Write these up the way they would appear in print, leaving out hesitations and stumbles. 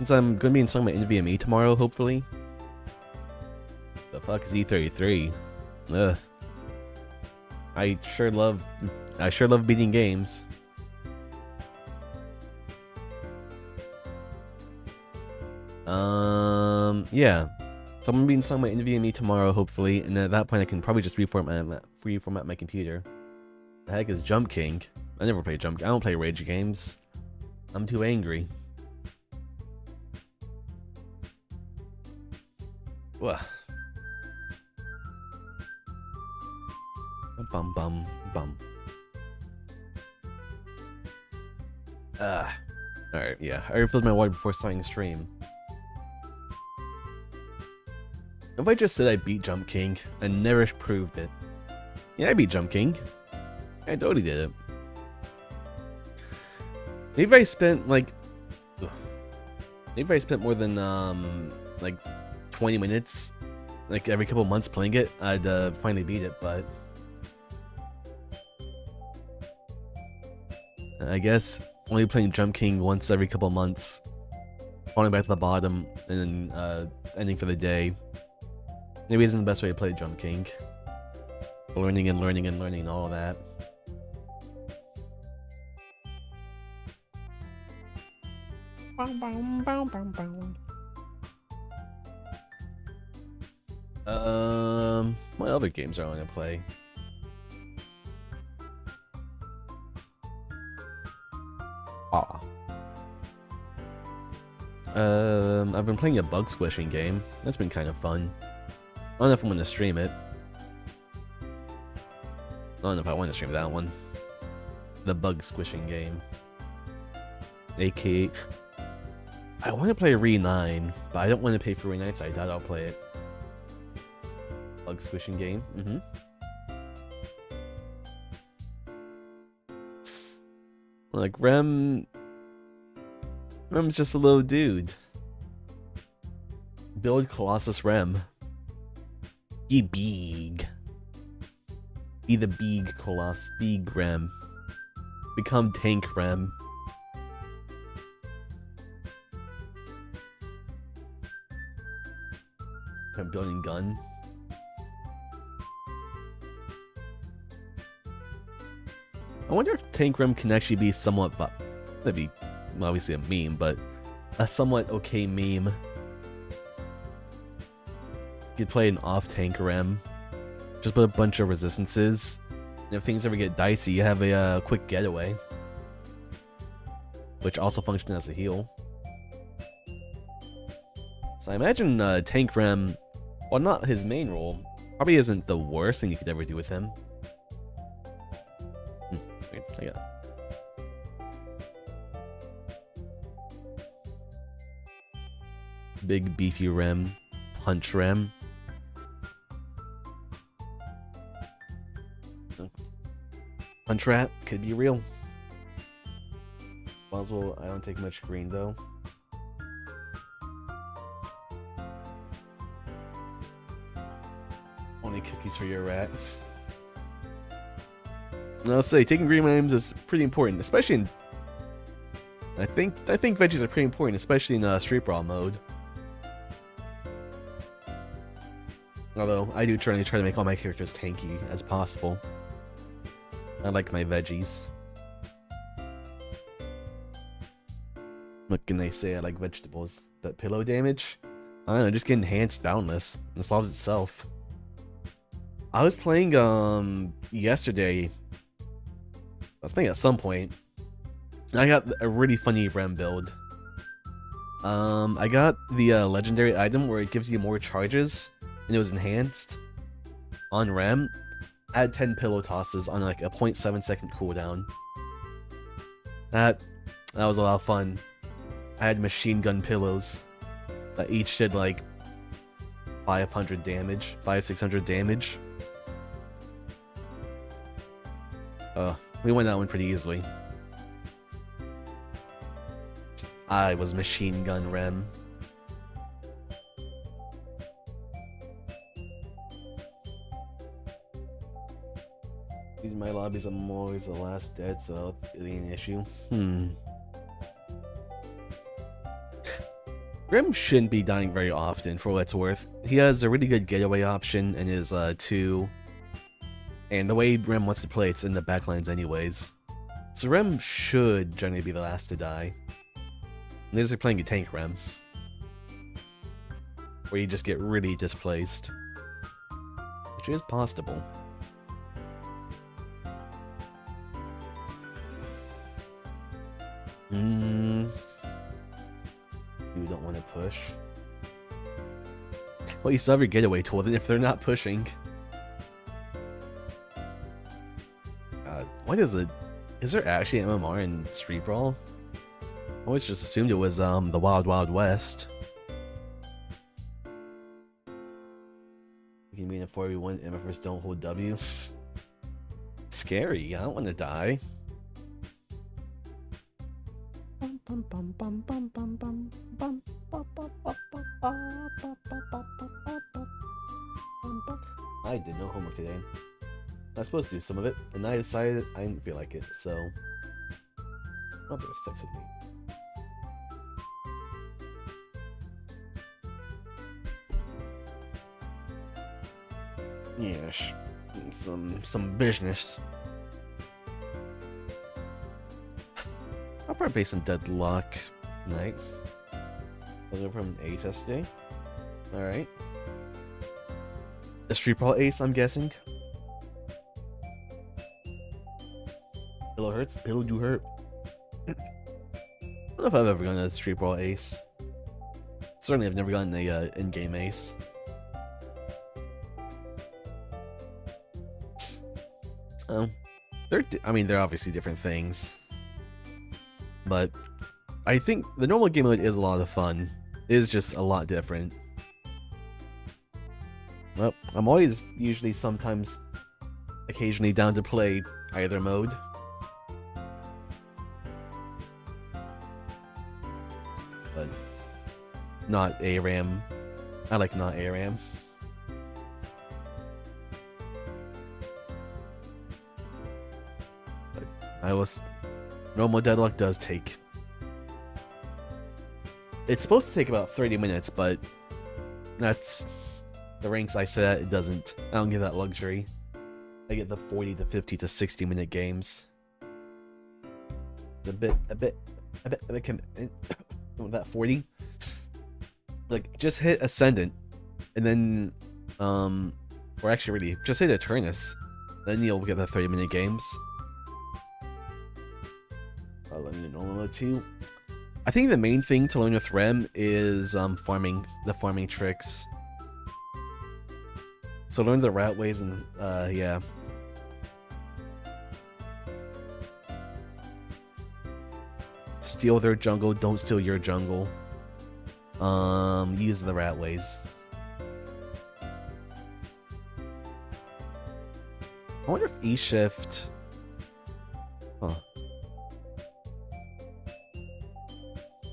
since I'm gonna be installing my NVMe tomorrow, hopefully. The fuck is E33? Ugh. I sure love beating games. Yeah. So I'm gonna be installing my NVMe tomorrow, hopefully, and at that point I can probably just reformat my computer. The heck is Jump King? I never play Jump King. I don't play Rage games. I'm too angry. Ugh. Bum bum bum. Alright, yeah. I refilled my water before starting the stream. If I just said I beat Jump King and never proved it. Yeah, I beat Jump King. I totally did it. Maybe I spent like... Maybe I spent more than like 20 minutes like every couple months playing it, I'd finally beat it, but... I guess only playing Jump King once every couple months, falling back to the bottom, and then ending for the day. Maybe isn't the best way to play Jump King. Learning and learning and learning and all of that. What other games are I want to play? I've been playing a bug squishing game. That's been kind of fun. I don't know if I'm gonna stream it. I don't know if I want to stream that one. The bug squishing game. AKA... I want to play Re 9, but I don't want to pay for Re 9, so I doubt I'll play it. Bug squishing game. Like, Rem's just a little dude. Build Colossus Rem. Be big. Be the big Colossus. Big Rem. Become Tank Rem. I'm building gun. I wonder if Tank Rem can actually be somewhat, but that'd be obviously a meme, but a somewhat okay meme. You could play an off-tank Rem. Just put a bunch of resistances. And if things ever get dicey, you have a quick getaway. Which also functions as a heal. So I imagine Tank Rem, while not his main role, probably isn't the worst thing you could ever do with him. Wait, I got... Big beefy Rem. Punch Rem. Punch Rat could be real. Boswell, I don't take much green though. Only cookies for your rat. I'll say taking green items is pretty important, especially in. I think veggies are pretty important, especially in Street Brawl mode. Although I do try to make all my characters tanky as possible. I like my veggies. What can they say? I like vegetables. But pillow damage? I don't know, just get enhanced boundless. It solves itself. I was playing yesterday. I was playing at some point. I got a really funny Rem build. I got the legendary item where it gives you more charges, and it was enhanced on Rem. I had 10 pillow tosses on like a 0.7 second cooldown. That was a lot of fun. I had machine gun pillows that each did like 500 damage, 600 damage. We won that one pretty easily. I was machine gun Rem. These my lobbies, I'm always the last dead, so it'll be an issue. Rem shouldn't be dying very often, for what it's worth. He has a really good getaway option in his 2, and the way Rem wants to play, it's in the backlines anyways. So Rem should generally be the last to die. Unless you're playing a tank Rem, where you just get really displaced, which is possible. You don't want to push. Well, you still have your getaway tool, then if they're not pushing. What is it? Is there actually MMR in Street Brawl? I always just assumed it was the Wild Wild West. You can be in a 4v1 MFers don't hold W. Scary, I don't want to die. I did no homework today. I was supposed to do some of it, and I decided I didn't feel like it, so my brother texted me. Yes, some business. I'll probably play some Deadlock tonight. Was it from Ace yesterday? Alright. A Street Brawl Ace, I'm guessing. Pillow hurts? Pillow do hurt. I don't know if I've ever gotten a Street Brawl Ace. Certainly I've never gotten a in-game Ace. They're obviously different things. But I think the normal game mode is a lot of fun. It is just a lot different. Well, I'm always, usually, sometimes, occasionally down to play either mode. But not ARAM. I like not ARAM. But normal Deadlock does take... It's supposed to take about 30 minutes, but that's the ranks I set at. It doesn't. I don't get that luxury. I get the 40 to 50 to 60 minute games. It's a bit commitment. With that 40. Like, just hit Ascendant, and then, or actually really, just hit Eternus, then you'll get the 30 minute games. I'll let me know normal mode too. I think the main thing to learn with Rem is farming, the farming tricks. So learn the route ways and yeah. Steal their jungle, don't steal your jungle. Use the rat ways. I wonder if E shift. Huh.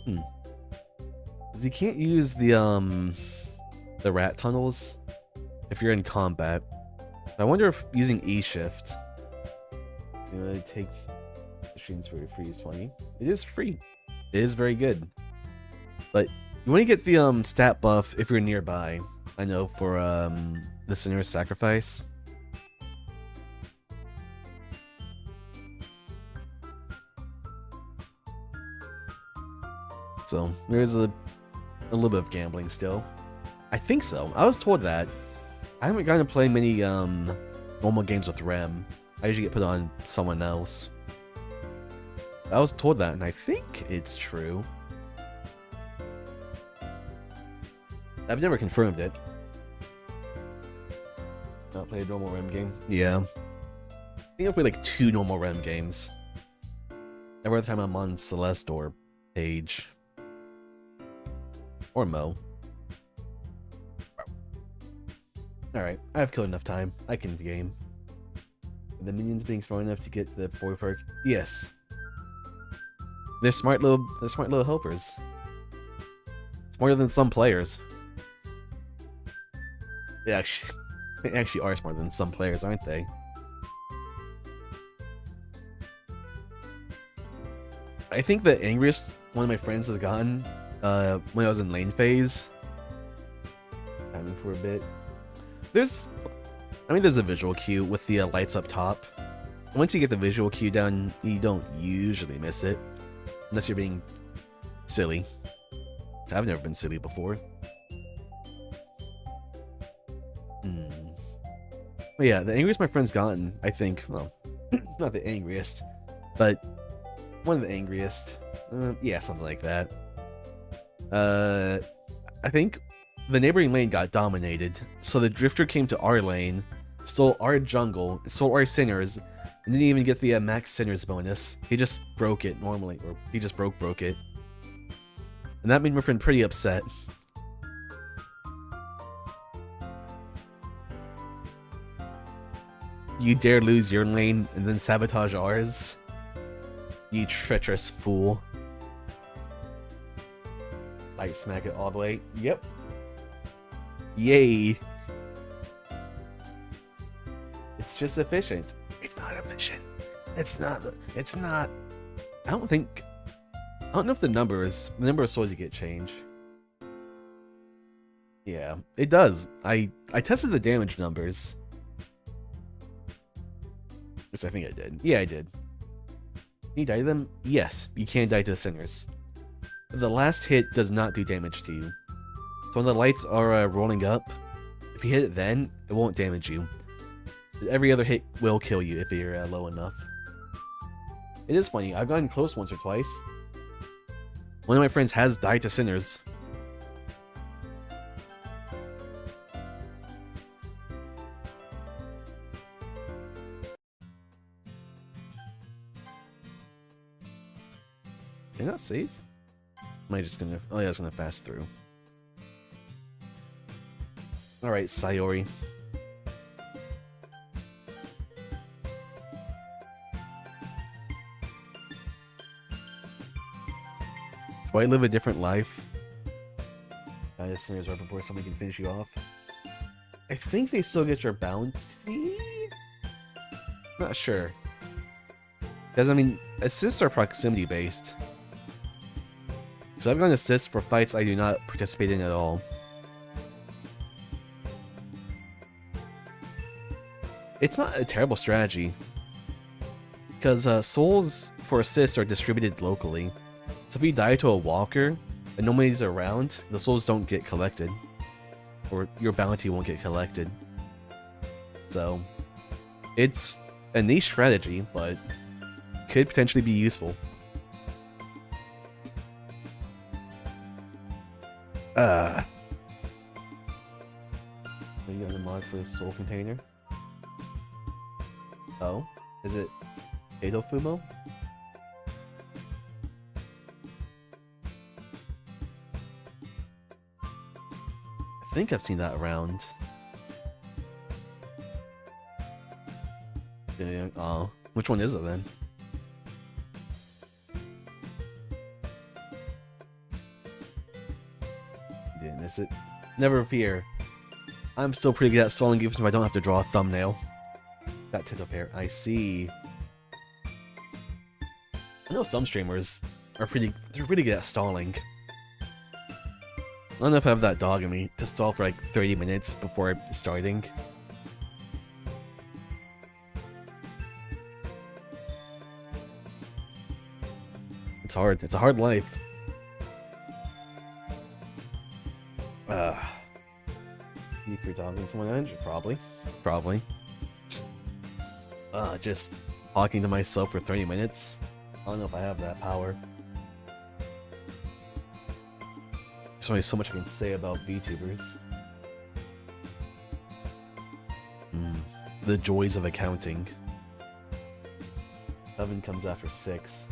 Because you can't use the rat tunnels if you're in combat. I wonder if using E shift, you know, take machines for free is funny. It is free. It is very good. But you want to get the stat buff if you're nearby. I know for the Sinner's Sacrifice. So there's a little bit of gambling still. I think so. I was told that. I haven't gotten to play many normal games with Rem. I usually get put on someone else. I was told that, and I think it's true. I've never confirmed it. Not played a normal Rem game? Yeah. I think I've played like 2 normal Rem games. Every time I'm on Celeste or Paige. Or Mo. Alright, I have killed enough time. I can game. The minions being smart enough to get the 4 perk? Yes. They're smart little helpers. Smarter than some players. They actually are smarter than some players, aren't they? I think the angriest one of my friends has gotten when I was in lane phase. Timing for a bit. There's a visual cue with the lights up top. Once you get the visual cue down, you don't usually miss it. Unless you're being silly. I've never been silly before. But yeah, the angriest my friend's gotten, I think, well, not the angriest, but one of the angriest. Yeah, something like that. I think the neighboring lane got dominated, so the drifter came to our lane, stole our jungle, stole our sinners, and didn't even get the max sinners bonus. He just broke it normally, or he just broke it. And that made my friend pretty upset. You dare lose your lane and then sabotage ours? You treacherous fool. Light smack it all the way. Yep. Yay. It's just efficient. It's not efficient. It's not. I don't know if the number of souls you get change. Yeah, it does. I tested the damage numbers. Yes, I think I did. Yeah, I did. Can you die to them? Yes, you can die to sinners. The last hit does not do damage to you. So when the lights are rolling up, if you hit it then, it won't damage you. Every other hit will kill you if you're low enough. It is funny, I've gotten close once or twice. One of my friends has died to sinners. Is that safe? Am I just gonna... Oh yeah, it's gonna fast through. Alright, Sayori. Do I live a different life? Die to sinners right before somebody can finish you off. I think they still get your bounty? Not sure. Because, I mean, assists are proximity based. So I've gotten assists for fights I do not participate in at all. It's not a terrible strategy. Because souls for assists are distributed locally. So if you die to a walker and nobody's around, the souls don't get collected. Or your bounty won't get collected. So, it's a niche strategy, but could potentially be useful. Are you got a mod for the soul container? Oh? Is it Edo Fumo? I think I've seen that around. Yeah, oh, which one is it then? Didn't miss it. Never fear. I'm still pretty good at stalling even if I don't have to draw a thumbnail. That tittle pair. I see. I know some streamers are pretty good at stalling. I don't know if I have that dog in me to stall for like 30 minutes before starting. It's hard. It's a hard life. Need for talking to someone else? Probably. Just talking to myself for 30 minutes. I don't know if I have that power. There's only so much I can say about VTubers. The joys of accounting. 7 comes after 6.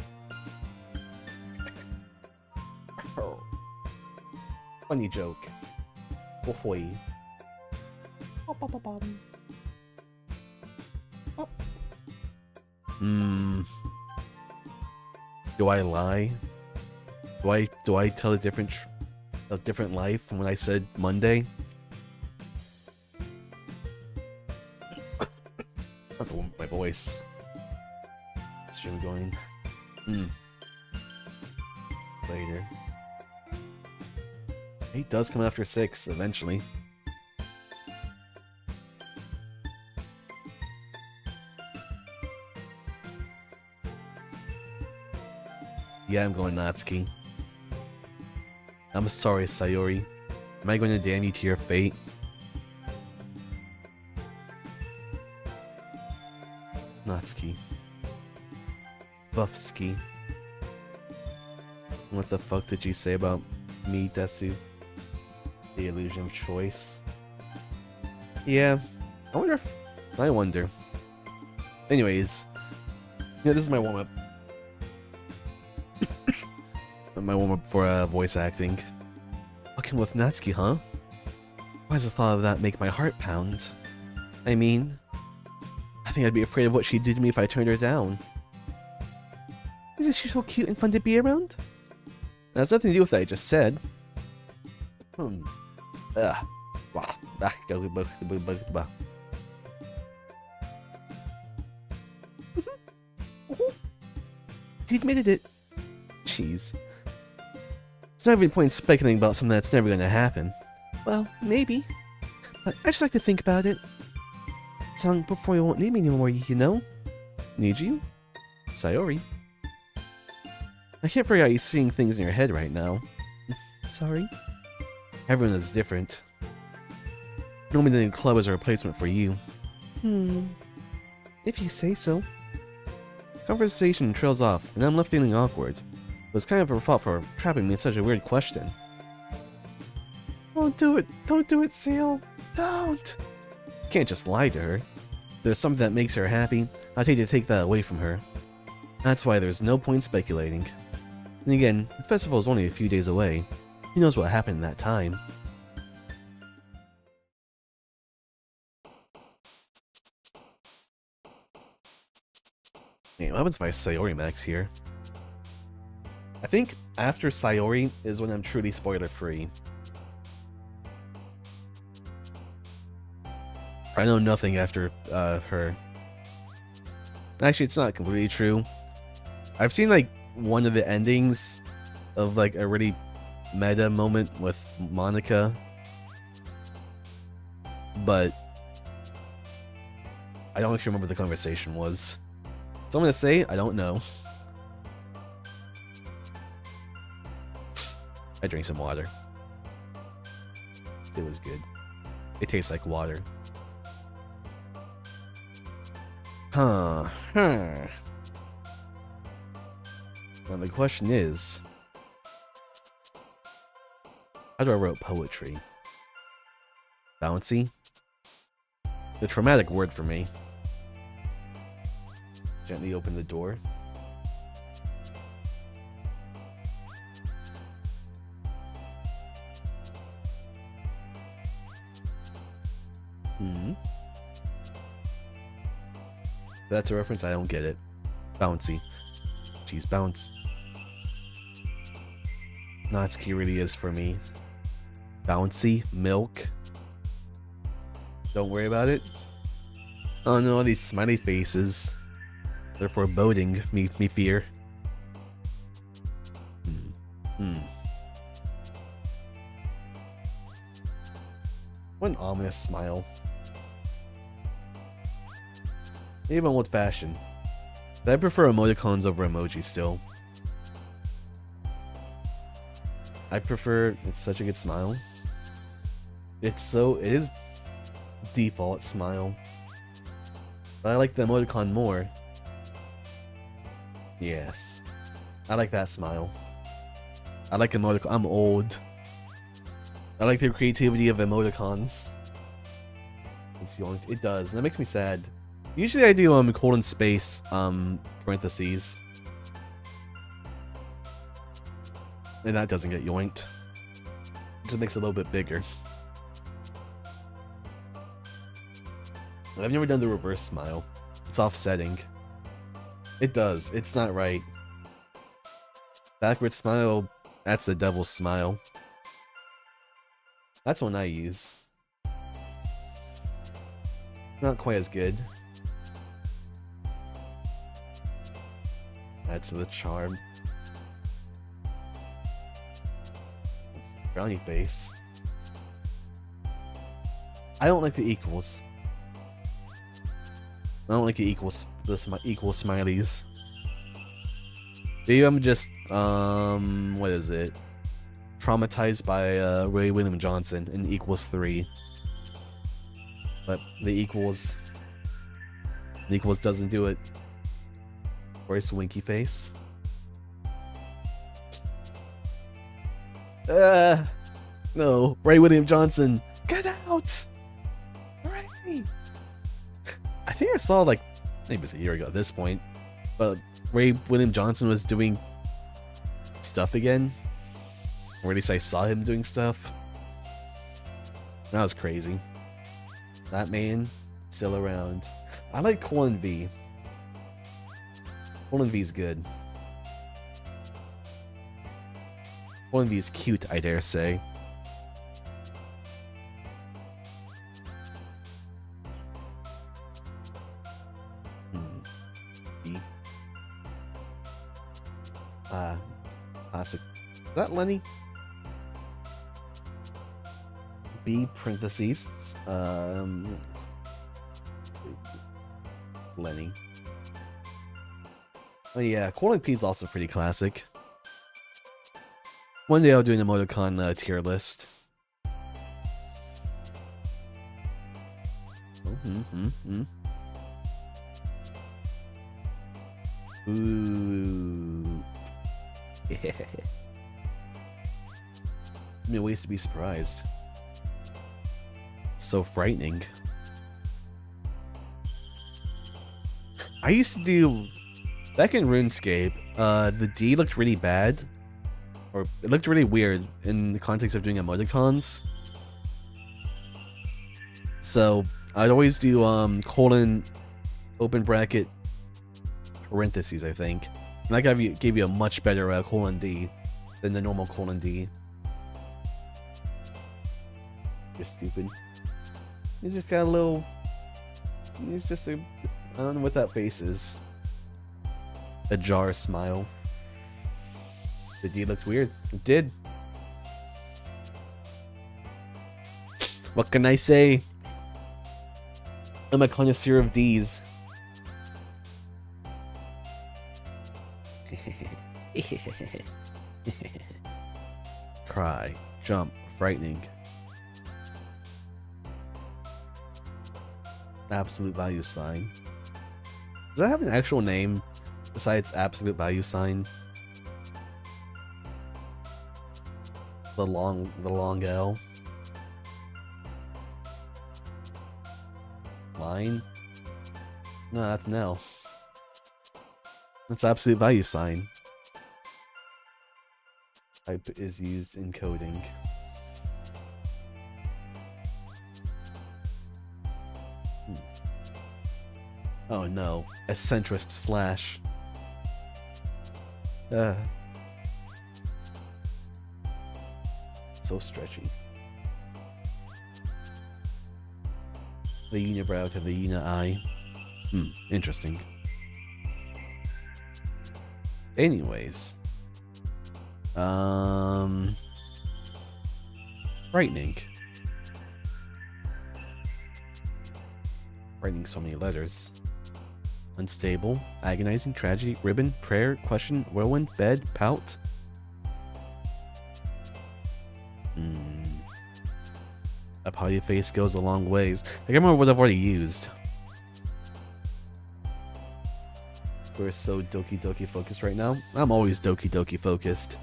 Oh. Funny joke. Ahoy. Do I lie? Do I tell a different life from when I said Monday? Oh, my voice. Stream going. Later. 8 does come after 6 eventually. Yeah, I'm going Natsuki. I'm sorry, Sayori. Am I going to damn you to your fate? Natsuki. Buffski. What the fuck did you say about me, Desu? The illusion of choice. Yeah, I wonder if... I wonder. Anyways. Yeah, this is my warm-up. My warm-up for voice acting. Fucking with Natsuki, huh? Why does the thought of that make my heart pound? I mean... I think I'd be afraid of what she'd do to me if I turned her down. Isn't she so cute and fun to be around? That has nothing to do with what I just said. Ugh. He admitted it. Jeez. There's not even point speculating about something that's never gonna happen. Well, maybe. But I just like to think about it. Long before you won't need me anymore, you know? Need you? Sayori. I can't figure out you seeing things in your head right now. Sorry. Everyone is different. Normally the club is a replacement for you. If you say so. Conversation trails off, and I'm left feeling awkward. It was kind of her fault for trapping me in such a weird question. Don't do it! Don't do it, Seal! Don't! You can't just lie to her. If there's something that makes her happy, I'd hate to take that away from her. That's why there's no point speculating. And again, the festival is only a few days away. Who knows what happened in that time? Hey, what happens if I Sayori Max here? I think after Sayori is when I'm truly spoiler free. I know nothing after her. Actually, it's not completely true. I've seen like one of the endings of like a really meta moment with Monica, but I don't actually remember what the conversation was. So I'm gonna say I don't know. I drank some water. It was good. It tastes like water. Huh. Now the question is, how do I write poetry? Bouncy? The traumatic word for me. Gently open the door. If that's a reference, I don't get it. Bouncy. Jeez, bounce. Natsuki really is for me. Bouncy, milk. Don't worry about it. Oh no, these smiley faces. They're foreboding me fear. What an ominous smile. Maybe I'm old-fashioned. But I prefer emoticons over emoji still. I prefer... It's such a good smile. It is default smile. But I like the emoticon more. Yes. I like that smile. I like emoticon. I'm old. I like the creativity of emoticons. It's the only... It does, and that makes me sad. Usually I do colon space parentheses. And that doesn't get yoinked. It just makes it a little bit bigger. I've never done the reverse smile. It's offsetting. It does. It's not right. Backward smile, that's the devil's smile. That's one I use. Not quite as good. Adds to the charm. Brownie face. I don't like the equals. I don't like the equals. Equal smileys. Maybe I'm just what is it? Traumatized by Ray William Johnson in equals 3. But the equals doesn't do it. Where's winky face? No, Ray William Johnson, get out! Ray! I think I saw like maybe it was a year ago at this point, but Ray William Johnson was doing stuff again, or at least I saw him doing stuff. That was crazy. That man still around. I like Colin V. Colin V's good. Colin V is cute, I dare say. Classic. Is that Lenny? B parentheses. Lenny. Oh yeah, Colin P is also pretty classic. One day I'll do an emoticon tier list. Ooh. Yeah. Many ways to be surprised. So frightening. I used to do back in RuneScape, the D looked really bad. Or it looked really weird in the context of doing emoticons. So I'd always do colon open bracket parentheses, I think. And that gave you a much better colon D than the normal colon D. You're stupid. He's just got a little. He's just a. I don't know what that face is. A jar smile. The D looked weird. It did. What can I say? I'm a connoisseur of D's. Cry, jump, frightening. Absolute value sign. Does that have an actual name besides absolute value sign? The long L. Line? No, that's an L. That's absolute value sign. Type is used in coding. Oh no, eccentrist slash. So stretchy. The unibrow to the uni-eye. Interesting. Anyways. Frightening. Frightening so many letters. Unstable, agonizing, tragedy, ribbon, prayer, question, whirlwind, bed, pout. A pouty face goes a long ways. I can't remember what I've already used. We're so Doki Doki focused right now. I'm always Doki Doki focused.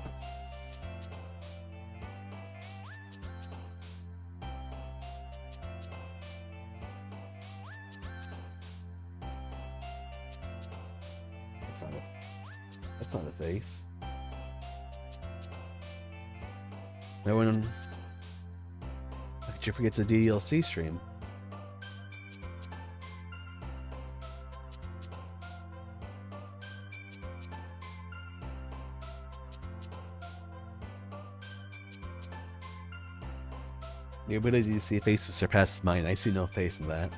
That's not a face. Everyone. How could you forget the DLC stream? Your ability to see faces surpasses mine. I see no face in that.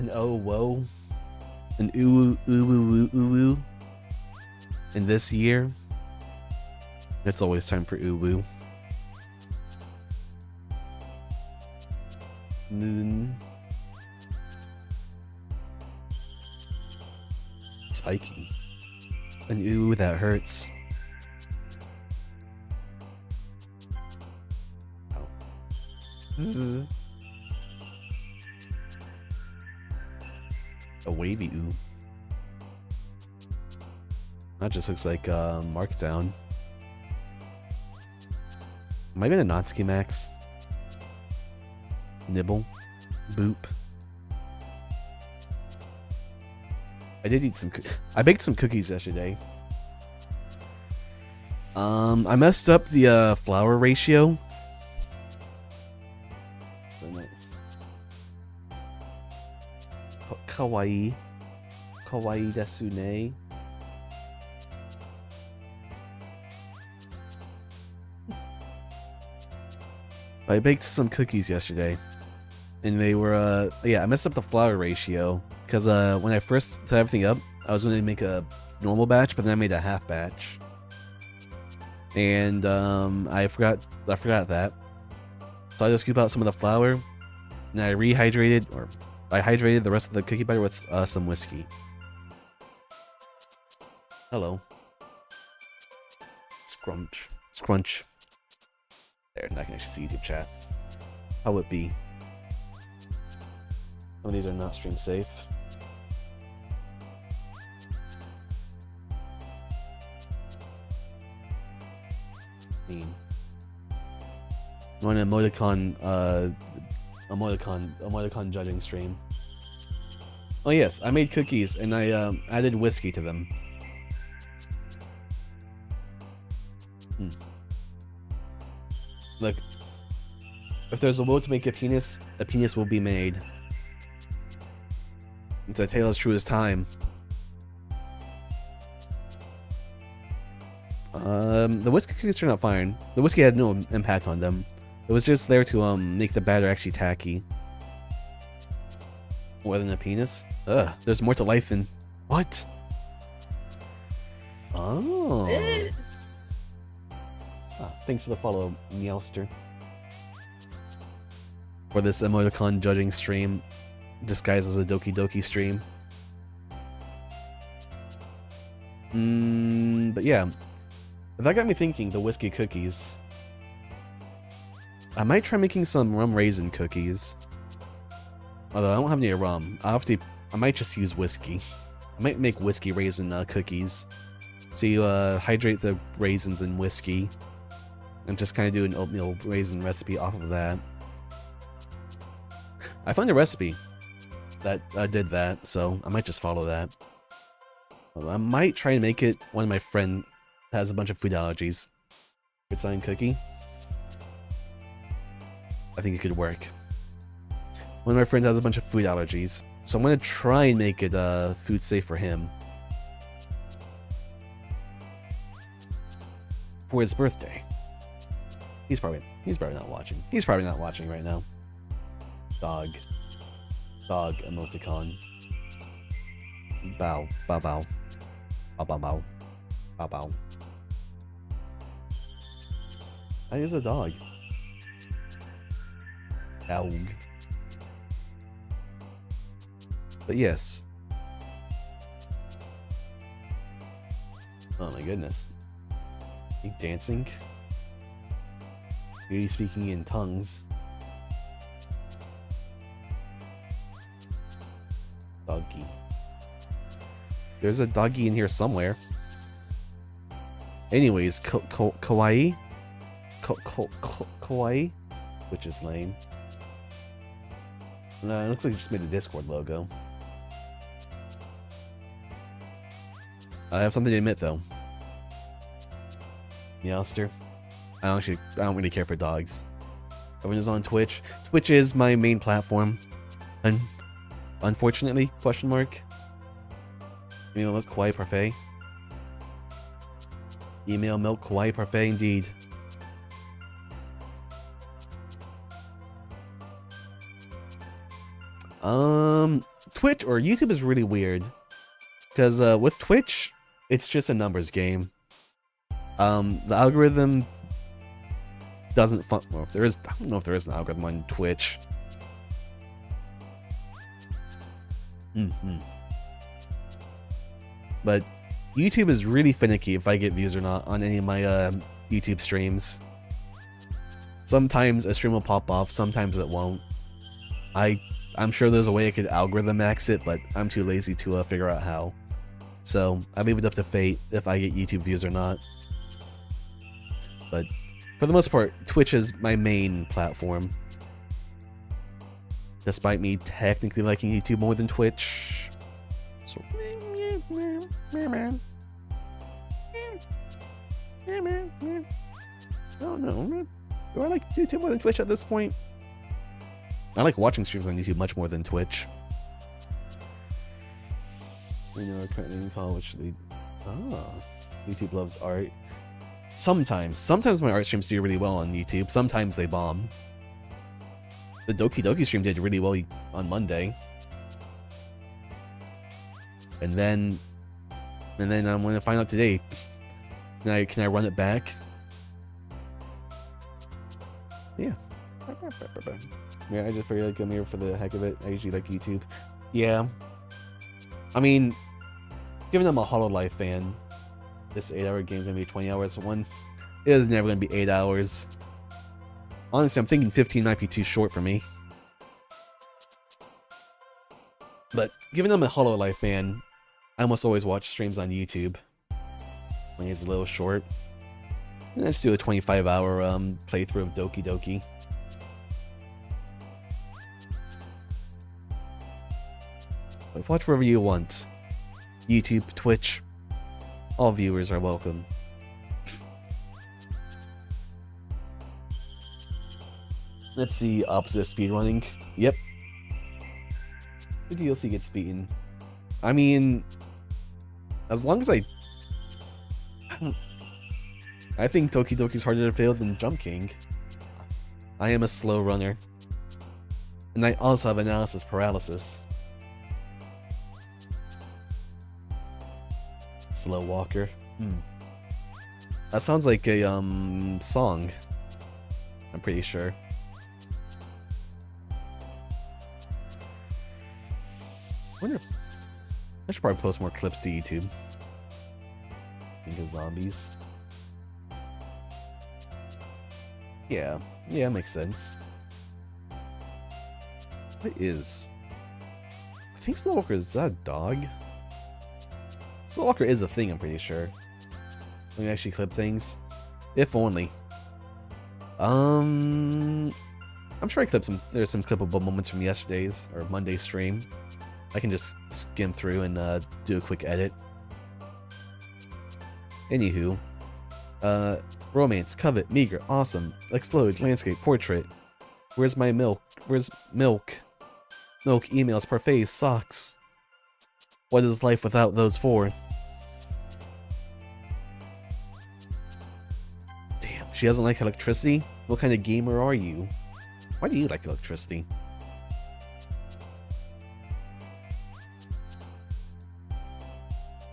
An oh whoa. An ooh ooh ooh ooh ooh. In this year, it's always time for ooh woo. Spiky. An ooh that hurts. Ow. A wavy ooh. That just looks like Markdown. Am I gonna Natsuki Max? Nibble. Boop. I did eat some I baked some cookies yesterday. I messed up the flour ratio. So nice. Kawaii. Kawaii desune. I baked some cookies yesterday, and they were yeah, I messed up the flour ratio because when I first set everything up, I was going to make a normal batch, but then I made a half batch, and I forgot that, so I just scooped out some of the flour, and I hydrated the rest of the cookie batter with some whiskey. Hello. Scrunch. There, now I can actually see YouTube chat. How would it be? Some of these are not stream safe. Mean. I'm on an emoticon judging stream. Oh yes, I made cookies and I added whiskey to them. Look, if there's a will to make a penis will be made. It's a tale as true as time. The whiskey cookies turned out fine. The whiskey had no impact on them. It was just there to make the batter actually tacky. More than a penis? Ugh, there's more to life than... What? Oh. Thanks for the follow, Meowster. For this emoticon judging stream, disguised as a Doki Doki stream. But yeah, that got me thinking. The whiskey cookies. I might try making some rum raisin cookies. Although I don't have any rum, I might just use whiskey. I might make whiskey raisin cookies. So you hydrate the raisins in whiskey. And just kind of do an oatmeal raisin recipe off of that. I found a recipe that did that, so I might just follow that. I might try and make it. One of my friends has a bunch of food allergies. It's on cookie. I think it could work. One of my friends has a bunch of food allergies, so I'm gonna try and make it food safe for him. For his birthday. He's probably not watching. He's probably not watching right now. Dog emoticon. Bow. That is a dog. Dog. But yes. Oh my goodness. You dancing? You're speaking in tongues. Doggy. There's a doggy in here somewhere. Anyways, kawaii? Kawaii? Which is lame. No, it looks like it just made a Discord logo. I have something to admit though. Meowster. I don't really care for dogs. Everyone is on Twitch. Twitch is my main platform. Unfortunately, question mark. Email milk kawaii parfait. Email milk kawaii parfait indeed. Twitch or YouTube is really weird. Because with Twitch, it's just a numbers game. The algorithm doesn't well, there is, I don't know if there is an algorithm on Twitch. But YouTube is really finicky if I get views or not on any of my YouTube streams. Sometimes a stream will pop off, sometimes it won't. I'm sure there's a way I could algorithm max it, but I'm too lazy to figure out how. So I leave it up to fate if I get YouTube views or not. But for the most part, Twitch is my main platform. Despite me technically liking YouTube more than Twitch. So, I don't know. Do I like YouTube more than Twitch at this point? I like watching streams on YouTube much more than Twitch. We know, currently in college. YouTube loves art. Sometimes my art streams do really well on YouTube. Sometimes they bomb. The Doki Doki stream did really well on Monday. And then I'm gonna find out today. Can I run it back? Yeah. Yeah, I just figured I'd come here for the heck of it. I usually like YouTube. Yeah. I mean, given I'm a Hololive fan, this 8-hour game is gonna be 20 hours. One, it is never gonna be 8 hours. Honestly, I'm thinking 15 might be too short for me. But given I'm a Hololive fan, I almost always watch streams on YouTube when it's a little short. And I just do a 25-hour playthrough of Doki Doki. But watch wherever you want. YouTube, Twitch, all viewers are welcome. Let's see, opposite speedrunning. Yep. The DLC gets beaten. I mean, as long as I think Doki Doki's harder to fail than Jump King. I am a slow runner. And I also have analysis paralysis. Slow walker. That sounds like a song. I'm pretty sure. Wonder if I should probably post more clips to YouTube. Think of zombies. Yeah, makes sense. What is? I think Slowwalker is that a dog? Slowwalker is a thing, I'm pretty sure. Let me actually clip things. If only. I'm sure I clipped some. There's some clippable moments from yesterday's or Monday's stream. I can just skim through and do a quick edit. Anywho, romance, covet, meager, awesome, explode, landscape, portrait. Where's my milk? Where's milk? Milk, emails, parfaits, socks. What is life without those four? Damn, she doesn't like electricity? What kind of gamer are you? Why do you like electricity?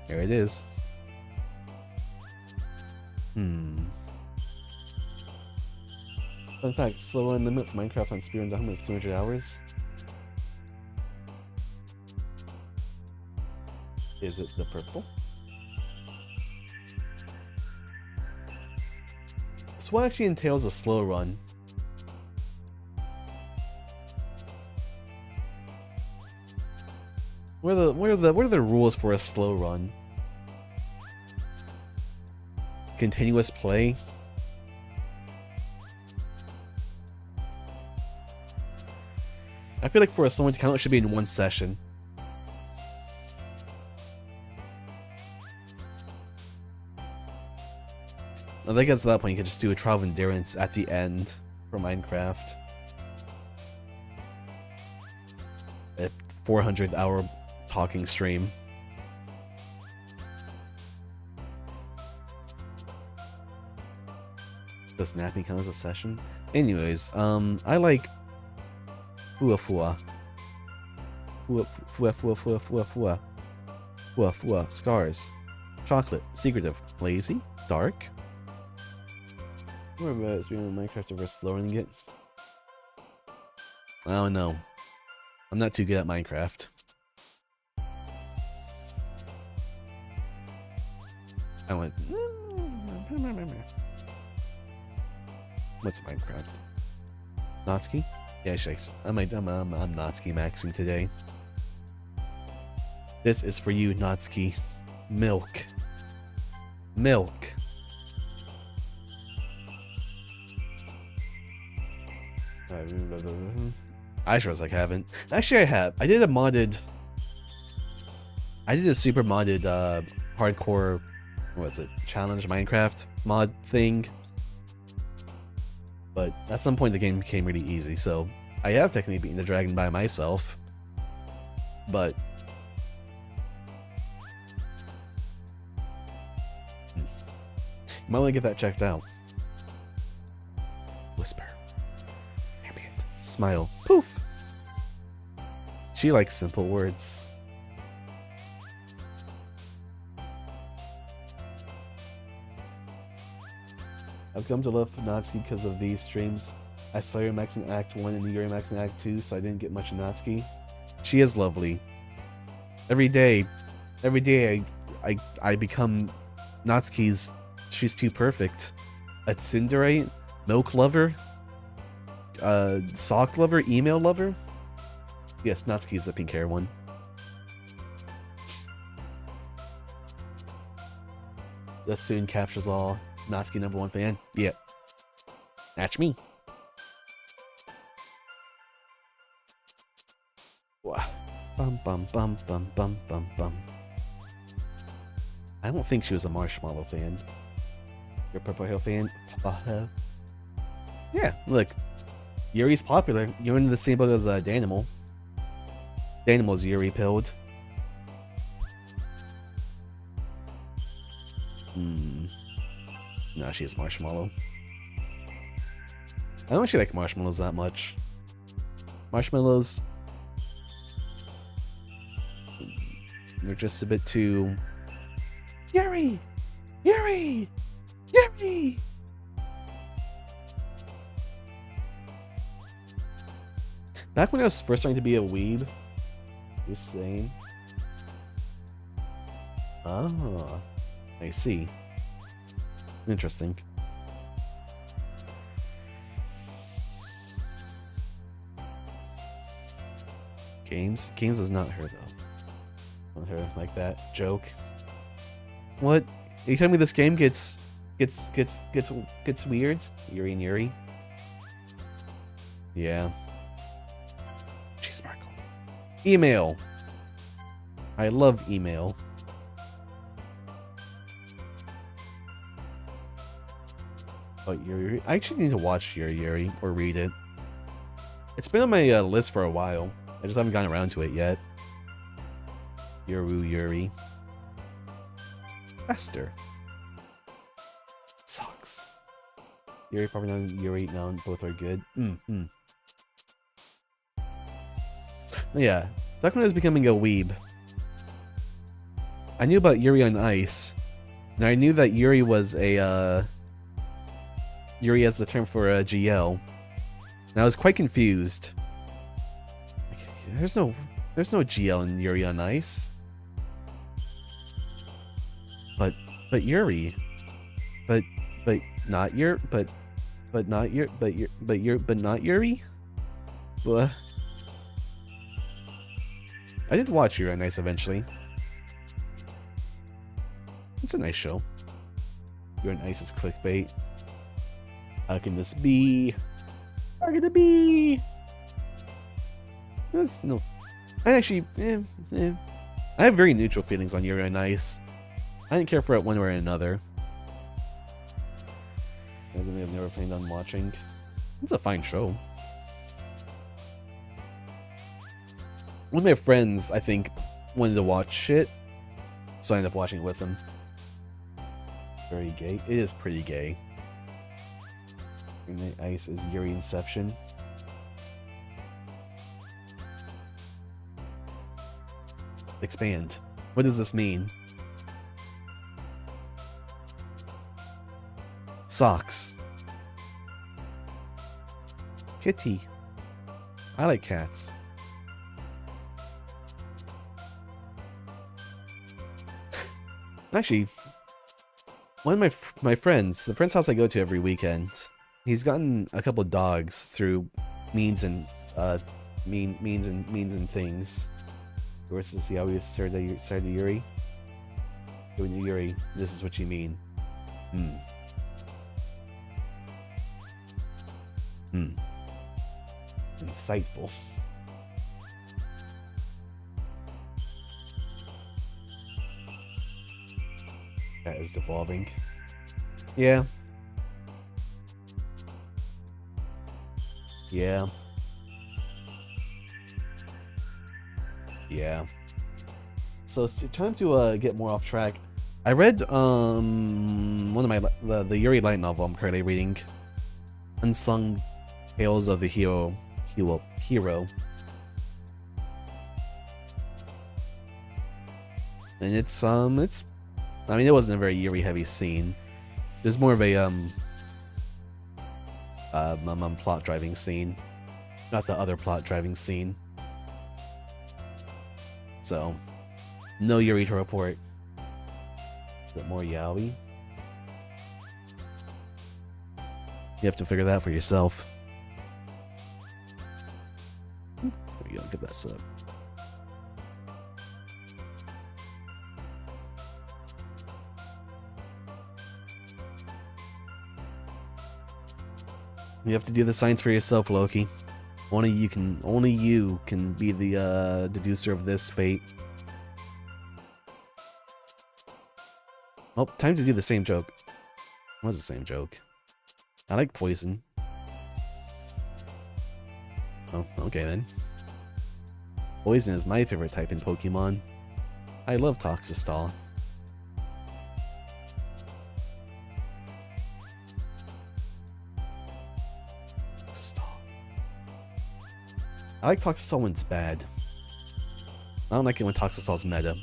There it is. Fun fact, slower in limit for Minecraft on Spear and Dahum is 200 hours. Is it the purple? So what actually entails a slow run? What are the rules for a slow run? Continuous play? I feel like for a slow one to count, it should be in one session. I think at that point you could just do a trial of endurance at the end for Minecraft. A 400-hour talking stream. Does napping count as a session? Anyways, I like Fuafua. Scars. Chocolate. Secretive. Lazy. Dark. More about it's being in Minecraft over slowing it. I don't know. I'm not too good at Minecraft. I went. What's Minecraft? Natsuki? Yeah, shakes. I'm Natsuki maxing today. This is for you, Natsuki. Milk. Milk. I sure as like haven't. Actually, I have. I did a super modded hardcore, what's it, challenge Minecraft mod thing. But at some point the game became really easy, so I have technically beaten the dragon by myself. But you might want to get that checked out. Whisper. Ambient. Smile. Poof. She likes simple words. I've come to love Natsuki because of these streams. I saw your Max in Act 1 and your Max in Act 2, so I didn't get much of Natsuki. She is lovely. Every day I become Natsuki's. She's too perfect. A Cinderite, milk lover, sock lover, email lover. Yes, Natsuki's the pink hair one. That soon captures all. Natsuki #1 fan. Yeah. That's me. Wow. Bum bum bum bum bum bum bum. I don't think she was a Marshmallow fan. You're a Purple Hill fan? Yeah, look. Yuri's popular. You're in the same boat as Danimal. Danimal's Yuri pilled. No, she is Marshmallow. I don't actually like marshmallows that much. Marshmallows, they're just a bit too... Yuri! Yuri! Yuri! Back when I was first starting to be a weeb, just saying. Ah, I see. Interesting. Games is not her though. Not her like that joke. What? Are you telling me this game gets weird? Yuri and Yuri. Yeah. She's Sparkle. Email. I love email. But Yuri, I actually need to watch Yuri or read it. It's been on my list for a while. I just haven't gotten around to it yet. Yuri. Esther. Socks. Yuri, probably not. Yuri, no, both are good. Yeah, back when I was becoming a weeb, I knew about Yuri on Ice. And I knew that Yuri was a, Yuri has the term for a GL. And I was quite confused. There's no GL in Yuri on Ice. But Yuri. But not Yuri. But not Yuri. Blah. I did watch Yuri on Ice eventually. It's a nice show. Yuri on Ice is clickbait. How can this be? How can it be? That's no. I actually, I have very neutral feelings on Yuri on Ice. I didn't care for it one way or another. As I've never planned on watching. It's a fine show. One of my friends, I think, wanted to watch it, so I ended up watching it with him. Very gay. It is pretty gay. Yuri on Ice is Yuri Inception. Expand. What does this mean? Socks. Kitty. I like cats. Actually, one of my friends, the friend's house I go to every weekend, he's gotten a couple dogs through means and things. Yours to see how we started Yuri. When Yuri, this is what you mean. Insightful. That is devolving. Yeah. Yeah. Yeah. So it's time to get more off track. I read one of my the Yuri light novel I'm currently reading, Unsung Tales of the Hero. And it's I mean, it wasn't a very Yuri heavy scene. There's more of a plot driving scene, not the other plot driving scene. So, no Yuri to report. Is it more yaoi? You have to figure that out for yourself. There we go, get that set up. You have to do the science for yourself, Loki. Only you can be the deducer of this fate. Oh, time to do the same joke. What was the same joke? I like poison. Oh, okay then. Poison is my favorite type in Pokemon. I love Toxistol. I like Toxistol when it's bad. I don't like it when Toxistol's meta.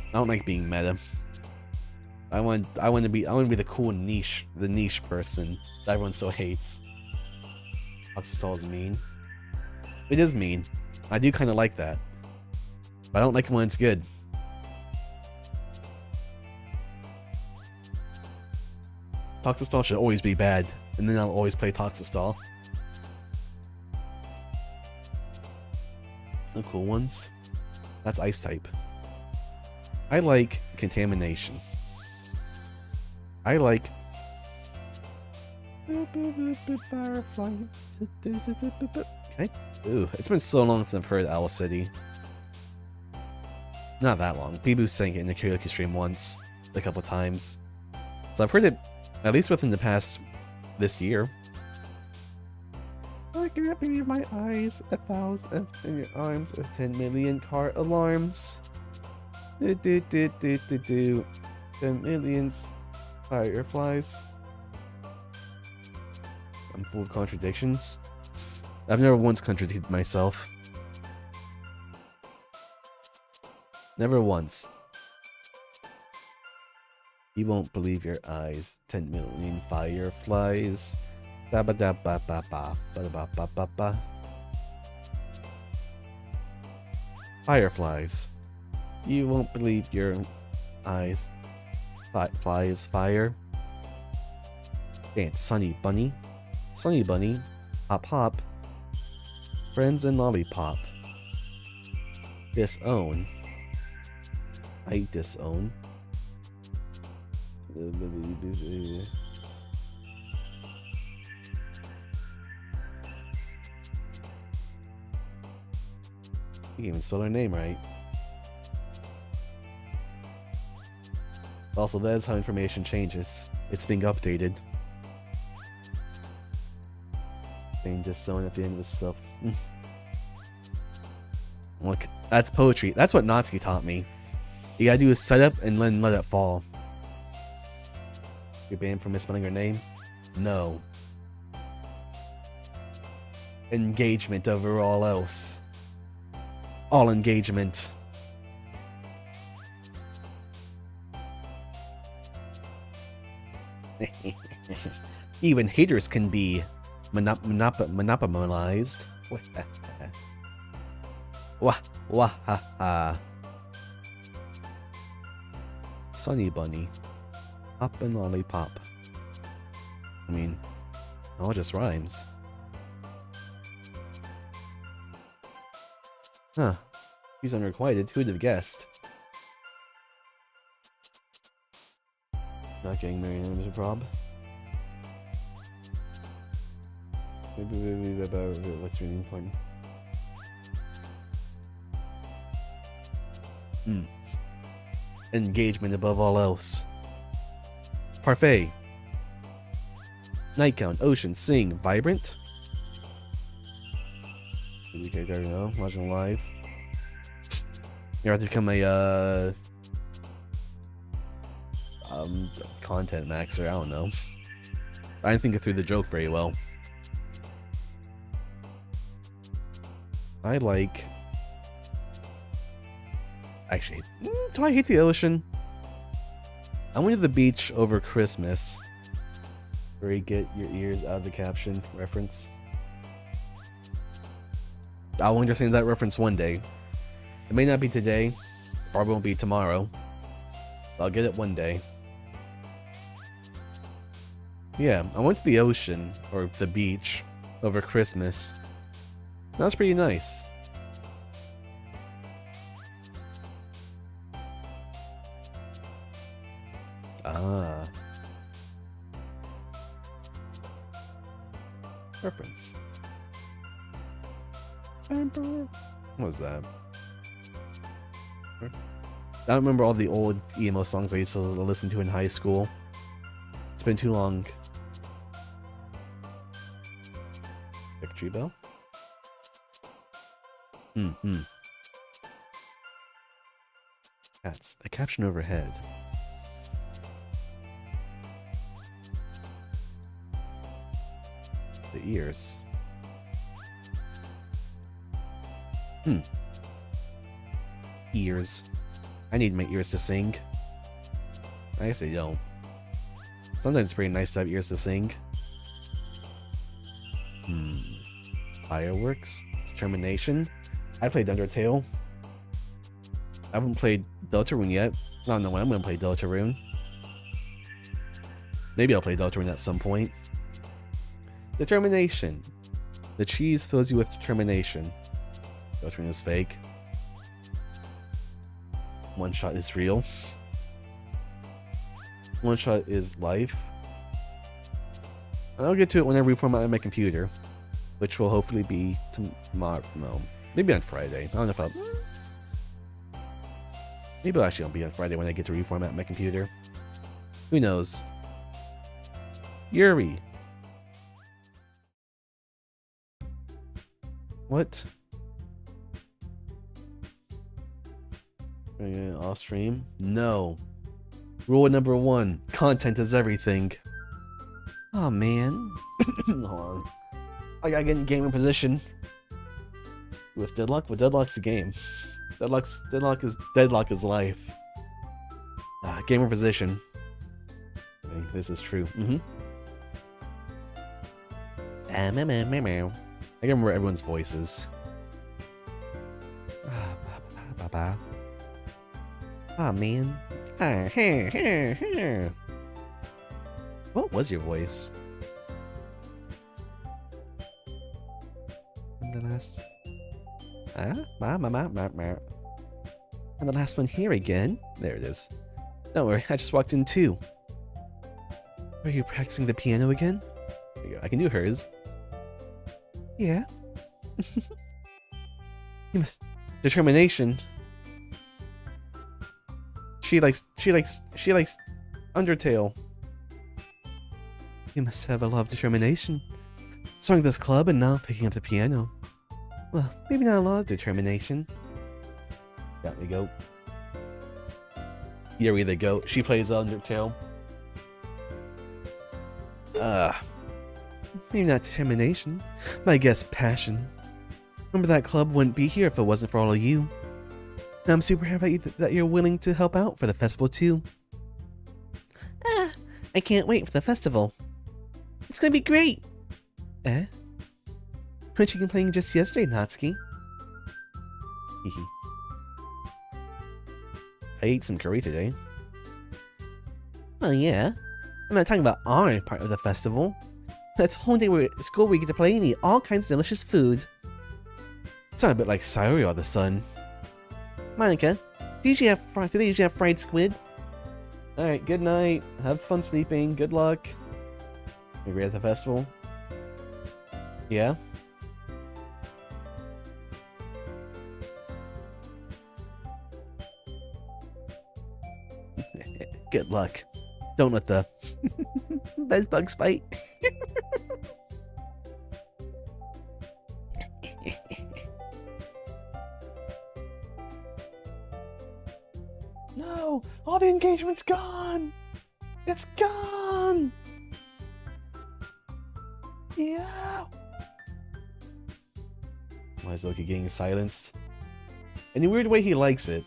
I don't like being meta. I want to be the cool niche person that everyone so hates. Toxistol is mean. It is mean. I do kind of like that, but I don't like it when it's good. Toxistol should always be bad, and then I'll always play Toxistol. The cool ones. That's ice type. I like contamination. I like Firefly. Okay. Ooh, it's been so long since I've heard Owl City. Not that long. Bibu sang it in the karaoke stream once, a couple times. So I've heard it at least within the past this year. I can't believe my eyes, 1,000 in your arms, 10 million car alarms. 10 millions fireflies. I'm full of contradictions. I've never once contradicted myself. Never once. You won't believe your eyes, 10 million fireflies. Ba ba da ba ba ba ba ba ba ba ba. Fireflies. You won't believe your eyes. Flies fire. Dance, Sunny Bunny. Sunny Bunny. Hop hop. Friends and lollipop. Disown. I disown. You can even spell her name right. Also, that is how information changes. It's being updated. Saying disown at the end of the stuff. Look, that's poetry. That's what Natsuki taught me. You gotta do a setup and then let it fall. You're banned for misspelling her name? No. Engagement over all else. all engagement. Even haters can be monopolized. Wah wah ha ha. Sunny Bunny. Hop and lollipop. I mean, it all just rhymes. Huh. He's unrequited. Who'd have guessed? Not getting married, Mr. Prob. What's really important? Engagement above all else. Parfait. Nightgown, ocean, sing, vibrant. Watching live. You have to become a content maxer. I don't know. I didn't think it through the joke very well. I like. Actually, do I hate the ocean? I went to the beach over Christmas. Where you get your ears out of the caption reference. I'll understand that reference one day. It may not be today, probably won't be tomorrow. I'll get it one day. Yeah, I went to the ocean, or the beach, over Christmas. That was pretty nice. Ah. Reference. What was that? I don't remember all the old emo songs I used to listen to in high school. It's been too long. Victory bell? That's a caption overhead. The ears. Ears. I need my ears to sing. I guess I don't. Sometimes it's pretty nice to have ears to sing. Fireworks? Determination? I played Undertale. I haven't played Deltarune yet. I don't know when I'm gonna play Deltarune. Maybe I'll play Deltarune at some point. Determination. The cheese fills you with determination. Deltarune is fake. One shot is real. One shot is life. I'll get to it when I reformat my computer, which will hopefully be tomorrow. No, maybe on Friday. I don't know if I'll. Maybe it'll actually be on Friday when I get to reformat my computer. Who knows? Yuri. What? Off stream? No. Rule number 1: content is everything. Oh man. Hold on. I gotta get in gaming position. With Deadlock? With Deadlock's a game. Deadlock is life. Gamer position. Okay, this is true. I can remember everyone's voices. Ah, man. What was your voice? And the last... And the last one here again. There it is. Don't worry, I just walked in too. Are you practicing the piano again? There you go. I can do hers. Yeah. You must... Determination. She likes Undertale. You must have a lot of determination. Starting this club and now picking up the piano. Well, maybe not a lot of determination. Got me goat. Yuri the goat. She plays Undertale. Maybe not determination. My guess passion. Remember that club wouldn't be here if it wasn't for all of you. And I'm super happy that you're willing to help out for the festival too. I can't wait for the festival. It's gonna be great! Weren't you complaining just yesterday, Natsuki? Hehe. I ate some curry today. Oh yeah. I'm not talking about our part of the festival. That's a whole day where at school we get to play and eat all kinds of delicious food. It's not a bit like Sayori or the sun. Monica, do you usually have fried squid? Alright, good night. Have fun sleeping. Good luck. Maybe at the festival? Yeah? Good luck. Don't let the bed bugs bite. No! All the engagement's gone! It's gone! Yeah! Why is Loki getting silenced? In a weird way, he likes it.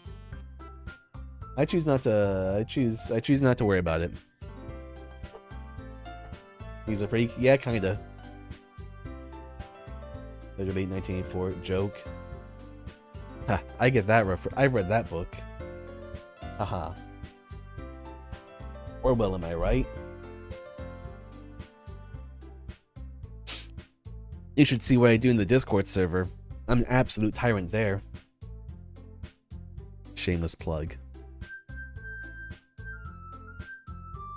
I choose not to. I choose not to worry about it. He's a freak. Yeah, kinda. Later, late 1984 joke. Ha! I get that I've read that book. Haha. Orwell, am I right? You should see what I do in the Discord server. I'm an absolute tyrant there. Shameless plug.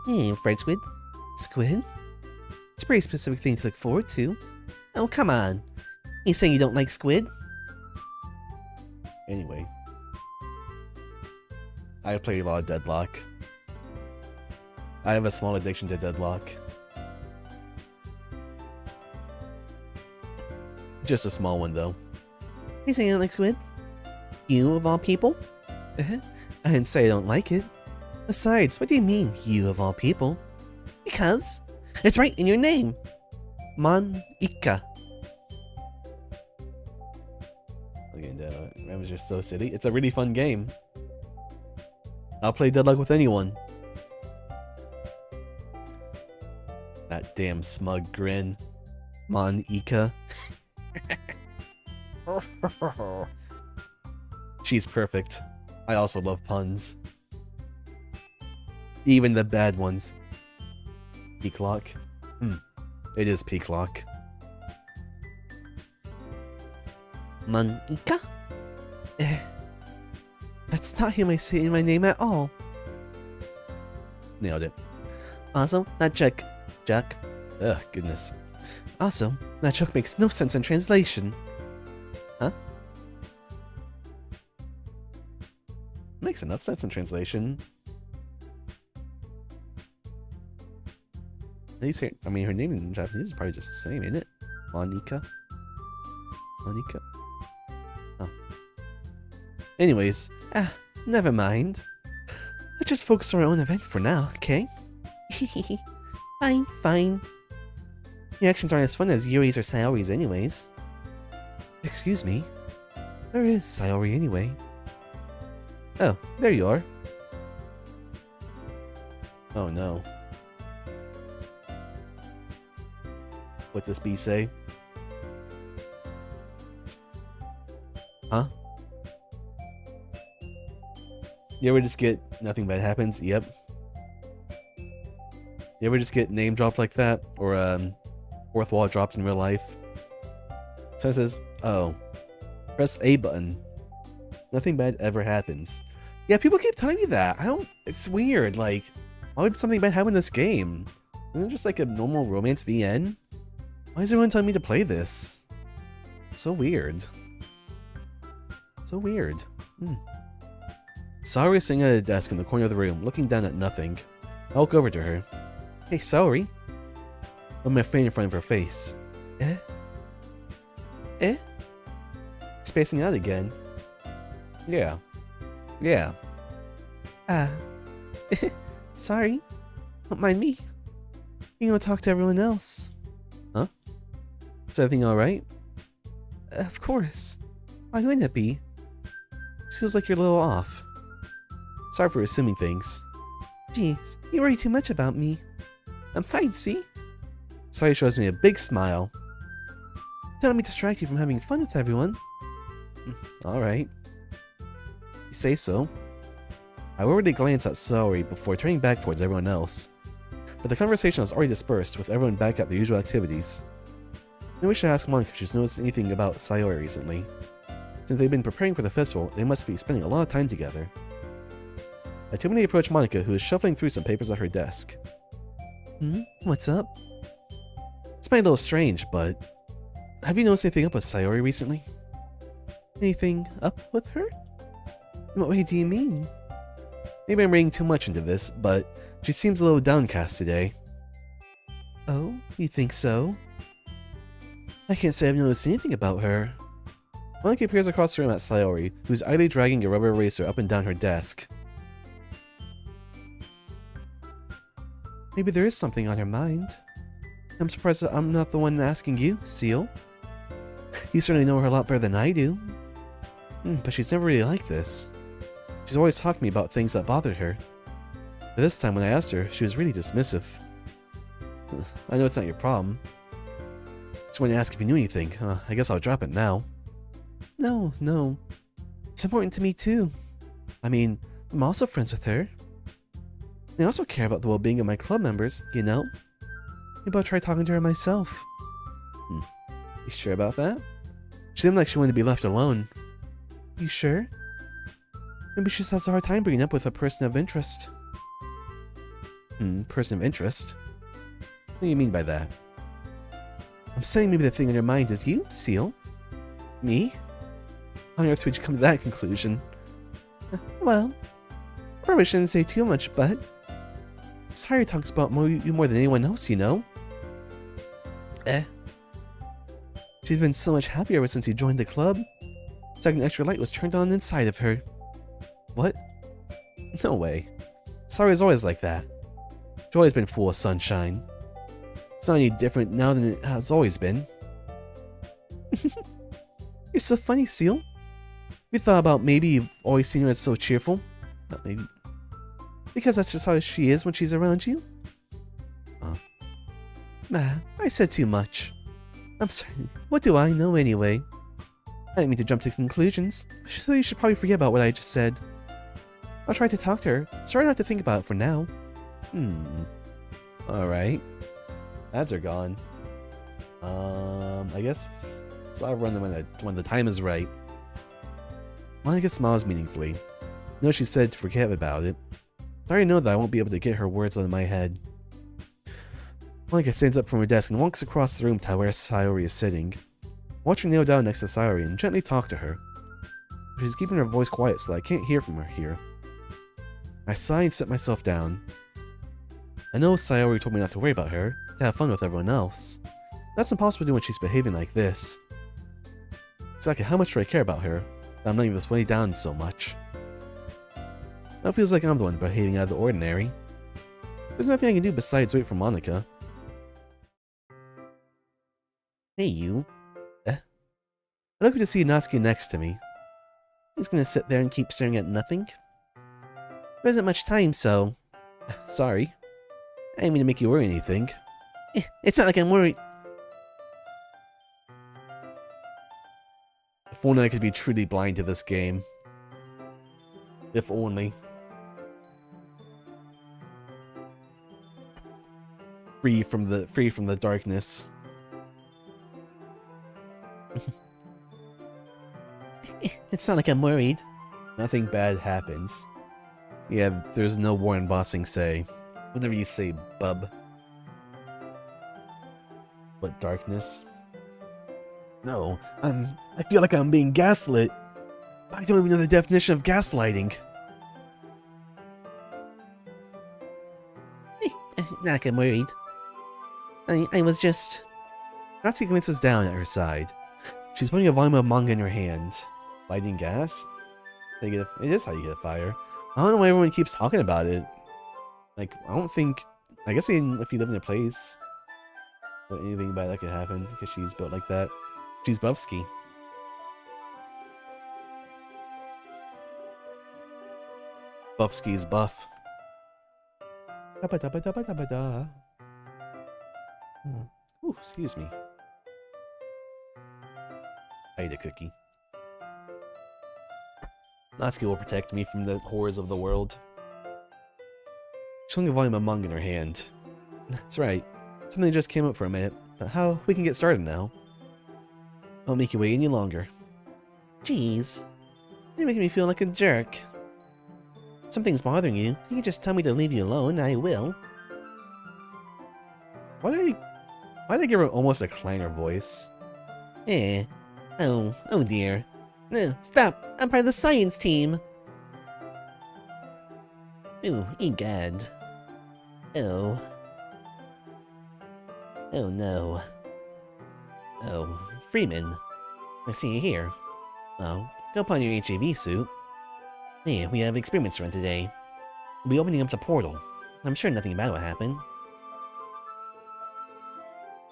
Hey, fried squid. Squid? It's a pretty specific thing to look forward to. Oh, come on. You saying you don't like squid? Anyway. I play a lot of Deadlock. I have a small addiction to Deadlock. Just a small one, though. You saying you don't like squid? You, of all people? I didn't say I don't like it. Besides, what do you mean, you of all people? Because it's right in your name. Monika. Again, that was just so silly. It's a really fun game. I'll play Deadlock with anyone. That damn smug grin. Monika. She's perfect. I also love puns. Even the bad ones. Peacock. It is Peacock. Monika? That's not him I say in my name at all. Nailed it. Also, that Jack. Ugh, goodness. Also, that joke makes no sense in translation. Huh? Makes enough sense in translation. At least her, her name in Japanese is probably just the same, isn't it? Monika? Monika? Oh. Anyways, never mind. Let's just focus on our own event for now, okay? Fine. Your actions aren't as fun as Yuri's or Sayori's anyways. Excuse me? Where is Sayori anyway? Oh, there you are. Oh no. What this bee say? Huh? You ever just get nothing bad happens? Yep. You ever just get name dropped like that? Or fourth wall dropped in real life? So it says, oh, press A button. Nothing bad ever happens. Yeah, people keep telling me that. It's weird. Like, why would something bad happen in this game? Isn't it just like a normal romance VN? Why is everyone telling me to play this? It's so weird. So weird. Sayori is sitting at a desk in the corner of the room, looking down at nothing. I walk over to her. Hey, Sayori. With my fan in front of her face. Spacing out again. Yeah. Sorry. Don't mind me. You go talk to everyone else. Huh? Is everything alright? Of course. Why wouldn't it be? Feels like you're a little off. Sorry for assuming things. Jeez, you worry too much about me. I'm fine, see? Sayori shows me a big smile. Don't let me distract you from having fun with everyone. Alright. You say so. I already glanced at Sayori before turning back towards everyone else. But the conversation was already dispersed, with everyone back at their usual activities. Then we should ask Monika if she's noticed anything about Sayori recently. Since they've been preparing for the festival, they must be spending a lot of time together. I timidly approached Monika, who is shuffling through some papers at her desk. What's up? It's might a little strange, but... Have you noticed anything up with Sayori recently? Anything up with her? In what way do you mean? Maybe I'm reading too much into this, but she seems a little downcast today. Oh, you think so? I can't say I've noticed anything about her. Monika appears across the room at Sayori, who's idly dragging a rubber eraser up and down her desk. Maybe there is something on her mind. I'm surprised that I'm not the one asking you, Seal. You certainly know her a lot better than I do. But she's never really like this. She's always talked to me about things that bothered her. But this time when I asked her, she was really dismissive. I know it's not your problem. Just wanted to ask if you knew anything. I guess I'll drop it now. No. It's important to me too. I mean, I'm also friends with her. I also care about the well-being of my club members, you know? Maybe I'll try talking to her myself. You sure about that? She seemed like she wanted to be left alone. You sure? Maybe she just has a hard time bringing up with a person of interest. Person of interest? What do you mean by that? I'm saying maybe the thing on your mind is you, Seal. Me? How on earth would you come to that conclusion? Well, probably shouldn't say too much, but... Sayori talks about you more than anyone else, you know? She's been so much happier ever since you joined the club. It's like an extra light was turned on inside of her. What? No way. Sayori's always like that. She's always been full of sunshine. It's not any different now than it has always been. You're so funny, Seal. You thought about maybe you've always seen her as so cheerful? Not maybe. Because that's just how she is when she's around you? I said too much. I'm sorry. What do I know anyway? I didn't mean to jump to conclusions, so you should probably forget about what I just said. I'll try to talk to her. Sorry not to think about it for now. Alright. Ads are gone. I guess I'll run them when the time is right. Monika smiles meaningfully. No, she said to forget about it. I already know that I won't be able to get her words out of my head. Monika stands up from her desk and walks across the room to where Sayori is sitting. Watch her kneel down next to Sayori and gently talk to her. She's keeping her voice quiet so that I can't hear from her here. I sigh and sit myself down. I know Sayori told me not to worry about her, to have fun with everyone else. That's impossible to do when she's behaving like this. Exactly how much do I care about her, that I'm letting this weigh down so much? Now it feels like I'm the one behaving out of the ordinary. There's nothing I can do besides wait for Monika. Hey you. I'm lucky to see Natsuki next to me. He's gonna sit there and keep staring at nothing. There isn't much time, so... Sorry. I didn't mean to make you worry anything. It's not like I'm worried. If only I could be truly blind to this game. If only. Free from the darkness. It's not like I'm worried. Nothing bad happens. Yeah, there's no Warren Bossing say. Whatever you say, bub. What, darkness? No, I feel like I'm being gaslit. I don't even know the definition of gaslighting. Not like I'm worried. I was just... Natsuki glances down at her side. She's putting a volume of manga in her hand. Lighting gas? It is how you get a fire. I don't know why everyone keeps talking about it. Like, I don't think... I guess even if you live in a place... But anything bad that could happen, because she's built like that. She's Bubsky. Buff skis buff. Da-ba-da-ba-da-ba-da-ba-da. Ooh, excuse me. I ate a cookie. Natsuki will protect me from the horrors of the world. She's holding a volume of manga in her hand. That's right. Something just came up for a minute, but how we can get started now. I won't make you wait any longer. Jeez. You're making me feel like a jerk. If something's bothering you, you can just tell me to leave you alone, and I will. Why did I give her almost a Kleiner voice? Oh dear. No, stop! I'm part of the science team! Ooh, egad. Oh. Oh no. Oh, Freeman. I see you here. Well, go put on your HAV suit. Hey, we have experiments to run today. We'll be opening up the portal. I'm sure nothing bad will happen.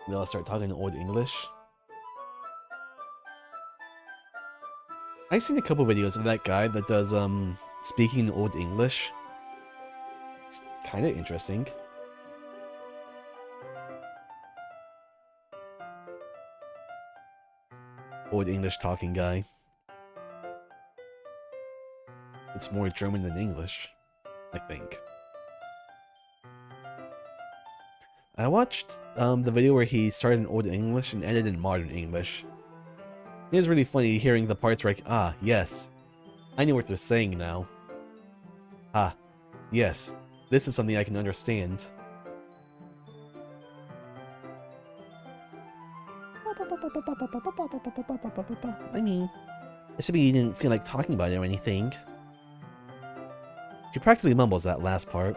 They all start talking in Old English. I've seen a couple videos of that guy that does, speaking in Old English. It's kinda interesting. Old English talking guy. It's more German than English, I think. I watched the video where he started in Old English and ended in Modern English. It is really funny hearing the parts where, like, ah, yes, I know what they're saying now. Ah, yes, this is something I can understand. I mean, assuming you didn't feel like talking about it or anything. She practically mumbles that last part.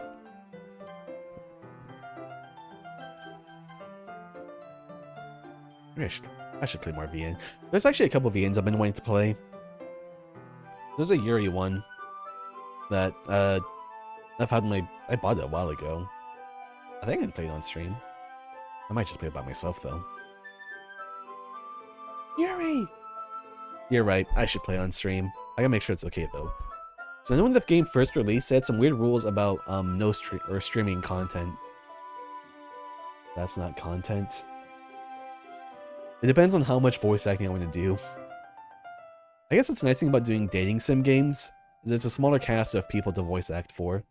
I should play more VN. There's actually a couple of VNs I've been wanting to play. There's a Yuri one that I've had I bought it a while ago. I think I can play it on stream. I might just play it by myself though. Yuri! You're right, I should play on stream. I gotta make sure it's okay though. So I know when the game first released, it had some weird rules about no streaming content. That's not content. It depends on how much voice acting I want to do. I guess what's nice thing about doing dating sim games is it's a smaller cast of people to voice act for.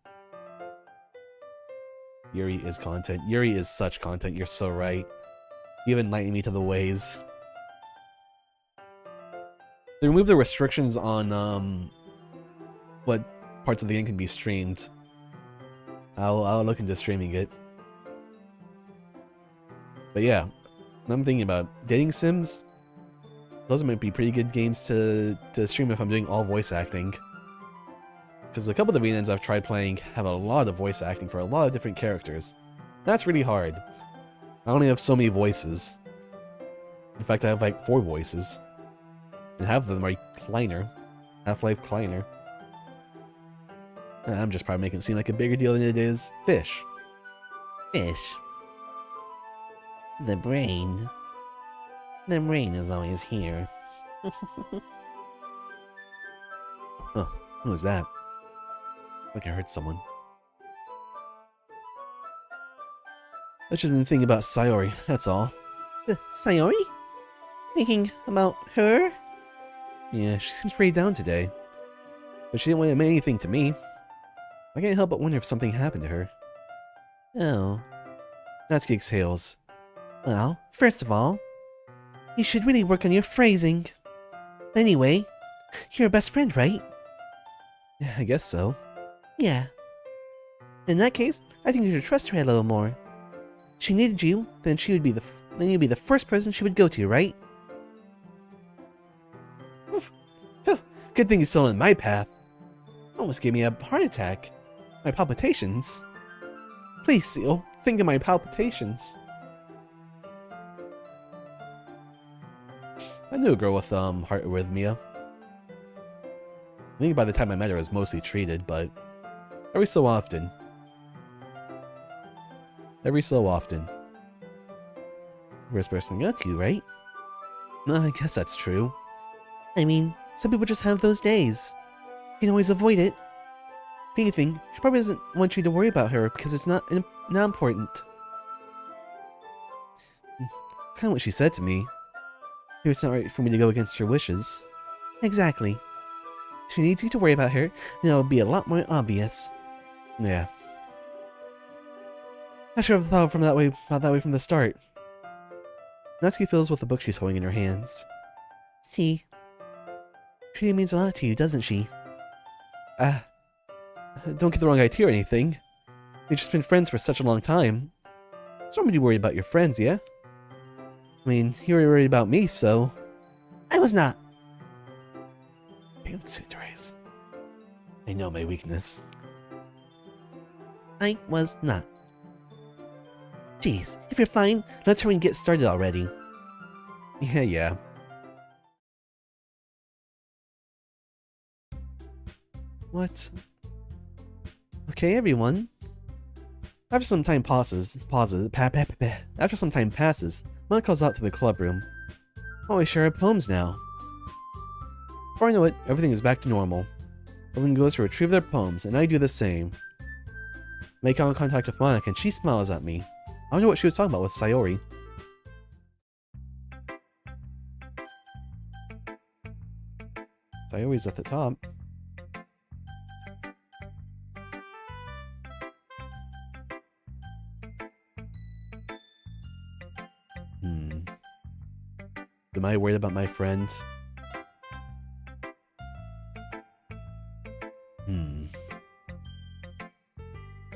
Yuri is content. Yuri is such content, you're so right. You have enlightened me to the ways. They removed the restrictions on what parts of the game can be streamed. I'll look into streaming it. But yeah, I'm thinking about dating sims. Those might be pretty good games to stream if I'm doing all voice acting. Because a couple of the VNs I've tried playing have a lot of voice acting for a lot of different characters. That's really hard. I only have so many voices. In fact, I have like 4 voices. And half of them are Kleiner. Half-Life Kleiner. I'm just probably making it seem like a bigger deal than it is. Fish. Fish. The brain. The brain is always here. Oh, who was that? Like I heard someone. I've just been thinking about Sayori, that's all. Sayori? Thinking about her? Yeah, she seems pretty down today. But she didn't want to admit anything to me. I can't help but wonder if something happened to her. Oh. Natsuki exhales. Well, first of all, you should really work on your phrasing. Anyway, you're a best friend, right? Yeah, I guess so. Yeah. In that case, I think you should trust her a little more. If she needed you, then you'd be the first person she would go to, right? Good thing he's still in my path. Almost gave me a heart attack. My palpitations. Please, Seal, think of my palpitations. I knew a girl with heart arrhythmia. I think by the time I met her, I was mostly treated, but every so often. First person got to, right? I guess that's true. I mean, some people just have those days. You can always avoid it. If anything, she probably doesn't want you to worry about her because it's not important. It's kind of what she said to me. Maybe it's not right for me to go against her wishes. Exactly. If she needs you to worry about her, then it'll be a lot more obvious. Yeah. I should have thought about that way from the start. Natsuki fills with the book she's holding in her hands. She really means a lot to you, doesn't she? Don't get the wrong idea or anything. We've just been friends for such a long time. It's not really worried about your friends, yeah? I mean, you were worried about me, so... I was not! Tsundere. I know my weakness. I was not. Jeez, if you're fine, let's hurry and get started already. Yeah. What? Okay, everyone. After some time passes, Mona calls out to the club room. Oh, we share our poems now. Before I know it, everything is back to normal. Everyone goes to retrieve their poems, and I do the same. Make eye contact with Monica, and she smiles at me. I wonder what she was talking about with Sayori. Sayori's at the top. Am I worried about my friend?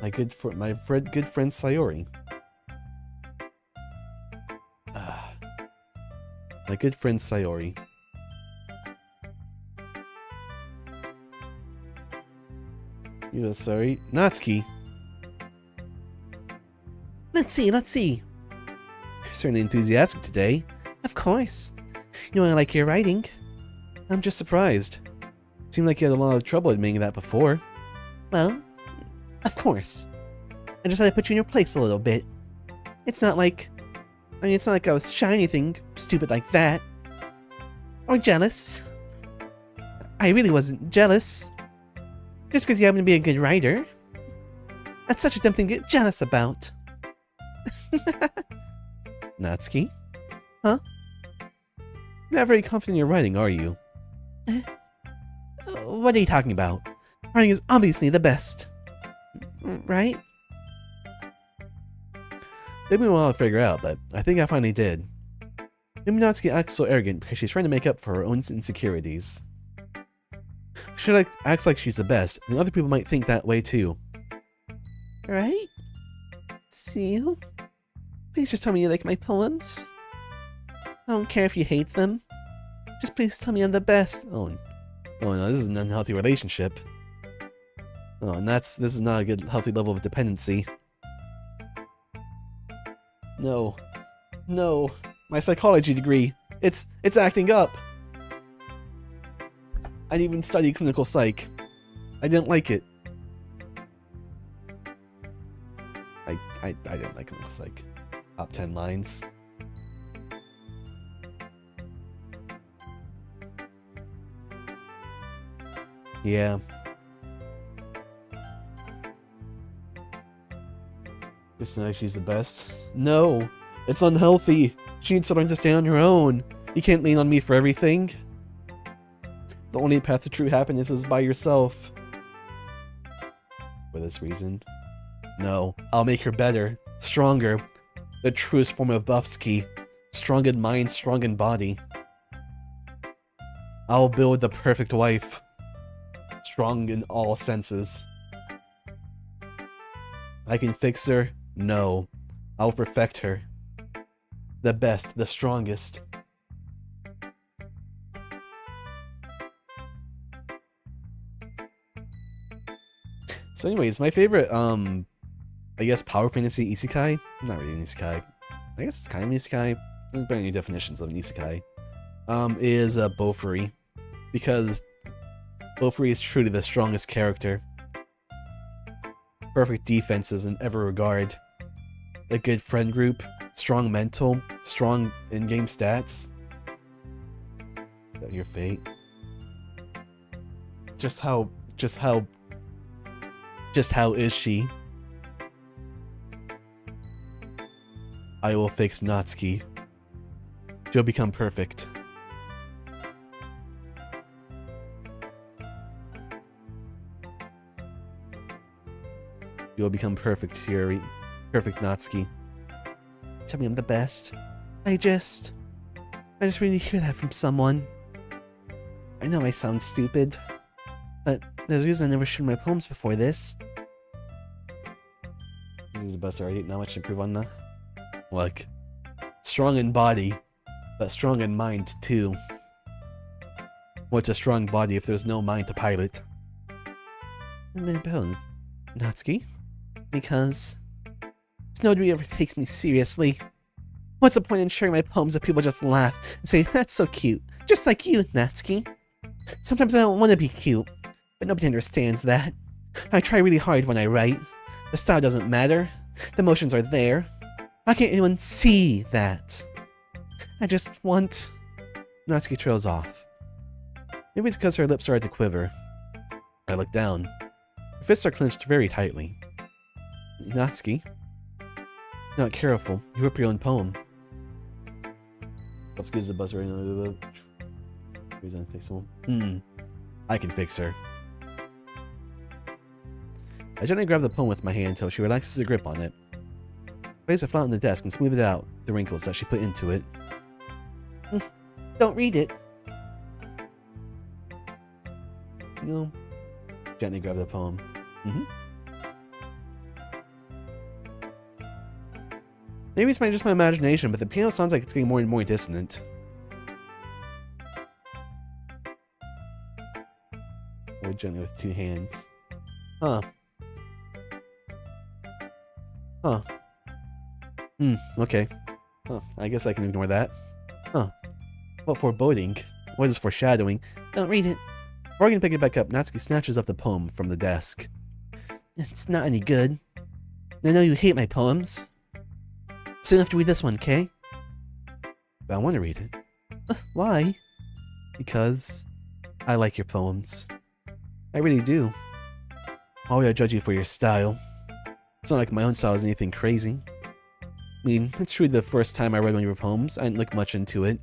My good friend Sayori. My good friend Sayori. You sorry, Natsuki. Let's see. You're certainly enthusiastic today. Of course. You know I like your writing. I'm just surprised. Seemed like you had a lot of trouble admitting that before. Well, of course. I just had to put you in your place a little bit. It's not like I was shy or anything stupid like that. Or jealous. I really wasn't jealous. Just because you happen to be a good writer. That's such a dumb thing to get jealous about. Natsuki? Huh? You're not very confident in your writing, are you? What are you talking about? Writing is obviously the best. Right? They've been a while to figure out, but I think I finally did. Maybe Natsuki acts so arrogant because she's trying to make up for her own insecurities. She acts like she's the best, and other people might think that way too. Right? Seal? Please just tell me you like my poems. I don't care if you hate them. Just please tell me I'm the best. Oh no, this is an unhealthy relationship. Oh, and this is not a good, healthy level of dependency. No. My psychology degree. It's acting up. I didn't even study clinical psych. I didn't like it. I didn't like clinical psych. Top 10 lines. Yeah. Just know she's the best. No! It's unhealthy! She needs to learn to stand on her own! You can't lean on me for everything! The only path to true happiness is by yourself. For this reason. No, I'll make her better. Stronger. The truest form of Buffsky. Strong in mind, strong in body. I'll build the perfect wife. Strong in all senses. I can fix her? No. I'll perfect her. The best, the strongest. So anyways, my favorite, I guess power fantasy isekai? Not really an isekai. I guess it's kind of an isekai. There's any definitions of an isekai. Is Bofuri. Because Bofuri is truly the strongest character. Perfect defenses in every regard. A good friend group, strong mental, strong in-game stats. Is that your fate? Just how Just how is she? I will fix Natsuki. She'll become perfect. You'll become perfect, Yuri. Perfect, Natsuki. Tell me I'm the best. I just really need to hear that from someone. I know I sound stupid, but there's a reason I never shared my poems before this. This is the best already. Not much to improve on that. Like, strong in body, but strong in mind too. What's a strong body if there's no mind to pilot? My poems, Natsuki, because nobody ever takes me seriously. What's the point in sharing my poems if people just laugh and say, that's so cute, just like you, Natsuki? Sometimes I don't want to be cute, but nobody understands that. I try really hard when I write. The style doesn't matter. The emotions are there. Why can't anyone see that? I just want... Natsuki trails off. Maybe it's because her lips started to quiver. I look down. Her fists are clenched very tightly. Natsuki? Not careful. You rip your own poem. Ups gives the buzzer. Who's unfixable? I can fix her. I gently grab the poem with my hand until she relaxes her grip on it. Place it flat on the desk and smooth it out, the wrinkles that she put into it. Don't read it. No. Gently grab the poem. Maybe it's just my imagination, but the piano sounds like it's getting more and more dissonant. Hold gently with two hands. Okay. I guess I can ignore that. What foreboding? What is foreshadowing? Don't read it. Before I can pick it back up, Natsuki snatches up the poem from the desk. It's not any good. I know you hate my poems. So you have to read this one, okay? But I want to read it. Why? Because I like your poems. I really do. Why would I judge you for your style? It's not like my own style is anything crazy. I mean, it's true the first time I read one of your poems, I didn't look much into it.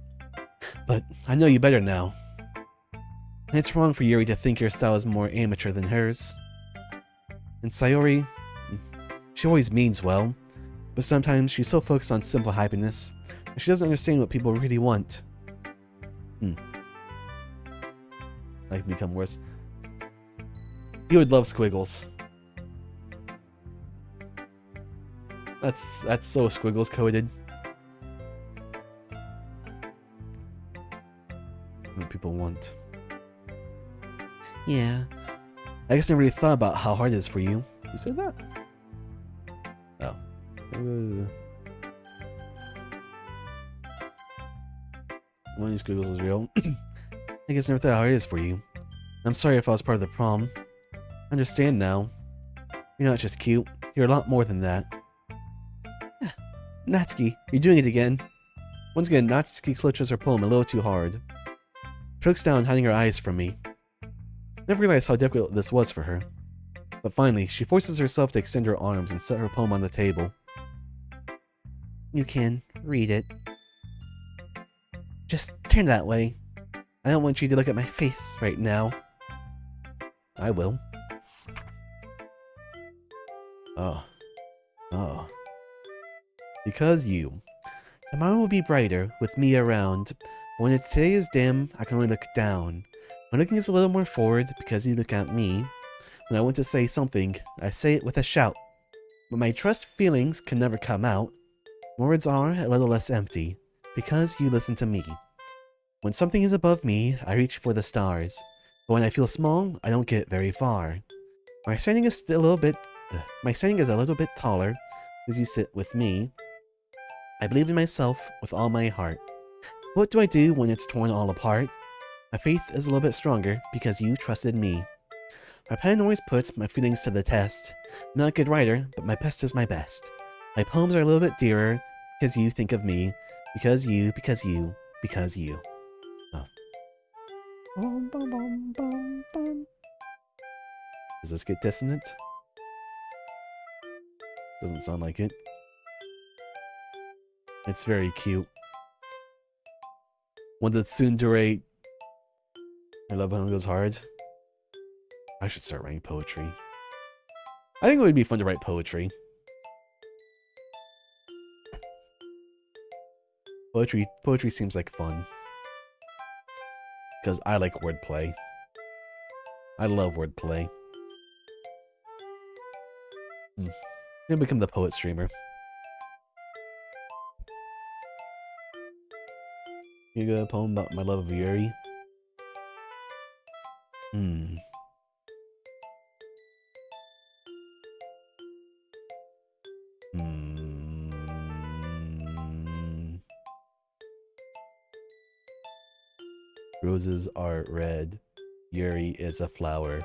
But I know you better now. And it's wrong for Yuri to think your style is more amateur than hers. And Sayori, she always means well, but sometimes she's so focused on simple happiness that she doesn't understand what people really want. I can become worse. You would love squiggles. That's so squiggles coded. What people want. Yeah. I guess I never really thought about how hard it is for you. You said that? Oh. One of these squiggles is real. I guess I never thought how hard it is for you. I'm sorry if I was part of the problem. I understand now. You're not just cute. You're a lot more than that. Natsuki, you're doing it again. Once again, Natsuki clutches her poem a little too hard. She looks down, hiding her eyes from me. I never realized how difficult this was for her. But finally, she forces herself to extend her arms and set her poem on the table. You can read it. Just turn that way. I don't want you to look at my face right now. I will. Oh. Because you. Tomorrow will be brighter with me around. But when today is dim, I can only look down. When looking is a little more forward because you look at me. When I want to say something, I say it with a shout. But my trust feelings can never come out. Words are a little less empty because you listen to me. When something is above me, I reach for the stars. But when I feel small, I don't get very far. My standing is a little bit taller as you sit with me. I believe in myself with all my heart. What do I do when it's torn all apart? My faith is a little bit stronger because you trusted me. My pen always puts my feelings to the test. I'm not a good writer, but my best is my best. My poems are a little bit dearer because you think of me. Because you. Oh. Does this get dissonant? Doesn't sound like it. It's very cute. One that's tsundere. I love when it goes hard. I should start writing poetry. I think it would be fun to write poetry. Poetry seems like fun. Because I like wordplay. I love wordplay. I'm gonna become the poet streamer. You got a poem about my love of Yuri? Roses are red. Yuri is a flower.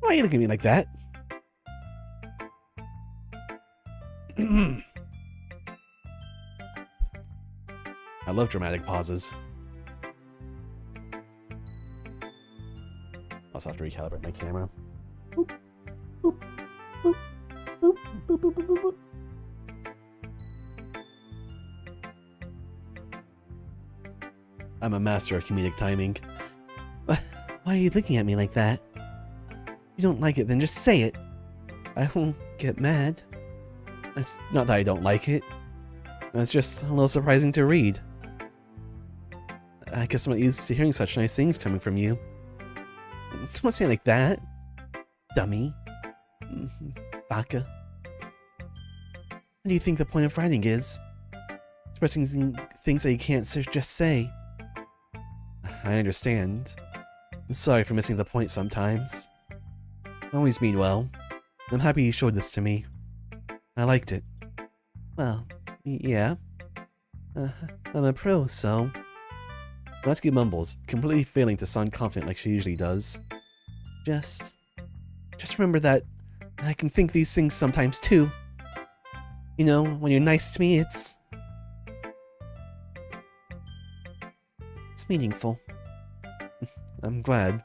Why are you looking at me like that? I love dramatic pauses. Also have to recalibrate my camera. Boop, boop, boop, boop, boop, boop, boop, boop. I'm a master of comedic timing. Why are you looking at me like that? If you don't like it, then just say it. I won't get mad. It's not that I don't like it. It's just a little surprising to read. I guess I'm not used to hearing such nice things coming from you. Don't say it like that. Dummy. Baka. What do you think the point of writing is? Expressing things that you can't just say. I understand. I'm sorry for missing the point sometimes. I always mean well. I'm happy you showed this to me. I liked it. Well, yeah. I'm a pro, so... Natsuki mumbles, completely failing to sound confident like she usually does. Just remember that I can think these things sometimes too. You know, when you're nice to me, it's meaningful. I'm glad.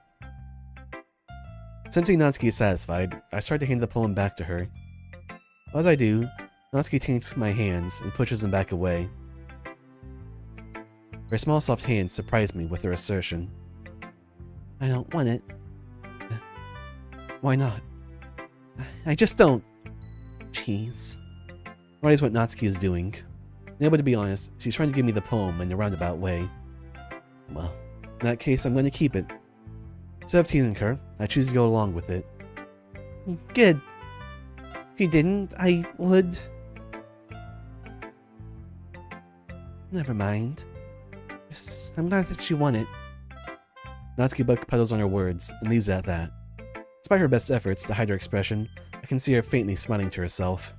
Sensing Natsuki is satisfied, I start to hand the poem back to her. As I do, Natsuki takes my hands and pushes them back away. Her small soft hands surprise me with her assertion. I don't want it. Why not? I just don't. Jeez. That is what Natsuki is doing. But to be honest, she's trying to give me the poem in a roundabout way. Well, in that case, I'm going to keep it. Instead of teasing her, I choose to go along with it. Good. If you didn't, I would... Never mind. Just, I'm glad that you won it. Natsuki backpedals on her words and leaves it at that. Despite her best efforts to hide her expression, I can see her faintly smiling to herself.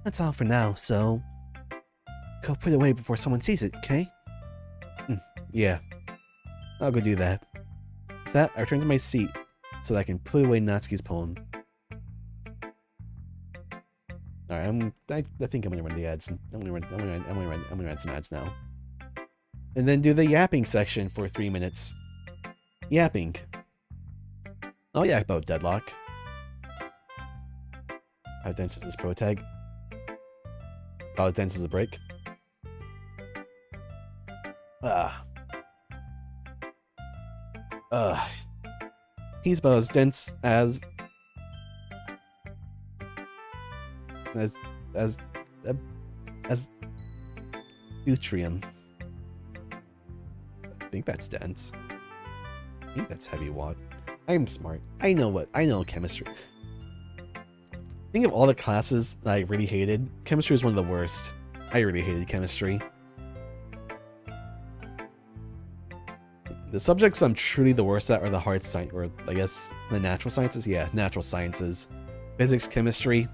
That's all for now, so... Go put it away before someone sees it, okay? Yeah. I'll go do that. With that, I return to my seat so that I can put away Natsuki's poem. Alright, I think I'm gonna run the ads. I'm gonna run some ads now. And then do the yapping section for 3 minutes. Yapping. I'll yak about Deadlock. How dense is this pro tag? How dense is the break? He's about as dense as... as as uh, as deuterium. I think that's dense. I think that's heavy watt. I'm smart. I know chemistry. Think of all the classes that I really hated. Chemistry is one of the worst. I really hated chemistry. The subjects I'm truly the worst at are the hard science, or I guess the natural sciences. Yeah, natural sciences. Physics, chemistry,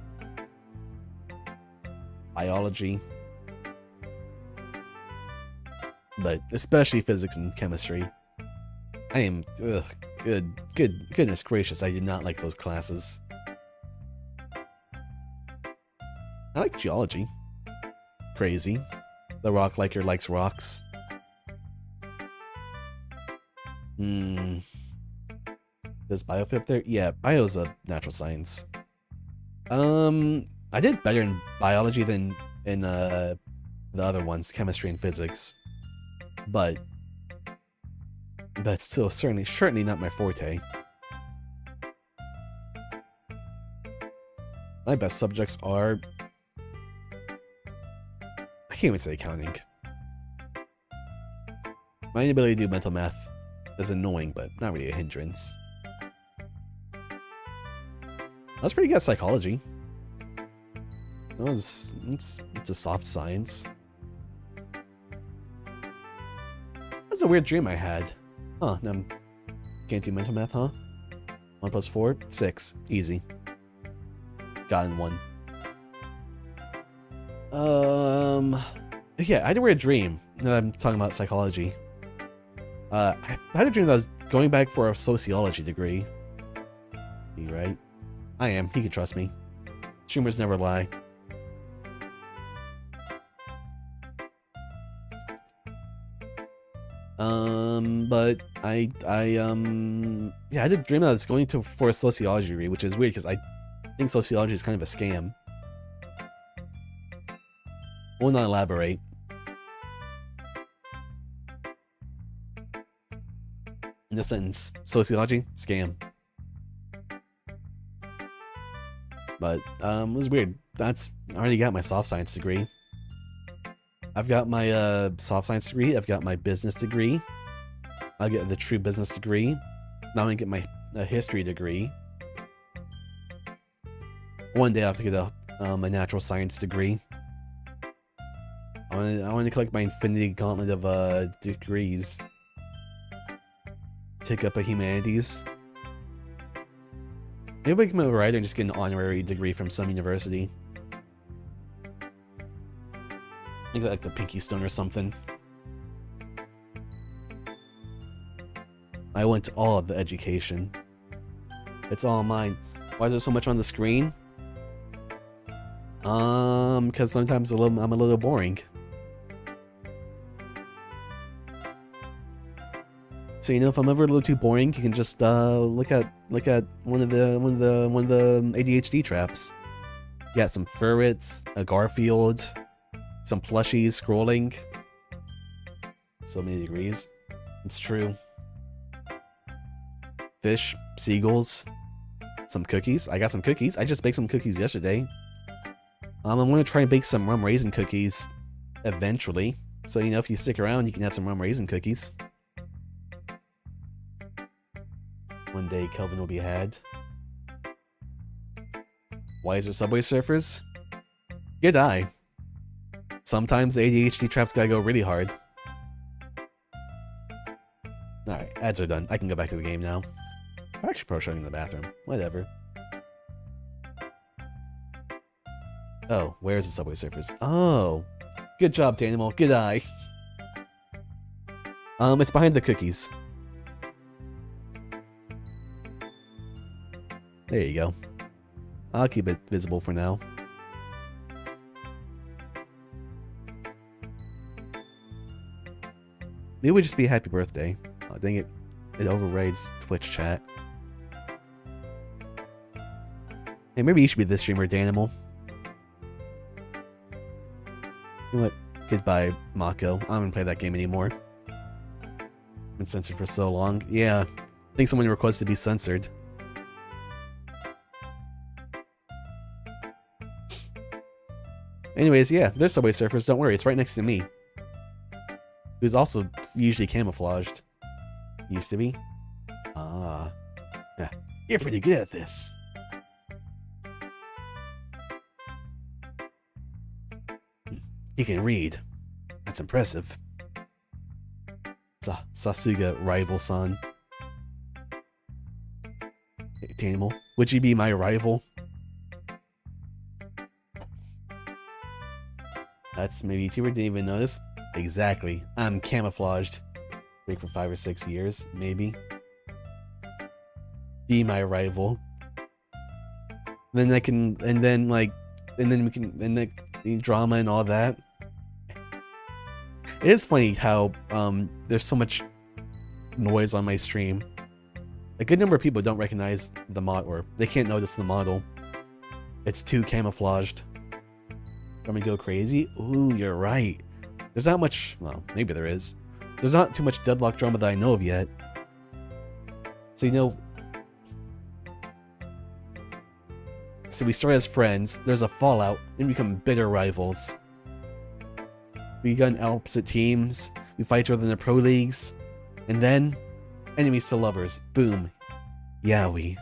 biology. But especially physics and chemistry. I am, goodness gracious, I did not like those classes. I like geology. Crazy. The rock liker likes rocks. Does bio fit up there? Yeah, bio's a natural science. I did better in biology than in the other ones, chemistry and physics. But still certainly not my forte. My best subjects are, I can't even say accounting. My inability to do mental math is annoying, but not really a hindrance. That's pretty good at psychology. It's a soft science. That's a weird dream I had. Huh, now can't do mental math, huh? 1 + 4, 6. Easy. Gotten 1. Yeah, I had a weird dream. Now that I'm talking about psychology. I had a dream that I was going back for a sociology degree. You right? I am. He can trust me. Dreamers never lie. But yeah, I did dream that I was going for a sociology degree, which is weird because I think sociology is kind of a scam. Will not elaborate. In this sentence, sociology, scam. But it was weird. I already got my soft science degree. I've got my soft science degree. I've got my business degree. I'll get the true business degree. Now I'm gonna get my history degree. One day I'll have to get a natural science degree. I want to collect my infinity gauntlet of degrees. Take up a humanities. Maybe I become a writer and just get an honorary degree from some university. Maybe like the Pinky Stone or something. I want all of the education. It's all mine. Why is there so much on the screen? Because sometimes I'm a little boring. So you know, if I'm ever a little too boring, you can just look at one of the ADHD traps. You got some ferrets, a Garfield, some plushies scrolling. So many degrees. It's true. Fish, seagulls, some cookies. I got some cookies. I just baked some cookies yesterday. I'm gonna try and bake some rum raisin cookies eventually. So you know, if you stick around, you can have some rum raisin cookies. One day Kelvin will be had. Why is there Subway Surfers? Good eye. Sometimes the ADHD traps gotta go really hard. Alright, ads are done. I can go back to the game now. I'm actually probably showing in the bathroom. Whatever. Oh, where's the Subway Surfers? Oh. Good job, Danimal. Good eye. It's behind the cookies. There you go. I'll keep it visible for now. Maybe it would just be a happy birthday. Oh, dang it. It overrides Twitch chat. Hey, maybe you should be this streamer, Danimal. You know what? Goodbye, Mako. I'm not gonna play that game anymore. Been censored for so long. Yeah. I think someone requested to be censored. Anyways, yeah, there's Subway Surfers. Don't worry, it's right next to me. Who's also usually camouflaged. Used to be. Ah. Yeah, you're pretty good at this. You can read. That's impressive. Sasuga rival-san. Hey, Daniel, would you be my rival? That's maybe people didn't even notice. Exactly. I'm camouflaged. Break for 5 or 6 years, maybe. Be my rival. Then I can, and then we can, and the drama and all that. It is funny how there's so much noise on my stream. A good number of people don't recognize the mod, or they can't notice the model. It's too camouflaged. I'm gonna go crazy? Ooh, you're right. There's not much, well, maybe there is. There's not too much deadlock drama that I know of yet. So, you know, so we start as friends, there's a fallout, and we become bitter rivals. We got in opposite teams, we fight each other in the pro leagues, and then enemies to lovers. Boom. Yaoi.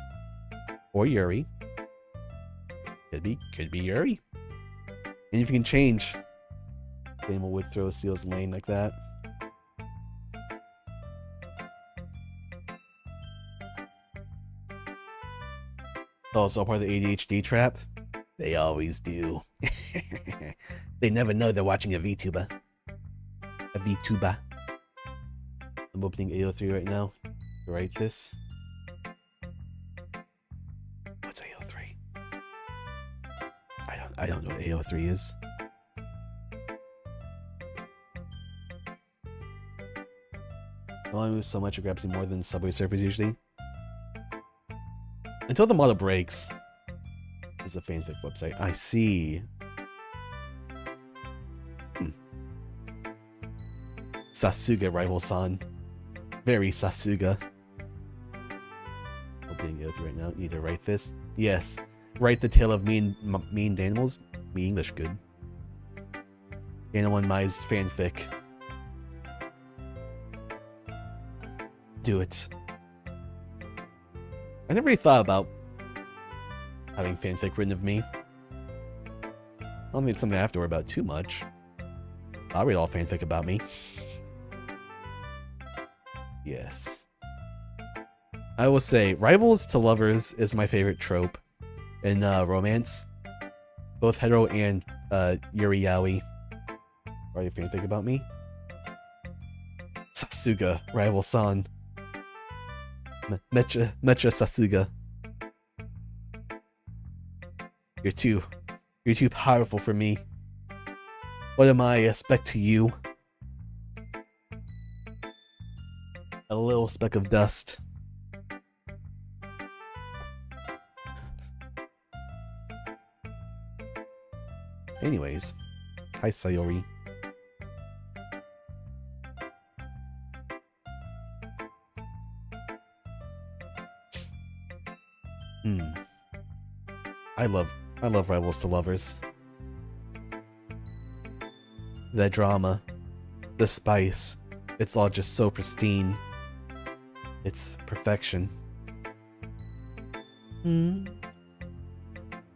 Or Yuri. Could be Yuri. And if you can change, Daniel would throw Seal's lane like that. Also part of the ADHD trap. They always do. They never know they're watching a VTuber. A VTuber. I'm opening AO3 right now to write this. What's AO3? I don't know what AO3 is. I only move so much, it grabs me more than Subway Surfers usually. Until the model breaks. It's a fanfic website. I see. Sasuga rival-san. Very Sasuga. Opening AO3 right now. Need to write this. Yes. Write the tale of me and Daniel's. Me English good. Daniel and Mai's fanfic. Do it. I never really thought about having fanfic written of me. I don't think it's something I have to worry about too much. I'll read all fanfic about me. Yes. I will say, rivals to lovers is my favorite trope in romance. Both hetero and Yuri Yaoi. Are you fanfic about me? Sasuga, rival-san. Mecha Sasuga. You're too powerful for me. What am I, a speck to you? A little speck of dust. Anyways, hi Sayori. I love rivals to lovers. The drama, the spice, it's all just so pristine. It's perfection.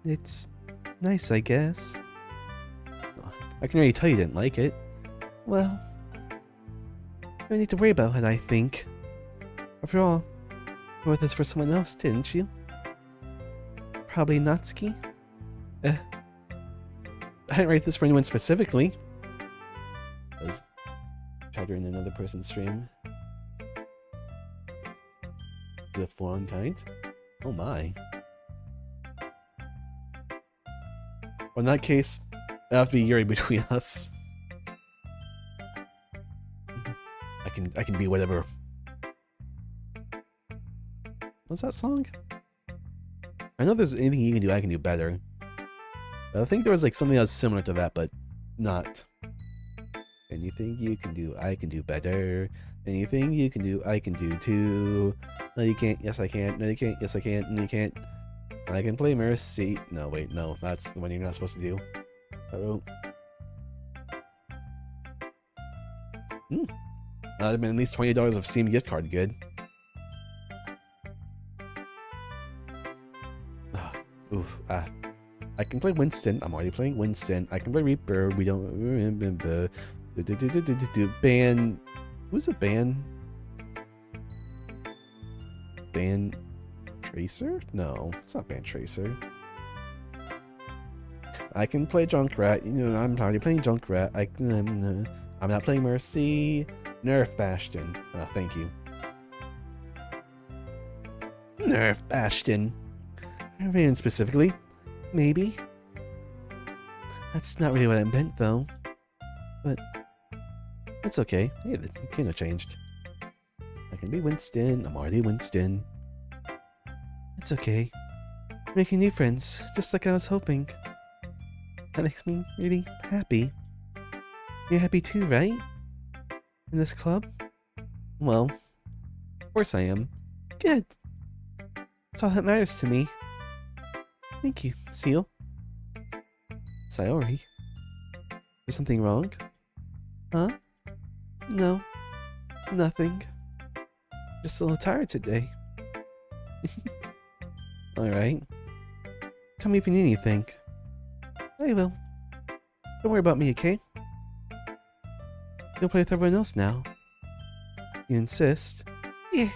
It's nice, I guess. I can already tell you didn't like it. Well, you don't need to worry about it, I think. After all, you wrote this for someone else, didn't you? Probably Natsuki? I didn't write this for anyone specifically. I was chattering in another person's stream. The full unkind? Oh my. Well, in that case, it'll have to be Yuri between us. I can be whatever. What's that song? I know there's anything you can do, I can do better. But I think there was like something else similar to that, but not. Anything you can do, I can do better. Anything you can do, I can do too. No, you can't. Yes, I can't. No, you can't. Yes, I can't. No, you can't. I can play Mercy. No, wait, no. That's the one you're not supposed to do. I wrote. That'd been at least $20 of Steam gift card good. Oof. I can play Winston. I'm already playing Winston. I can play Reaper. We don't remember. Ban. Who's the ban? Ban Tracer? No, it's not Ban Tracer. I can play Junkrat. You know, I'm already playing Junkrat. I'm not playing Mercy. Nerf Bastion. Oh, thank you. Nerf Bastion. Van specifically. Maybe. That's not really what I meant, though. But it's okay. Hey, the piano changed. I can be Winston. I'm already Winston. It's okay. Making new friends, just like I was hoping. That makes me really happy. You're happy too, right? In this club? Well, of course I am. Good. That's all that matters to me. Thank you, Seal. Sayori. Is something wrong? Huh? No. Nothing. Just a little tired today. Alright. Tell me if you need anything. I will. Don't worry about me, okay? You'll play with everyone else now. You insist? Yeah.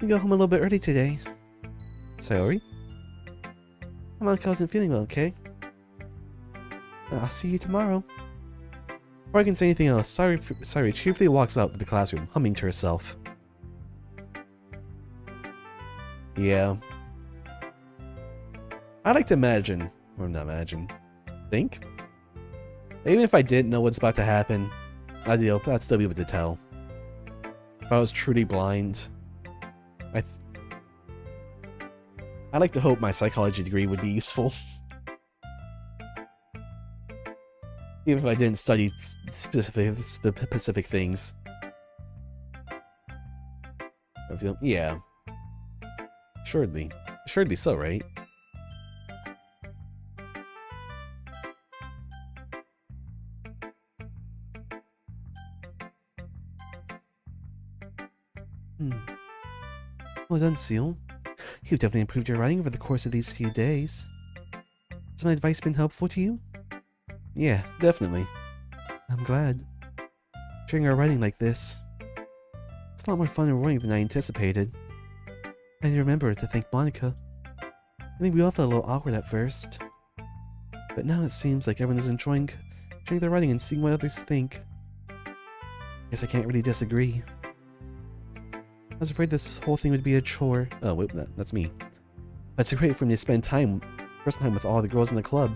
You go home a little bit early today. Sayori? Hamaka wasn't feeling well, okay? I'll see you tomorrow. Before I can say anything else, Sayori cheerfully walks out of the classroom, humming to herself. Yeah. I like to imagine, or not imagine, think? Even if I didn't know what's about to happen, I'd still be able to tell. If I was truly blind, I'd like to hope my psychology degree would be useful. Even if I didn't study specific things. Yeah. Assuredly so, right? Well done, Seal. You've definitely improved your writing over the course of these few days. Has my advice been helpful to you? Yeah, definitely. I'm glad. Sharing our writing like this. It's a lot more fun and rewarding than I anticipated. I need to remember to thank Monica. I think we all felt a little awkward at first. But now it seems like everyone is enjoying sharing their writing and seeing what others think. Guess I can't really disagree. I was afraid this whole thing would be a chore. Oh, wait, that's me. But it's great for me to spend personal time with all the girls in the club.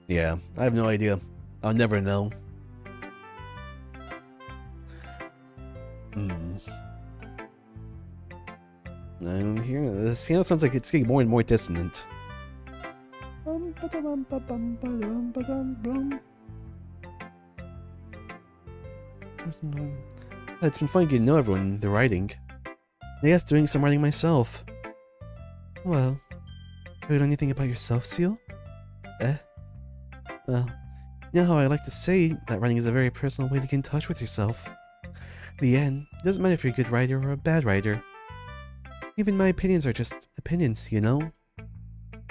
Yeah, I have no idea. I'll never know. I'm hearing this piano sounds like it's getting more and more dissonant. It's been fun getting to know everyone, the writing. I guess doing some writing myself. Well, have you done anything about yourself, Seal? Well, you know how I like to say that writing is a very personal way to get in touch with yourself. In the end, it doesn't matter if you're a good writer or a bad writer. Even my opinions are just opinions, you know?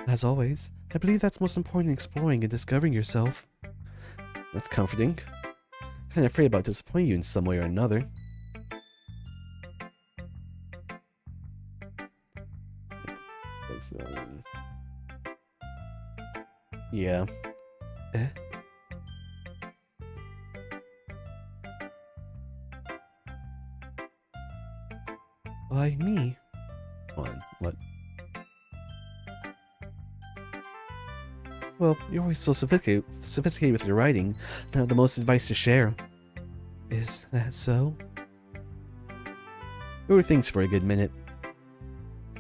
As always, I believe that's most important in exploring and discovering yourself. That's comforting. Kinda afraid about disappointing you in some way or another. Yeah. Why me? Hold on, what? Well, you're always so sophisticated with your writing, and have the most advice to share. Is that so? We were things for a good minute.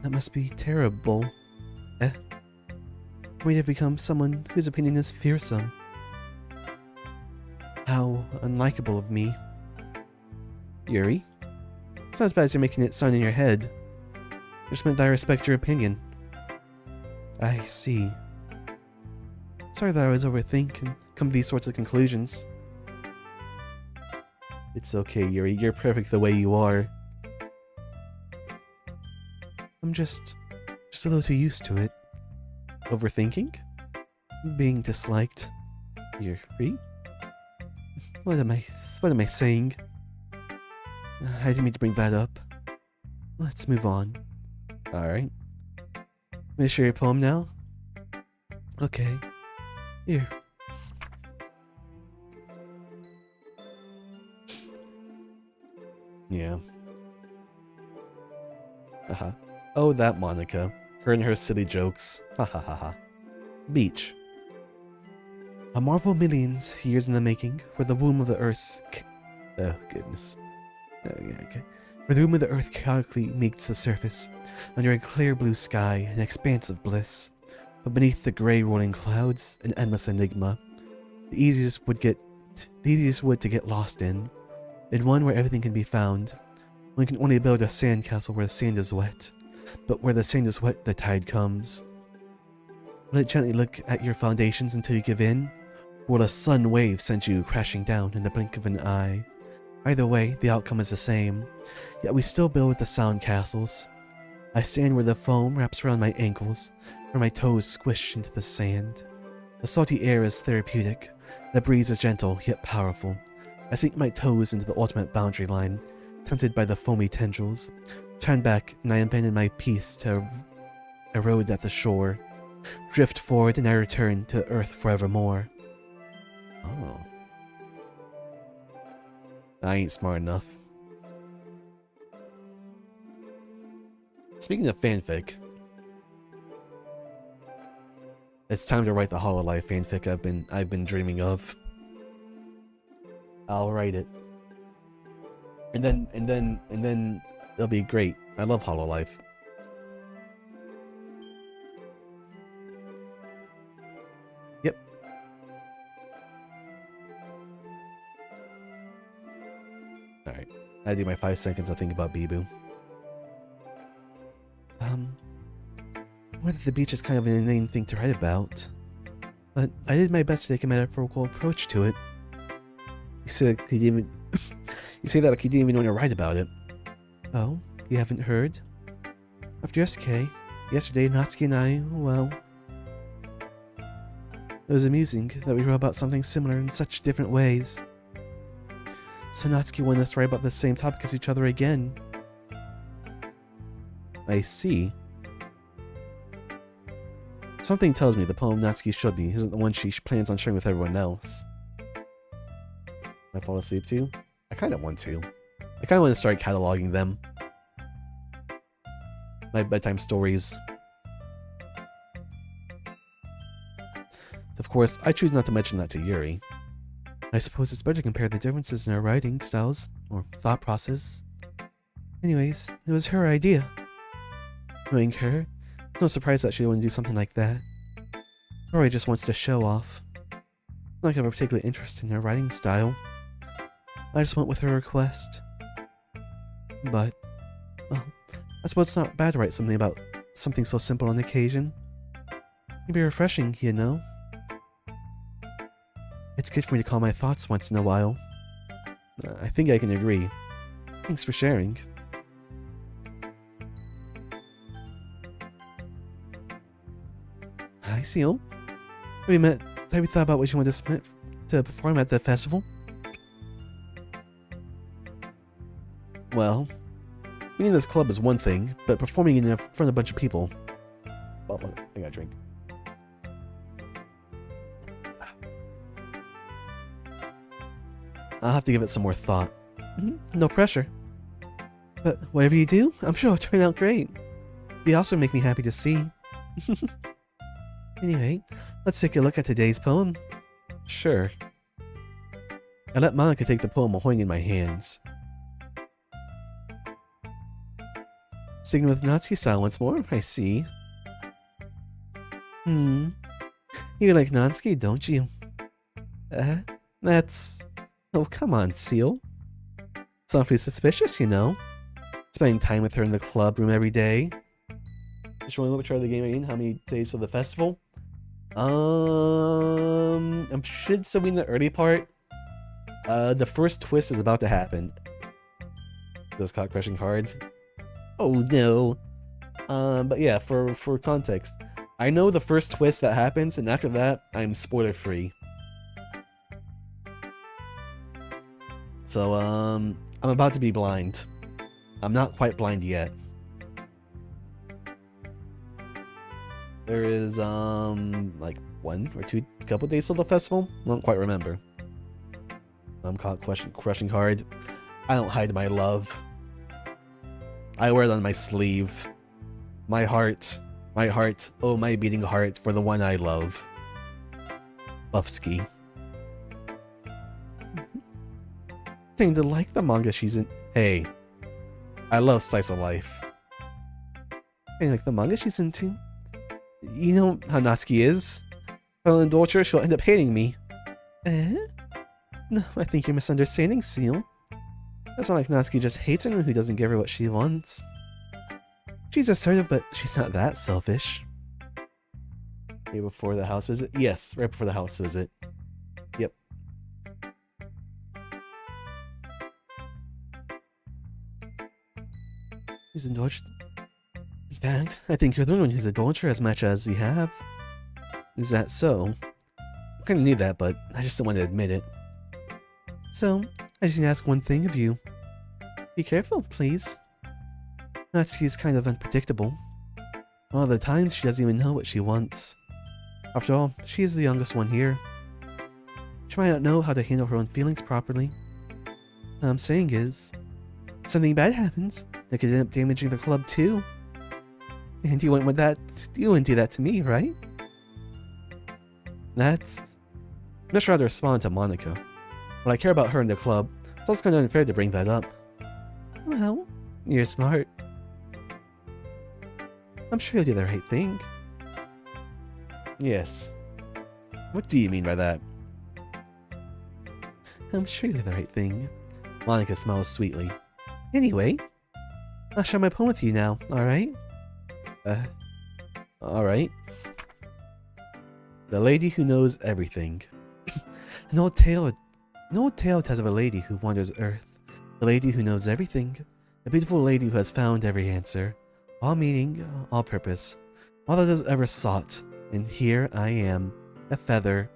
That must be terrible. We have become someone whose opinion is fearsome. How unlikable of me. Yuri? It's not as bad as you're making it sound in your head. I just meant that I respect your opinion. I see. Sorry that I was overthinking and come to these sorts of conclusions. It's okay, Yuri. You're perfect the way you are. I'm just a little too used to it. Overthinking? Being disliked. Yuri? What am I saying? I didn't mean to bring that up. Let's move on. Alright. May I share your poem now? Okay. Here. Yeah. Haha. Oh, that Monica. Her and her silly jokes. Ha ha ha ha. Beach. A marvel of millions years in the making, where the womb of the Earth's... Oh, goodness. Yeah, okay. Where the womb of the Earth chaotically meets the surface, under a clear blue sky, an expanse of bliss. But beneath the grey rolling clouds, an endless enigma. The easiest wood to get lost in one where everything can be found. One can only build a sandcastle where the sand is wet, but where the sand is wet, the tide comes. Will it gently look at your foundations until you give in? Or will a sudden wave send you crashing down in the blink of an eye? Either way, the outcome is the same, yet we still build with the sound castles. I stand where the foam wraps around my ankles, where my toes squish into the sand. The salty air is therapeutic, the breeze is gentle yet powerful. I sink my toes into the ultimate boundary line, tempted by the foamy tendrils. Turn back, and I abandon my peace to erode at the shore. Drift forward, and I return to earth forevermore. Oh. I ain't smart enough. Speaking of fanfic, it's time to write the Hololive fanfic I've been dreaming of. I'll write it. And then it'll be great. I love Hololive. Yep. Alright. I do my 5 seconds I think about Bibu. Whether the beach is kind of an inane thing to write about, but I did my best to take a metaphorical approach to it. You say that you didn't even want to write about it. Oh, you haven't heard? After yesterday, Natsuki and I, well... It was amusing that we wrote about something similar in such different ways. So Natsuki wanted us to write about the same topic as each other again. I see. Something tells me the poem Natsuki showed me isn't the one she plans on sharing with everyone else. I fall asleep too? I kind of want to. I kind of want to start cataloging them. My bedtime stories. Of course, I choose not to mention that to Yuri. I suppose it's better to compare the differences in our writing styles, or thought process. Anyways, it was her idea. Knowing her, it's no surprise that she'd want to do something like that. Rory just wants to show off. Not like I have a particular interest in her writing style. I just went with her request. But, well, I suppose it's not bad to write something about something so simple on occasion. It'd be refreshing, you know? It's good for me to call my thoughts once in a while. I think I can agree. Thanks for sharing. Hi, Seal. Have you thought about what you want to submit to perform at the festival? Well, being in this club is one thing, but performing in front of a bunch of people... Oh, I got a drink. I'll have to give it some more thought. No pressure. But whatever you do, I'm sure it'll turn out great. You also make me happy to see. Anyway, let's take a look at today's poem. Sure. I let Monica take the poem while holding in my hands. Singing with Natsuki style once more, I see. You like Natsuki, don't you? That's... Oh, come on, Seal. It's awfully suspicious, you know. Spending time with her in the club room every day. Showing what try the game in. How many days of the festival? I should still be in the early part. The first twist is about to happen. Those cock crushing cards. Oh no. But yeah, for context, I know the first twist that happens, and after that, I'm spoiler free. So I'm about to be blind. I'm not quite blind yet. There is like 1 or 2 couple days till the festival. I don't quite remember. I'm caught crushing hard. I don't hide my love. I wear it on my sleeve. My heart, oh my beating heart for the one I love. Buffsky. Thing to like the manga she's in. Hey, I love slice of life. Hey, like the manga she's into. You know how Natsuki is. If I don't indulge her, she'll end up hating me. Eh? No, I think you're misunderstanding, Seal. It's not like Natsuki just hates anyone who doesn't give her what she wants. She's assertive, but she's not that selfish. Day before the house visit? Yes, right before the house visit. Yep. He's indulged. In fact, I think you're the one who's indulged her as much as you have. Is that so? I kinda knew that, but I just don't want to admit it. So, I just need to ask one thing of you. Be careful, please. Natsuki is kind of unpredictable. A lot of the times, she doesn't even know what she wants. After all, she is the youngest one here. She might not know how to handle her own feelings properly. What I'm saying is, if something bad happens, it could end up damaging the club too. And you wouldn't do that to me, right? I'm not sure how to respond to Monica. But I care about her and the club, so it's kind of unfair to bring that up. Well, you're smart. I'm sure you'll do the right thing. Yes. What do you mean by that? I'm sure you'll do the right thing. Monica smiles sweetly. Anyway, I'll share my poem with you now, alright? Alright. The Lady Who Knows Everything. An old tale tells of a lady who wanders Earth. The lady who knows everything. A beautiful lady who has found every answer. All meaning, all purpose. All that is ever sought. And here I am, a feather.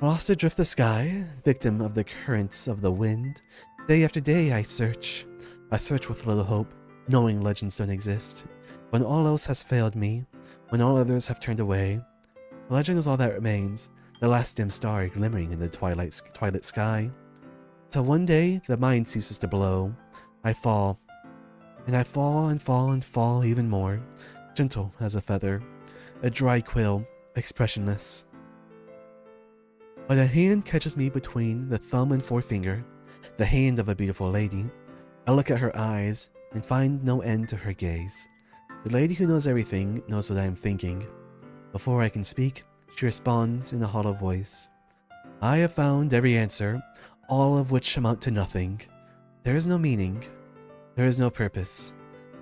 Lost adrift the sky, victim of the currents of the wind. Day after day I search. I search with little hope, knowing legends don't exist. When all else has failed me, when all others have turned away, the legend is all that remains, the last dim star glimmering in the twilight sky. Till one day the mind ceases to blow. I fall. And I fall and fall and fall even more, gentle as a feather, a dry quill, expressionless. But a hand catches me between the thumb and forefinger, the hand of a beautiful lady. I look at her eyes and find no end to her gaze. The lady who knows everything knows what I am thinking. Before I can speak, she responds in a hollow voice. I have found every answer, all of which amount to nothing. There is no meaning. There is no purpose.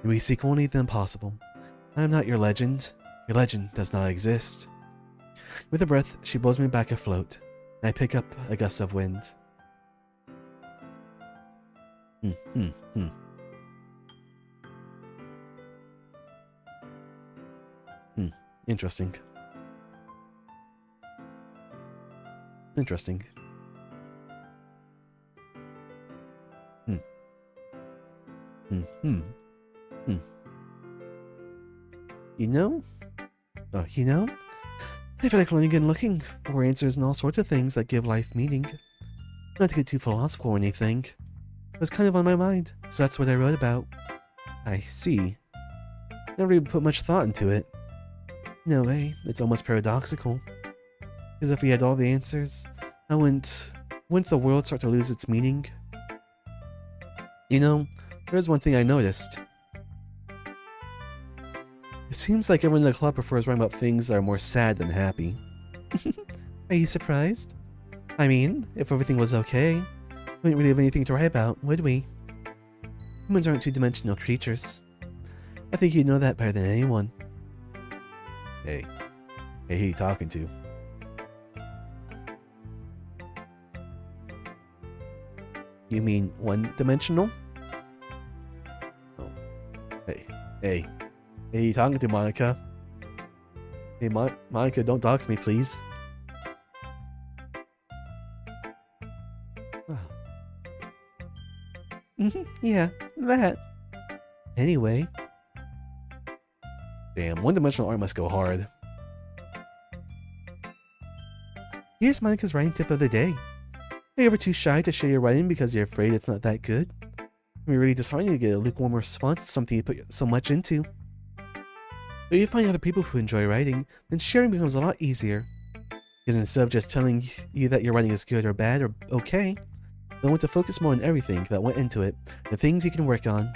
And we seek only the impossible. I am not your legend. Your legend does not exist. With a breath, she blows me back afloat, and I pick up a gust of wind. Interesting. Interesting. You know, I feel like learning and looking for answers in all sorts of things that give life meaning. Not to get too philosophical or anything. It was kind of on my mind, so that's what I wrote about. I see. Never even put much thought into it. In a way, it's almost paradoxical. Because if we had all the answers, wouldn't the world start to lose its meaning? You know, there's one thing I noticed. It seems like everyone in the club prefers writing about things that are more sad than happy. Are you surprised? I mean, if everything was okay, we wouldn't really have anything to write about, would we? Humans aren't two-dimensional creatures. I think you know that better than anyone. Hey. Hey, who you talking to? You mean one-dimensional? Oh. Hey. Hey. Hey, you talking to Monica? Hey, Monica, don't dox me, please. Oh. Yeah, that. Anyway. Damn, one-dimensional art must go hard. Here's Monica's writing tip of the day. Are you ever too shy to share your writing because you're afraid it's not that good? It can be really disheartening to get a lukewarm response to something you put so much into. But if you find other people who enjoy writing, then sharing becomes a lot easier. Because instead of just telling you that your writing is good or bad or okay, they'll want to focus more on everything that went into it, the things you can work on.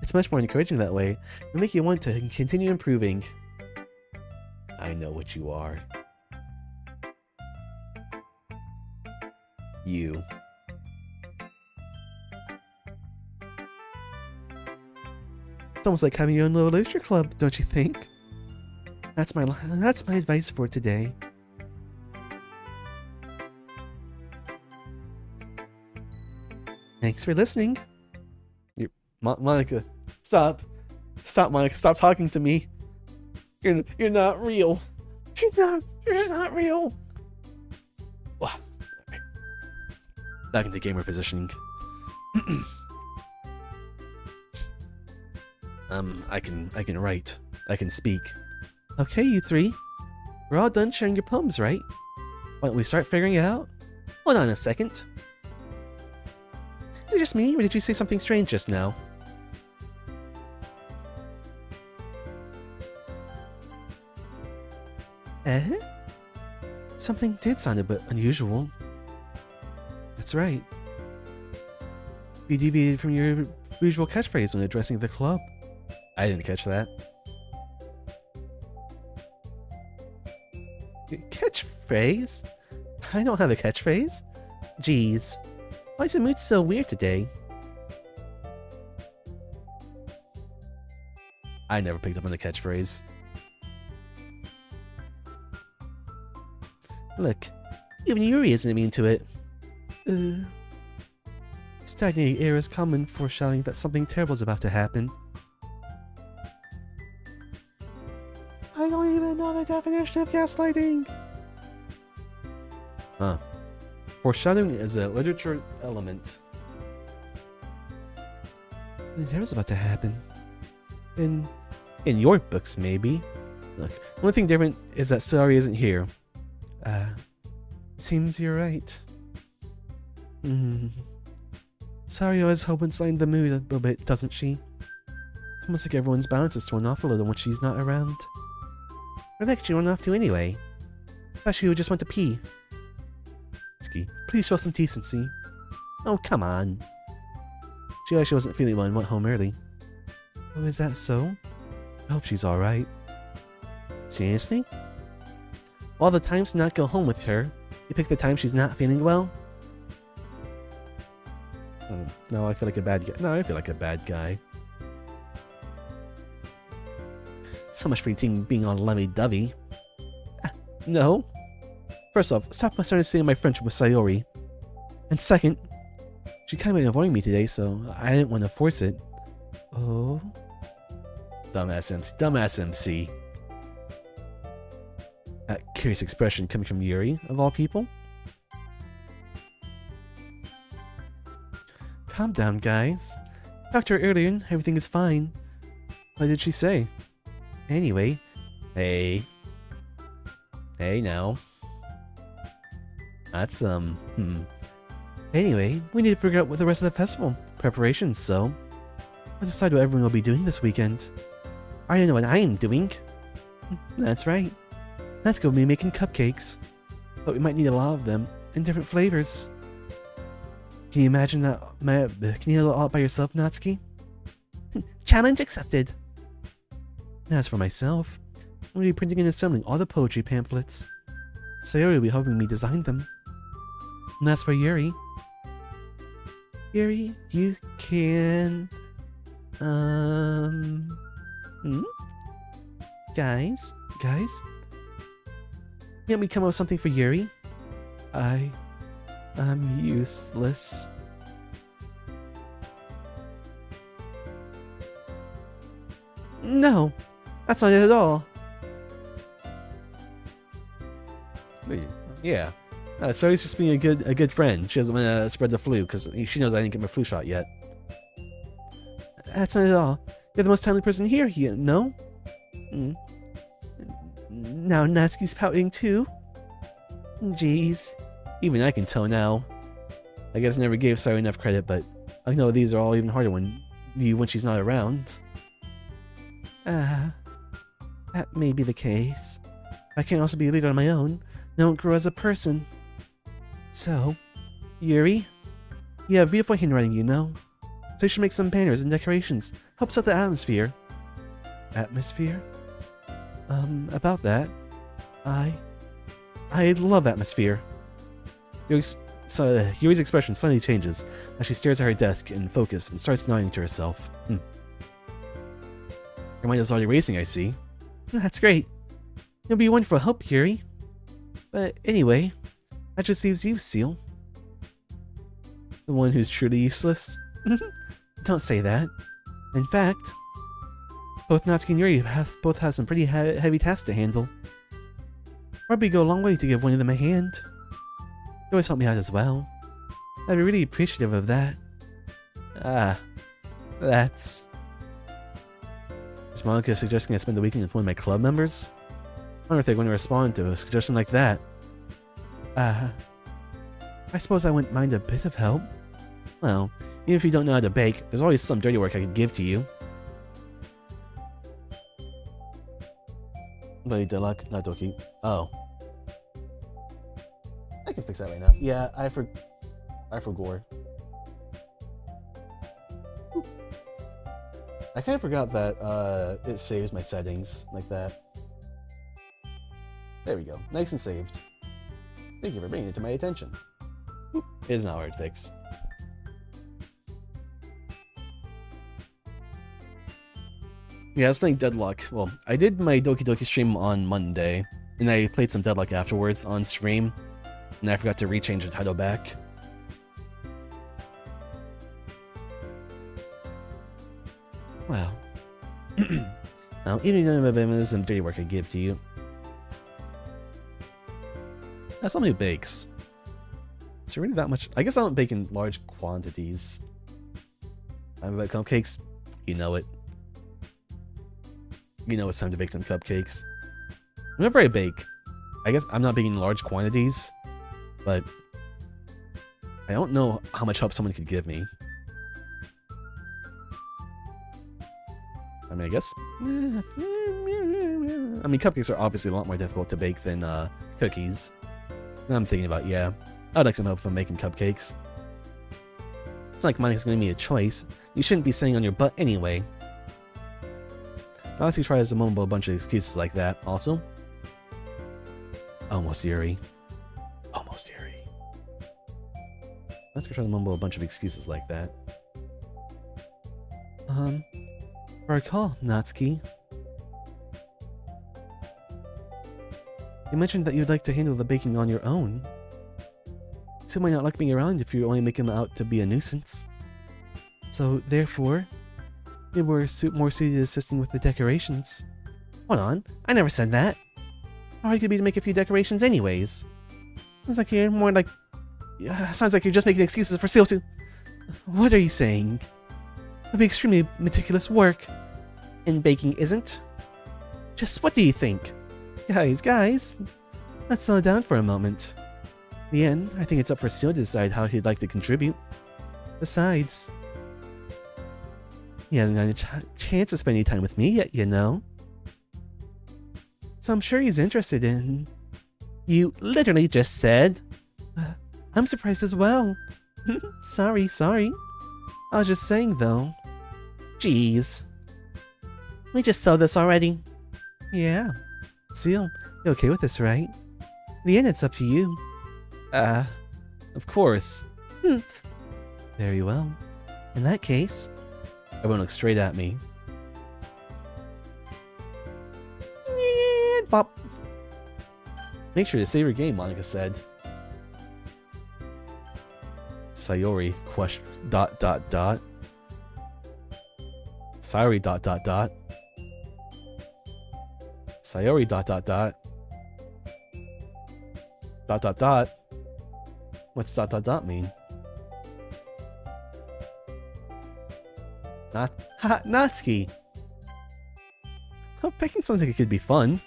It's much more encouraging that way, and make you want to continue improving. I know what you are. You. It's almost like having your own little literature club, don't you think? That's my advice for today. Thanks for listening. Monica, stop. Stop, Monica. Stop talking to me. You're not real. You're not real. Wow. Right. Back into gamer positioning. I can write. I can speak. Okay, you three. We're all done sharing your poems, right? Why don't we start figuring it out? Hold on a second. Is it just me, or did you say something strange just now? Something did sound a bit unusual. That's right. You deviated from your usual catchphrase when addressing the club. I didn't catch that. Catchphrase? I don't have a catchphrase. Jeez. Why is the mood so weird today? I never picked up on the catchphrase. Look, even Yuri isn't immune to it. Stagnating air is common foreshadowing that something terrible is about to happen. I don't even know the definition of gaslighting! Huh. Foreshadowing is a literature element. Something terrible is about to happen. In your books, maybe. Look, the only thing different is that Sari isn't here. Seems you're right. Sari always helps lighten the mood a little bit, doesn't she? It's almost like everyone's balance is thrown off a little when she's not around. Where the heck did she run off to anyway? I thought she would just want to pee. Ski, please show some decency. Oh, come on. She actually wasn't feeling well and went home early. Oh, is that so? I hope she's alright. Seriously? All the times to not go home with her, you pick the time she's not feeling well? No, I feel like a bad guy. No, I feel like a bad guy. So much for you being all lovey-dovey. No. First off, stop starting to say my friendship with Sayori. And second, she kind of been avoiding me today, so I didn't want to force it. Oh? Dumbass MC. Dumbass MC. That curious expression coming from Yuri, of all people. Calm down, guys. Talked to her earlier and everything is fine. What did she say? Anyway, hey. Hey now. That's, Anyway, we need to figure out what the rest of the festival preparations, so let's decide what everyone will be doing this weekend. I don't know what I am doing. That's right. Let's go be making cupcakes. But we might need a lot of them, in different flavors. Can you imagine that? Can you do it all by yourself, Natsuki? Challenge accepted. And as for myself, I'm going to be printing and assembling all the poetry pamphlets. Sayori will be helping me design them. And as for Yuri, you can, Hmm? Guys? Guys? Can't we come up with something for Yuri? I'm useless. No, that's not it at all. Yeah. Sorry's just being a good friend. She doesn't want to spread the flu because she knows I didn't get my flu shot yet. That's not at all. You're the most timely person here, you know? Mm. Now Natsuki's pouting too? Jeez. Even I can tell now. I guess I never gave Sayuri enough credit, but I know these are all even harder when she's not around. That may be the case. I can also be a leader on my own. I don't grow as a person. So, Yuri, you have beautiful handwriting, you know. So you should make some banners and decorations. Help set the atmosphere. Atmosphere? About that, I love atmosphere. Yuri's expression suddenly changes as she stares at her desk in focus and starts nodding to herself. Your mind is already racing, I see. That's great. It'll be wonderful help, Yuri. But anyway, that just leaves you, Seal. The one who's truly useless? Don't say that. In fact, both Natsuki and Yuri both have some pretty heavy tasks to handle. Probably go a long way to give one of them a hand. You always help me out as well. I'd be really appreciative of that. That's... Is Monica suggesting I spend the weekend with one of my club members? I wonder if they're going to respond to a suggestion like that. I suppose I wouldn't mind a bit of help. Well, even if you don't know how to bake, there's always some dirty work I could give to you. Lady Deluck, not Doki. Oh. I can fix that right now. Yeah, I forgot. I kind of forgot that it saves my settings like that. There we go. Nice and saved. Thank you for bringing it to my attention. It is not hard to fix. Yeah, I was playing Deadlock. Well, I did my Doki Doki stream on Monday, and I played some Deadlock afterwards on stream, and I forgot to rechange the title back. Well, now, even though there's some dirty work I give to you, that's somebody who bakes. Is there really that much? I guess I don't bake in large quantities. I'm about cupcakes. You know it. You know it's time to bake some cupcakes. Whenever I bake, I guess I'm not baking in large quantities, but I don't know how much help someone could give me. I mean, I guess... I mean, cupcakes are obviously a lot more difficult to bake than cookies. And I'm thinking about, yeah, I'd like some help from making cupcakes. It's not like Monica's giving me a choice. You shouldn't be sitting on your butt anyway. Natsuki tries to mumble a bunch of excuses like that, also. Almost Yuri. Almost Yuri. Natsuki tries to mumble a bunch of excuses like that. For a call, Natsuki. You mentioned that you'd like to handle the baking on your own. So might not like being around if you only make him out to be a nuisance. So, therefore, you were more suited to assisting with the decorations. Hold on, I never said that. How hard could it be to make a few decorations anyways? Sounds like you're more like... sounds like you're just making excuses for Seal to... What are you saying? It'll be extremely meticulous work. And baking isn't? Just what do you think? Guys, let's slow down for a moment. In the end, I think it's up for Seal to decide how he'd like to contribute. Besides, he hasn't gotten a chance to spend any time with me yet, you know. So I'm sure he's interested in... You literally just said... I'm surprised as well. Sorry. I was just saying, though. Jeez. We just saw this already. Yeah. Seal, you okay with this, right? In the end, it's up to you. Of course. Very well. In that case... Everyone looks straight at me. bop. Make sure to save your game, Monica said. Sayori question dot dot dot. Sayori dot dot dot. Sayori dot dot dot. Dot dot dot. What's dot dot dot mean? Natsuki. Oh, picking something that could be fun.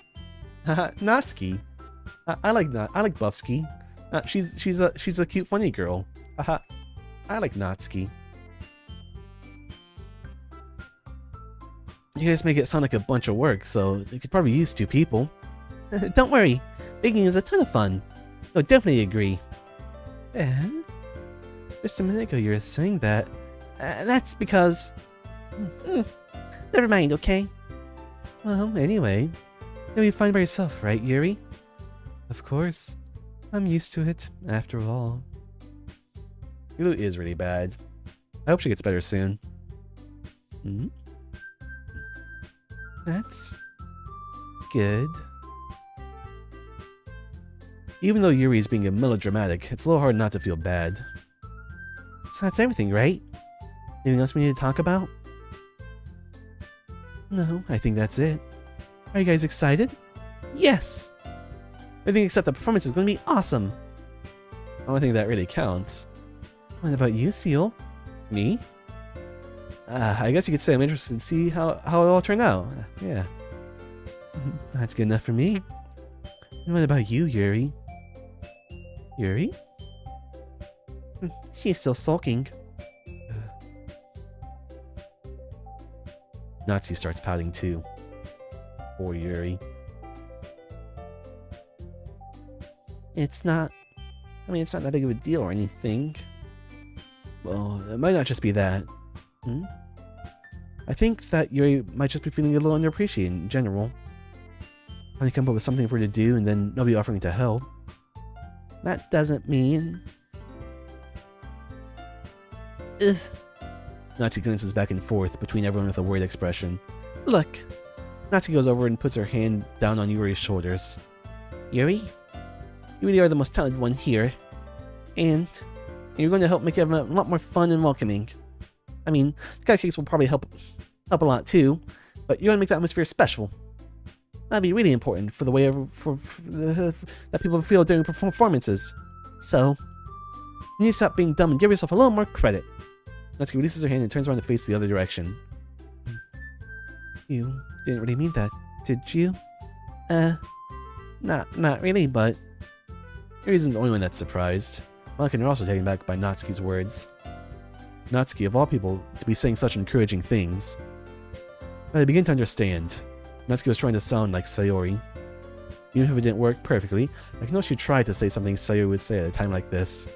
Natsuki. I like Buffsky. She's a cute, funny girl. I like Natsuki. You guys make it sound like a bunch of work, so they could probably use 2 people. Don't worry, baking is a ton of fun. I would definitely agree. Just a minute ago you were saying that. That's because... Never mind, okay? Well, anyway, you'll be fine by yourself, right, Yuri? Of course. I'm used to it, after all. Yuru is really bad. I hope she gets better soon. That's... good. Even though Yuri is being melodramatic, it's a little hard not to feel bad. So that's everything, right? Anything else we need to talk about? No, I think that's it. Are you guys excited? Yes! Everything except the performance is going to be awesome! I don't think that really counts. What about you, Seal? Me? I guess you could say I'm interested to see how it all turned out. Yeah. That's good enough for me. And what about you, Yuri? Yuri? She's still sulking. Natsuki starts pouting too. Poor Yuri. It's not that big of a deal or anything. Well, it might not just be that. I think that Yuri might just be feeling a little underappreciated in general. When you come up with something for her to do and then nobody offering to help. That doesn't mean... Ugh. Natsuki glances back and forth between everyone with a worried expression. Look! Natsuki goes over and puts her hand down on Yuri's shoulders. Yuri? You really are the most talented one here. And you're going to help make it a lot more fun and welcoming. I mean, the cupcakes will probably help a lot too, but you're going to make the atmosphere special. That'd be really important for the way that people feel during performances. So, you need to stop being dumb and give yourself a little more credit. Natsuki releases her hand and turns around to face the other direction. You didn't really mean that, did you? Not really, but... Yuri isn't the only one that's surprised. Monica and are also taken back by Natsuki's words. Natsuki, of all people, to be saying such encouraging things. But I begin to understand. Natsuki was trying to sound like Sayori. Even if it didn't work perfectly, I can know she tried to say something Sayori would say at a time like this.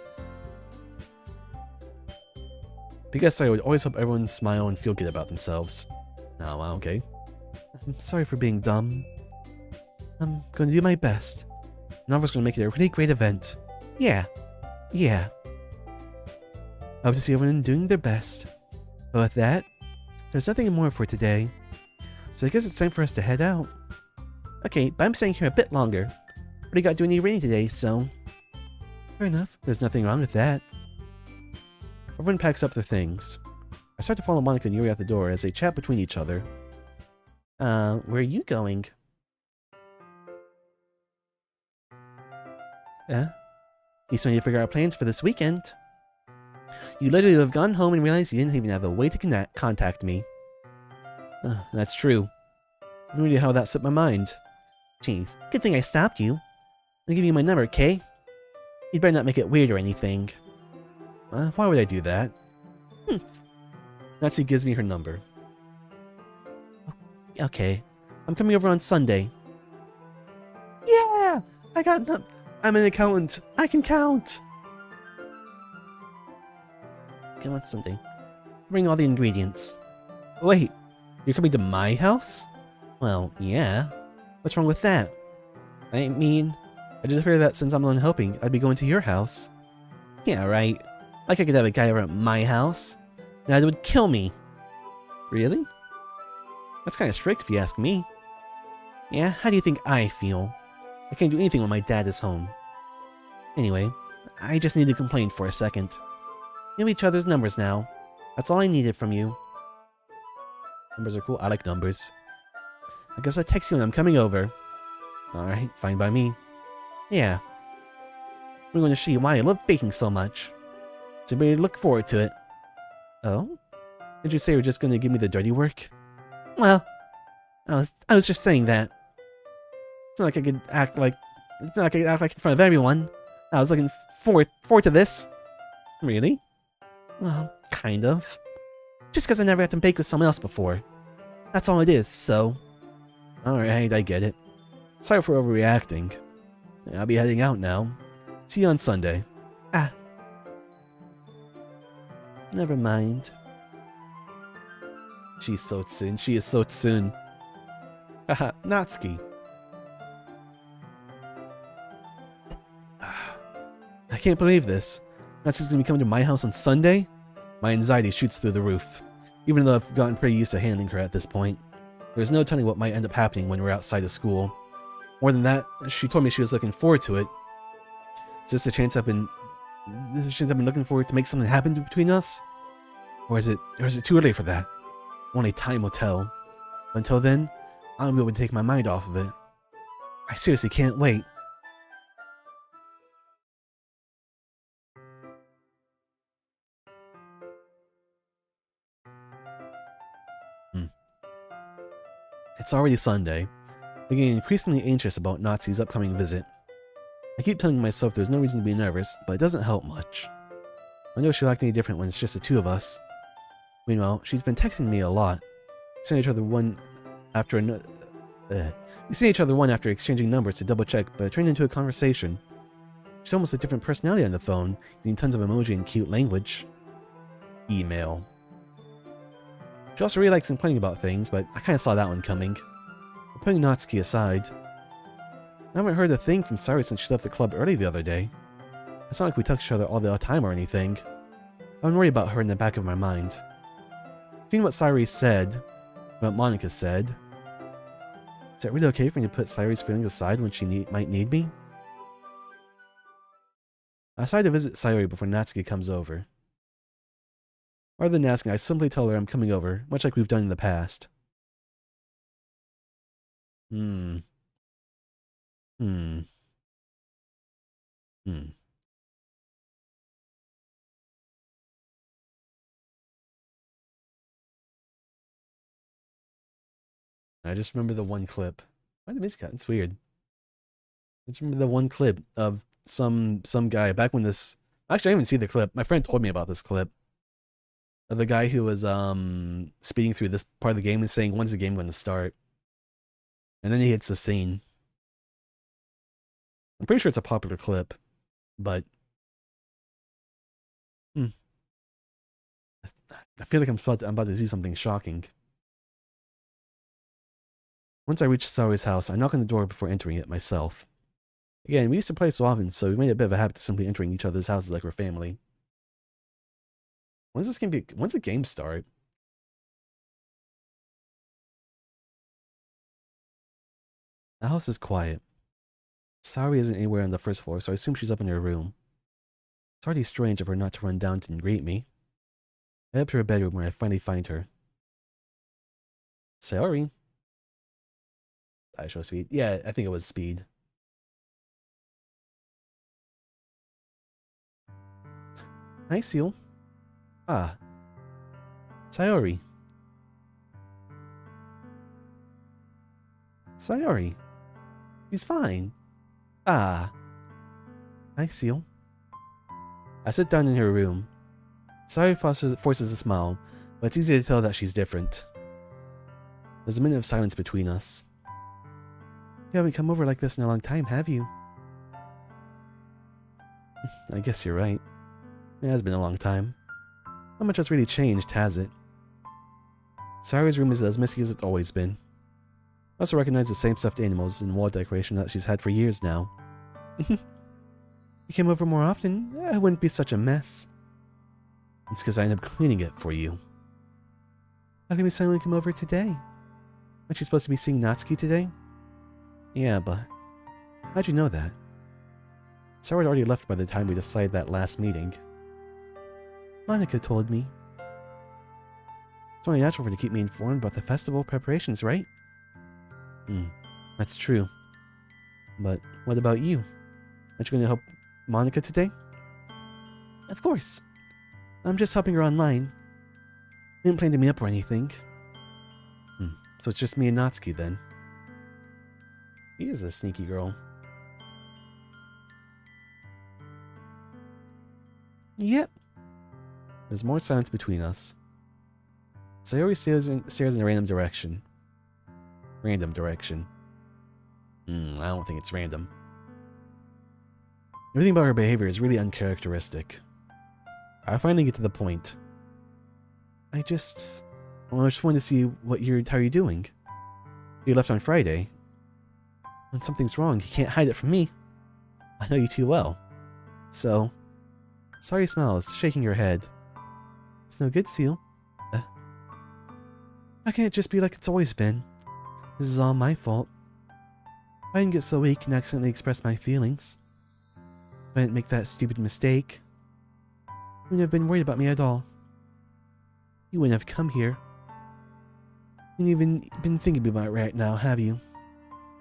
Because Sayori would always help everyone smile and feel good about themselves. Oh, wow, okay. I'm sorry for being dumb. I'm going to do my best. And I'm just going to make it a really great event. Yeah. I hope to see everyone doing their best. But with that, there's nothing more for today. So I guess it's time for us to head out. Okay, but I'm staying here a bit longer. Already got to do any reading today, so... Fair enough, there's nothing wrong with that. Everyone packs up their things. I start to follow Monica and Yuri out the door as they chat between each other. Where are you going? You still need to figure out plans for this weekend. You literally have gone home and realized you didn't even have a way to contact me. That's true. I don't really know how that slipped my mind. Jeez, good thing I stopped you. I'll give you my number, okay? You'd better not make it weird or anything. Why would I do that? Natsuki gives me her number. Okay, I'm coming over on Sunday. Yeah! I'm an accountant. I can count! Come on, Sunday. Bring all the ingredients. Wait, you're coming to my house? Well, yeah. What's wrong with that? I mean, I just figured that since I'm the one helping, I'd be going to your house. Yeah, right. Like I could have a guy over at my house. That would kill me. Really? That's kind of strict if you ask me. Yeah, how do you think I feel? I can't do anything when my dad is home. Anyway, I just need to complain for a second. We have each other's numbers now. That's all I needed from you. Numbers are cool. I like numbers. I guess I'll text you when I'm coming over. Alright, fine by me. Yeah. We're going to show you why I love baking so much. So you better look forward to it. Oh? Did you say you were just going to give me the dirty work? Well, I was just saying that. It's not like I could act like... It's not like I could act like in front of everyone. I was looking forward to this. Really? Well, kind of. Just because I never had to bake with someone else before. That's all it is, so... Alright, I get it. Sorry for overreacting. I'll be heading out now. See you on Sunday. Ah. Never mind. She's so tsun. She is so tsun. Haha, Natsuki. I can't believe this. Natsuki's gonna be coming to my house on Sunday? My anxiety shoots through the roof. Even though I've gotten pretty used to handling her at this point. There's no telling what might end up happening when we're outside of school. More than that, she told me she was looking forward to it. Is this a chance I've been looking forward to make something happen between us? Or is it too early for that? Only time will tell. But until then, I'll be able to take my mind off of it. I seriously can't wait. It's already Sunday. I'm getting increasingly anxious about Natsuki's upcoming visit. I keep telling myself there's no reason to be nervous, but it doesn't help much. I know she'll act any different when it's just the two of us. Meanwhile, she's been texting me a lot. We send each other one after another. We see each other one after exchanging numbers to double check, but it turned into a conversation. She's almost a different personality on the phone, using tons of emoji and cute language. Email. She also really likes complaining about things, but I kinda saw that one coming. But putting Natsuki aside, I haven't heard a thing from Sayuri since she left the club early the other day. It's not like we text each other all the time or anything. I'm worried about her in the back of my mind. Seeing what Sayuri said, what Monica said, is it really okay for me to put Sayuri's feelings aside when she might need me? I decide to visit Sayuri before Natsuki comes over. Rather than asking, I simply tell her I'm coming over, much like we've done in the past. I just remember the one clip. Why the music cut? It's weird. I just remember the one clip of some guy back when this... Actually, I haven't seen the clip. My friend told me about this clip. Of the guy who was speeding through this part of the game and saying, when's the game going to start? And then he hits the scene. I'm pretty sure it's a popular clip, but... I feel like I'm about to see something shocking. Once I reach Sayuri's house, I knock on the door before entering it myself. Again, we used to play so often, so we made it a bit of a habit of simply entering each other's houses like we're family. When's the game start? The house is quiet. Sayuri isn't anywhere on the first floor, so I assume she's up in her room. It's already strange of her not to run down and greet me. I head up to her bedroom where I finally find her. Sayuri. I show speed. Yeah, I think it was speed. Hi, Seal. Ah. Sayuri. Sayuri. He's fine. Ah. Hi, Seal. I sit down in her room. Sayuri forces a smile, but it's easy to tell that she's different. There's a minute of silence between us. You haven't come over like this in a long time, have you? I guess you're right. It has been a long time. Not much has really changed, has it? Sayuri's room is as messy as it's always been. I also recognize the same stuffed animals and wall decoration that she's had for years now. If you came over more often, it wouldn't be such a mess. It's because I ended up cleaning it for you. How can we suddenly come over today? Aren't you supposed to be seeing Natsuki today? Yeah, but how'd you know that? Sarah had already left by the time we decided that last meeting. Monica told me. It's only natural for her to keep me informed about the festival preparations, right? That's true. But what about you? Aren't you going to help Monica today? Of course. I'm just helping her online. I didn't plan to meet up or anything. So it's just me and Natsuki then. He is a sneaky girl. Yep. There's more silence between us. Sayori stares in a random direction. Random direction. I don't think it's random. Everything about her behavior is really uncharacteristic. I finally get to the point. I just wanted to see how you're doing. You left on Friday. When something's wrong, you can't hide it from me. I know you too well. So, Sari smiles, shaking her head. It's no good, Seal. How can it just be like it's always been? This is all my fault. I didn't get so weak and accidentally express my feelings. If I didn't make that stupid mistake, you wouldn't have been worried about me at all. You wouldn't have come here. You haven't even been thinking about it right now, have you?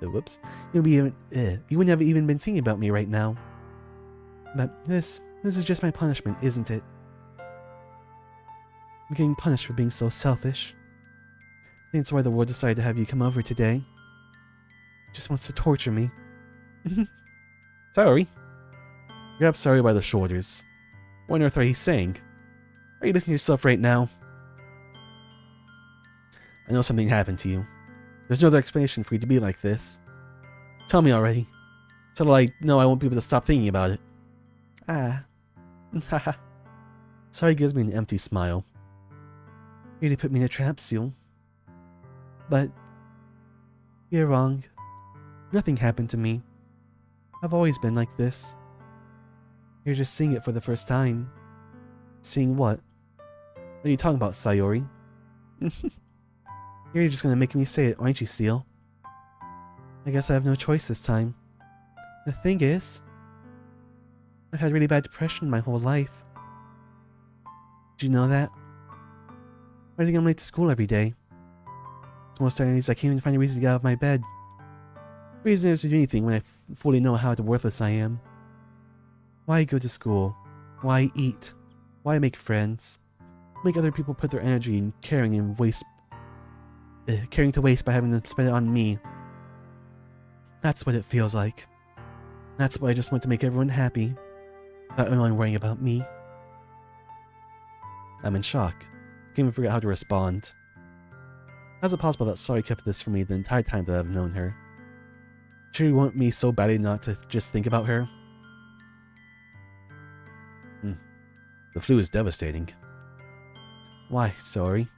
Whoops. You wouldn't have even been thinking about me right now. But this is just my punishment, isn't it? I'm getting punished for being so selfish. I think that's why the world decided to have you come over today. It just wants to torture me. Sorry. Grab Sorry by the shoulders. What on earth are you saying? Are you listening to yourself right now? I know something happened to you. There's no other explanation for you to be like this. Tell me already. So I know I won't be able to stop thinking about it. Haha. Sorry gives me an empty smile. You really put me in a trap, Seal. But you're wrong. Nothing happened to me. I've always been like this. You're just seeing it for the first time. Seeing what? What are you talking about, Sayori? You're just gonna make me say it, aren't you, Seal? I guess I have no choice this time. The thing is, I've had really bad depression my whole life. Did you know that? Why do you think I'm late to school every day? Most days I can't even find a reason to get out of my bed. Reason is to do anything when I fully know how worthless I am. Why go to school? Why eat? Why make friends? Make other people put their energy in caring to waste by having them spend it on me. That's what it feels like. That's why I just want to make everyone happy, without anyone worrying about me. I'm in shock. I can't even figure out how to respond. How is it possible that Sari kept this from me the entire time that I've known her? Sure you want me so badly not to just think about her? The flu is devastating. Why, Sari?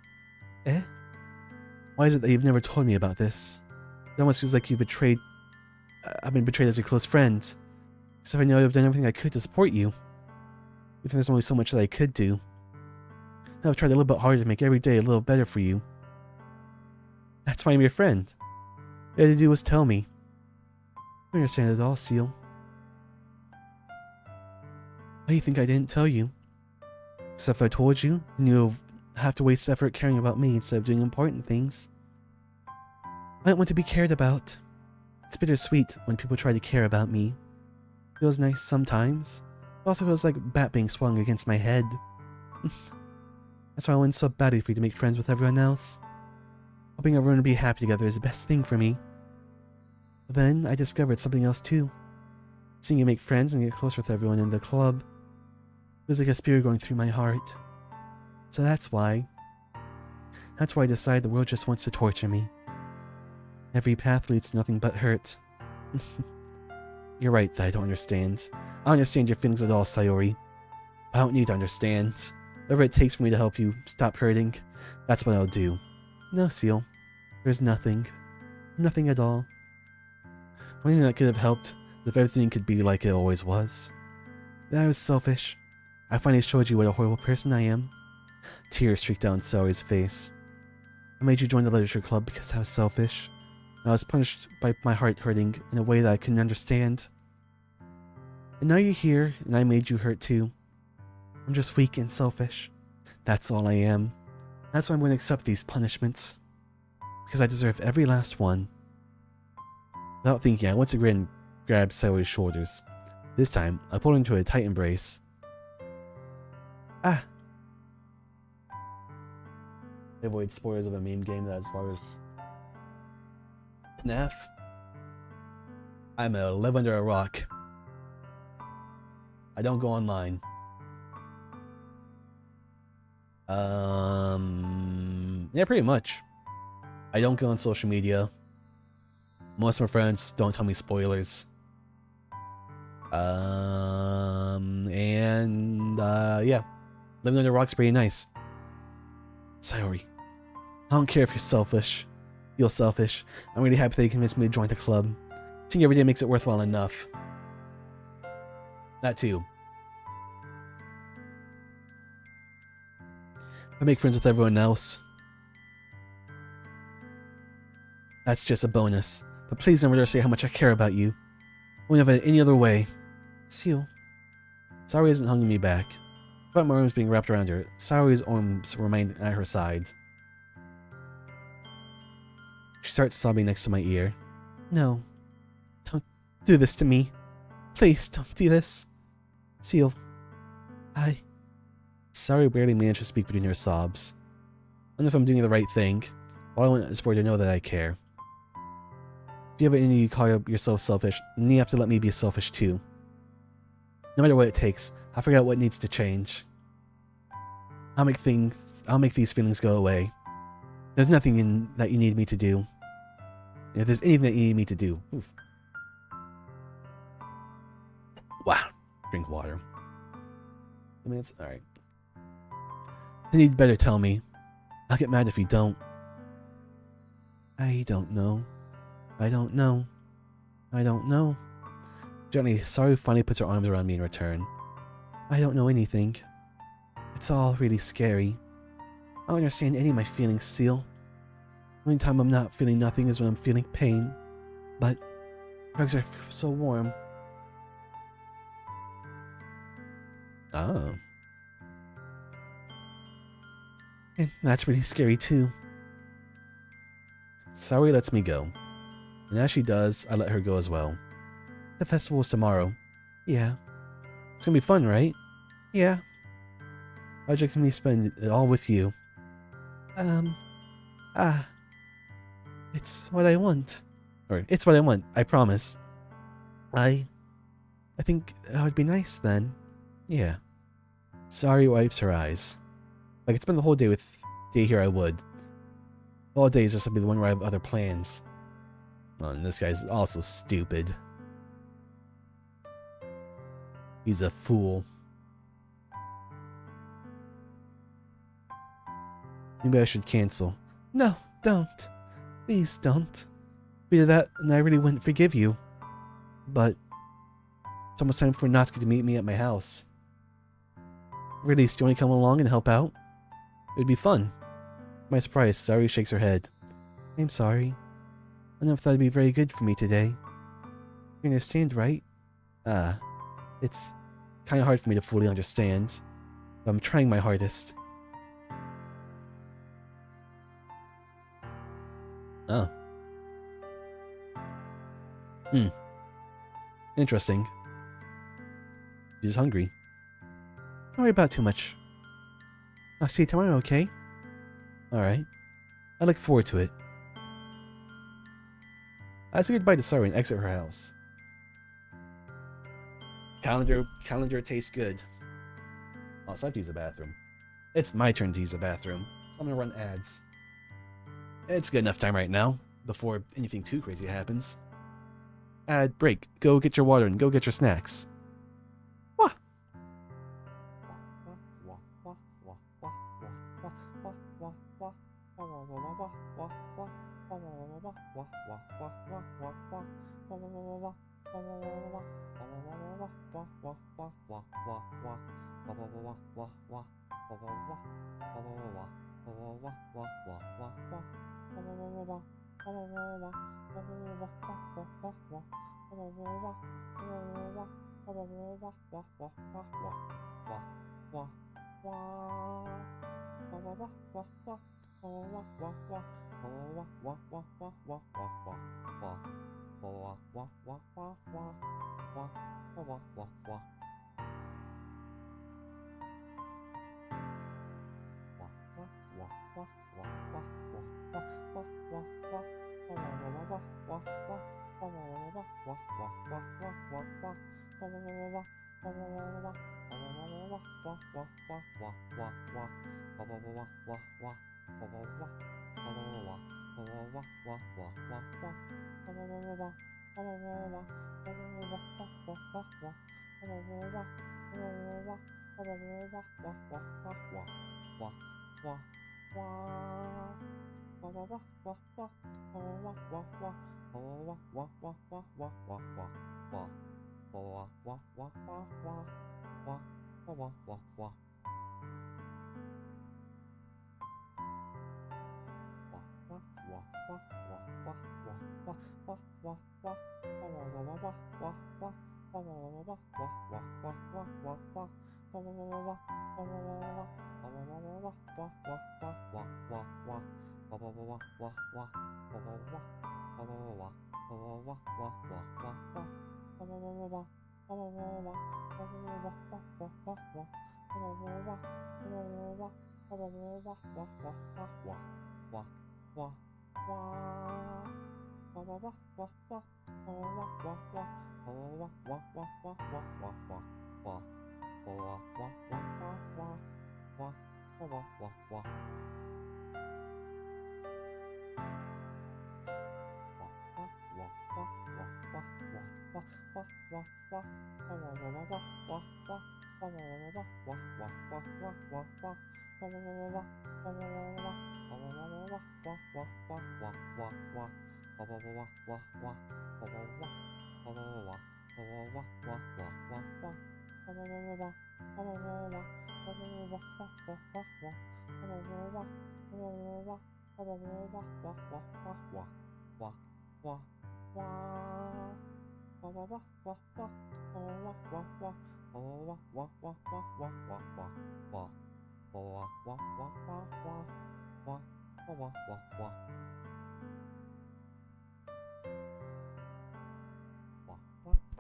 Why is it that you've never told me about this? It almost feels like I've been betrayed as a close friend. Except I know I've done everything I could to support you. Even there's only so much that I could do. I've tried a little bit harder to make every day a little better for you. That's why I'm your friend. All you had to do was tell me. I don't understand it all, Seal. Why do you think I didn't tell you? Because if I told you, then you'll have to waste effort caring about me instead of doing important things. I don't want to be cared about. It's bittersweet when people try to care about me. It feels nice sometimes. It also feels like a bat being swung against my head. That's why I want so badly for you to make friends with everyone else. Hoping everyone will be happy together is the best thing for me. But then I discovered something else too. Seeing you make friends and get closer with everyone in the club. It was like a spear going through my heart. So that's why I decided the world just wants to torture me. Every path leads to nothing but hurt. You're right that I don't understand. I don't understand your feelings at all, Sayori. I don't need to understand. Whatever it takes for me to help you stop hurting, that's what I'll do. No, Seal. There's nothing. Nothing at all. The only thing that could have helped is if everything could be like it always was. That I was selfish. I finally showed you what a horrible person I am. Tears streaked down Sayori's face. I made you join the literature club because I was selfish. I was punished by my heart hurting in a way that I couldn't understand. And now you're here, and I made you hurt too. I'm just weak and selfish. That's all I am. That's why I'm going to accept these punishments. Because I deserve every last one. Without thinking, I once again grabbed Sayori's shoulders. This time, I pulled her into a tight embrace. Ah! Avoid spoilers of a meme game that as far as FNAF. I'm gonna live under a rock. I don't go online. Yeah, pretty much. I don't go on social media. Most of my friends don't tell me spoilers. Yeah. Living under a rock's pretty nice. Sayori, I don't care if you're selfish. Feel selfish. I'm really happy that you convinced me to join the club. Seeing every day makes it worthwhile enough. That too. I make friends with everyone else. That's just a bonus. But please never understate how much I care about you. I wouldn't have it any other way. Seal. Sayori isn't hugging me back. But my arms being wrapped around her. Sayori's arms remained at her side. She starts sobbing next to my ear. No. Don't do this to me. Please don't do this. Seal. Sayori barely managed to speak between her sobs. I don't know if I'm doing the right thing. All I want is for her to know that I care. If you have any you call yourself selfish, then you have to let me be selfish too. No matter what it takes, I'll figure out what needs to change. I'll make these feelings go away. There's nothing that you need me to do. And if there's anything that you need me to do. Oof. Wow. Drink water. I mean, it's alright. Then you'd better tell me. I'll get mad if you don't. I don't know. I don't know. I don't know. Gently, Sayori finally puts her arms around me in return. I don't know anything. It's all really scary. I don't understand any of my feelings, Seal. The only time I'm not feeling nothing is when I'm feeling pain. But drugs are so warm. Oh. And that's really scary too. Sayori lets me go. And as she does, I let her go as well. The festival's tomorrow. Yeah. It's gonna be fun, right? Yeah. How'd you like me spend it all with you? It's what I want. Or, it's what I want, I promise. I think that would be nice then. Yeah. Sayori wipes her eyes. If I could spend the whole day here, I would. All days this would be the one where I have other plans. Oh, and this guy's also stupid. He's a fool. Maybe I should cancel. No, don't. Please don't. If you did that, and I really wouldn't forgive you. But it's almost time for Natsuki to meet me at my house. Really, do you want to come along and help out? It would be fun. To my surprise, Sayori shakes her head. I'm sorry. I don't know if that'd be very good for me today. You understand, right? It's kind of hard for me to fully understand. But I'm trying my hardest. Oh. Interesting. She's hungry. Don't worry about it too much. I'll see you tomorrow, okay? Alright. I look forward to it. I say goodbye to Sayori and exit her house. Calendar tastes good. Oh, so I have to use the bathroom. It's my turn to use the bathroom. So I'm gonna run ads. It's good enough time right now, before anything too crazy happens. Ad break. Go get your water and go get your snacks. Wah!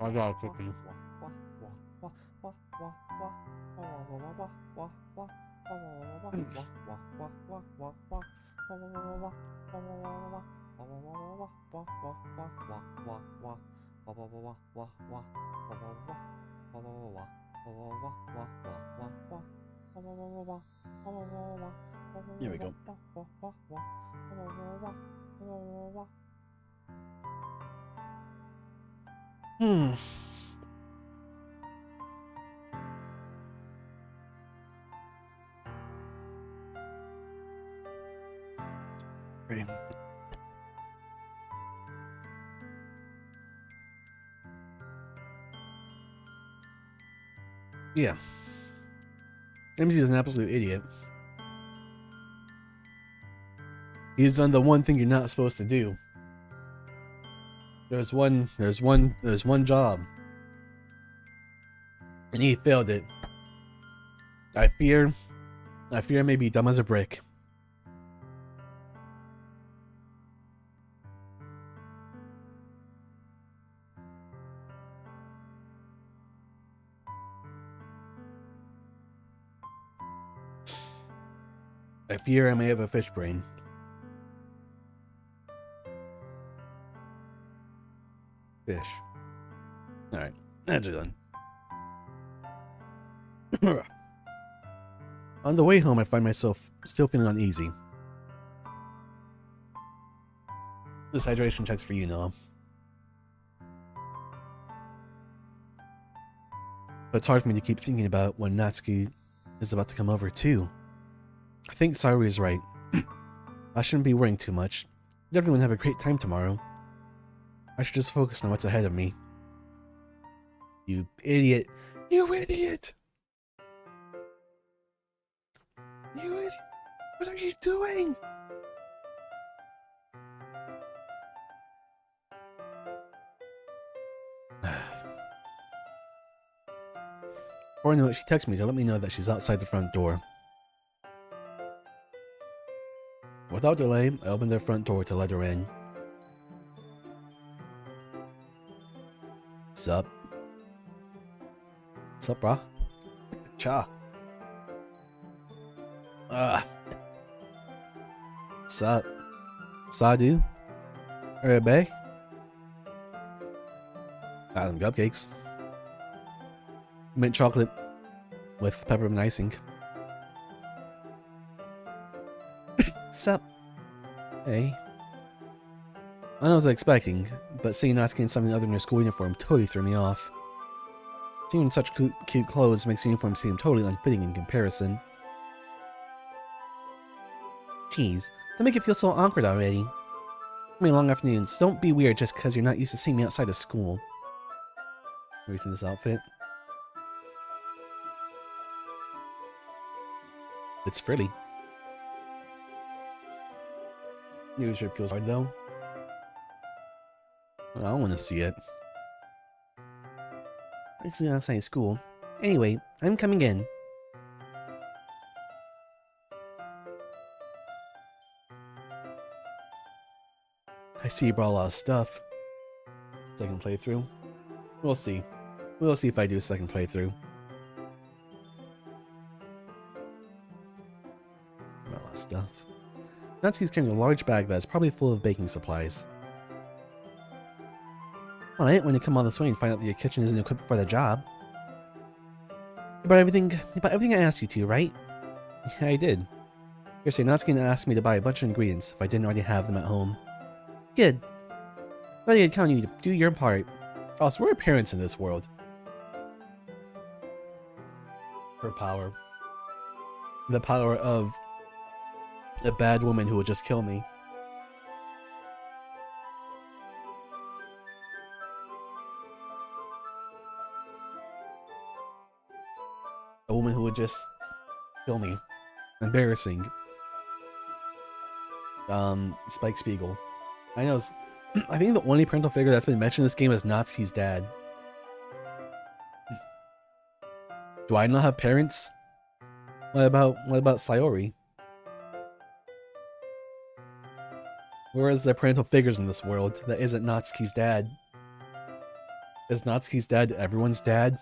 I got a cookie. Here we go. Hmm. Great. Yeah. MC is an absolute idiot. He's done the one thing you're not supposed to do. There's one job. And he failed it. I fear I may be dumb as a brick. I fear I may have a fish brain. Fish. Alright, that's done. On the way home, I find myself still feeling uneasy. This hydration check's for you, Noah. But it's hard for me to keep thinking about when Natsuki is about to come over, too. I think Saori is right. I shouldn't be worrying too much. Everyone have a great time tomorrow. I should just focus on what's ahead of me. You idiot. You idiot! You idiot! What are you doing? Before I knew it, she texted me to let me know that she's outside the front door. Without delay, I opened the front door to let her in. Sup? Sup, brah? Cha. Sup? Sadu? Alright, bae? Got some cupcakes. Mint chocolate with peppermint icing. Sup? Hey. I know what I was expecting, but seeing Natsuki in something other than her school uniform totally threw me off. Seeing her in such cute clothes makes the uniform seem totally unfitting in comparison. Jeez, don't make it feel so awkward already. I mean, long afternoons. Don't be weird just because you're not used to seeing me outside of school. Have you seen this outfit? It's frilly. New strip goes hard though. I don't want to see it. It's outside school. Anyway, I'm coming in. I see you brought a lot of stuff. Second playthrough? We'll see. We'll see if I do a second playthrough. A lot of stuff. Natsuki's carrying a large bag that is probably full of baking supplies. Alright, when you come all this way and find out that your kitchen isn't equipped for the job. You bought everything I asked you to, right? Yeah, I did. Yesterday, Natsuki asked me to buy a bunch of ingredients if I didn't already have them at home. Good. Thought I'd count you to do your part. Also, we're parents in this world. Her power. The power of a bad woman who would just kill me. A woman who would just kill me. Embarrassing. Spike Spiegel. I know. I think the only parental figure that's been mentioned in this game is Natsuki's dad. Do I not have parents? What about Sayori? Where is the parental figures in this world that isn't Natsuki's dad? Is Natsuki's dad everyone's dad?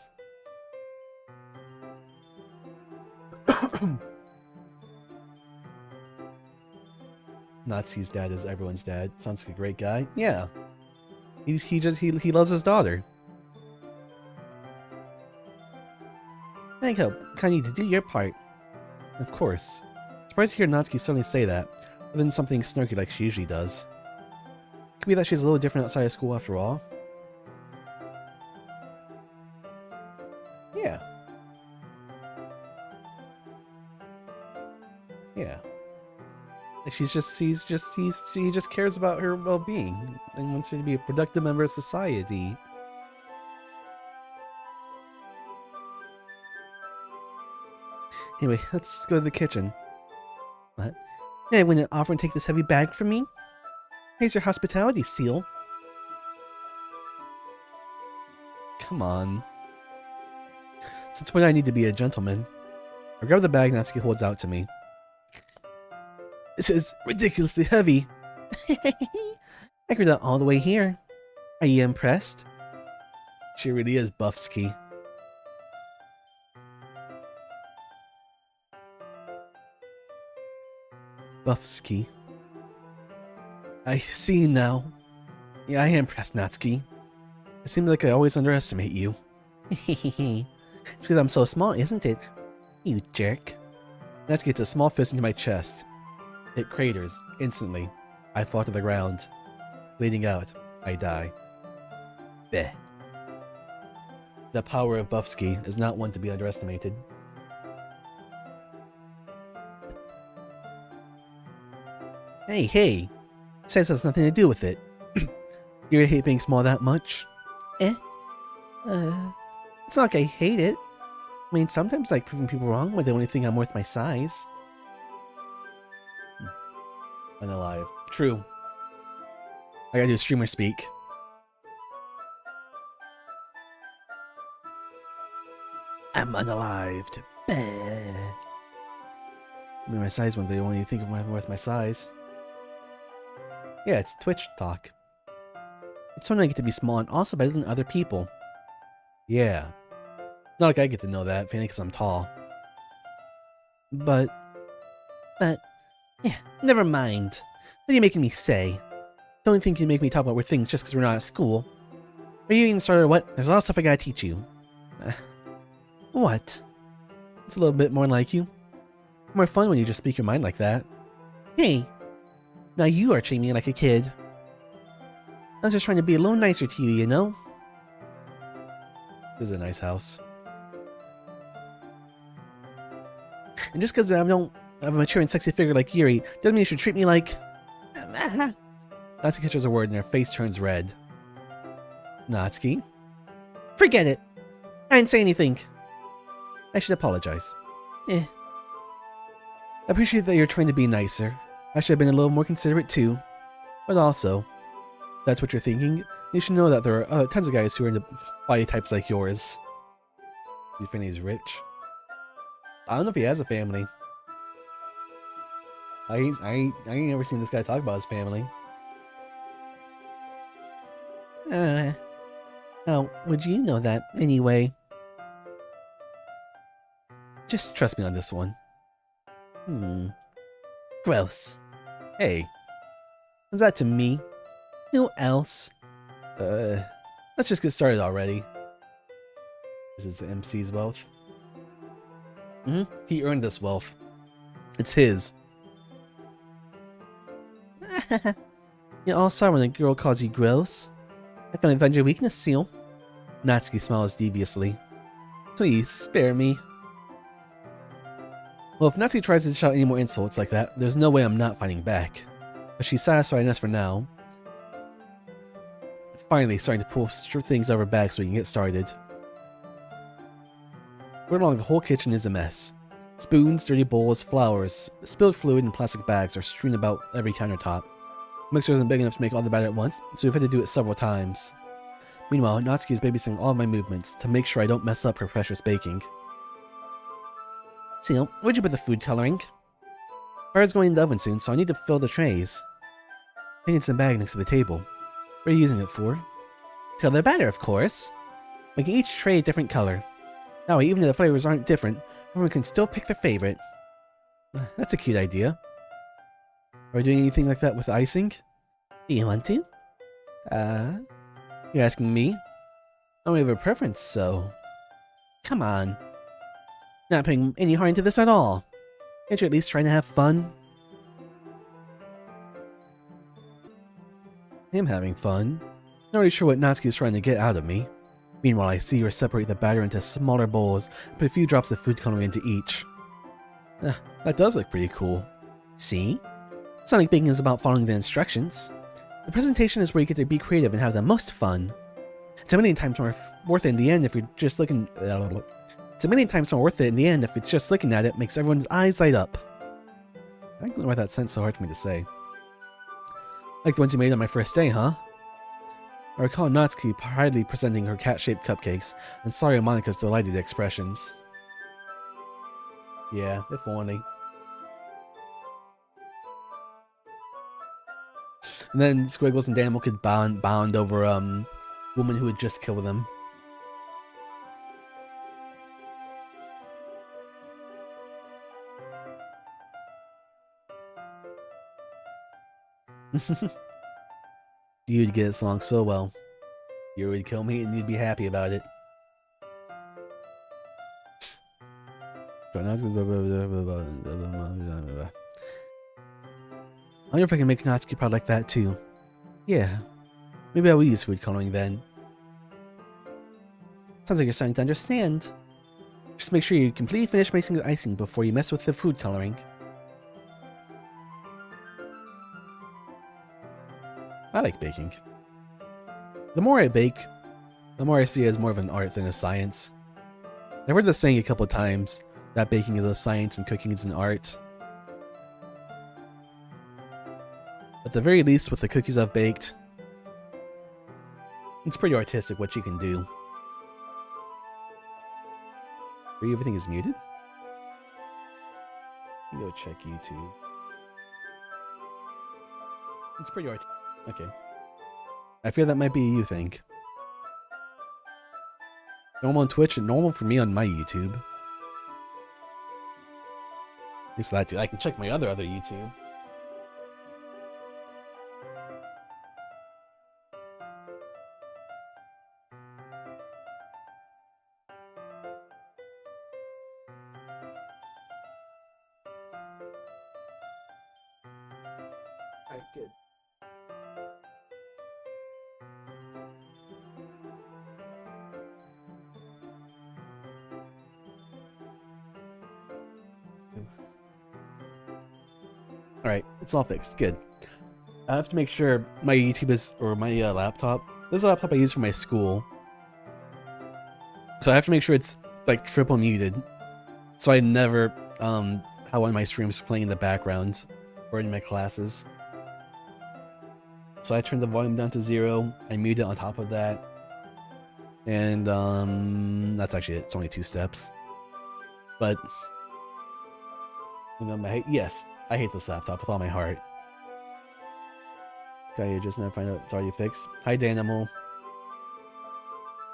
Natsuki's dad is everyone's dad. Sounds like a great guy. Yeah. He loves his daughter. I think I need to do your part. Of course. Surprised to hear Natsuki suddenly say that, other than something snarky like she usually does. Could be that she's a little different outside of school after all. Yeah. Yeah. She just cares about her well-being and wants her to be a productive member of society. Anyway, let's go to the kitchen. What? Hey, when you offer and take this heavy bag from me? Here's your hospitality seal. Come on. Since when I need to be a gentleman? I grab the bag Natsuki holds out to me. This is ridiculously heavy. I carried that all the way here. Are you impressed? She really is Buffsky. Buffsky. I see now. Yeah, I am impressed, Natsuki. It seems like I always underestimate you. It's because I'm so small, isn't it? You jerk. Natsuki gets a small fist into my chest. It craters, instantly. I fall to the ground. Bleeding out, I die. Bleh. The power of Buffsky is not one to be underestimated. Hey! Says has nothing to do with it. You really hate being small that much? It's not like I hate it. I mean, sometimes I like proving people wrong when they only think I'm worth my size. Unalive. True. I gotta do streamer speak. I'm unalived. Bah. I mean, my size when they only think of my worth my size. Yeah, it's Twitch talk. It's fun I get to be small and also better than other people. Yeah. Not like I get to know that, mainly because I'm tall. But, yeah, never mind. What are you making me say? Don't think you make me talk about weird things just because we're not at school. Are you even started or what? There's a lot of stuff I gotta teach you. What? It's a little bit more like you. More fun when you just speak your mind like that. Hey! Now you are treating me like a kid. I was just trying to be a little nicer to you, you know? This is a nice house. And just because I don't have a mature and sexy figure like Yuri, doesn't mean you should treat me like... Natsuki catches a word and her face turns red. Natsuki? Forget it! I didn't say anything. I should apologize. I appreciate that you're trying to be nicer. I should have been a little more considerate too. But also, if that's what you're thinking, you should know that there are tons of guys who are into body types like yours. Do you think he's rich? I don't know if he has a family. I ain't never seen this guy talk about his family. How would you know that anyway? Just trust me on this one. Gross. Hey. Was that to me? Who else? Let's just get started already. This is the MC's wealth. He earned this wealth. It's his. You all saw when a girl calls you gross. I finally found your weakness, Seal. Natsuki smiles deviously. Please, spare me. Well, if Natsuki tries to shout any more insults like that, there's no way I'm not fighting back. But she's satisfied enough for now. Finally, starting to pull things over back so we can get started. Right along, the whole kitchen is a mess. Spoons, dirty bowls, flowers, spilled fluid, and plastic bags are strewn about every countertop. The mixer isn't big enough to make all the batter at once, so we've had to do it several times. Meanwhile, Natsuki is babysitting all of my movements to make sure I don't mess up her precious baking. Seal, where'd you put the food coloring? Fire's going in the oven soon, so I need to fill the trays. I think it's in the bag next to the table. What are you using it for? Color batter, of course. Making each tray a different color. That way, even if the flavors aren't different, everyone can still pick their favorite. That's a cute idea. Are we doing anything like that with icing? Do you want to? You're asking me? I don't have a preference, so... Come on. Not putting any heart into this at all. Can't you at least try to have fun? I'm having fun. Not really sure what Natsuki is trying to get out of me. Meanwhile, I see her separate the batter into smaller bowls and put a few drops of food coloring into each. That does look pretty cool. See? It's not like baking is about following the instructions. The presentation is where you get to be creative and have the most fun. It's a million times more worth it in the end if you're just looking... It's a million times more worth it in the end if it's just looking at it makes everyone's eyes light up. I don't know why that sounds so hard for me to say. Like the ones you made on my first day, huh? I recall Natsuki proudly presenting her cat-shaped cupcakes, and Sario Monika's delighted expressions. Yeah, if only. And then Squiggles and Danimal could bond over woman who had just killed them. You'd get this along so well. You would kill me and you'd be happy about it. I wonder if I can make Natsuki proud like that too. Yeah. Maybe I will use food coloring then. Sounds like you're starting to understand. Just make sure you completely finish mixing the icing before you mess with the food coloring. I like baking. The more I bake, the more I see it as more of an art than a science. I've heard this saying a couple of times, that baking is a science and cooking is an art. At the very least, with the cookies I've baked, it's pretty artistic what you can do. Everything is muted? Let me go check YouTube. It's pretty art. Okay. I fear that might be a you thing. Normal on Twitch and normal for me on my YouTube. At least that too. I can check my other YouTube. Alright, good. Alright, it's all fixed. Good. I have to make sure my YouTube is, or my laptop. This is a laptop I use for my school. So I have to make sure it's like triple muted. So I never have one of my streams playing in the background or in my classes. So I turned the volume down to 0. I muted it on top of that. And that's actually it. It's only 2 steps. But yes, I hate this laptop with all my heart. Okay, you just now find out it's already fixed. Hi, Danimal.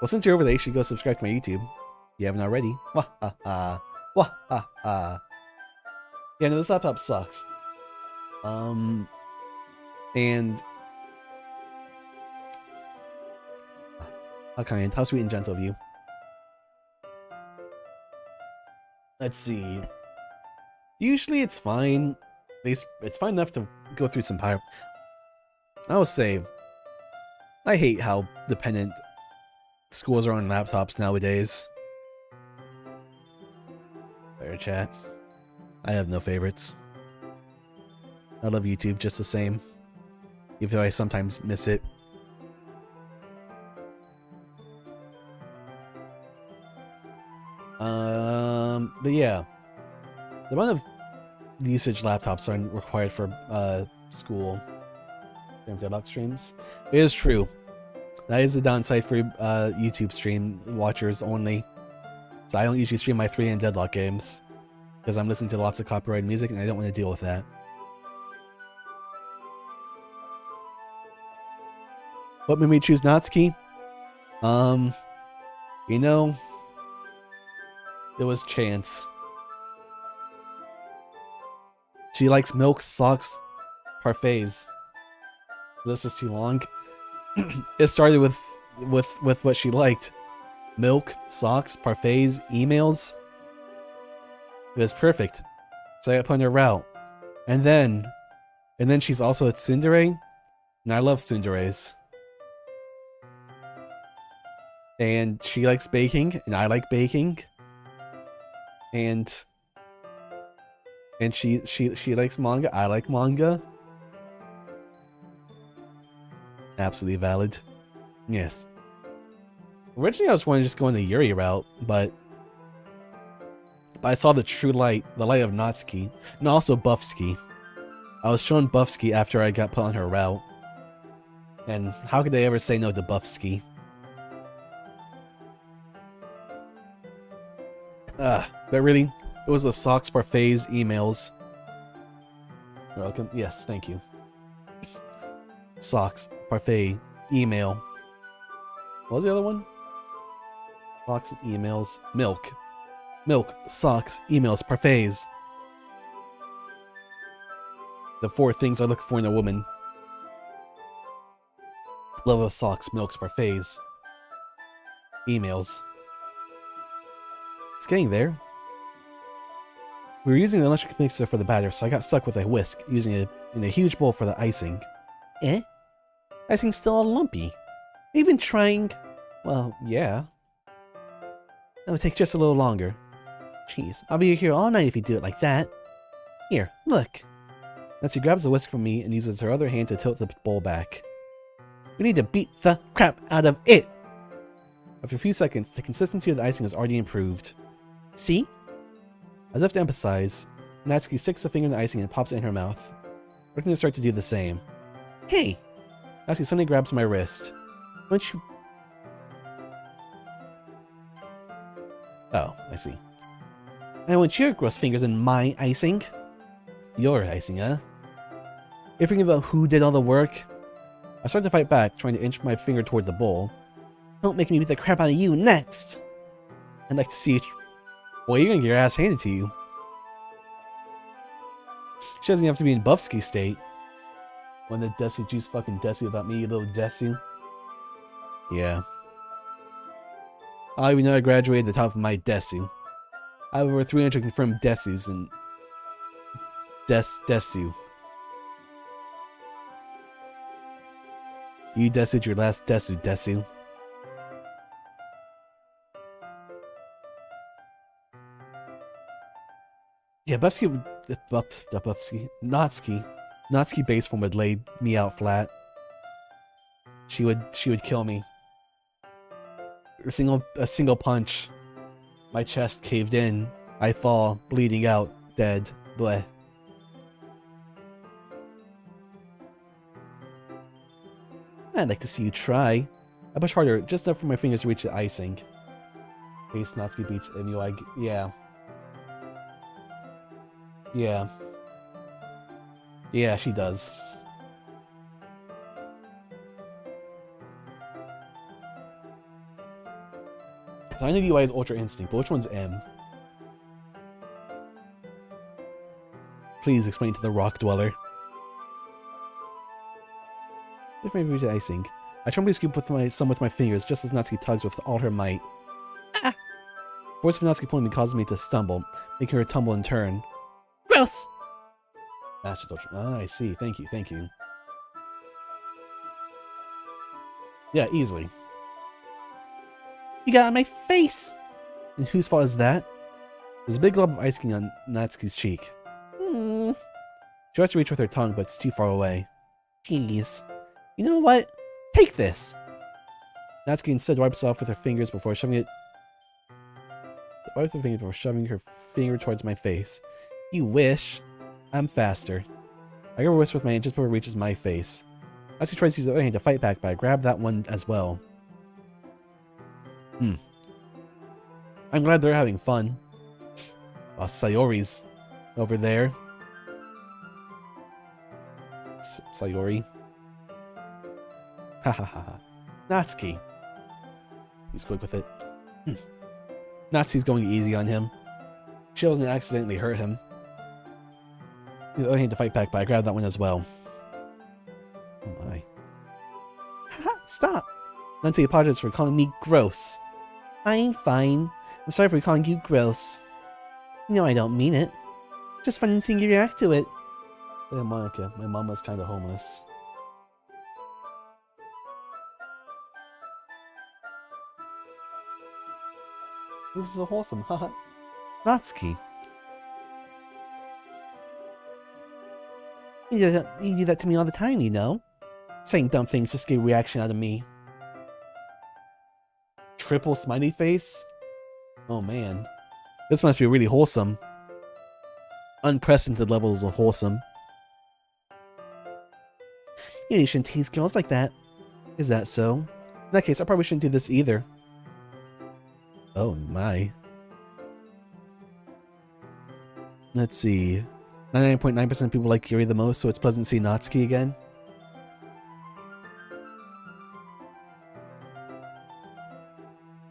Well, since you're over there, you should go subscribe to my YouTube. If you haven't already. Wah ha ha. Wah ha ha. Yeah, no, this laptop sucks. And how kind, how sweet and gentle of you. Let's see. Usually it's fine. At least it's fine enough to go through some pyro. I will say, I hate how dependent schools are on laptops nowadays. Fair chat. I have no favorites. I love YouTube just the same, even though I sometimes miss it. But yeah, the amount of usage laptops are required for school during deadlock streams. It is true. That is the downside for YouTube stream watchers only. So I don't usually stream my 3 and deadlock games because I'm listening to lots of copyrighted music and I don't want to deal with that. What made me choose Natsuki? You know, it was chance. She likes milk, socks, parfaits. This is too long. It started with what she liked. Milk, socks, parfaits, emails. It was perfect. So I put on her route. And then she's also a tsundere. And I love tsunderes. And she likes baking, and I like baking. And she likes manga, I like manga. Absolutely valid. Yes. Originally I was wanting to just go in the Yuri route, but I saw the true light, the light of Natsuki, and also Buffsky. I was shown Buffsky after I got put on her route. And how could they ever say no to Buffsky? But really, it was the socks, parfaits, emails. You're welcome. Yes, thank you. Socks, parfait, email. What was the other one? Socks, emails, milk. Milk, socks, emails, parfaits. The 4 things I look for in a woman. Love of socks, milks, parfaits. Emails. It's getting there. We were using the electric mixer for the batter, so I got stuck with a whisk, using it in a huge bowl for the icing. Eh? Icing's still all lumpy. Even trying... Well, yeah. That would take just a little longer. Jeez, I'll be here all night if you do it like that. Here, look. Nancy grabs the whisk from me and uses her other hand to tilt the bowl back. We need to beat the crap out of it! After a few seconds, the consistency of the icing has already improved. See? As if to emphasize, Natsuki sticks a finger in the icing and pops it in her mouth. We're going to start to do the same. Hey! Natsuki suddenly grabs my wrist. Don't you... Oh, I see. I want your gross fingers in my icing. Your icing, huh? You're thinking about who did all the work? I start to fight back, trying to inch my finger toward the bowl. Don't make me beat the crap out of you next! I'd like to see it. Well, you're gonna get your ass handed to you. She doesn't have to be in Buffsky state. When the Desu juice fucking Desu about me, you little Desu. Yeah. I even know I graduated at the top of my Desu. I have over 300 confirmed Desus and Desu. You Desu'd your last Desu. Yeah, Natsuki base form would lay me out flat. She would kill me. A single punch. My chest caved in. I fall, bleeding out, dead. Bleh. I'd like to see you try. I push harder, just enough for my fingers to reach the icing. Base Natsuki beats MUI. Yeah. Yeah. Yeah, she does. So I know UI is Ultra Instinct, but which one's M? Please explain to the Rock Dweller. If I reach the icing, I try to scoop some with my fingers, just as Natsuki tugs with all her might. Ah! Force of Natsuki pulling me causes me to stumble, making her tumble and turn. Gross! Master Ultra. Ah, I see. Thank you. Yeah, easily. You got it on my face! And whose fault is that? There's a big glob of ice cream on Natsuki's cheek. She tries to reach with her tongue, but it's too far away. Jeez. You know what? Take this! Natsuki instead wipes off with her fingers before shoving her finger towards my face. You wish. I'm faster. I grab a wrist with my hand just before it reaches my face. Natsuki tries to use the other hand to fight back, but I grab that one as well. I'm glad they're having fun. While Sayori's over there. Sayori. Ha ha ha ha. Natsuki. He's quick with it. Natsuki's going easy on him. She doesn't accidentally hurt him. The other hand to fight back, but I grabbed that one as well. Oh my. Haha, stop! Natsuki apologizes for calling me gross. Fine. I'm sorry for calling you gross. No, I don't mean it. Just fun seeing you react to it. Yeah, Monica, my mama's kind of homeless. This is so wholesome, haha. Natsuki. You do that to me all the time, you know? Saying dumb things just get a reaction out of me. Triple smiley face? Oh man. This must be really wholesome. Unprecedented levels of wholesome. You shouldn't tease girls like that. Is that so? In that case, I probably shouldn't do this either. Oh my. Let's see. 99.9% of people like Yuri the most, so it's pleasant to see Natsuki again.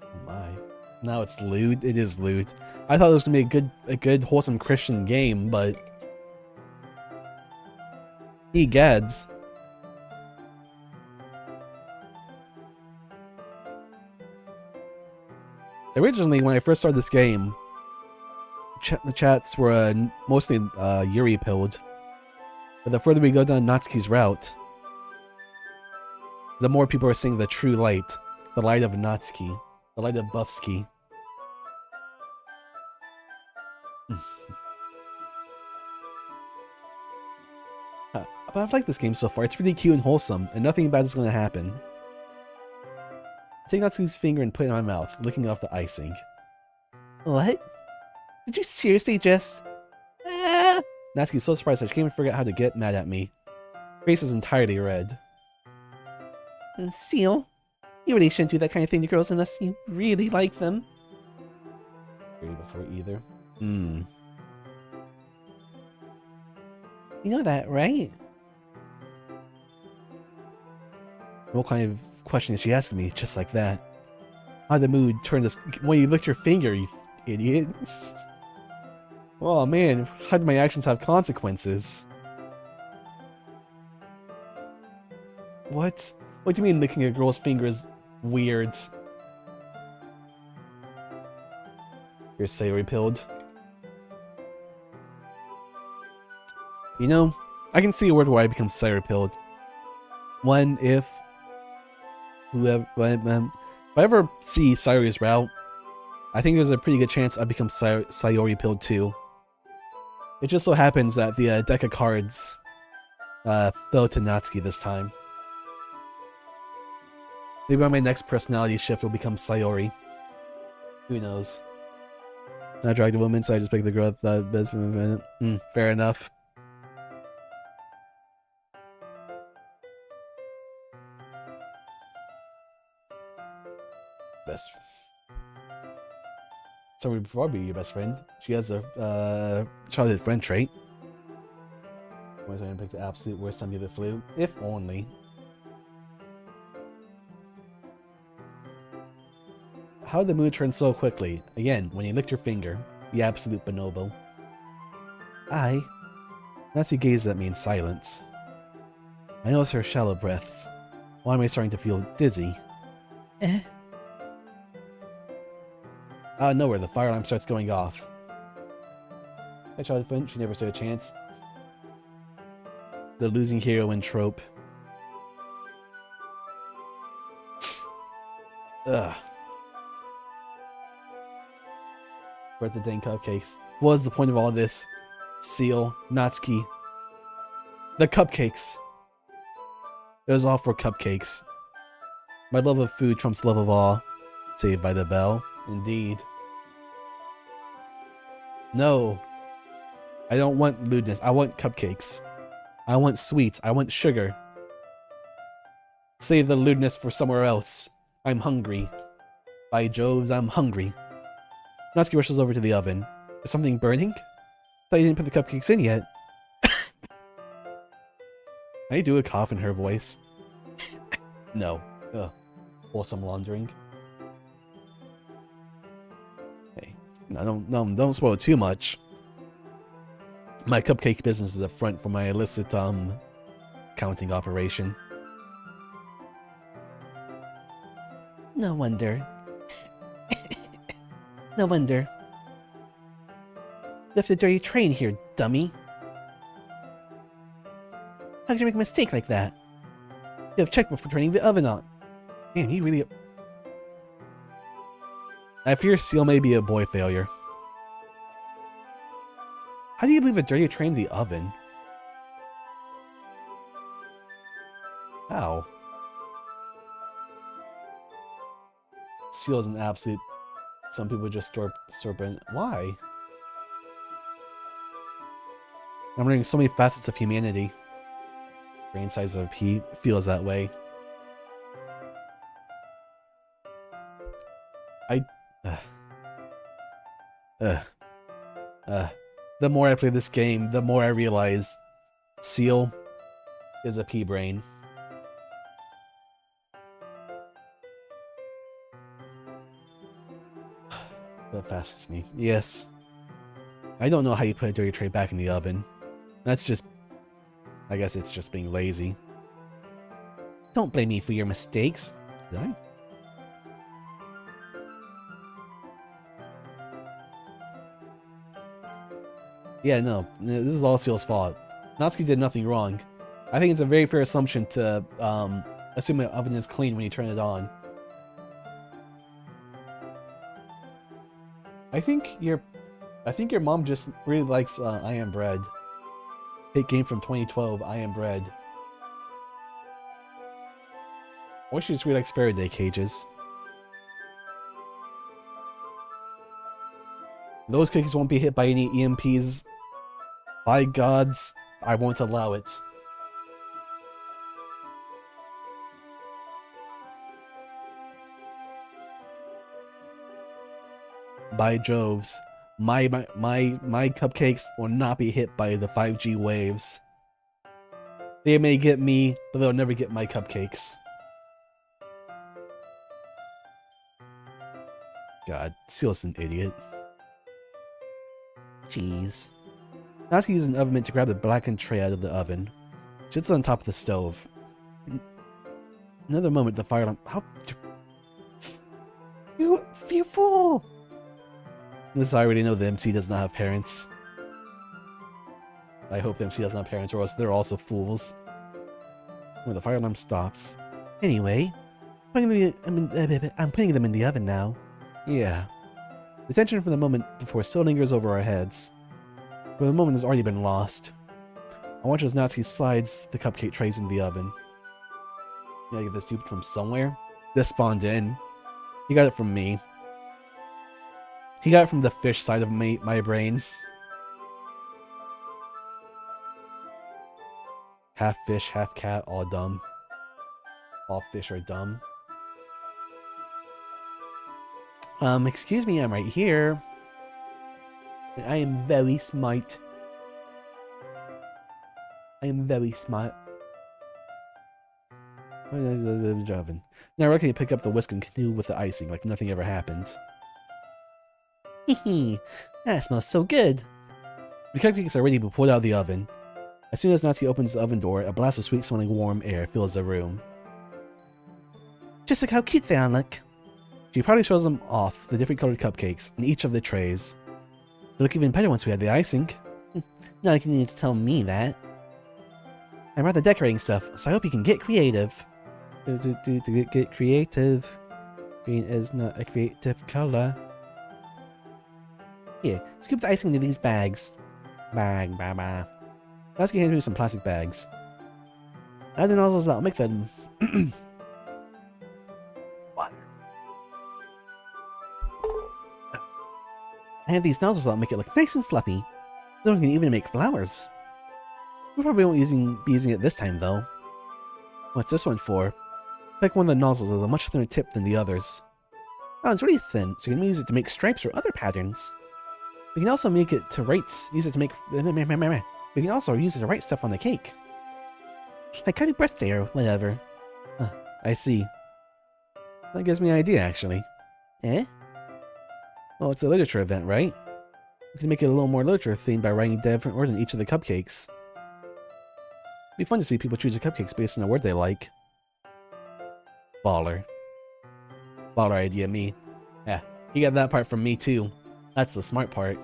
Oh my. Now it's lewd. It is lewd. I thought it was gonna be a good wholesome Christian game, but egads. Originally, when I first started this game, the chats were mostly Yuri-pilled. But the further we go down Natsuki's route, the more people are seeing the true light. The light of Natsuki. The light of Buffsky. But I've liked this game so far. It's really cute and wholesome, and nothing bad is going to happen. I take Natsuki's finger and put it in my mouth, licking off the icing. What? Did you seriously just... Natsuki's so surprised that she can't even figure out how to get mad at me. Her face is entirely red. Seal, you really shouldn't do that kind of thing to girls unless you really like them. Before either. Hmm. You know that, right? What kind of question is she asking me just like that? How the mood turn this when you licked your finger, you idiot. Oh man, how do my actions have consequences? What? What do you mean licking a girl's finger is weird? You're sayori pilled. You know, I can see a world where I become sayori pilled. When, if, whoever, if I ever see Sayori's route, I think there's a pretty good chance I become Sayori pilled too. It just so happens that the deck of cards fell to Natsuki this time. Maybe on my next personality shift will become Sayori. Who knows? Not dragged a woman, so I just picked the girl I thought best. Fair enough. Best. So would probably be your best friend. She has a childhood friend trait. Was I gonna pick the absolute worst time you ever flew? If only. How did the mood turn so quickly? Again, when you licked your finger. The absolute bonobo. Nancy gazed at me in silence. I noticed her shallow breaths. Why am I starting to feel dizzy? Out of nowhere, the fire alarm starts going off. I tried to friend, she never stood a chance. The losing heroine trope. Ugh. Birthday day cupcakes. What was the point of all this? Seal, Natsuki. The cupcakes. It was all for cupcakes. My love of food trumps love of all. Saved by the bell. Indeed. No. I don't want lewdness. I want cupcakes. I want sweets. I want sugar. Save the lewdness for somewhere else. I'm hungry. By Joves, I'm hungry. Natsuki rushes over to the oven. Is something burning? Thought you didn't put the cupcakes in yet. I do a cough in her voice. No. Ugh. Wholesome laundering. Hey, no, don't spoil it too much. My cupcake business is a front for my illicit, counting operation. No wonder. No wonder. Left a dirty train here, dummy. How could you make a mistake like that? You have checked before turning the oven on. Man, he really... I fear Seal may be a boy failure. How do you leave a dirty train in the oven? How? Seal is an absolute... Some people just store brand. Why? I'm learning so many facets of humanity. Brain size of a pea feels that way. The more I play this game, the more I realize Seal is a pea brain. That fascinates me. Yes. I don't know how you put a dirty tray back in the oven. That's just... I guess it's just being lazy. Don't blame me for your mistakes. Did I? Yeah, no. This is all Seal's fault. Natsuki did nothing wrong. I think it's a very fair assumption to assume the oven is clean when you turn it on. I think your mom just really likes I Am Bread. Hit game from 2012, I Am Bread. Or she just really likes Faraday cages. Those cookies won't be hit by any EMPs. By gods, I won't allow it. By Joves, My cupcakes will not be hit by the 5G waves. They may get me, but they'll never get my cupcakes. God, Seal's an idiot. Jeez. Natsuki uses an oven mitt to grab the blackened tray out of the oven. She sits on top of the stove. Another moment, the fire alarm. How? You fool! This I already know the MC does not have parents. I hope the MC doesn't have parents, or else they're also fools. When the fire alarm stops. Anyway, I'm putting them in the oven now. Yeah. The tension from the moment before still lingers over our heads. But the moment has already been lost. I watch as Natsuki slides the cupcake trays in the oven. You gotta get this dude from somewhere? This spawned in. He got it from me. He got it from the fish side of my brain. Half fish, half cat, all dumb. All fish are dumb. Excuse me, I'm right here. And I am very smart. I am very smart. Now I can pick up the whisk and canoe with the icing like nothing ever happened. Hehe, that smells so good. The cupcakes are ready to be pulled out of the oven. As soon as Natsuki opens the oven door, a blast of sweet-smelling warm air fills the room. Just look how cute they all look. She proudly shows them off the different colored cupcakes in each of the trays. They look even better once we had the icing. Not like you need to tell me that. I'm rather decorating stuff, so I hope you can get creative. To get creative. Green is not a creative color. Here, scoop the icing into these bags. Bag, ba ba. Natsuki hands me some plastic bags. Add the nozzles that'll make them. Water. I have these nozzles that'll make it look nice and fluffy. Then we can even make flowers. We probably won't be using it this time though. What's this one for? Like one of the nozzles has a much thinner tip than the others. Oh, it's really thin, so you can use it to make stripes or other patterns. We can also make it to use it to make. We can also use it to write stuff on the cake. Like happy birthday or whatever. I see. That gives me an idea, actually. Eh? Well, it's a literature event, right? We can make it a little more literature themed by writing a different word in each of the cupcakes. It'd be fun to see people choose their cupcakes based on a word they like. Baller. Baller idea, me. Yeah, you got that part from me too. That's the smart part.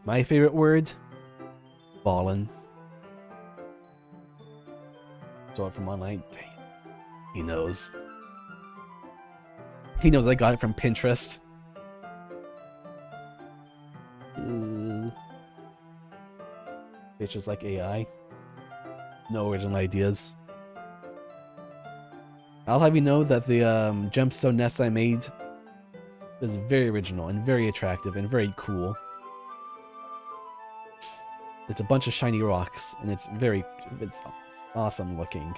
My favorite word? Ballin'. Saw it from online. Dang. He knows. He knows I got it from Pinterest. Bitches like AI. No original ideas. I'll have you know that the gemstone nest I made is very original and very attractive and very cool. It's a bunch of shiny rocks and it's awesome looking.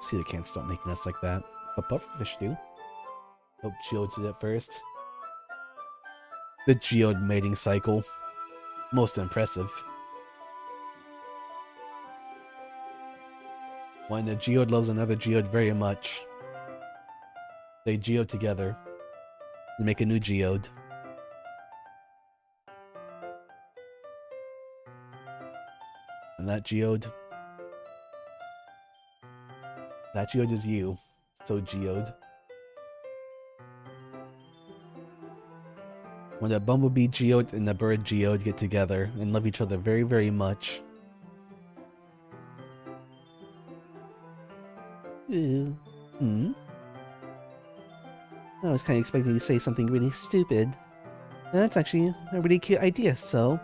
See, the cans don't make nests like that, but pufferfish do. Hope geodes did it first. The geode mating cycle. Most impressive. When a geode loves another geode very much, they geode together and make a new geode. And that geode is you. So geode. When a bumblebee geode and a bird geode get together and love each other very, very much. Ooh. I was kind of expecting you to say something really stupid. And that's actually a really cute idea, so...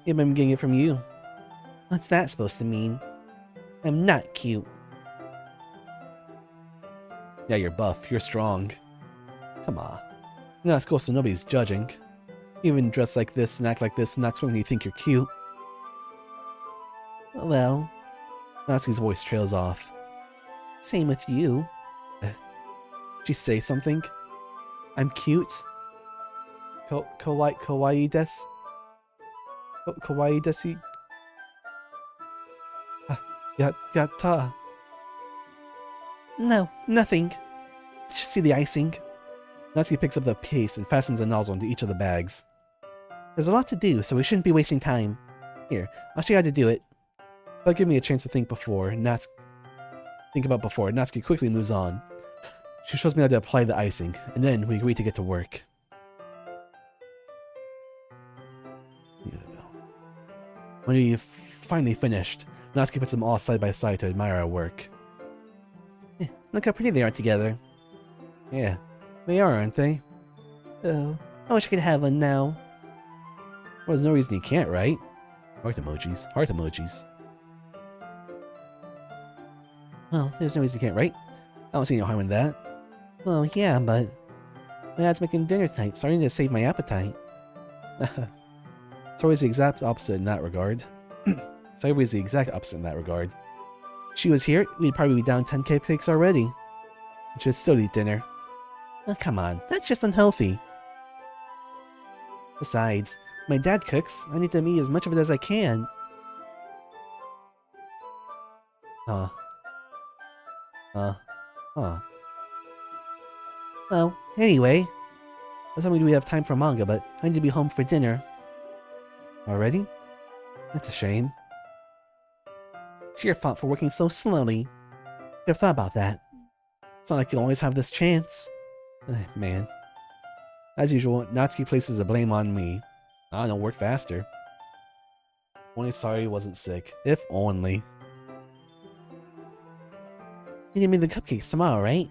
Maybe I'm getting it from you. What's that supposed to mean? I'm not cute. Yeah, you're buff. You're strong. Come on. You're not at school, so nobody's judging. You even dress like this and act like this and that's when you think you're cute. Well... Natsuki's voice trails off. Same with you. She say something? I'm cute? Kawaii desu? Kawaii desu? Yatta. No, nothing. Let's just see the icing. Natsuki picks up the case and fastens a nozzle into each of the bags. There's a lot to do, so we shouldn't be wasting time. Here, I'll show you how to do it. That'll give me a chance to think about before. Natsuki quickly moves on. She shows me how to apply the icing, and then we agree to get to work. When we've finally finished, Natsuki puts them all side by side to admire our work. Look how pretty they are together. Yeah, they are, aren't they? Oh, I wish I could have one now. Well, there's no reason you can't, right? Heart emojis. Heart emojis. Well, there's no reason you can't, right? I don't see no harm in that. Well, yeah, but my dad's making dinner tonight, so I need to save my appetite. It's always the exact opposite in that regard. It's always the exact opposite in that regard. If she was here, we'd probably be down 10 cupcakes already. And she'd still eat dinner. Oh, come on, that's just unhealthy. Besides, my dad cooks. I need to eat as much of it as I can. Huh. Well, anyway. That's how we have time for manga, but I need to be home for dinner. Already? That's a shame. It's your fault for working so slowly. Should have thought about that. It's not like you always have this chance. Man. As usual, Natsuki places the blame on me. I don't work faster. Only sorry he wasn't sick. If only. You need me the cupcakes tomorrow, right?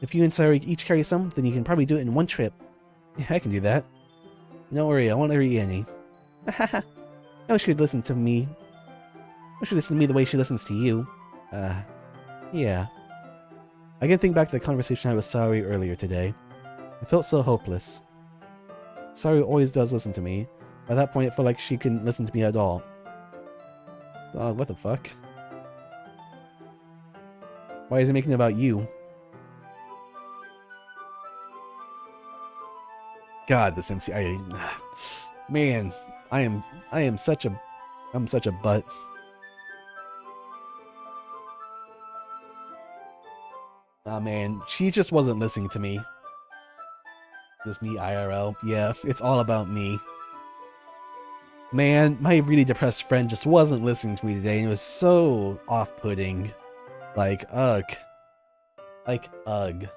If you and Sayori each carry some, then you can probably do it in one trip. Yeah, I can do that. Don't worry, I won't ever eat any. I wish you'd listen to me. I wish you'd listen to me the way she listens to you. Yeah. I can think back to the conversation I had with Sayori earlier today. I felt so hopeless. Sayori always does listen to me. By that point, it felt like she couldn't listen to me at all. What the fuck? Why is it making it about you? God, this MC, man, I'm such a butt. Ah, man, she just wasn't listening to me. Just me, IRL. Yeah, it's all about me. Man, my really depressed friend just wasn't listening to me today, and it was so off-putting. Like, ugh. Like, ugh.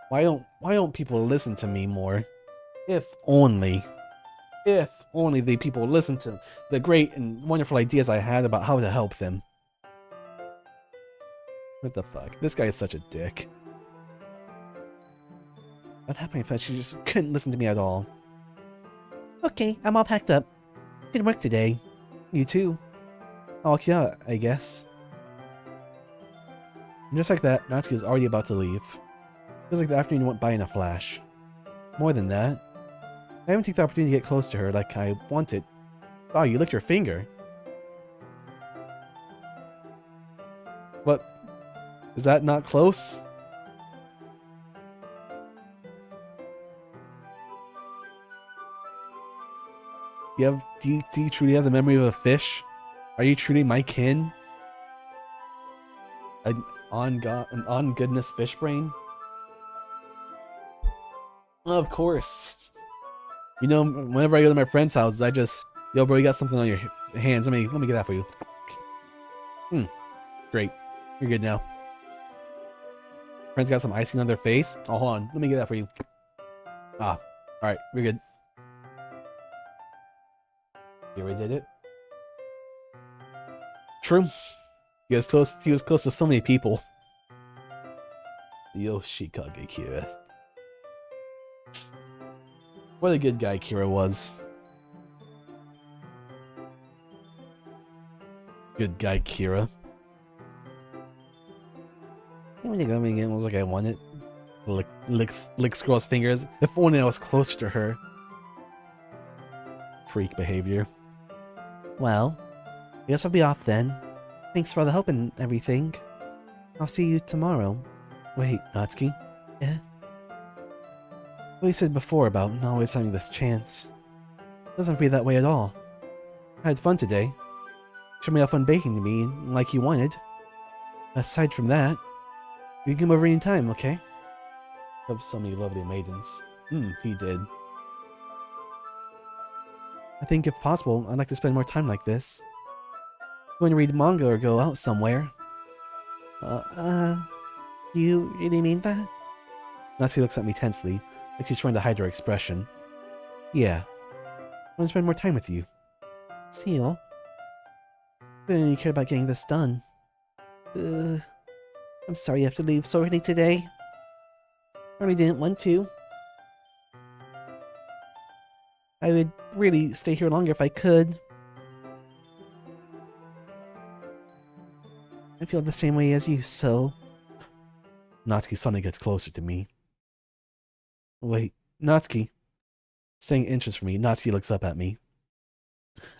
Why don't people listen to me more? If only the people listen to the great and wonderful ideas I had about how to help them. What the fuck? This guy is such a dick. What happened if she just couldn't listen to me at all? Okay, I'm all packed up. Good work today. You too. Oh yeah, I guess. And just like that, Natsuki is already about to leave. Feels like the afternoon went by in a flash. More than that, I haven't taken the opportunity to get close to her like I wanted. Wow, you licked your finger. What? Is that not close? Do you truly have the memory of a fish? Are you truly my kin? An on goodness fish brain? Of course. You know, whenever I go to my friend's house, I just, yo, bro, you got something on your hands. Let me get that for you. Great. You're good now. Friends got some icing on their face. Oh, hold on. Let me get that for you. Ah, all right, we're good. You already did it. True. He was close to so many people. Yoshikage Kira. What a good guy Kira was. Good guy Kira. I mean, it was like I wanted. Licks girl's fingers. If only I was closer to her. Freak behavior. Well, I guess I'll be off then. Thanks for the help and everything. I'll see you tomorrow. Wait, Natsuki. Eh? What you said before about not always having this chance. Doesn't feel that way at all. I had fun today. Showed me how fun baking to me, like you wanted. Aside from that, you can come over any time, okay? Hope so many lovely maidens. He did. I think if possible, I'd like to spend more time like this. Going to read manga or go out somewhere. You really mean that? Natsuki looks at me tensely, like she's trying to hide her expression. Yeah. I want to spend more time with you. Seal? I don't really care about getting this done. I'm sorry you have to leave so early today. I really didn't want to. I would really stay here longer if I could. I feel the same way as you, so... Natsuki suddenly gets closer to me. Wait, Natsuki. Staying inches from me, Natsuki looks up at me.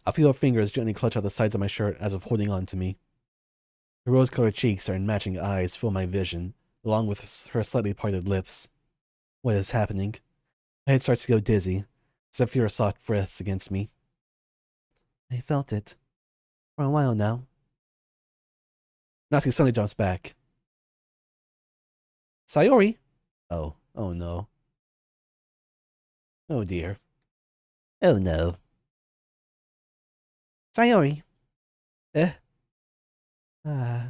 I feel her fingers gently clutch at the sides of my shirt as if holding on to me. Her rose-colored cheeks and matching eyes fill my vision, along with her slightly parted lips. What is happening? My head starts to go dizzy, as I feel her soft breaths against me. I felt it. For a while now. Natsuki suddenly jumps back. Sayori? Oh no. Oh dear. Oh no. Sayori. Oh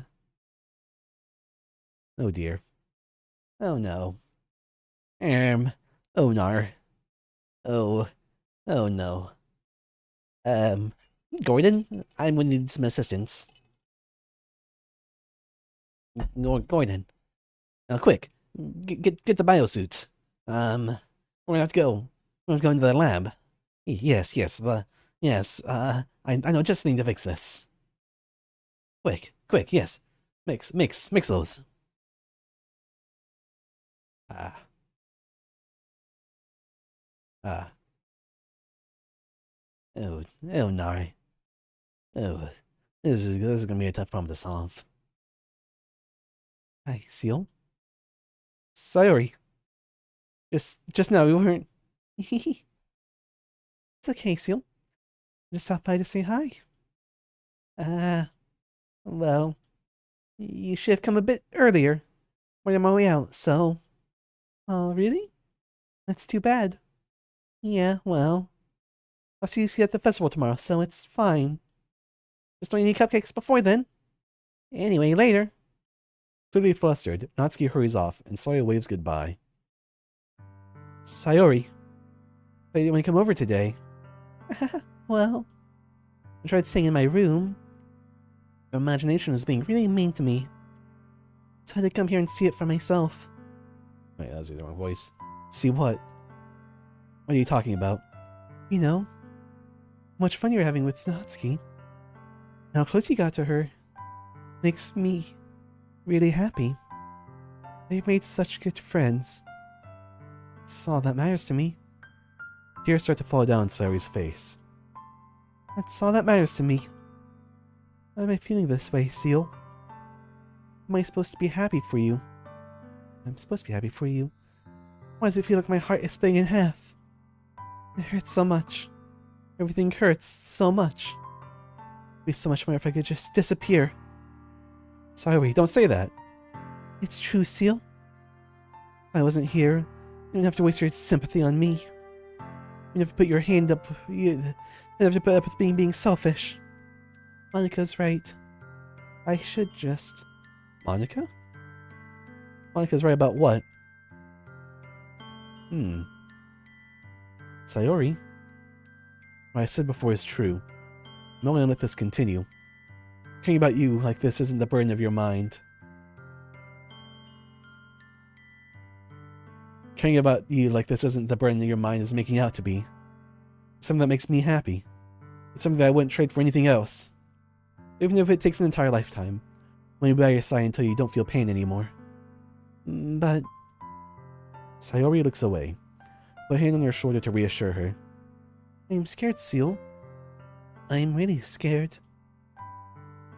dear. Oh no. Oh nar. Oh no. Gordon, I'm gonna need some assistance. Gordon. Quick. Get the biosuits. We're gonna have to go. We're gonna go into the lab. Yes, I know just the thing to fix this. Quick, yes. Mix those. Oh no. Oh, this is gonna be a tough problem to solve. Hi, Seal. Sorry. Just now we weren't. It's okay, Seal. Just stopped by to say hi. Well, you should have come a bit earlier. We're on my way out, so. Oh, really? That's too bad. Yeah, well. I'll see you at the festival tomorrow, so it's fine. Just don't eat any cupcakes before then. Anyway, later. Clearly flustered, Natsuki hurries off, and Sayori waves goodbye. Sayori. I didn't want to come over today. Well, I tried staying in my room. My imagination was being really mean to me. So I had to come here and see it for myself. Wait, that was the wrong voice. See what? What are you talking about? You know, how much fun you're having with Natsuki. How close you got to her. Makes me really happy. They've made such good friends. It's all that matters to me. Tears start to fall down Sayori's face. That's all that matters to me. Why am I feeling this way, Seal? Am I supposed to be happy for you? I'm supposed to be happy for you. Why does it feel like my heart is splitting in half? It hurts so much. Everything hurts so much. It'd be so much more if I could just disappear. Sorry, don't say that. It's true, Seal. If I wasn't here, you didn't have to waste your sympathy on me. You never put your hand up. You have to put up with being selfish. Monika's right. I should just. Monika? Monika's right about what? Sayori. What I said before is true. I'm not gonna let this continue. Caring about you like this isn't the burden of your mind. Caring about you like this isn't the burden your mind is making out to be. It's something that makes me happy. It's something that I wouldn't trade for anything else. Even if it takes an entire lifetime. I'll be by your side until you don't feel pain anymore. But... Sayori looks away, put a hand on her shoulder to reassure her. I'm scared, Seal. I'm really scared.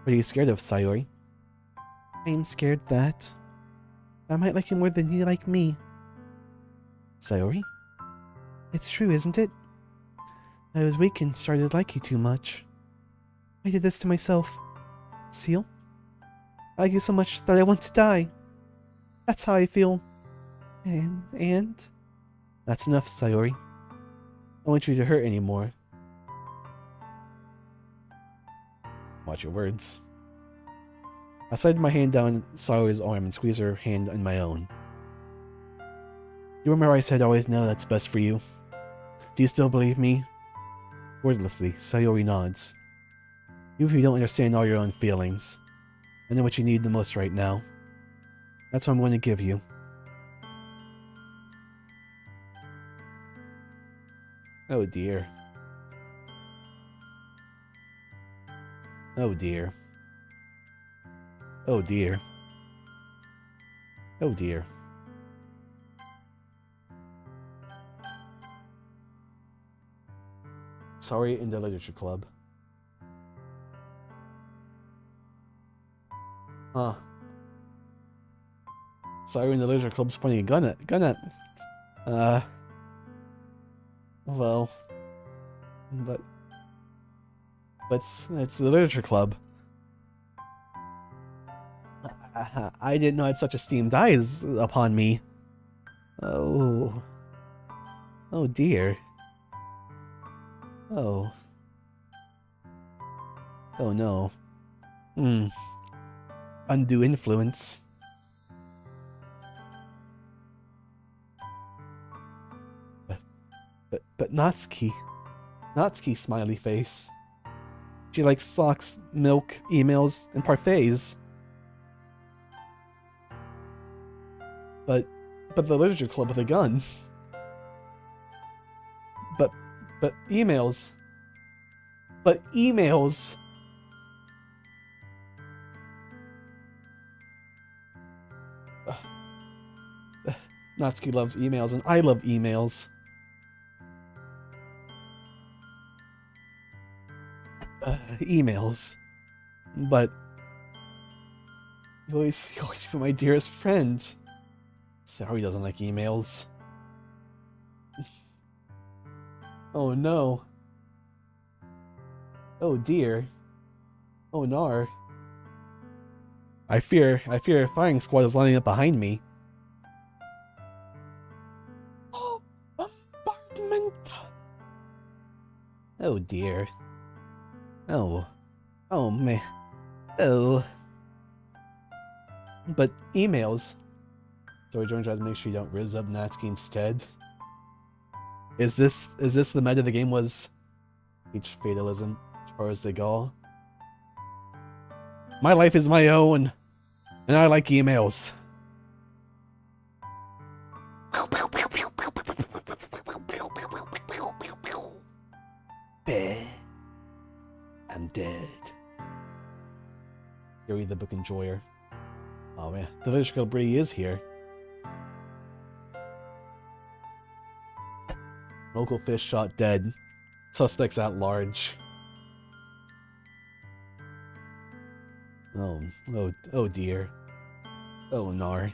What are you scared of, Sayori? I'm scared that I might like you more than you like me. Sayori? It's true, isn't it? I was weak and started to like you too much. I did this to myself. Seal? I like you so much that I want to die. That's how I feel. And? That's enough, Sayori. I don't want you to hurt anymore. Watch your words. I slid my hand down Sayori's arm and squeezed her hand in my own. You remember I said always know that's best for you? Do you still believe me? Wordlessly, Sayori nods. Even if you don't understand all your own feelings, I know what you need the most right now. That's what I'm going to give you. Oh dear. Oh dear. Oh dear. Oh dear. Sorry in the Literature Club. Huh. Sorry in the Literature Club's pointing a gun at. Well. But it's the Literature Club. I didn't know I had such esteemed eyes upon me. Oh. Oh dear. Oh. Oh no. Undue influence. But Natsuki. Natsuki smiley face. She likes socks, milk, emails, and parfaits. But the Literature Club with a gun. But emails. But emails. Natsuki loves emails, and I love emails. Emails. But you always be my dearest friend. Sorry, doesn't like emails. Oh no. Oh dear. Oh nar. I fear a firing squad is lining up behind me. Oh, bombardment. Oh dear. Oh. Oh man. Oh. But emails. So Jordan tries to make sure you don't riz up Natsuki instead. Is this the meta the game was? Each fatalism, Charles de Gaulle. My life is my own, and I like emails. I'm dead. Gary the book enjoyer. Oh man, the Literature Club really is here. Local fish shot dead. Suspects at large. Oh dear. Oh nar.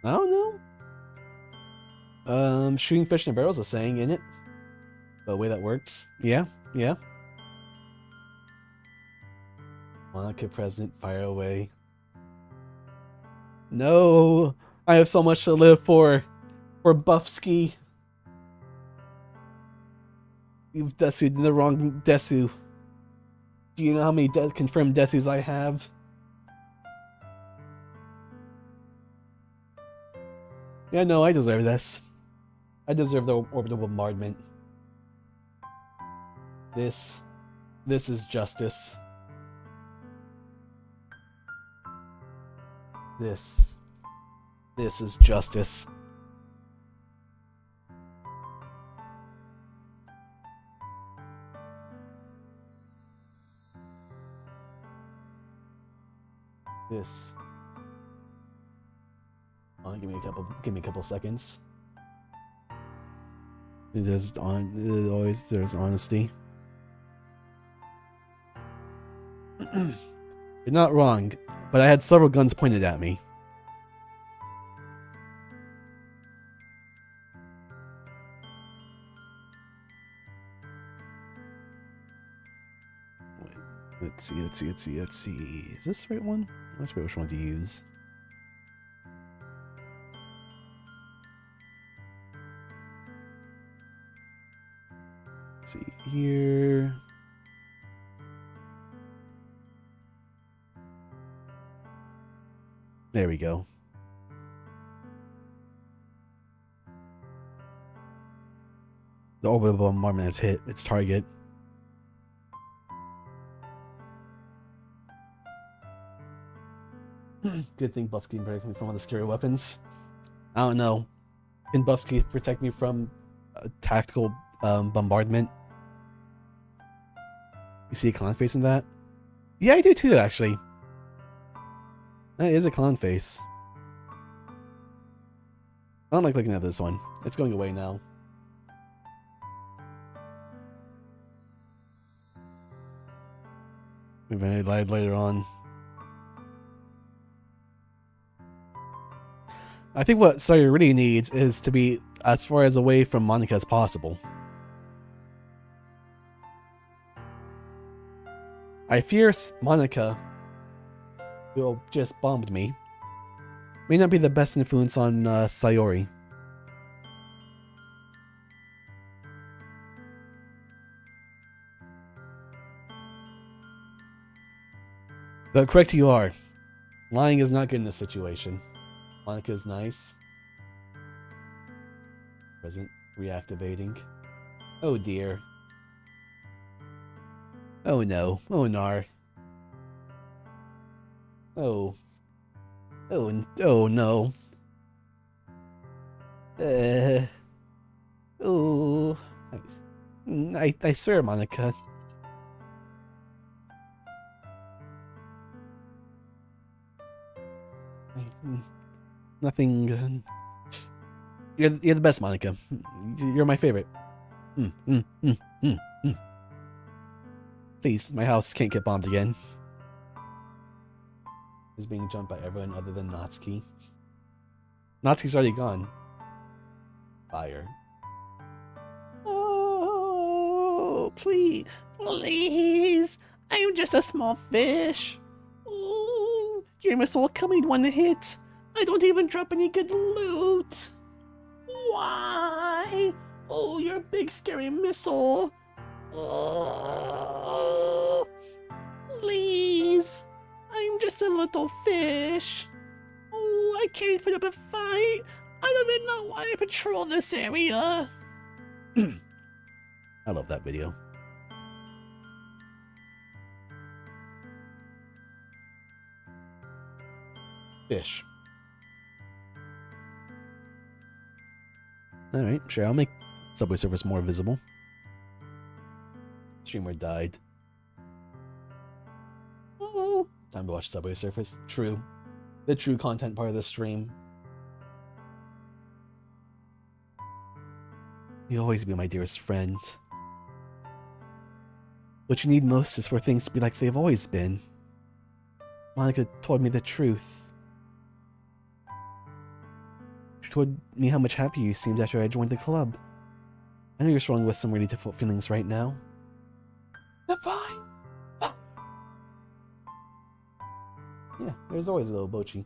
I don't know. Shooting fish in a barrel is a saying, isn't it? The way that works. Yeah. Monica President, fire away. No! I have so much to live for. For Buffsky. You've Desu'd in the wrong Desu. Do you know how many confirmed Desus I have? Yeah, no, I deserve this. I deserve the orbital bombardment. This is justice. This is justice. This. Give me a couple seconds. There's honesty. You're not wrong, but I had several guns pointed at me. Wait, let's see. Is this the right one? Let's figure which one to use. Let's see here. There we go. The orbital bombardment has hit its target. Good thing Buffsky can protect me from all the scary weapons. I don't know. Can Buffsky protect me from tactical bombardment? You see a clown face in that? Yeah, I do too, actually. That is a clown face. I don't like looking at this one. It's going away now. Maybe I lied later on. I think what Sawyer really needs is to be as far as away from Monica as possible. I fear Monica will just bomb me. May not be the best influence on Sayori. But correct you are. Lying is not good in this situation. Monica's nice. Present reactivating. Oh dear. Oh no. Oh nar. Oh. Oh no. Oh. I swear, Monica. Nothing. You're the best, Monica. You're my favorite. Please, my house can't get bombed again. Is being jumped by everyone other than Natsuki. Natsuki's already gone. Fire. Oh, please. I'm just a small fish. Ooh, your missile will kill me in one hit. I don't even drop any good loot. Why? Oh, your big scary missile. Oh, please. I'm just a little fish. Oh, I can't put up a fight. I don't even know why I patrol this area. I love that video. Fish. Alright, sure, I'll make Subway Surfers more visible. Streamer died. Oh, time to watch Subway Surfers. True. The true content part of the stream. You'll always be my dearest friend. What you need most is for things to be like they've always been. Monica told me the truth. She told me how much happier you seemed after I joined the club. I know you're struggling with some really difficult feelings right now. They're fine. Yeah, there's always a little Bochi.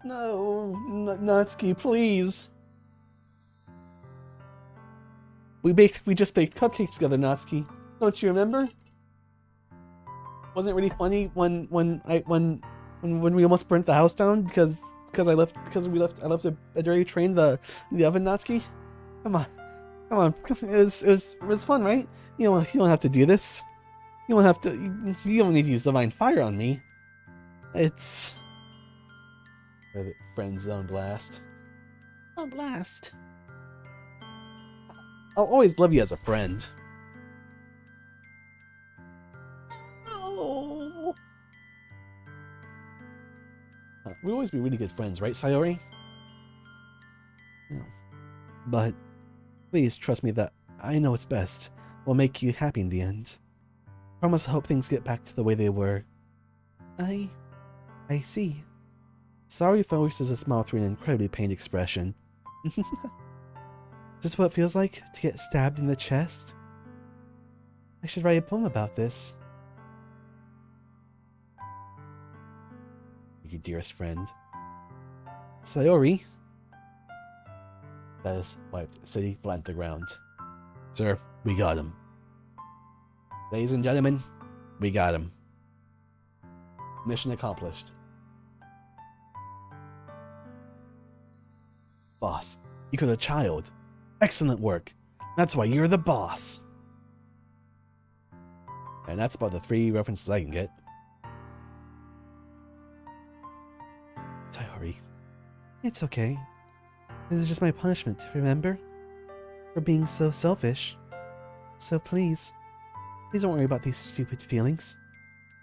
No, Natsuki, please. We just baked cupcakes together, Natsuki. Don't you remember? Wasn't it really funny when we almost burnt the house down because I left a dirty tray in the oven, Natsuki? Come on. It was fun, right? You don't have to do this. You don't need to use divine fire on me. It's friend zone blast. Oh, blast. I'll always love you as a friend. Oh. We'll always be really good friends, right, Sayori? No. But please trust me that I know what's best. Will make you happy in the end. Promise I hope things get back to the way they were. I see. Sorry forces a smile through an incredibly pained expression. Is this what it feels like to get stabbed in the chest? I should write a poem about this. Your dearest friend. Sayori. That is wiped, sitting flat on the ground. Sir, we got him. Ladies and gentlemen, we got him. Mission accomplished. Boss, you killed a child. Excellent work. That's why you're the boss. And that's about the 3 references I can get. Sayori. It's okay. This is just my punishment, remember? For being so selfish. So please don't worry about these stupid feelings.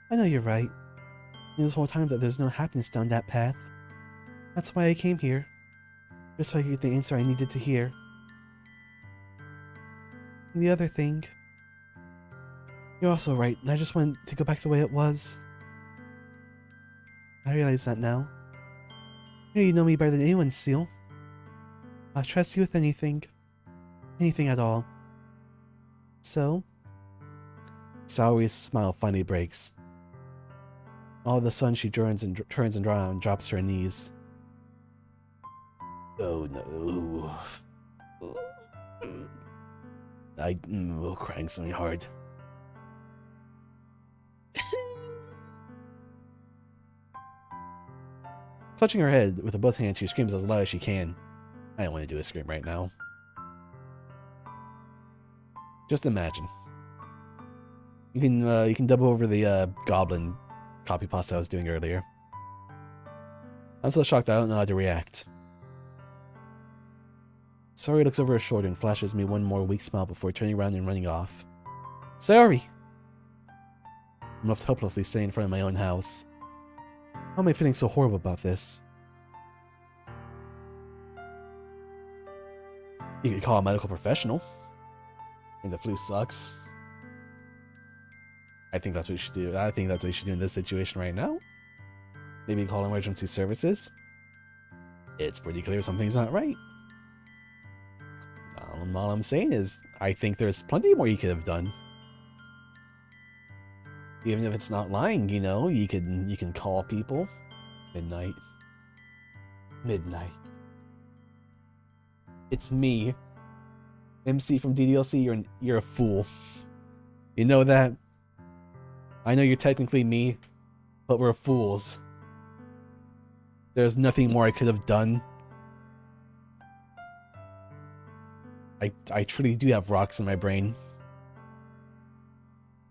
I know you're right. You know this whole time that there's no happiness down that path. That's why I came here. Just so I could get the answer I needed to hear. And the other thing... You're also right, I just want to go back the way it was. I realize that now. You know me better than anyone, Seal. I'll trust you with anything. Anything at all. So... Sayori's smile finally breaks. All of a sudden she turns and drops to her knees. Oh no. I'm crying so hard. Clutching her head with both hands, she screams as loud as she can. I don't want to do a scream right now. Just imagine. You can dub over the goblin copy pasta I was doing earlier. I'm so shocked I don't know how to react. Sayori looks over her shoulder and flashes me one more weak smile before turning around and running off. Sayori! I'm left helplessly standing in front of my own house. How am I feeling so horrible about this? You could call a medical professional. I mean, the flu sucks. I think that's what you should do. I think that's what you should do in this situation right now. Maybe call emergency services. It's pretty clear something's not right. All I'm saying is, I think there's plenty more you could have done. Even if it's not lying, you know, you can call people. Midnight. It's me. MC from DDLC, you're a fool. You know that? I know you're technically me, but we're fools. There's nothing more I could have done. I truly do have rocks in my brain.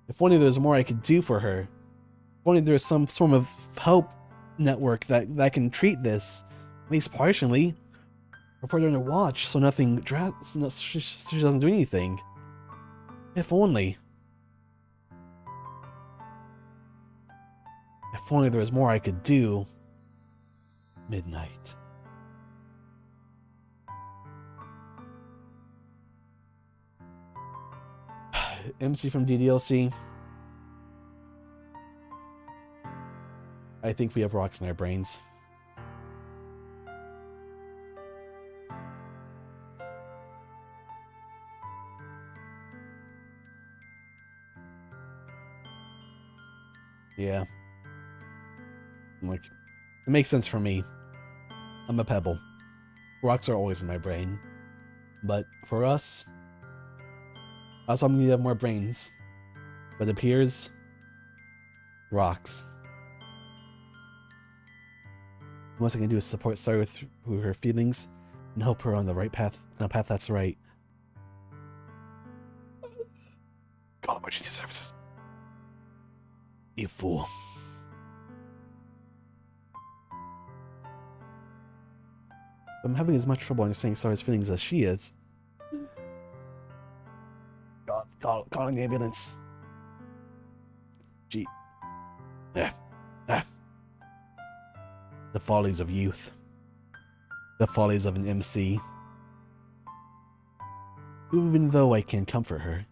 If only there was more I could do for her. If only there was some sort of help network that can treat this, at least partially. Or put her under watch so nothing she doesn't do anything. If only. If only there was more I could do. Midnight. MC from DDLC. I think we have rocks in our brains. Yeah. Like, it makes sense for me. I'm a pebble. Rocks are always in my brain. But for us, also I'm gonna have more brains. But it appears, rocks. The most I can do is support Sayori through her feelings and help her on the right path, on a path that's right. Call emergency services. You fool. I'm having as much trouble understanding Sayori's feelings as she is. Calling the ambulance. Gee. The follies of youth. The follies of an MC. Even though I can comfort her,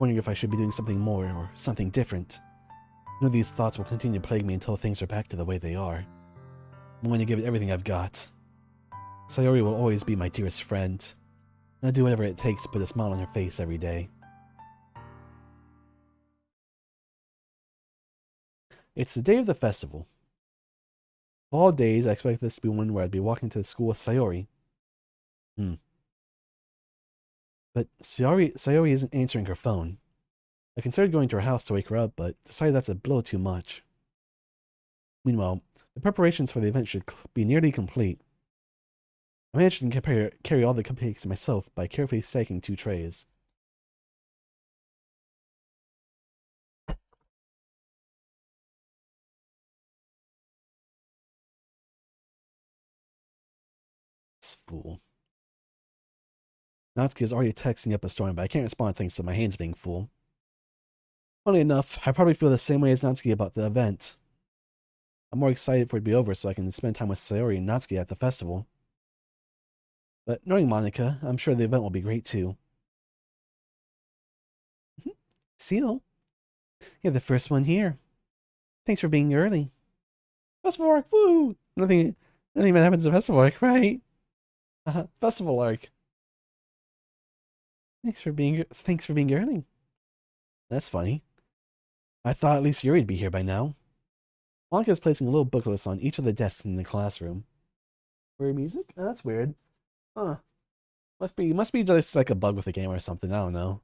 wondering if I should be doing something more or something different. I know these thoughts will continue to plague me until things are back to the way they are. I'm going to give it everything I've got. Sayori will always be my dearest friend. I'll do whatever it takes to put a smile on her face every day. It's the day of the festival. Of all days, I expect this to be one where I'd be walking to the school with Sayori. But Sayori isn't answering her phone. I considered going to her house to wake her up, but decided that's a blow too much. Meanwhile, the preparations for the event should be nearly complete. I managed to carry all the cupcakes myself by carefully stacking 2 trays. This fool. Natsuki is already texting up a storm, but I can't respond thanks to my hands being full. Funny enough, I probably feel the same way as Natsuki about the event. I'm more excited for it to be over so I can spend time with Sayori and Natsuki at the festival. But knowing Monica, I'm sure the event will be great too. Seal, you're the first one here. Thanks for being early. Festival arc, woo! Nothing bad happens at festival arc, right? Festival arc. Thanks for being early. That's funny. I thought at least Yuri'd be here by now. Monica is placing a little booklets on each of the desks in the classroom. Weird music? Oh, that's weird. Huh. Must be just like a bug with the game or something. I don't know.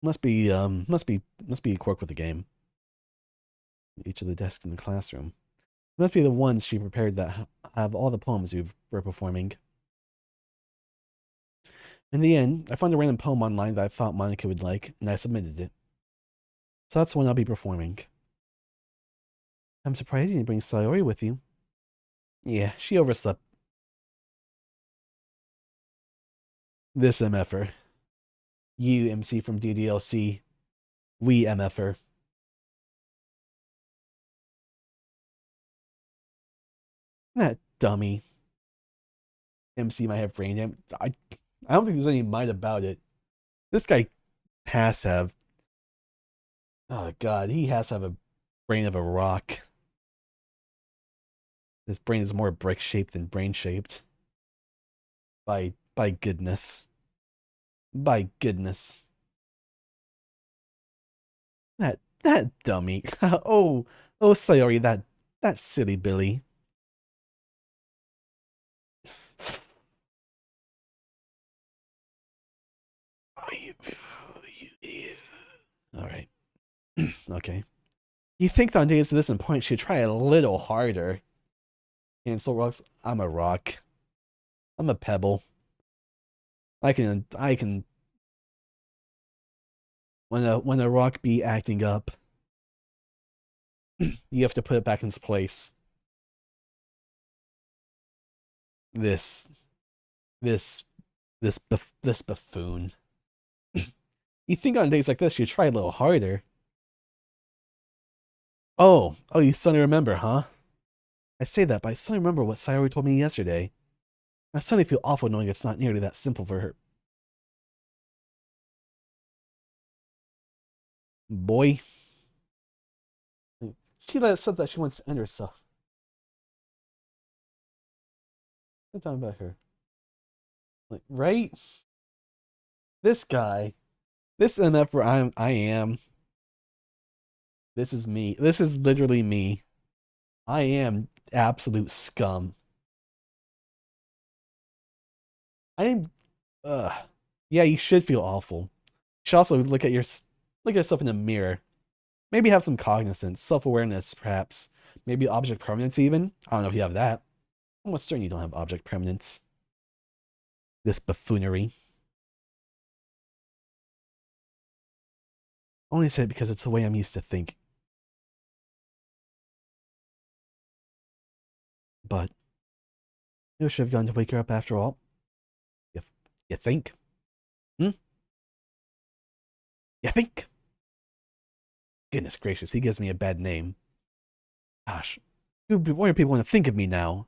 Must be a quirk with the game. Each of the desks in the classroom. It must be the ones she prepared that have all the poems we're performing. In the end, I found a random poem online that I thought Monica would like, and I submitted it. So that's the one I'll be performing. I'm surprised you didn't bring Sayori with you. Yeah, she overslept. This MFer. You, MC from DDLC. We MFer. That dummy. MC might have brain damage. I don't think there's any might about it. This guy has to have. Oh god, he has to have a brain of a rock. His brain is more brick shaped than brain shaped. By goodness. By goodness. That dummy. oh Sayori, that silly Billy. Alright. Okay. You think that on days to this point she'd try a little harder. Cancel rocks. I'm a rock. I'm a pebble. I can when a rock be acting up, you have to put it back in its place. This buffoon. You think on days like this you'd try a little harder. Oh, you suddenly remember, huh? I say that, but I suddenly remember what Sayori told me yesterday. I suddenly feel awful knowing it's not nearly that simple for her. Boy. She said that she wants to end herself. What talking about her? Like, right? This guy. This MF where I am. This is me. This is literally me. I am absolute scum. I am. Yeah, you should feel awful. You should also look at yourself in the mirror. Maybe have some cognizance, self-awareness, perhaps. Maybe object permanence, even. I don't know if you have that. I'm almost certain you don't have object permanence. This buffoonery. I only say it because it's the way I'm used to think. But you should have gone to wake her up after all. You think? You think? Goodness gracious, he gives me a bad name. Gosh, what are people going to think of me now?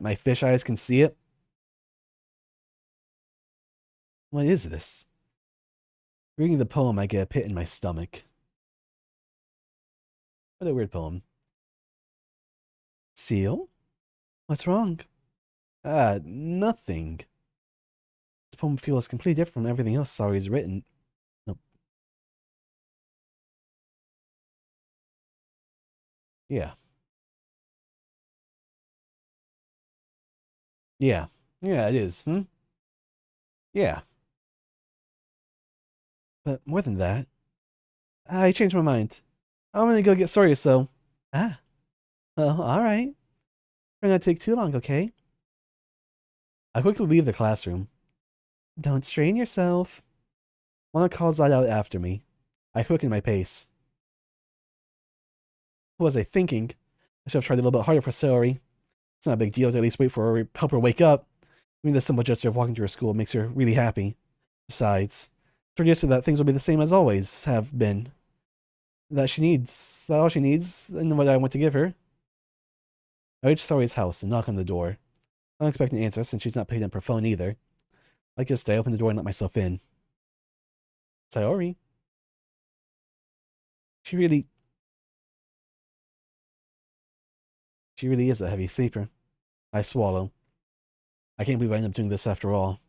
My fish eyes can see it. What is this? Reading the poem, I get a pit in my stomach. What a weird poem. Seal? What's wrong? Nothing. This poem feels completely different from everything else Sayori's written. Nope. Yeah. Yeah. Yeah, it is. Yeah. But more than that, I changed my mind. I'm gonna go get Sawyer, so... Ah. Well, alright. Try not to take too long, okay? I quickly leave the classroom. Don't strain yourself. Mona calls that out after me. I quicken my pace. What was I thinking? I should have tried a little bit harder for Sayori. It's not a big deal to at least wait for her, help her wake up. I mean, the simple gesture of walking to her school makes her really happy. Besides, it's suggested that things will be the same as always have been. That all she needs, and what I want to give her. I reach Sayori's house and knock on the door. I don't expect an answer since she's not picking up her phone either. Like yesterday, I open the door and let myself in. Sayori. She really is a heavy sleeper. I swallow. I can't believe I ended up doing this after all.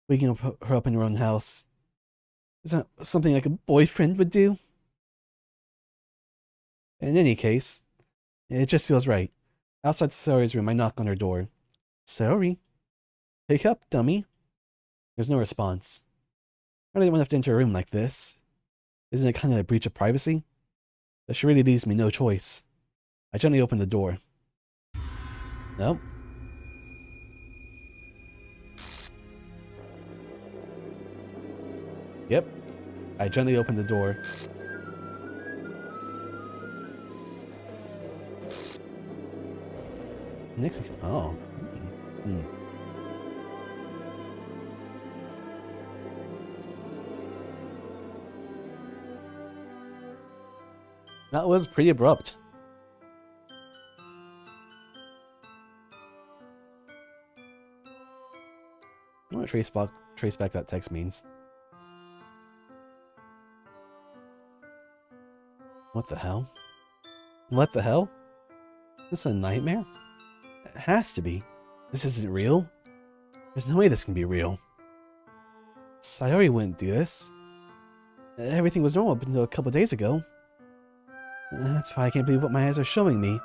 Waking her up in her own house. Is that something like a boyfriend would do? In any case, it just feels right. Outside Sayori's room, I knock on her door. Sayori? Wake up, dummy. There's no response. I really wouldn't have to enter a room like this. Isn't it kind of a breach of privacy? But she really leaves me no choice. I gently open the door. Nope. Yep. I gently open the door. Next, oh. That was pretty abrupt. I want to trace back that text means. What the hell? What the hell? Is this a nightmare? It has to be. This isn't real. There's no way this can be real. Sayori wouldn't do this. Everything was normal up until a couple days ago. That's why I can't believe what my eyes are showing me.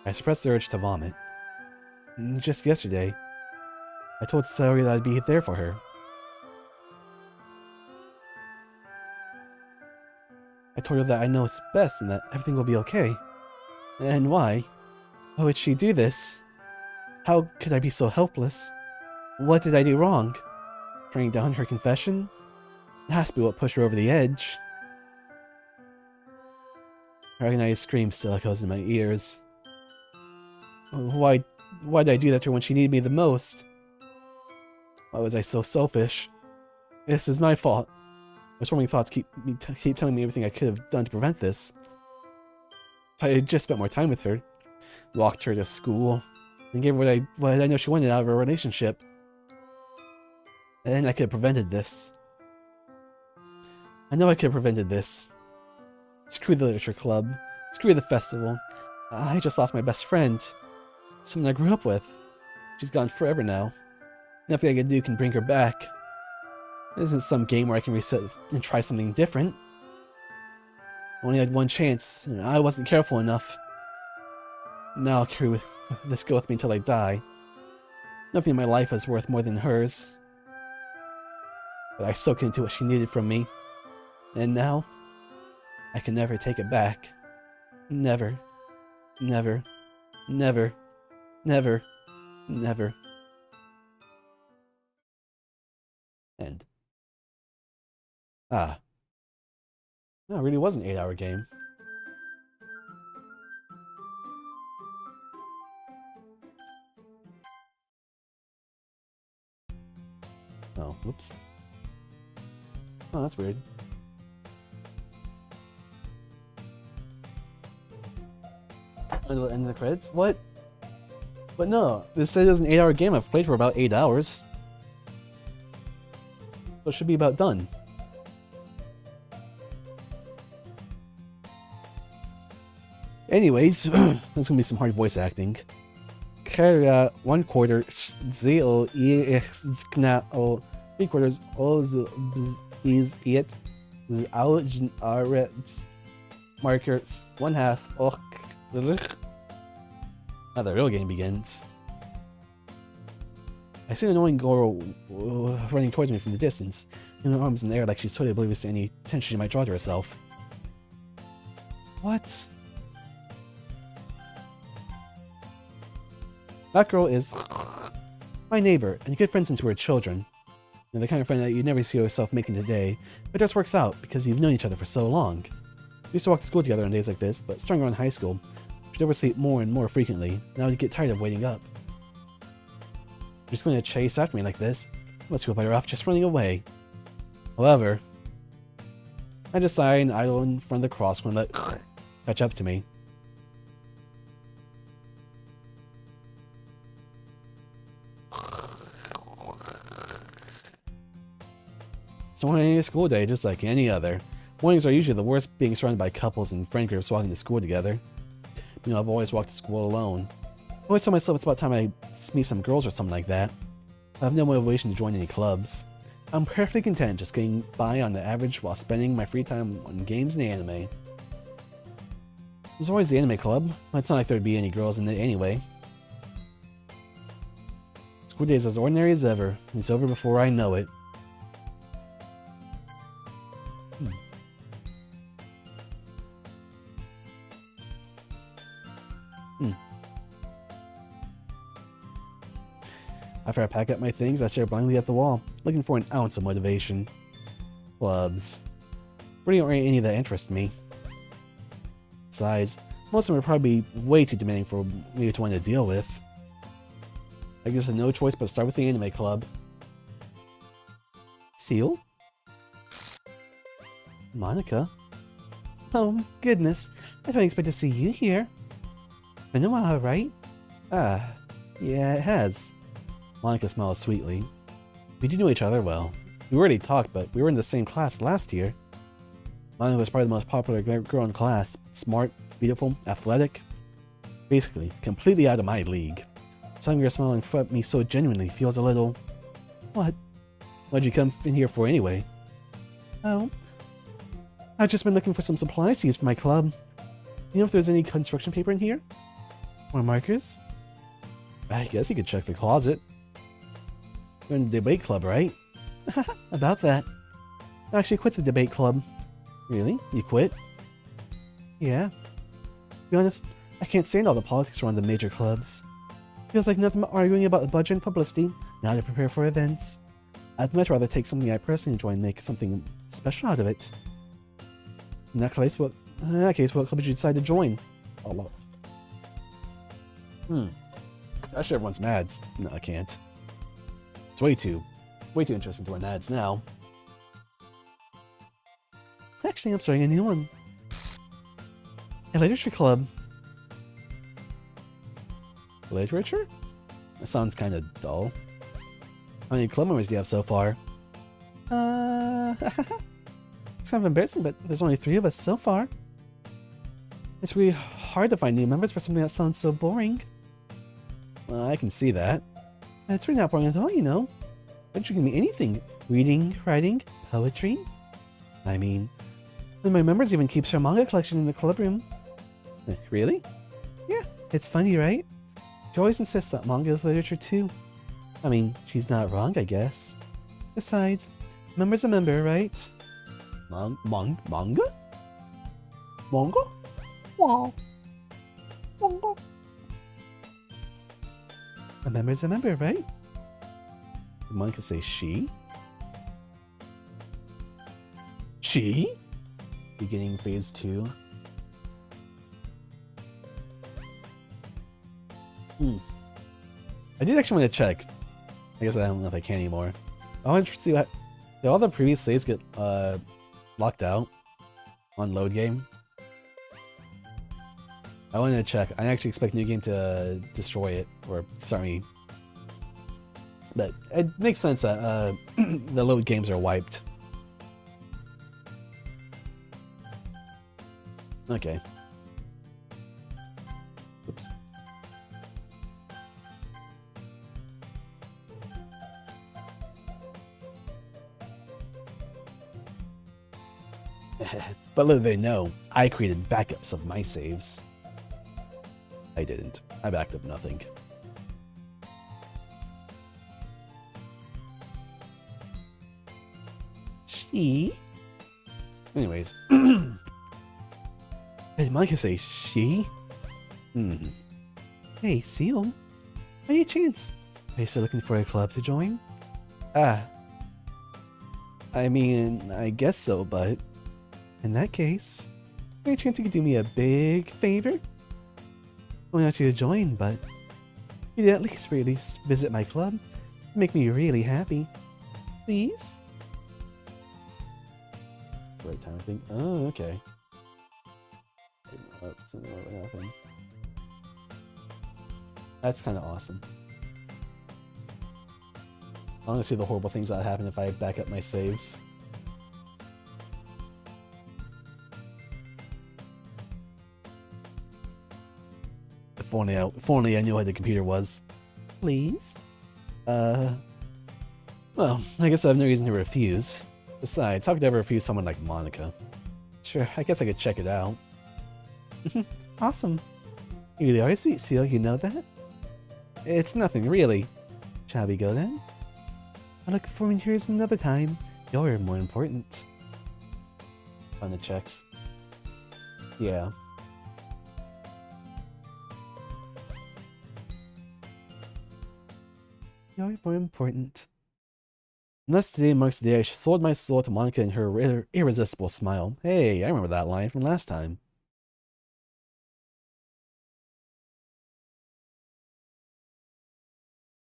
I suppressed the urge to vomit. Just yesterday, I told Sayori that I'd be there for her. I told her that I know it's best and that everything will be okay. And why? Why would she do this? How could I be so helpless? What did I do wrong? Turning down her confession? It has to be what pushed her over the edge. Her agonized scream still echoes in my ears. Why did I do that to her when she needed me the most? Why was I so selfish? This is my fault. My storming thoughts keep telling me everything I could have done to prevent this. If I had just spent more time with her, walked her to school, and gave her what I know she wanted out of our relationship, and I could have prevented this. I know I could have prevented this. Screw the literature club. Screw the festival. I just lost my best friend. Someone I grew up with. She's gone forever now. Nothing I can do can bring her back. It isn't some game where I can reset and try something different. I only had one chance, and I wasn't careful enough. Now I'll carry this go with me until I die. Nothing in my life is worth more than hers. But I still couldn't do what she needed from me. And now, I can never take it back. Never. Never. Never. Never. Never. End. Ah. No, it really was an 8-hour game. Oh, whoops. Oh, that's weird. Until the end of the credits? What? But no, this said it was an 8-hour game. I've played for about 8 hours. So it should be about done. Anyways, there's gonna be some hard voice acting. Kara 1/4 0 kna o 3/4 is it markers 1/2 now the real game begins. I see an annoying girl running towards me from the distance, in her arms in the air like she's totally oblivious to any attention she might draw to herself. What? That girl is my neighbor, and a good friend since we were children. You know, the kind of friend that you'd never see yourself making today, but it just works out because you've known each other for so long. We used to walk to school together on days like this, but starting around high school, we'd oversleep more and more frequently. Now we'd get tired of waiting up. You're just going to chase after me like this. Let's go better off just running away. However, I just sigh and idle in front of the cross when let catch up to me. So on any school day, just like any other, mornings are usually the worst, being surrounded by couples and friend groups walking to school together. You know, I've always walked to school alone. I always tell myself it's about time I meet some girls or something like that. I have no motivation to join any clubs. I'm perfectly content just getting by on the average while spending my free time on games and anime. There's always the anime club, but it's not like there'd be any girls in it anyway. School day is as ordinary as ever, and it's over before I know it. After I pack up my things, I stare blindly at the wall, looking for an ounce of motivation. Clubs. Really aren't any that interest me. Besides, most of them are probably way too demanding for me to want to deal with. I guess I have no choice but to start with the anime club. Seal? Monica? Oh, goodness. I don't expect to see you here. Been a while, right? Ah, yeah, it has. Monica smiles sweetly. We do know each other well. We already talked, but we were in the same class last year. Monica was probably the most popular girl in class. Smart, beautiful, athletic. Basically, completely out of my league. Telling her smiling at me so genuinely feels a little... What? What'd you come in here for anyway? Oh. I've just been looking for some supplies to use for my club. You know if there's any construction paper in here? Or markers? I guess you could check the closet. You're in the debate club, right? About that. I actually quit the debate club. Really? You quit? Yeah. To be honest, I can't stand all the politics around the major clubs. Feels like nothing but arguing about the budget and publicity, and how to prepare for events. I'd much rather take something I personally enjoy and make something special out of it. In that case, what club did you decide to join? Oh, well. Actually, everyone's mads. No, I can't. It's way too interesting to run ads now. Actually, I'm starting a new one. A literature club. Literature? That sounds kind of dull. How many club members do you have so far? It's kind of embarrassing, but there's only 3 of us so far. It's really hard to find new members for something that sounds so boring. Well, I can see that. It's really not boring at all, you know. Literature can be anything. Reading, writing, poetry. I mean, one of my members even keeps her manga collection in the club room. Really? Yeah, it's funny, right? She always insists that manga is literature too. I mean, she's not wrong, I guess. Besides, member's a member, right? Manga? Manga? Wow. Manga. A member's a member, right? Did Monica say she? She? Beginning phase 2. I did actually want to check. I guess I don't know if I can anymore. I want to see what... Did all the previous saves get locked out on load game? I wanted to check. I actually expect New Game to destroy it or start me. But it makes sense that the load games are wiped. Okay. Oops. But little they know, I created backups of my saves. I didn't. I backed up nothing. She? Anyways. Did Monica say she? Hey, Seal. Any chance? Are you still looking for a club to join? I mean, I guess so, but... In that case, any chance you could do me a big favor? I won't ask you to join, but you'd at least visit my club. It'd make me really happy. Please? Right time, I think. Oh, okay. Something like that happened. That's kind of awesome. I want to see the horrible things that happen if I back up my saves. If only I knew how the computer was. Please? Well, I guess I have no reason to refuse. Besides, how could I ever refuse someone like Monica? Sure, I guess I could check it out. Awesome. You really are a sweet Seal, you know that? It's nothing, really. Shall we go then? I look forward to yours another time. You're more important. On the checks. Yeah. You're more important. And thus today marks the day I sold my soul to Monica and her irresistible smile. Hey, I remember that line from last time.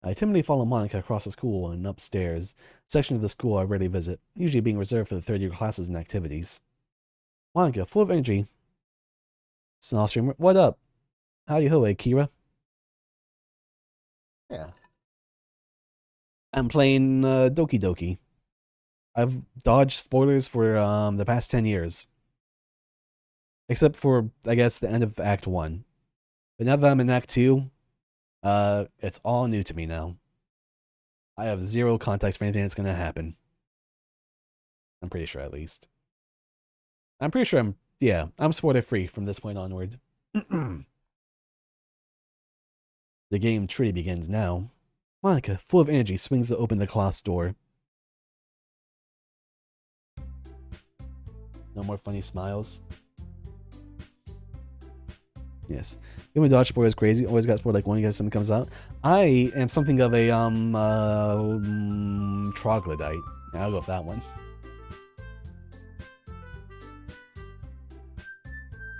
I timidly follow Monica across the school and upstairs, a section of the school I rarely visit, usually being reserved for the third-year classes and activities. Monica, full of energy. Snowstream, what up? Howdy ho, Kira. Yeah. I'm playing Doki Doki. I've dodged spoilers for the past 10 years. Except for, I guess, the end of Act 1. But now that I'm in Act 2, it's all new to me now. I have zero context for anything that's going to happen. I'm pretty sure, at least. I'm pretty sure I'm spoiler-free from this point onward. The game truly begins now. Monica, full of energy, swings to open the class door. No more funny smiles. Yes. Even dodge spoiler is crazy. Always got spoiled like when something comes out. I am something of a troglodyte. Yeah, I'll go with that one.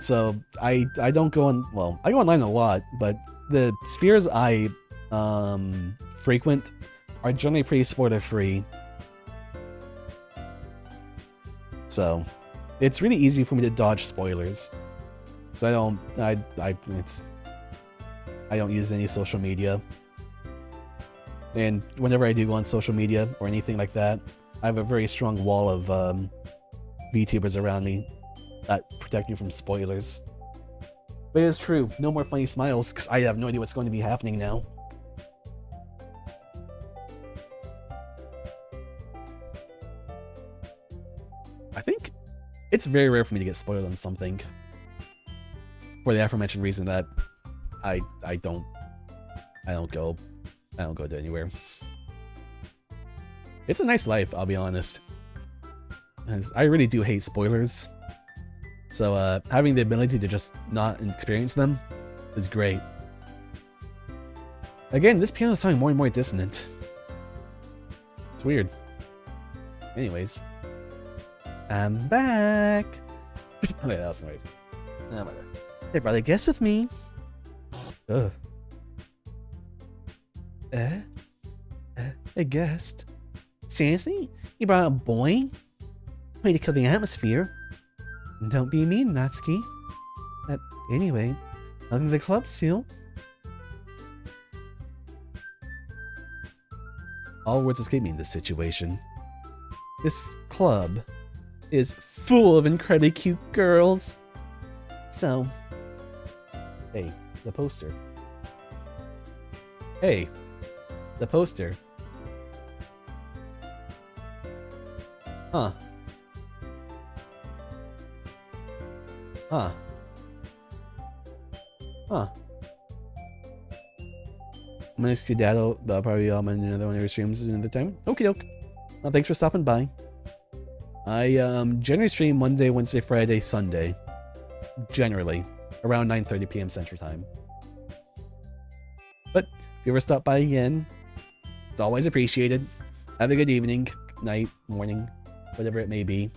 So I don't go on. Well, I go online a lot, but the spheres I frequent are generally pretty spoiler free. So it's really easy for me to dodge spoilers. So I don't use any social media. And whenever I do go on social media or anything like that, I have a very strong wall of VTubers around me that protect me from spoilers. But it is true, no more funny smiles, because I have no idea what's going to be happening now. I think it's very rare for me to get spoiled on something. For the aforementioned reason that I don't go to anywhere. It's a nice life, I'll be honest. I really do hate spoilers. So having the ability to just not experience them is great. Again, this piano is sounding more and more dissonant. It's weird. Anyways. I'm back! Okay, that was right. No matter. Hey brother, guess with me. Ugh. I guessed. Seriously? You brought a boy? Way to kill the atmosphere. Don't be mean, Natsuki. Anyway, Welcome to the club, Seal. All words escape me in this situation. This club is full of incredibly cute girls. So, hey, the poster. Hey, the poster. Huh. Huh. Huh. I'm gonna skedaddle, but I'll probably on another one of your streams another time. Okie doke. Well, thanks for stopping by. I generally stream Monday, Wednesday, Friday, Sunday. Generally. Around 9:30 p.m. Central Time. But if you ever stop by again, it's always appreciated. Have a good evening, night, morning, whatever it may be.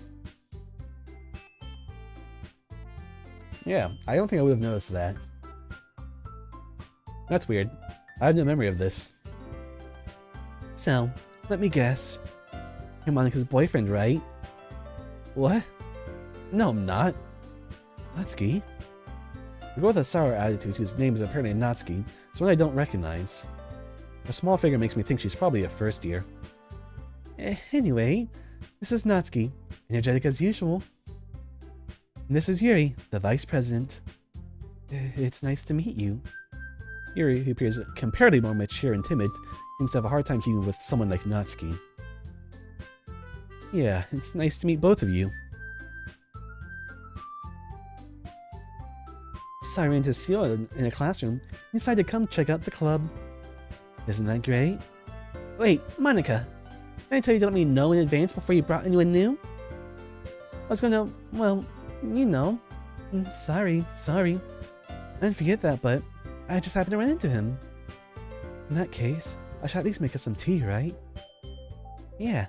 Yeah, I don't think I would have noticed that. That's weird. I have no memory of this. So, let me guess. You're Monica's boyfriend, right? What? No, I'm not. Natsuki? The girl with a sour attitude whose name is apparently Natsuki is one I don't recognize. Her small figure makes me think she's probably a first year. Anyway, this is Natsuki, energetic as usual. And this is Yuri, the vice president. It's nice to meet you. Yuri, who appears comparatively more mature and timid, seems to have a hard time keeping with someone like Natsuki. Yeah, it's nice to meet both of you. So I ran into Seal in a classroom and decided to come check out the club. Isn't that great? Wait, Monica! Did I tell you to let me know in advance before you brought anyone new? I was gonna, well, you know. Sorry. I didn't forget that, but I just happened to run into him. In that case, I should at least make us some tea, right? Yeah.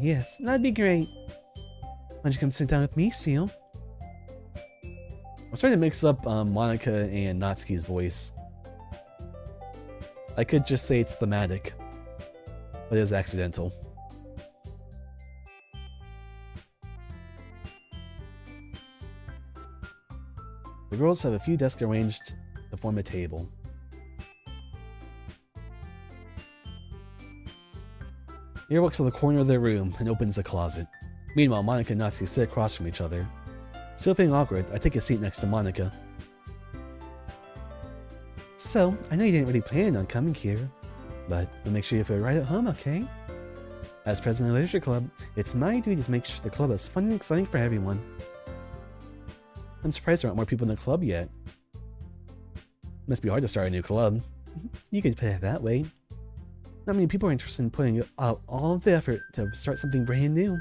Yes, that'd be great. Why don't you come sit down with me, Seal? I'm starting to mix up Monica and Natsuki's voice. I could just say it's thematic, but it is accidental. The girls have a few desks arranged to form a table. Yuri walks to the corner of their room and opens the closet. Meanwhile, Monica and Natsuki sit across from each other. Still feeling awkward, I take a seat next to Monica. So, I know you didn't really plan on coming here, but we'll make sure you feel right at home, okay? As president of the Literature Club, it's my duty to make sure the club is fun and exciting for everyone. I'm surprised there aren't more people in the club yet. Must be hard to start a new club. You could put it that way. Not many people are interested in putting out all of the effort to start something brand new.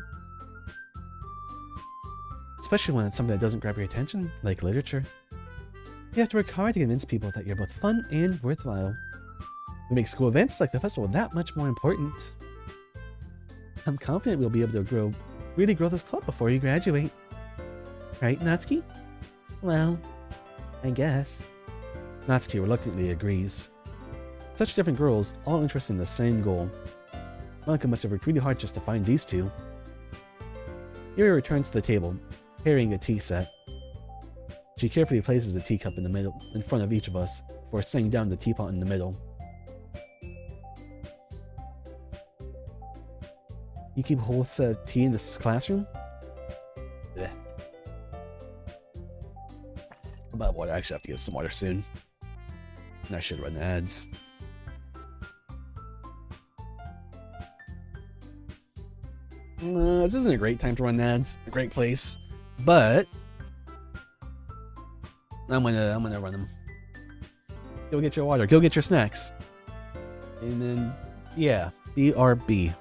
Especially when it's something that doesn't grab your attention, like literature. You have to work hard to convince people that you're both fun and worthwhile. We make school events like the festival that much more important. I'm confident we'll be able to really grow this club before you graduate. Right, Natsuki? Well, I guess. Natsuki reluctantly agrees. Such different girls, all interested in the same goal. Monica must have worked really hard just to find these two. Yuri returns to the table, carrying a tea set. She carefully places the teacup in the middle, in front of each of us, before setting down the teapot in the middle. You keep a whole set of tea in this classroom? Blech. I'm out of water. I actually have to get some water soon. I should run ads. This isn't a great time to run ads. A great place, but I'm gonna run them. Go get your water. Go get your snacks. And then, yeah, BRB.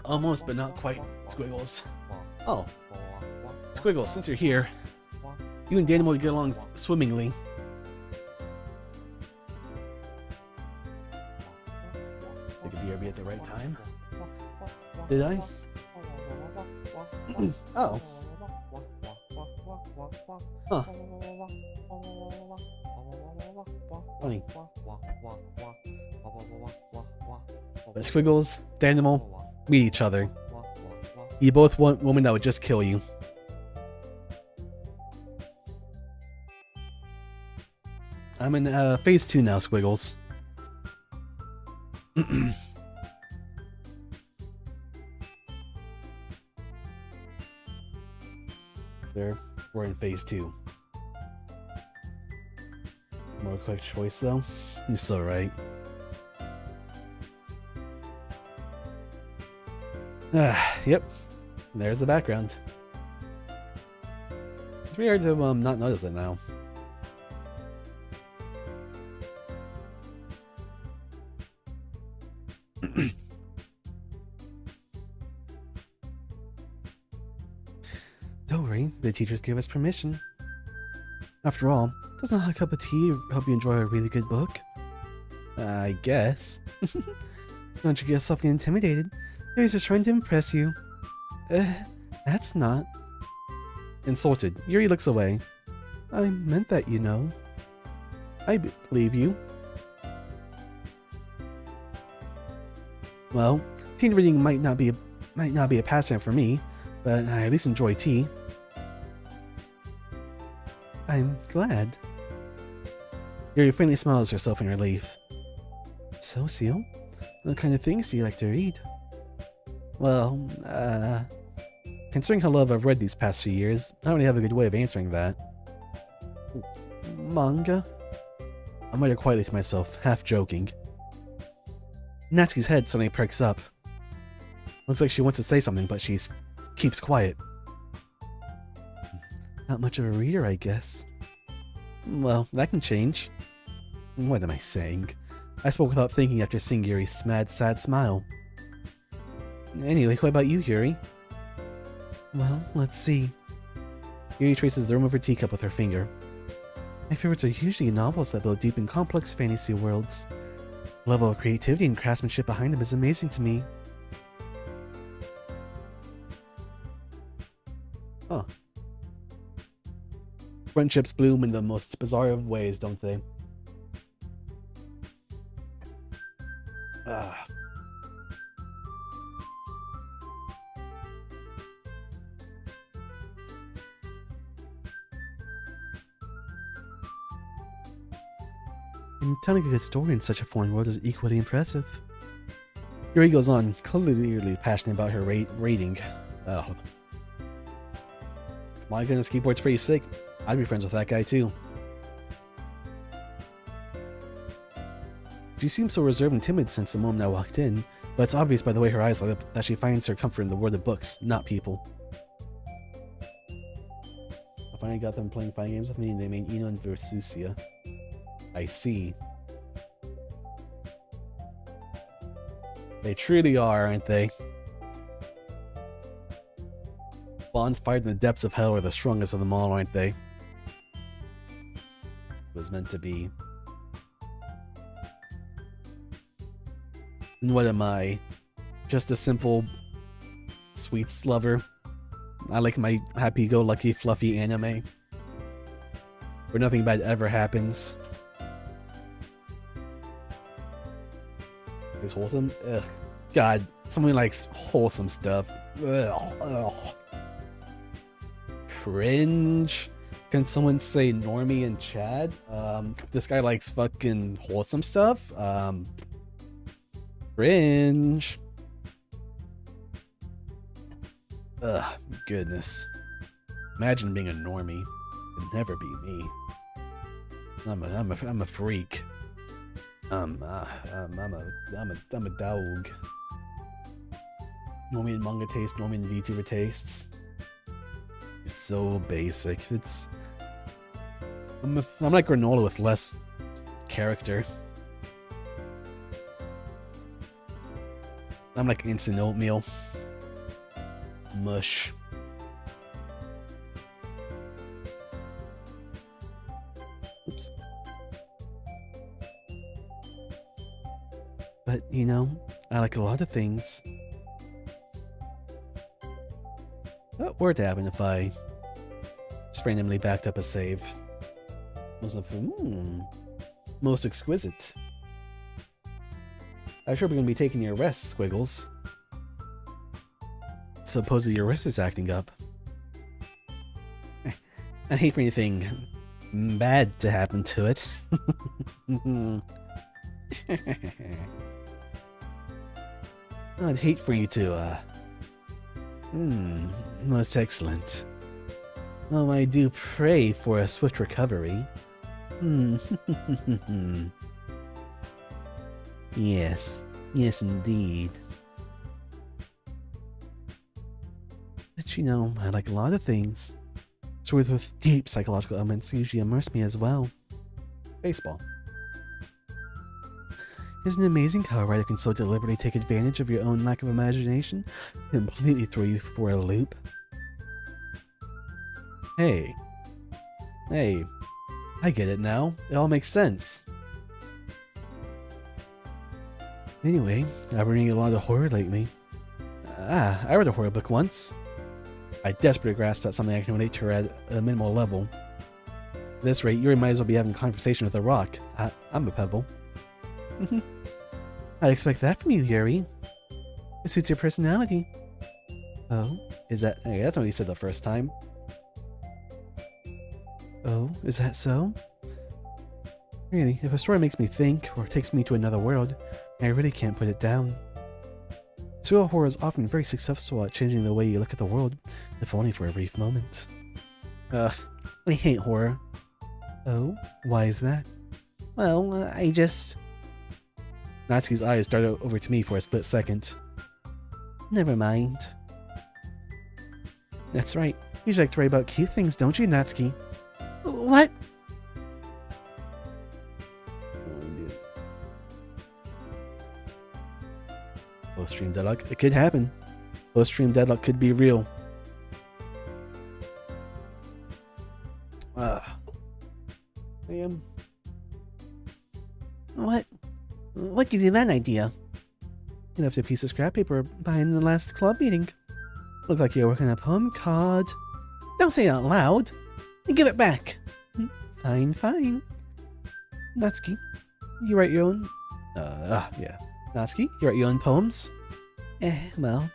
Almost, but not quite, Squiggles. Oh, Squiggles, since you're here, you and Daniel will get along swimmingly. Took a BRB at the right time. Did I? Oh. Huh. Funny. But Squiggles, Danimal, meet each other. You both want women that would just kill you. I'm in phase 2 now, Squiggles. We're in phase 2. More quick choice though. You're so right. Yep. There's the background. It's really hard to not notice it now. Don't worry, the teachers gave us permission. After all, doesn't a cup of tea help you enjoy a really good book? I guess. Don't you get yourself get intimidated? Maybe he's just trying to impress you. That's not. Insulted, Yuri looks away. I meant that, you know. I believe you. Well, teen reading might not be a pastime for me, but I at least enjoy tea. I'm glad. Yuri faintly smiles herself in relief. So, Seal, what kind of things do you like to read? Well, considering how little I've read these past few years, I don't really have a good way of answering that. Manga? I mutter quietly to myself, half joking. Natsuki's head suddenly perks up. Looks like she wants to say something, but she keeps quiet. Not much of a reader, I guess. Well, that can change. What am I saying? I spoke without thinking after seeing Yuri's sad smile. Anyway, what about you, Yuri? Well, let's see. Yuri traces the rim of her teacup with her finger. My favorites are usually novels that build deep and complex fantasy worlds. The level of creativity and craftsmanship behind them is amazing to me. Huh. Friendships bloom in the most bizarre of ways, don't they? And telling a good story in such a foreign world is equally impressive. Yuri goes on, clearly passionate about her reading. My goodness, keyboard's pretty sick. I'd be friends with that guy too. She seems so reserved and timid since the moment I walked in, but it's obvious by the way her eyes light up that she finds her comfort in the world of books, not people. I finally got them playing fighting games with me and they made Ino and Versusia. I see. They truly are, aren't they? Bonds fired in the depths of hell are the strongest of them all, aren't they? It was meant to be. And what am I? Just a simple sweets lover? I like my happy-go-lucky fluffy anime where nothing bad ever happens. It's wholesome? Ugh. God, someone likes wholesome stuff. Ugh. Ugh. Cringe. Can someone say Normie and Chad? This guy likes fucking wholesome stuff? Cringe. Ugh, goodness. Imagine being a normie. Could never be me. I'm a freak. I'm a dog. Normie and manga taste, normie and VTuber tastes. It's so basic. I'm like granola with less character. I'm like instant oatmeal. Mush. Oops. But, you know, I like a lot of things. What would happen if I just randomly backed up a save? Most exquisite. I'm sure we're going to be taking your rest, Squiggles. Supposedly your wrist is acting up. I hate for anything bad to happen to it. I'd hate for you to, most excellent. Oh, I do pray for a swift recovery. Yes. Yes, indeed. But you know, I like a lot of things. Stories with deep psychological elements usually immerse me as well. Baseball. Isn't it amazing how a writer can so deliberately take advantage of your own lack of imagination to completely throw you for a loop? Hey, I get it now. It all makes sense. Anyway, I've been reading a lot of horror lately. I read a horror book once. I desperately grasped at something I can relate to at a minimal level. At this rate, you might as well be having a conversation with a rock. I'm a pebble. I'd expect that from you, Yuri. It suits your personality. Oh, is that... Okay, that's not what you said the first time. Oh, is that so? Really, if a story makes me think, or takes me to another world, I really can't put it down. Serial horror is often very successful at changing the way you look at the world, if only for a brief moment. I hate horror. Oh, why is that? Well, I just... Natsuki's eyes darted over to me for a split second. Never mind. That's right. You like to write about cute things, don't you, Natsuki? What? Oh, dude. Post-stream deadlock. It could happen. Post-stream deadlock could be real. What gives you that idea? You left a piece of scrap paper behind the last club meeting. Looked like you were working on a poem card. Don't say it out loud. Give it back. Fine. Natsuki, you write your own... yeah. Natsuki, you write your own poems? Well,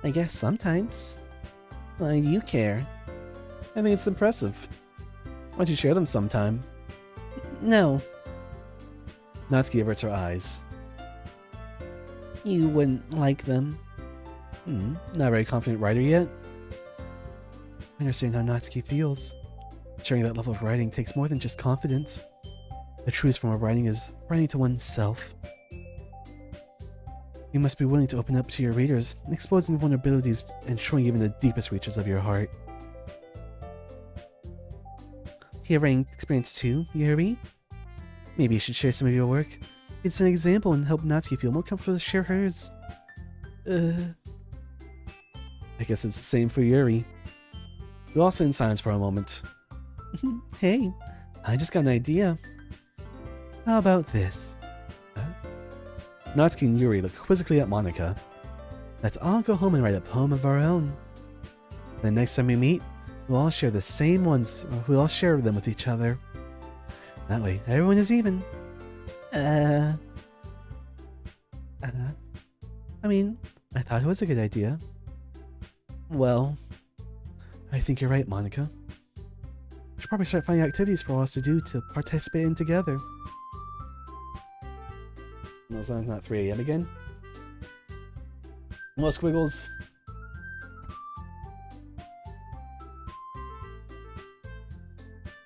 I guess sometimes. Why do you care? I think it's impressive. Why don't you share them sometime? No. Natsuki averts her eyes. You wouldn't like them. Not a very confident writer yet. I understand how Natsuki feels. Sharing that level of writing takes more than just confidence. The truest form of writing is writing to oneself. You must be willing to open up to your readers, exposing vulnerabilities and showing even the deepest reaches of your heart. Do you have writing experience too, Yuri? Maybe you should share some of your work. It's an example and help Natsuki feel more comfortable to share hers. I guess it's the same for Yuri. We all sit in silence for a moment. Hey, I just got an idea. How about this? Natsuki and Yuri look quizzically at Monica. Let's all go home and write a poem of our own. The next time we meet, we'll all share the same ones, or we'll all share them with each other. That way, everyone is even. I mean, I thought it was a good idea. Well, I think you're right, Monica. We should probably start finding activities for us to do to participate in together. No, as long as it's not 3 a.m. again. More squiggles.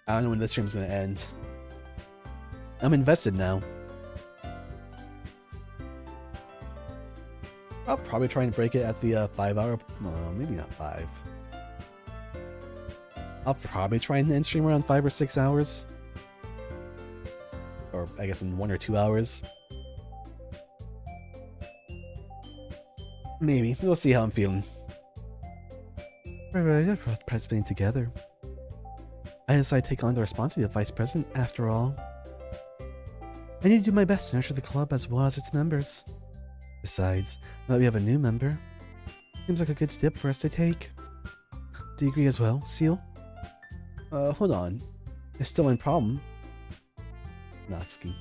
I don't know when this stream's gonna end. I'm invested now. I'll probably try and break it at the 5 hour. Maybe not 5. I'll probably try and end stream around 5 or 6 hours. Or I guess in 1 or 2 hours. Maybe. We'll see how I'm feeling. We're participating together. I decided to take on the responsibility of vice president after all. I need to do my best to nurture the club as well as its members. Besides, now that we have a new member, seems like a good step for us to take. Do you agree as well, Seal? Hold on. There's still one problem. Natsuki.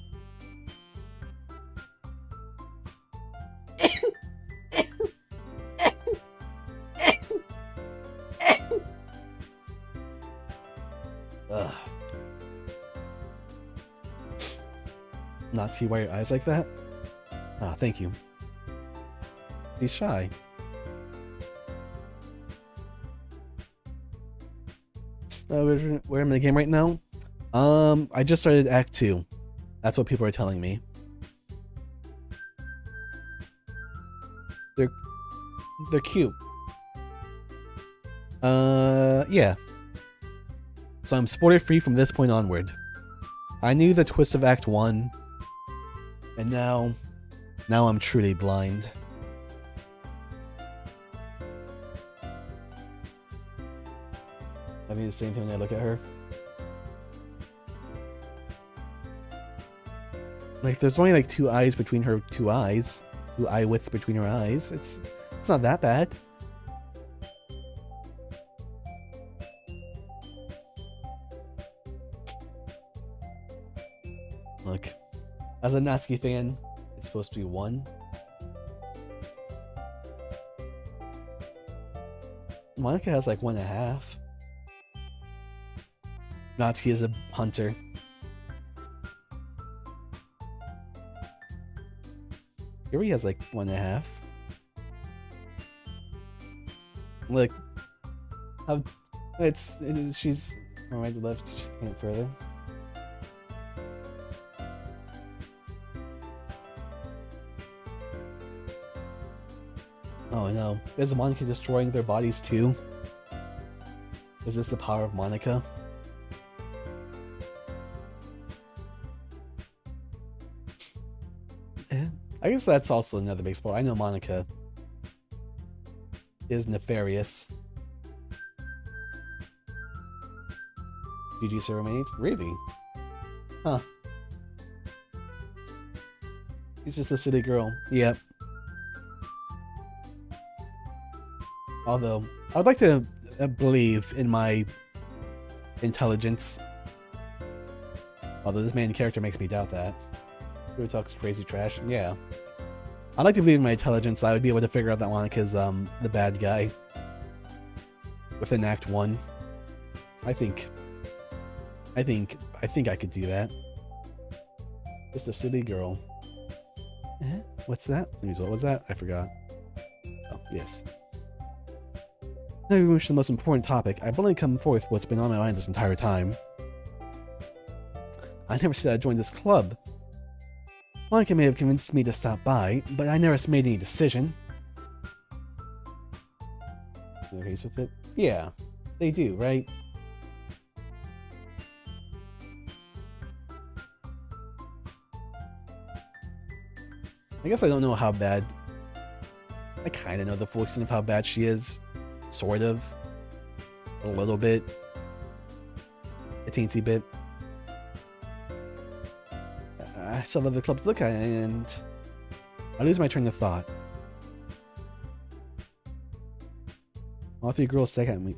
Ugh. Natsuki, why are your eyes like that? Ah, thank you. He's shy. Where am I in the game right now? I just started Act 2. That's what people are telling me. They're cute. Yeah. So I'm spoiler free from this point onward. I knew the twist of Act 1, and now I'm truly blind. I mean the same thing when I look at her. Like, there's only like 2 eyes between her 2 eyes. 2 eye widths between her eyes. It's not that bad. Look, as a Natsuki fan, it's supposed to be 1. Monica has like 1.5. Natsuki is a hunter. Yuri has like 1.5. Look, how she's from right to left. Just can't further. Oh no, is Monica destroying their bodies too? Is this the power of Monica? I guess that's also another big spoiler. I know Monica is nefarious. GG Seromate? Really? Huh. He's just a city girl. Yep. Although, I would like to believe in my intelligence. Although this main character makes me doubt that. Who talks crazy trash? Yeah. I'd like to believe in my intelligence that I would be able to figure out that Monica's the bad guy within Act 1. I think I could do that. Just a silly girl. What's that? What was that? I forgot. Oh, yes. Now we reach the most important topic. I've only come forth what's been on my mind this entire time. I never said I'd join this club. Monica may have convinced me to stop by, but I never made any decision. No case with it? Yeah, they do, right? I guess I don't know how bad. I kind of know the full extent of how bad she is. Sort of. A little bit. A teensy bit. I still have the club to look at, and I lose my train of thought. All three girls stare at me.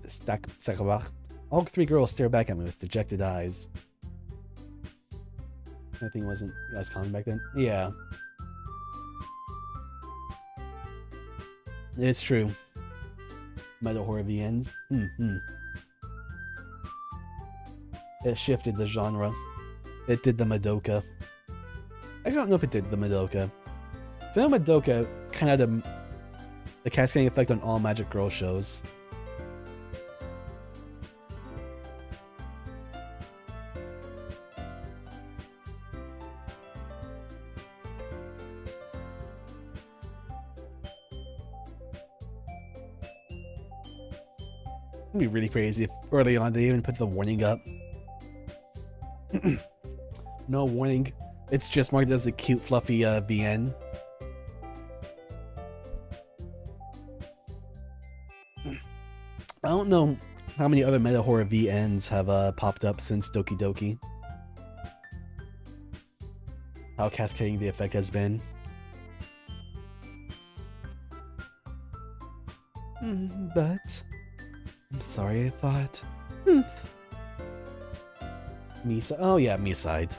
All three girls stare back at me with dejected eyes. That thing wasn't as common back then. Yeah. It's true. Metal horror VNs. It shifted the genre. It did the Madoka. I don't know if it did the Madoka. I know Madoka kind of had the cascading effect on all Magic Girl shows. It'd be really crazy if early on they even put the warning up. No warning. It's just marked as a cute, fluffy VN. I don't know how many other meta horror VNs have popped up since Doki Doki. How cascading the effect has been. But I'm sorry, I thought. Me-side. Oh yeah, me-side.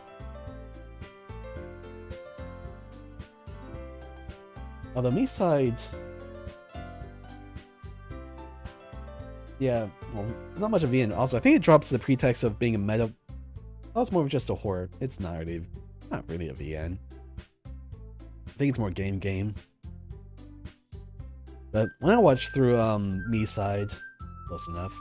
Although me-side... Yeah, well, not much of a VN. Also, I think it drops the pretext of being a meta... Oh, it's more of just a horror. It's not really a VN. I think it's more game. But when I watch through me-side, close enough.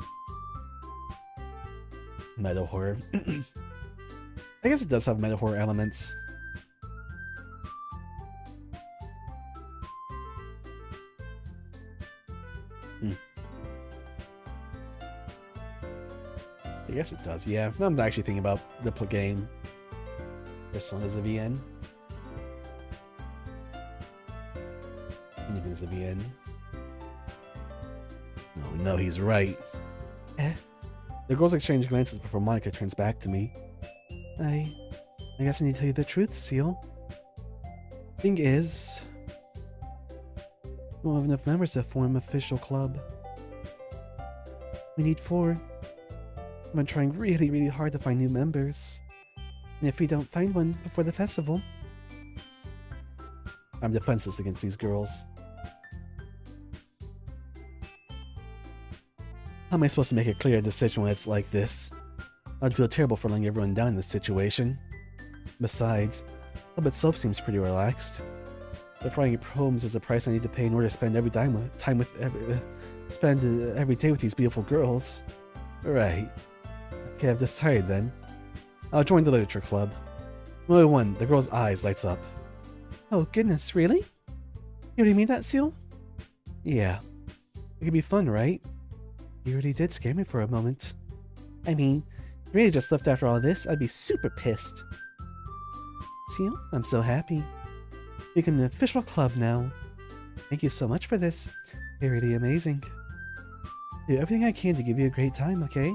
Meta horror. I guess it does have meta horror elements. I guess it does, yeah. I'm not actually thinking about the game. Persona's a VN. Anything's a VN. Oh no, he's right. The girls exchange glances before Monica turns back to me. I guess I need to tell you the truth, Seal. Thing is, we don't have enough members to form an official club. We need 4. I've been trying really hard to find new members. And if we don't find one before the festival... I'm defenseless against these girls. How am I supposed to make a clear decision when it's like this? I'd feel terrible for letting everyone down in this situation. Besides, the club itself seems pretty relaxed. But finding poems is a price I need to pay in order to spend every day with these beautiful girls. Right. Okay, I've decided then. I'll join the literature club. Only one, the girl's eyes lights up. Oh goodness, really? You really mean that, Seal? Yeah. It could be fun, right? You really did scare me for a moment. I mean, if you really just left after all this, I'd be super pissed. Seal, I'm so happy. You can be an official club now. Thank you so much for this. You're really amazing. Do everything I can to give you a great time, okay?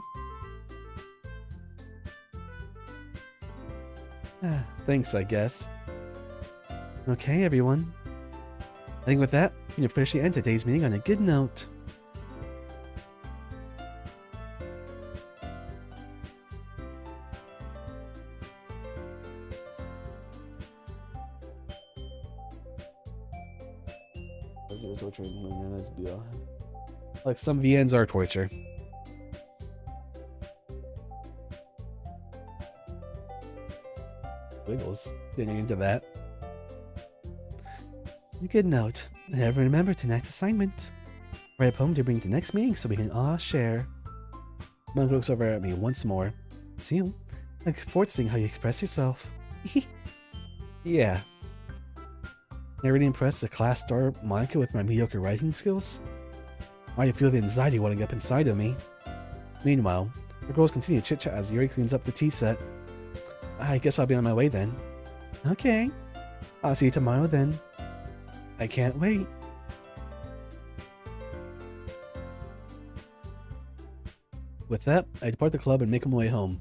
Thanks, I guess. Okay, everyone. I think with that, we can officially end today's meeting on a good note. Like, some VNs are torture. Wiggles. Getting into that. Good note. And remember tonight's assignment. Write a poem to bring to the next meeting so we can all share. Monk looks over at me once more. See you. I look forward to seeing how you express yourself. Yeah. I really impressed the class star Monica with my mediocre writing skills. I feel the anxiety welling up inside of me. Meanwhile, the girls continue to chit-chat as Yuri cleans up the tea set. I guess I'll be on my way then. Okay. I'll see you tomorrow then. I can't wait. With that, I depart the club and make my way home.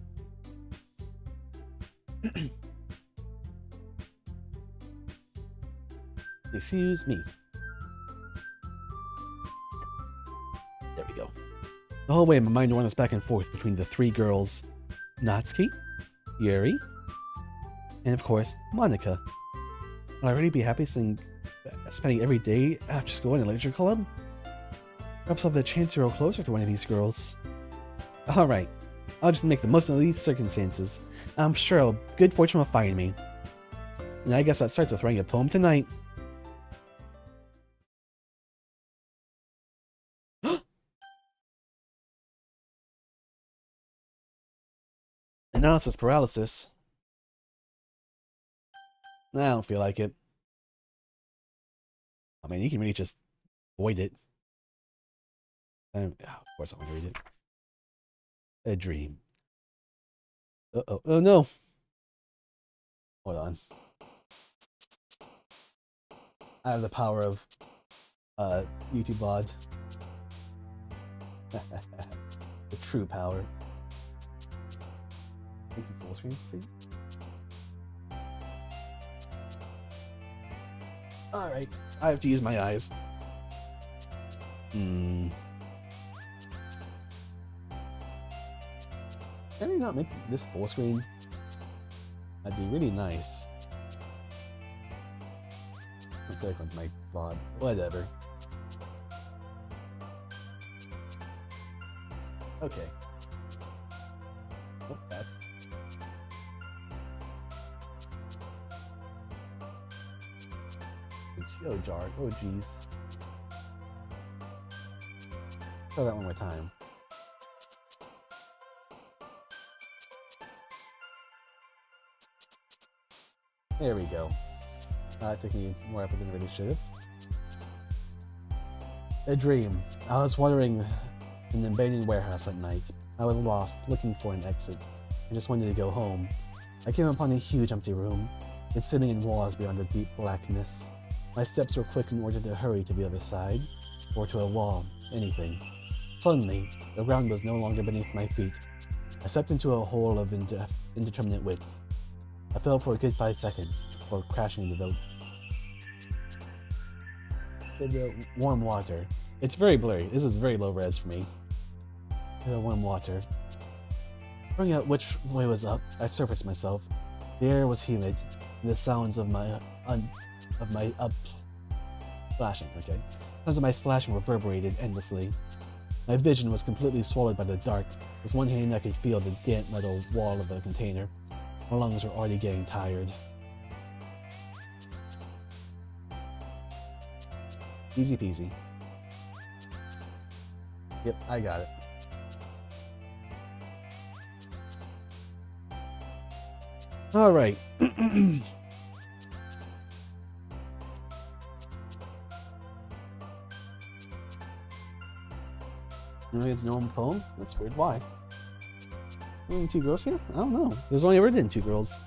Excuse me. There we go. The whole way my mind wanders back and forth between the three girls. Natsuki, Yuri, and of course, Monica. Will I really be happy spending every day after school in a literature club? Perhaps I'll have the chance to grow closer to one of these girls. Alright, I'll just make the most of these circumstances. I'm sure good fortune will find me. And I guess that starts with writing a poem tonight. Analysis paralysis. I don't feel like it. I mean, you can really just avoid it. Of course I want to read it. A dream. Uh-oh. Oh, no. Hold on. I have the power of YouTube VOD. The true power. Thank you, full screen, please. Alright, I have to use my eyes. Can I not make this full screen? That'd be really nice. I feel like with my VOD. Whatever. Okay. Oh, that's... Oh, jar. Oh, jeez. Try that one more time. There we go. It took me more effort than it really should have. A dream. I was wandering in an abandoned warehouse at night. I was lost, looking for an exit. I just wanted to go home. I came upon a huge empty room. It's sitting in walls beyond the deep blackness. My steps were quick in order to hurry to the other side, or to a wall, anything. Suddenly, the ground was no longer beneath my feet. I stepped into a hole of indeterminate width. I fell for a good 5 seconds before crashing into the warm water. It's very blurry. This is very low res for me. The warm water. Figuring out which way was up, I surfaced myself. The air was humid, and the sounds of my splashing. Okay, sounds of my splashing reverberated endlessly. My vision was completely swallowed by the dark. With one hand, I could feel the damp metal wall of the container. My lungs were already getting tired. Easy peasy. Yep, I got it. All right. It's no poem? That's weird. Why? Only 2 girls here? I don't know. There's only ever been 2 girls.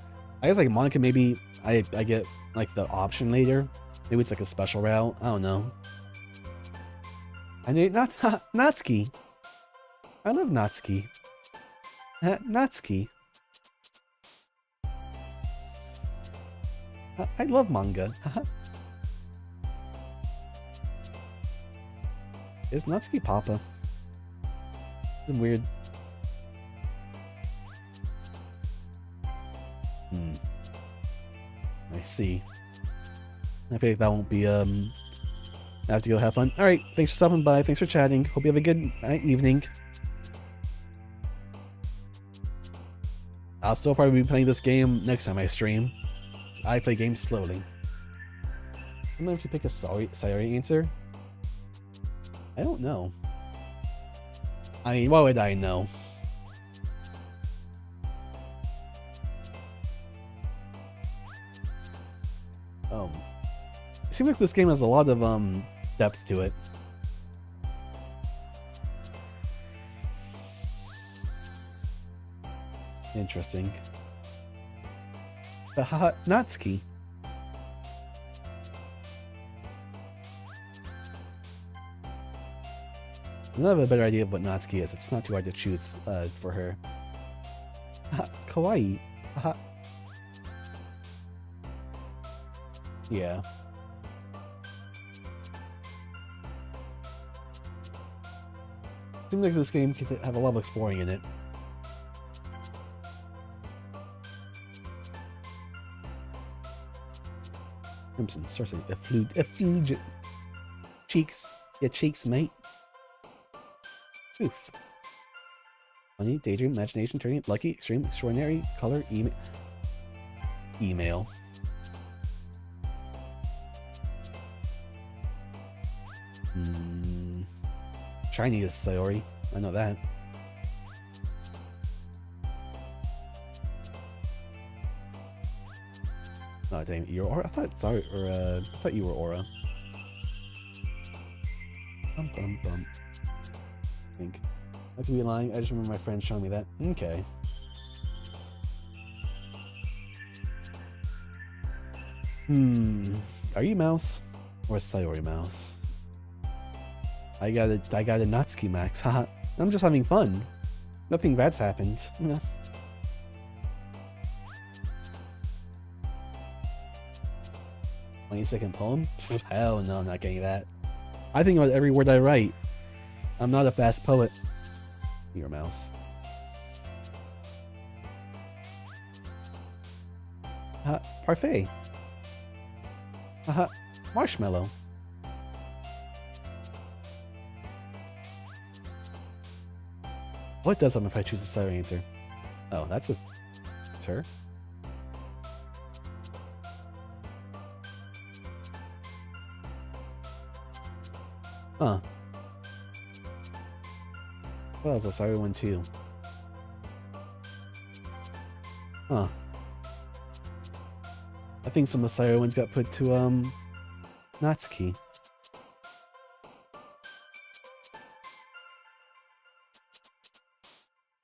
I guess like Monica, maybe I get like the option later. Maybe it's like a special route. I don't know. I need Natsuki. I love Natsuki. Natsuki. I love manga. Is Natsuki Papa? It's weird. I see. I feel like that won't be, I have to go have fun. Alright, thanks for stopping by. Thanks for chatting. Hope you have a good evening. I'll still probably be playing this game next time I stream. I play games slowly. I don't know if you pick a sorry answer. I don't know. I mean, why would I know? It seems like this game has a lot of depth to it. Interesting. The Natsuki. I have a better idea of what Natsuki is. It's not too hard to choose for her. Kawaii. Yeah. Seems like this game could have a lot of exploring in it. Crimson, sorcery, effulgent. Cheeks. Yeah, cheeks, mate. Oof. Funny, daydream, imagination, turning, lucky, extreme, extraordinary, color, email. Shiny is Sayori. I know that. Oh damn, you're Aura. I thought you were Aura. Bum bum bum. I think. I could be lying. I just remember my friend showing me that. Okay. Are you Mouse or Sayori Mouse? I got a Natsuki Max. Haha. I'm just having fun. Nothing bad's happened. 20-second poem? Hell no, I'm not getting that. I think about every word I write. I'm not a fast poet. Your Mouse. Parfait. Marshmallow. What does happen if I choose the Sayori answer? Oh, that's it's her. Huh. Well, it's a Sayori one too. Huh. I think some of the Sayori ones got put to Natsuki.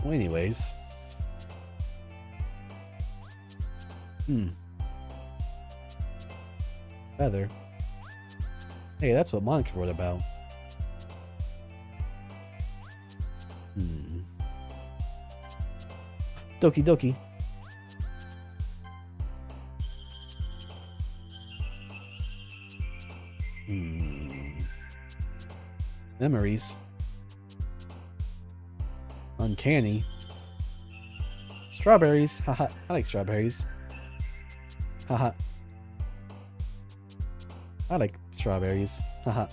Well, anyways. Feather. Hey, that's what Monica wrote about. Doki Doki. Memories. Uncanny. Strawberries. Haha. I like strawberries. Haha. I like strawberries. Haha.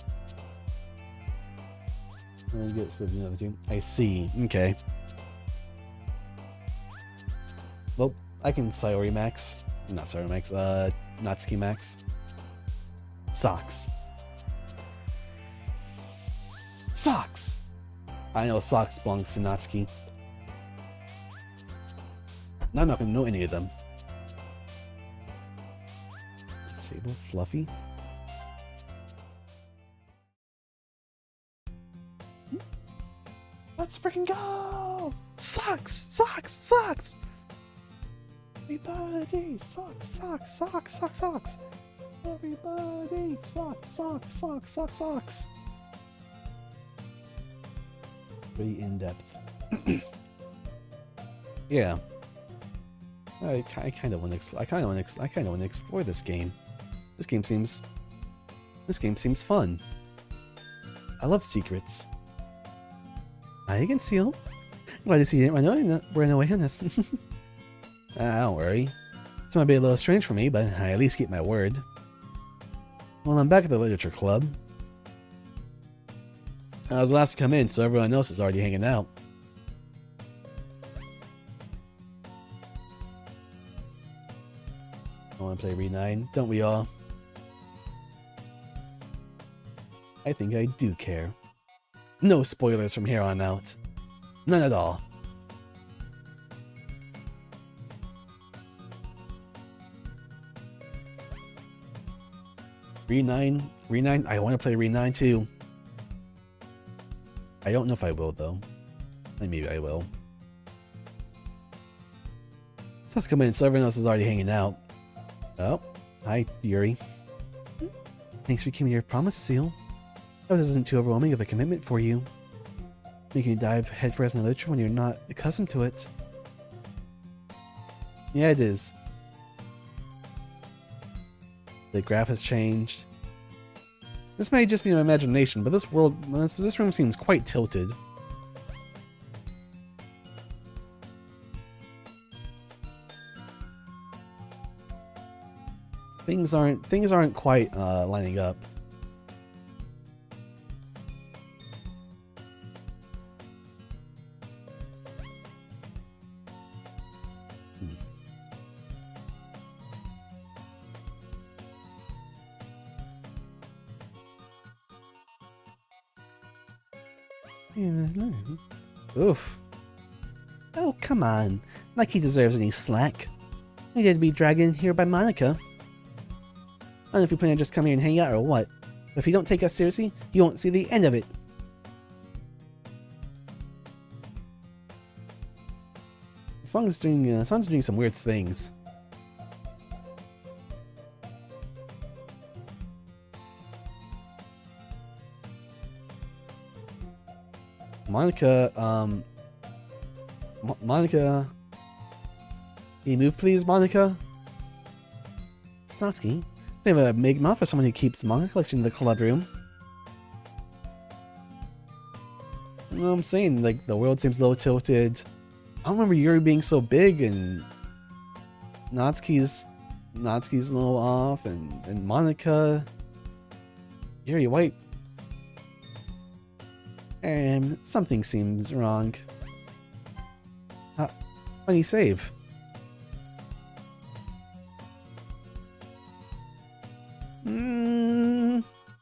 Let me get this with another two. I see. Okay. Well, I can Sayori Max. Not Sayori Max. Natsuki Max. Socks. Socks! I know Socks belongs to Natsuki. And I'm not gonna know any of them. Sable, Fluffy. Let's freaking go! Socks! Socks! Socks! Everybody! Socks! Socks! Socks! Socks! Socks! Everybody! Socks! Socks! Socks! Socks! Socks! Pretty in depth. Yeah. I kind of want to explore this game. This game seems fun. I love secrets. I can seal. Glad to see you didn't run away on this. Don't worry. This might be a little strange for me, but I at least keep my word. Well, I'm back at the literature club. I was the last to come in, so everyone else is already hanging out. I want to play Read 9, don't we all? I think I do care. No spoilers from here on out. None at all. Re 9? Re 9? I want to play Re 9 too. I don't know if I will though. Maybe I will. So let's come in so everyone else is already hanging out. Oh, hi Yuri. Thanks for keeping your promise, Seal. That isn't too overwhelming of a commitment for you. Making you dive headfirst in literature when you're not accustomed to it. Yeah, it is. The graph has changed. This may just be my imagination, but this room seems quite tilted. Things aren't quite lining up. Oof. Oh, come on. Like he deserves any slack. He did be dragged in here by Monica. I don't know if you plan to just come here and hang out or what, but if you don't take us seriously, you won't see the end of it. The song's doing some weird things. Monica, Monica. Can you move, please, Monica? Satsuki. They have a big mouth for someone who keeps manga collection in the club room. You know what I'm saying? Like, the world seems low tilted. I don't remember Yuri being so big, and Natsuki's a little off, and Monica. Yuri White. Something seems wrong. Funny save.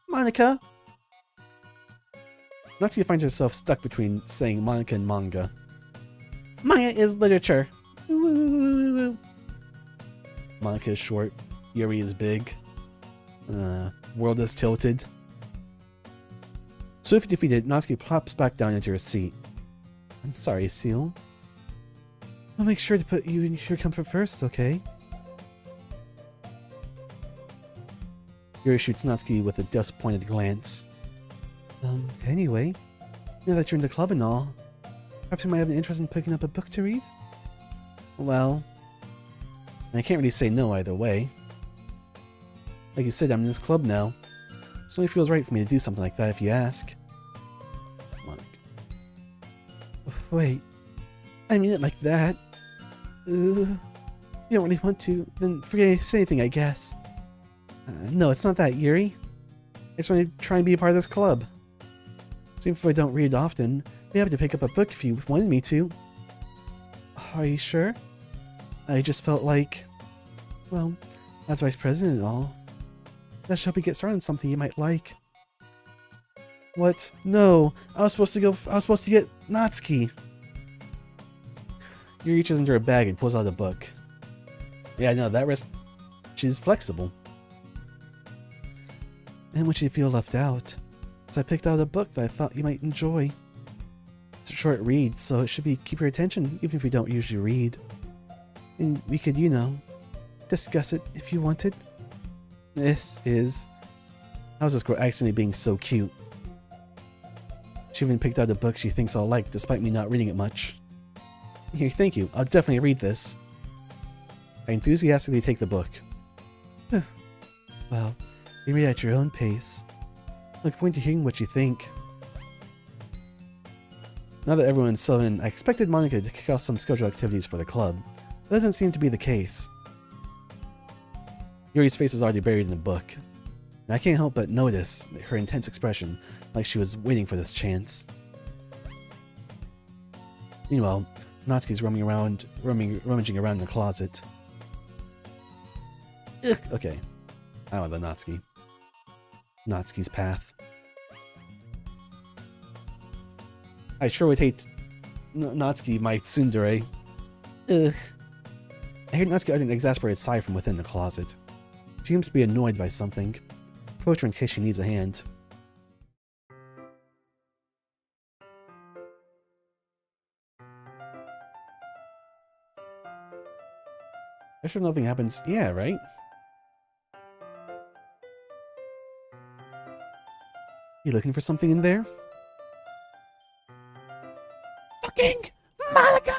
Monica? Natsuki finds herself stuck between saying Monica and manga. Manga is literature. Monica is short. Yuri is big. World is tilted. So if defeated, Natsuki plops back down into her seat. I'm sorry, Seal. I'll make sure to put you in your comfort first, okay? Yuri shoots Natsuki with a disappointed glance. Anyway, now that you're in the club and all, perhaps you might have an interest in picking up a book to read? Well, I can't really say no either way. Like you said, I'm in this club now. So it only feels right for me to do something like that if you ask. Wait, I mean it like that. You don't really want to, then forget to say anything, I guess. No, it's not that, Yuri. I just want to try and be a part of this club. So even if I don't read often, I'd be happy to pick up a book if you wanted me to. Are you sure? I just felt like, well, as vice president and all, that should help you get started on something you might like. What? No, I was supposed to get Natsuki. Yuri reaches into her bag and pulls out a book. Yeah, no, that risk. She's flexible. I didn't want you to feel left out, so I picked out a book that I thought you might enjoy. It's a short read, so it should keep your attention, even if you don't usually read. And we could, discuss it if you wanted. How's this girl accidentally being so cute? She even picked out a book she thinks I'll like, despite me not reading it much. Here, thank you. I'll definitely read this. I enthusiastically take the book. Well, you read at your own pace. Look forward to hearing what you think. Now that everyone's settled, I expected Monica to kick off some scheduled activities for the club. That doesn't seem to be the case. Yuri's face is already buried in the book, and I can't help but notice her intense expression, like she was waiting for this chance. Meanwhile, Natsuki's rummaging around in the closet. Ugh, okay. I want the Natsuki. Natsuki's path. I sure would hate Natsuki, my tsundere. Ugh. I hear Natsuki utter an exasperated sigh from within the closet. She seems to be annoyed by something. Approach her in case she needs a hand. I'm sure nothing happens. Yeah, right? You looking for something in there? Fucking Monica!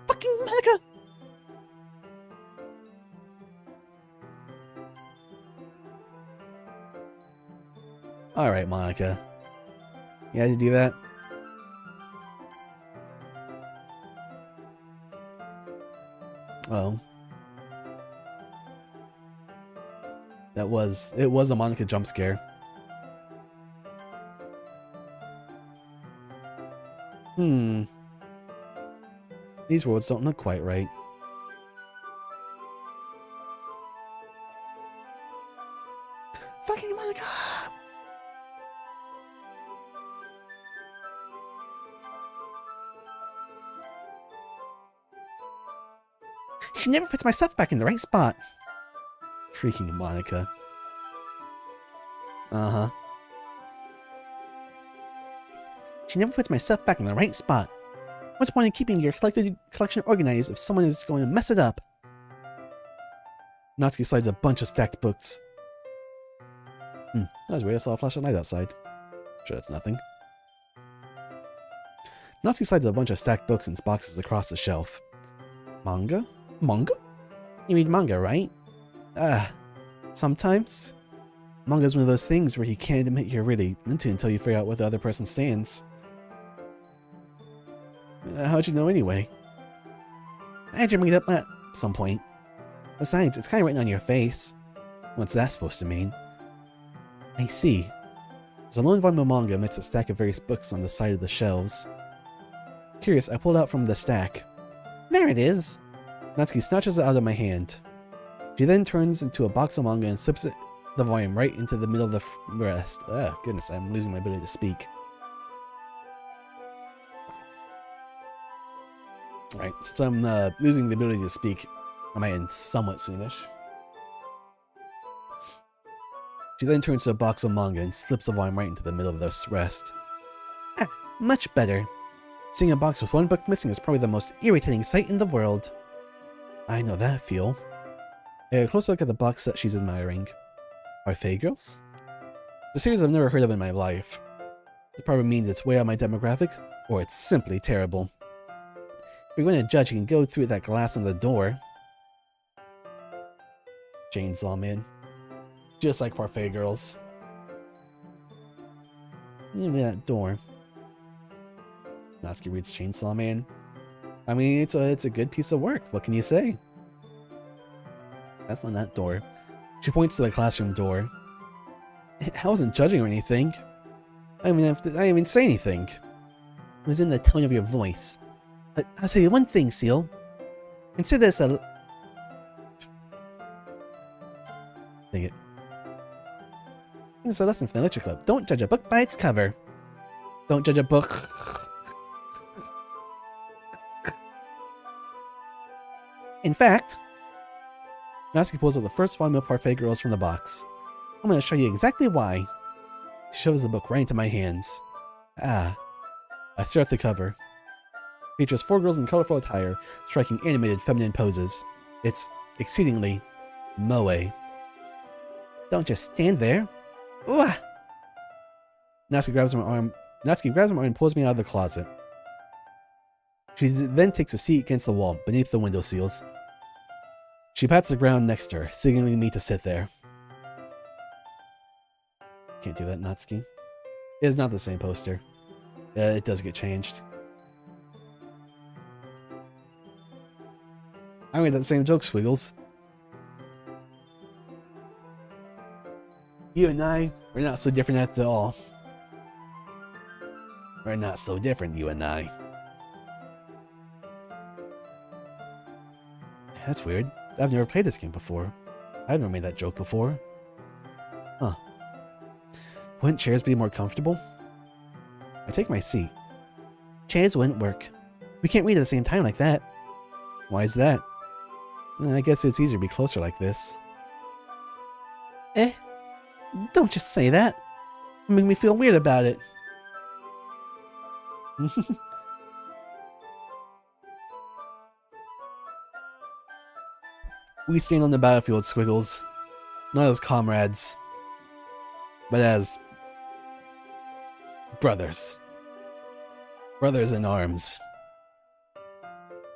Fucking Monica! Alright, Monica. You had to do that? Oh. It was a Monica jump scare. These words don't look quite right. Fucking Monica! She never puts my stuff back in the right spot. Freaking Monica. Uh-huh. She never puts my stuff back in the right spot. What's the point in keeping your collection organized if someone is going to mess it up? Natsuki slides a bunch of stacked books. That was weird. I saw a flash of light outside. Sure, that's nothing. Natsuki slides a bunch of stacked books and boxes across the shelf. Manga? Manga? You read manga, right? Sometimes. Manga's one of those things where you can't admit you're really into until you figure out where the other person stands. How'd you know anyway? I had you bring it up at some point. Besides, it's kind of written on your face. What's that supposed to mean? I see. There's a lone volume of manga amidst a stack of various books on the side of the shelves. Curious, I pulled out from the stack. There it is! Natsuki snatches it out of my hand. She then turns into a box of manga and slips the volume right into the middle of the rest. Oh, goodness, I'm losing my ability to speak. Alright, since I'm losing the ability to speak, I might end somewhat soonish. She then turns to a box of manga and slips the volume right into the middle of the rest. Ah, much better. Seeing a box with one book missing is probably the most irritating sight in the world. I know that feel. I get a close look at the box set she's admiring. Are Fae Girls? It's a series I've never heard of in my life. It probably means it's way out my demographic, or it's simply terrible. If you're going to judge, you can go through that glass on the door. Chainsaw Man. Just like Parfait Girls. Give me that door. Natsuki reads Chainsaw Man. I mean, it's a good piece of work. What can you say? That's not that door. She points to the classroom door. I wasn't judging or anything. I didn't even say anything. It was in the tone of your voice. But I'll tell you one thing, Seal. Consider this a... Dang it. It's a lesson from the Literature Club. Don't judge a book by its cover. Don't judge a book... In fact, Natsuki pulls out the first volume of Parfait Girls from the box. I'm going to show you exactly why. She shoves the book right into my hands. Ah. I stare at the cover. It features 4 girls in colorful attire, striking animated feminine poses. It's exceedingly moe. Don't just stand there. Ooh. Natsuki grabs my arm and pulls me out of the closet. She then takes a seat against the wall, beneath the window sills. She pats the ground next to her, signaling me to sit there. Can't do that, Natsuki. It is not the same poster. It does get changed. I made that same joke, Squiggles. You and I, we're not so different at all. We're not so different, you and I. That's weird. I've never played this game before. I've never made that joke before. Huh. Wouldn't chairs be more comfortable? I take my seat. Chairs wouldn't work. We can't read at the same time like that. Why is that? I guess it's easier to be closer like this. Don't just say that. You make me feel weird about it. We stand on the battlefield, Squiggles. Not as comrades, but as brothers. Brothers in arms.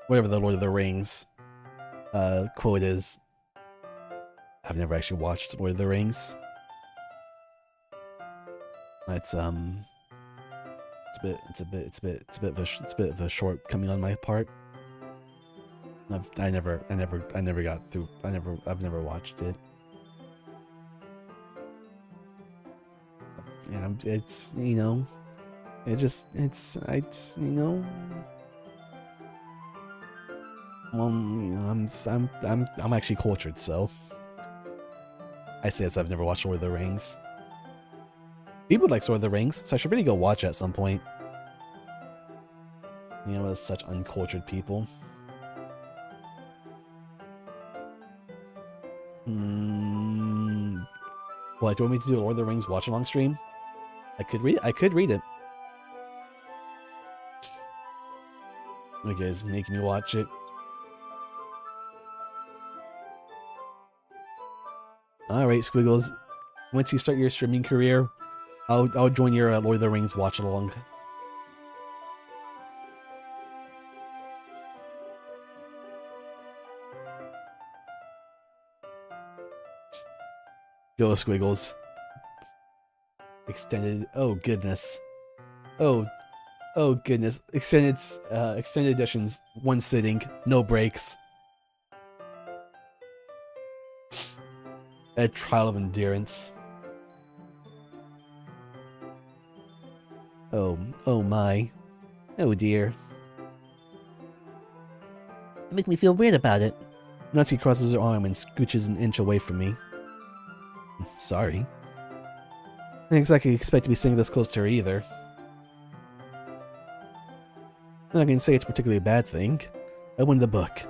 Whatever the Lord of the Rings quote is. I've never actually watched Lord of the Rings. It's a bit of a shortcoming on my part. I've never got through. I've never watched it. Yeah, it's you know, well, I'm actually cultured, so I say yes. I've never watched Lord of the Rings. People like Lord of the Rings, so I should really go watch it at some point. You know, with such uncultured people. What, do you want me to do a Lord of the Rings watch-along stream? I could read it. You guys making me watch it. Alright, Squiggles. Once you start your streaming career, I'll join your Lord of the Rings watch-along. Go, Squiggles. Extended. Oh goodness. Oh goodness. Extended editions. One sitting. No breaks. A trial of endurance. Oh my. Oh dear. You make me feel weird about it. Nazi crosses her arm and scooches an inch away from me. Sorry. I didn't exactly expect to be sitting this close to her either. I'm not going to say it's particularly a bad thing. I won the book.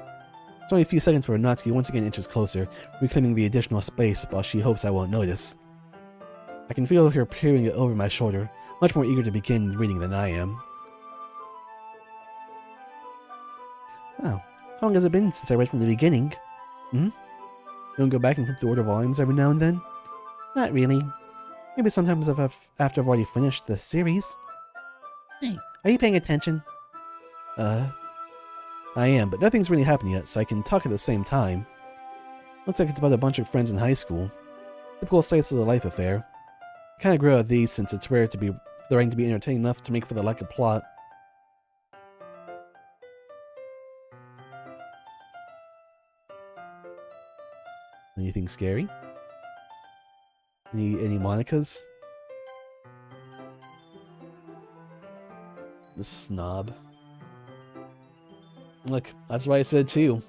It's only a few seconds before Natsuki once again inches closer, reclaiming the additional space while she hopes I won't notice. I can feel her peering over my shoulder, much more eager to begin reading than I am. Wow, how long has it been since I read from the beginning? You don't go back and flip the order volumes every now and then? Not really. Maybe sometimes after I've already finished the series. Hey, are you paying attention? I am, but nothing's really happened yet, so I can talk at the same time. Looks like it's about a bunch of friends in high school. Typical slice of the life affair. I kinda grew out of these since it's rare to be writing to be entertaining enough to make for the lack of plot. Anything scary? Any Monicas? The snob. Look, that's what I said too.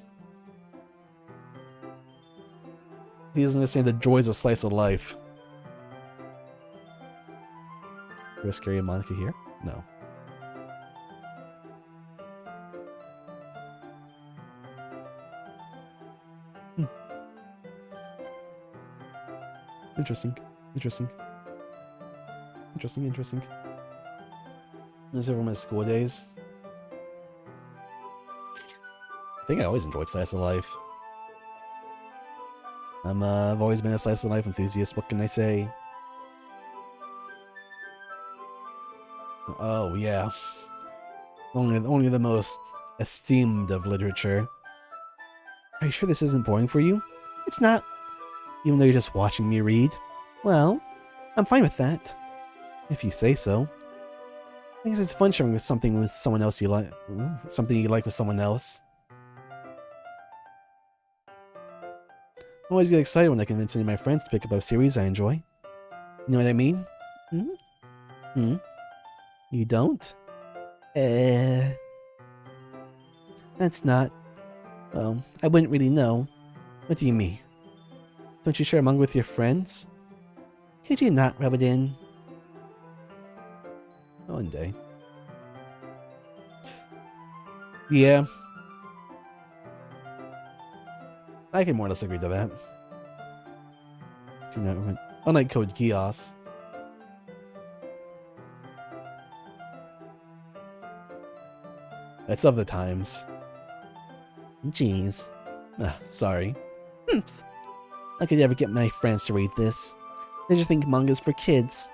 He doesn't understand the joys of slice of life. Is there a scary Monica here? No. Interesting. Those are my school days. I think I always enjoyed slice of life. I've always been a slice of life enthusiast. What can I say? Oh yeah, only the most esteemed of literature. Are you sure this isn't boring for you? It's not. Even though you're just watching me read? Well, I'm fine with that. If you say so. I guess it's fun sharing something with someone else you like. Something you like with someone else. I always get excited when I convince any of my friends to pick up a series I enjoy. You know what I mean? You don't? That's not... Well, I wouldn't really know. What do you mean? Don't you share a manga with your friends? Could you not rub it in? One day. Yeah. I can more or less agree to that. Do not rub it. Unlike Code Geass. That's of the times. Jeez. Sorry. I could never get my friends to read this. They just think manga's for kids.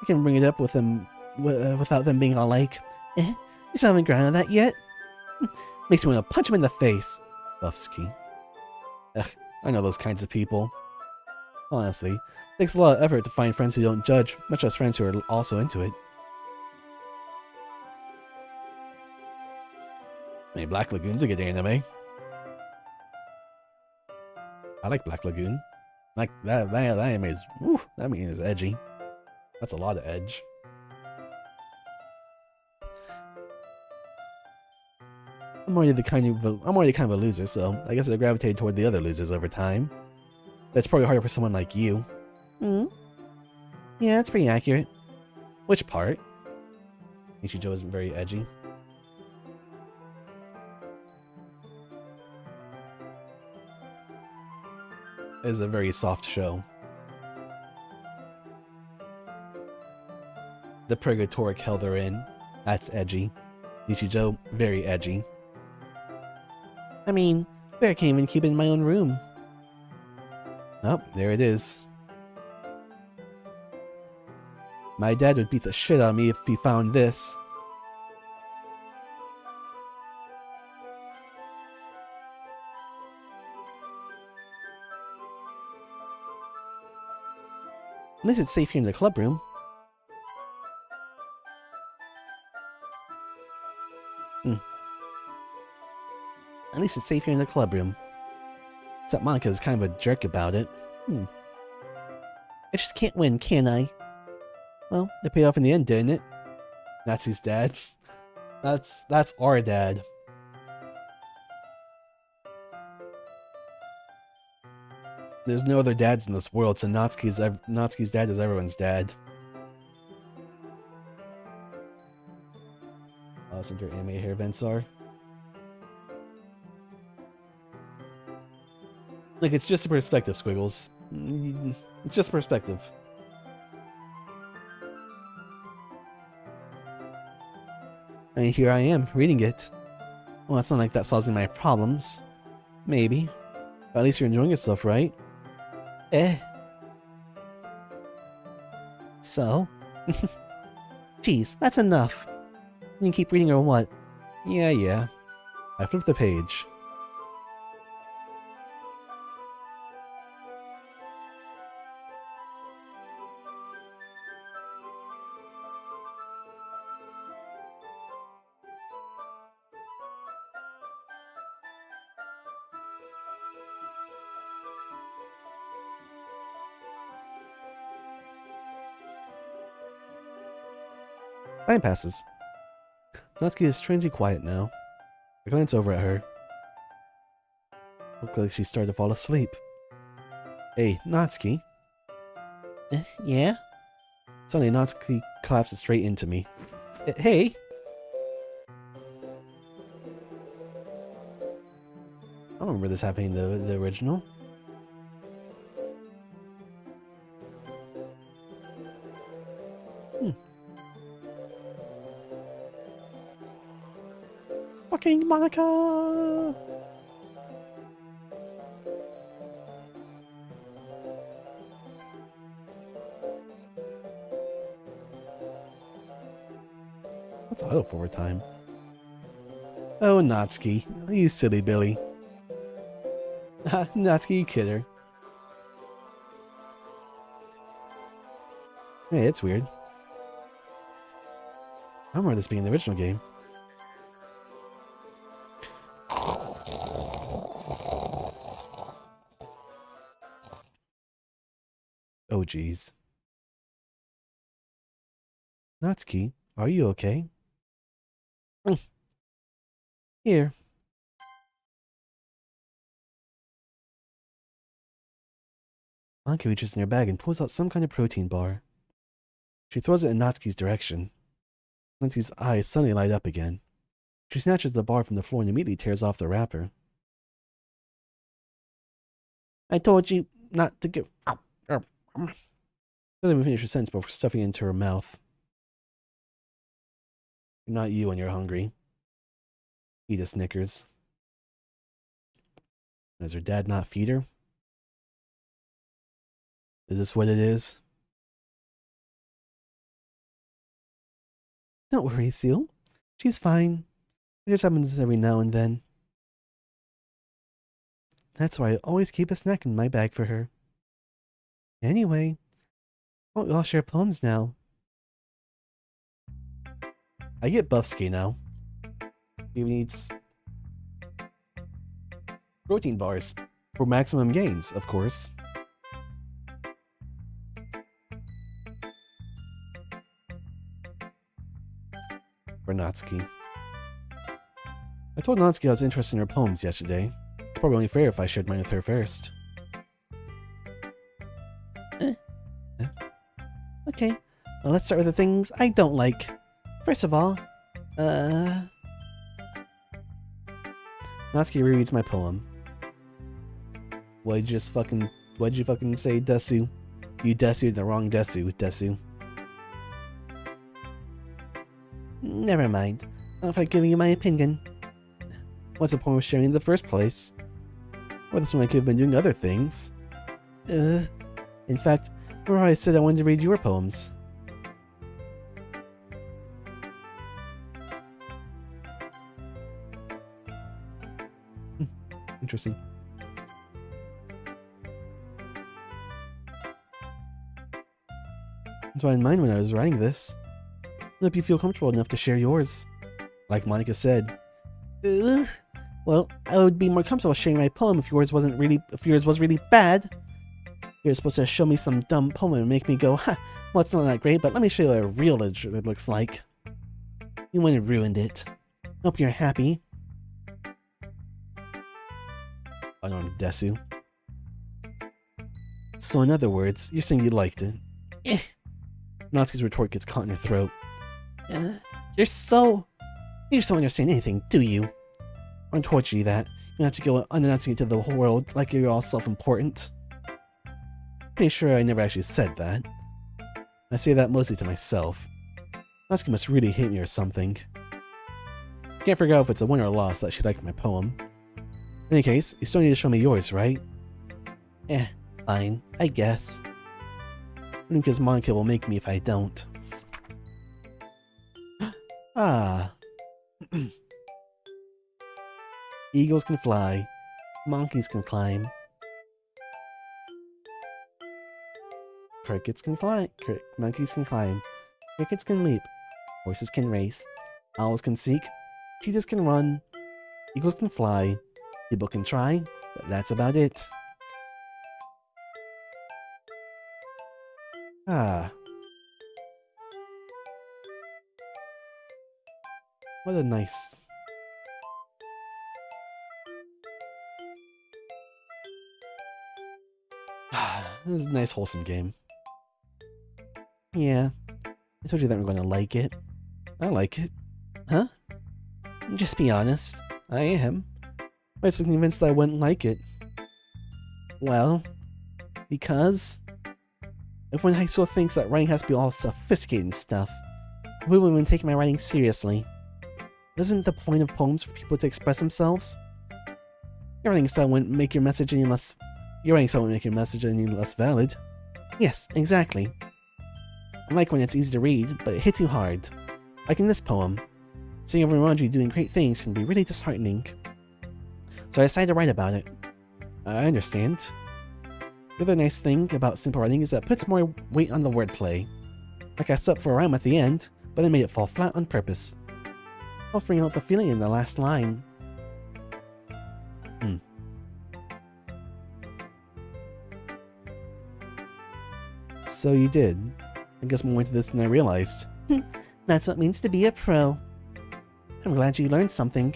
I can bring it up with them without them being all like, you still haven't grounded that yet? Makes me want to punch him in the face. Buffsky. Ugh, I know those kinds of people. Honestly, it takes a lot of effort to find friends who don't judge, much less friends who are also into it. I mean, Black Lagoon's a good anime. I like Black Lagoon. Like that anime is, woo, that anime is edgy. That's a lot of edge. I'm already kind of a loser, so I guess I gravitated toward the other losers over time. That's probably harder for someone like you. Hmm? Yeah, that's pretty accurate. Which part? Ichijo isn't very edgy. It is a very soft show. The purgatoric hell they're in, that's edgy. Ichijo, very edgy. I mean, I can't even keep it in my own room. Oh, there it is. My dad would beat the shit out of me if he found this. At least it's safe here in the club room. At least it's safe here in the club room. Except Monica is kind of a jerk about it. I just can't win, can I? Well, it paid off in the end, didn't it? Natsu's dad. That's our dad. There's no other dads in this world, so Natsuki's dad is everyone's dad. Listen to your anime hair events are. Like, it's just a perspective, Squiggles. It's just perspective. And here I am, reading it. Well, it's not like that solves my problems. Maybe. But at least you're enjoying yourself, right? So? Jeez, that's enough. You can keep reading or what? Yeah. I flipped the page. Time passes. Natsuki is strangely quiet now. I glance over at her. Looks like she started to fall asleep. Hey, Natsuki. Yeah? Suddenly, Natsuki collapses straight into me. Hey! I don't remember this happening in the original. Fucking Monica! What's auto forward time? Oh, Natsuki. You silly Billy. Natsuki, you kidder. Hey, it's weird. I remember this being in the original game. Oh, jeez. Natsuki, are you okay? Here. Anki reaches in her bag and pulls out some kind of protein bar. She throws it in Natsuki's direction. Natsuki's eyes suddenly light up again. She snatches the bar from the floor and immediately tears off the wrapper. I told you not to get... Doesn't even finish her sentence before stuffing it into her mouth. You're not you when you're hungry. Eat a Snickers. Does her dad not feed her? Is this what it is? Don't worry, Seal. She's fine. It just happens every now and then. That's why I always keep a snack in my bag for her. Anyway, won't we all share poems now? I get Buffsky now. He needs protein bars for maximum gains, of course. For Natsuki. I told Natsuki I was interested in her poems yesterday. It's probably only fair if I shared mine with her first. Okay, well, let's start with the things I don't like. First of all, Natsuki rereads my poem. What'd you fucking say, Desu? You Desu the wrong Desu. Never mind. I'll try giving you my opinion. What's the point of sharing in the first place? Or this one I could have been doing other things. In fact, remember how I said I wanted to read your poems? Interesting. That's what I had in mind when I was writing this. I hope you feel comfortable enough to share yours. Like Monica said. Well, I would be more comfortable sharing my poem if yours was really bad. You're supposed to show me some dumb poem and make me go, ha, well, it's not that great, but let me show you what real literature it looks like. You wouldn't have ruined it. Hope you're happy. Unarmed Desu. So in other words, you're saying you liked it. Natsuki's retort gets caught in her throat. You don't understand anything, do you? I don't torture you that. You don't have to go unannouncing it to the whole world like you're all self-important. Pretty sure I never actually said that. I say that mostly to myself. Natsuki must really hate me or something. Can't figure out if it's a win or a loss that she liked my poem. In any case, you still need to show me yours, right? Fine, I guess. Because Monica will make me if I don't. Eagles can fly. Monkeys can climb. Crickets can fly. Monkeys can climb. Crickets can leap. Horses can race. Owls can seek. Cheetahs can run. Eagles can fly. People can try, but that's about it. What a nice... This is a nice wholesome game. Yeah, I told you that we're going to like it. I like it. Huh? Just be honest. I am. I'm so convinced that I wouldn't like it. Well, because... everyone in high school thinks that writing has to be all sophisticated and stuff. We wouldn't even take my writing seriously. Isn't the point of poems for people to express themselves? Your writing style wouldn't make your message any less... valid. Yes, exactly. I like when it's easy to read, but it hits you hard. Like in this poem. Seeing everyone around you doing great things can be really disheartening. So I decided to write about it. I understand. The other nice thing about simple writing is that it puts more weight on the wordplay. Like I set up for a rhyme at the end, but I made it fall flat on purpose. I'll bring out the feeling in the last line. So you did. I guess more into this than I realized. That's what it means to be a pro. I'm glad you learned something.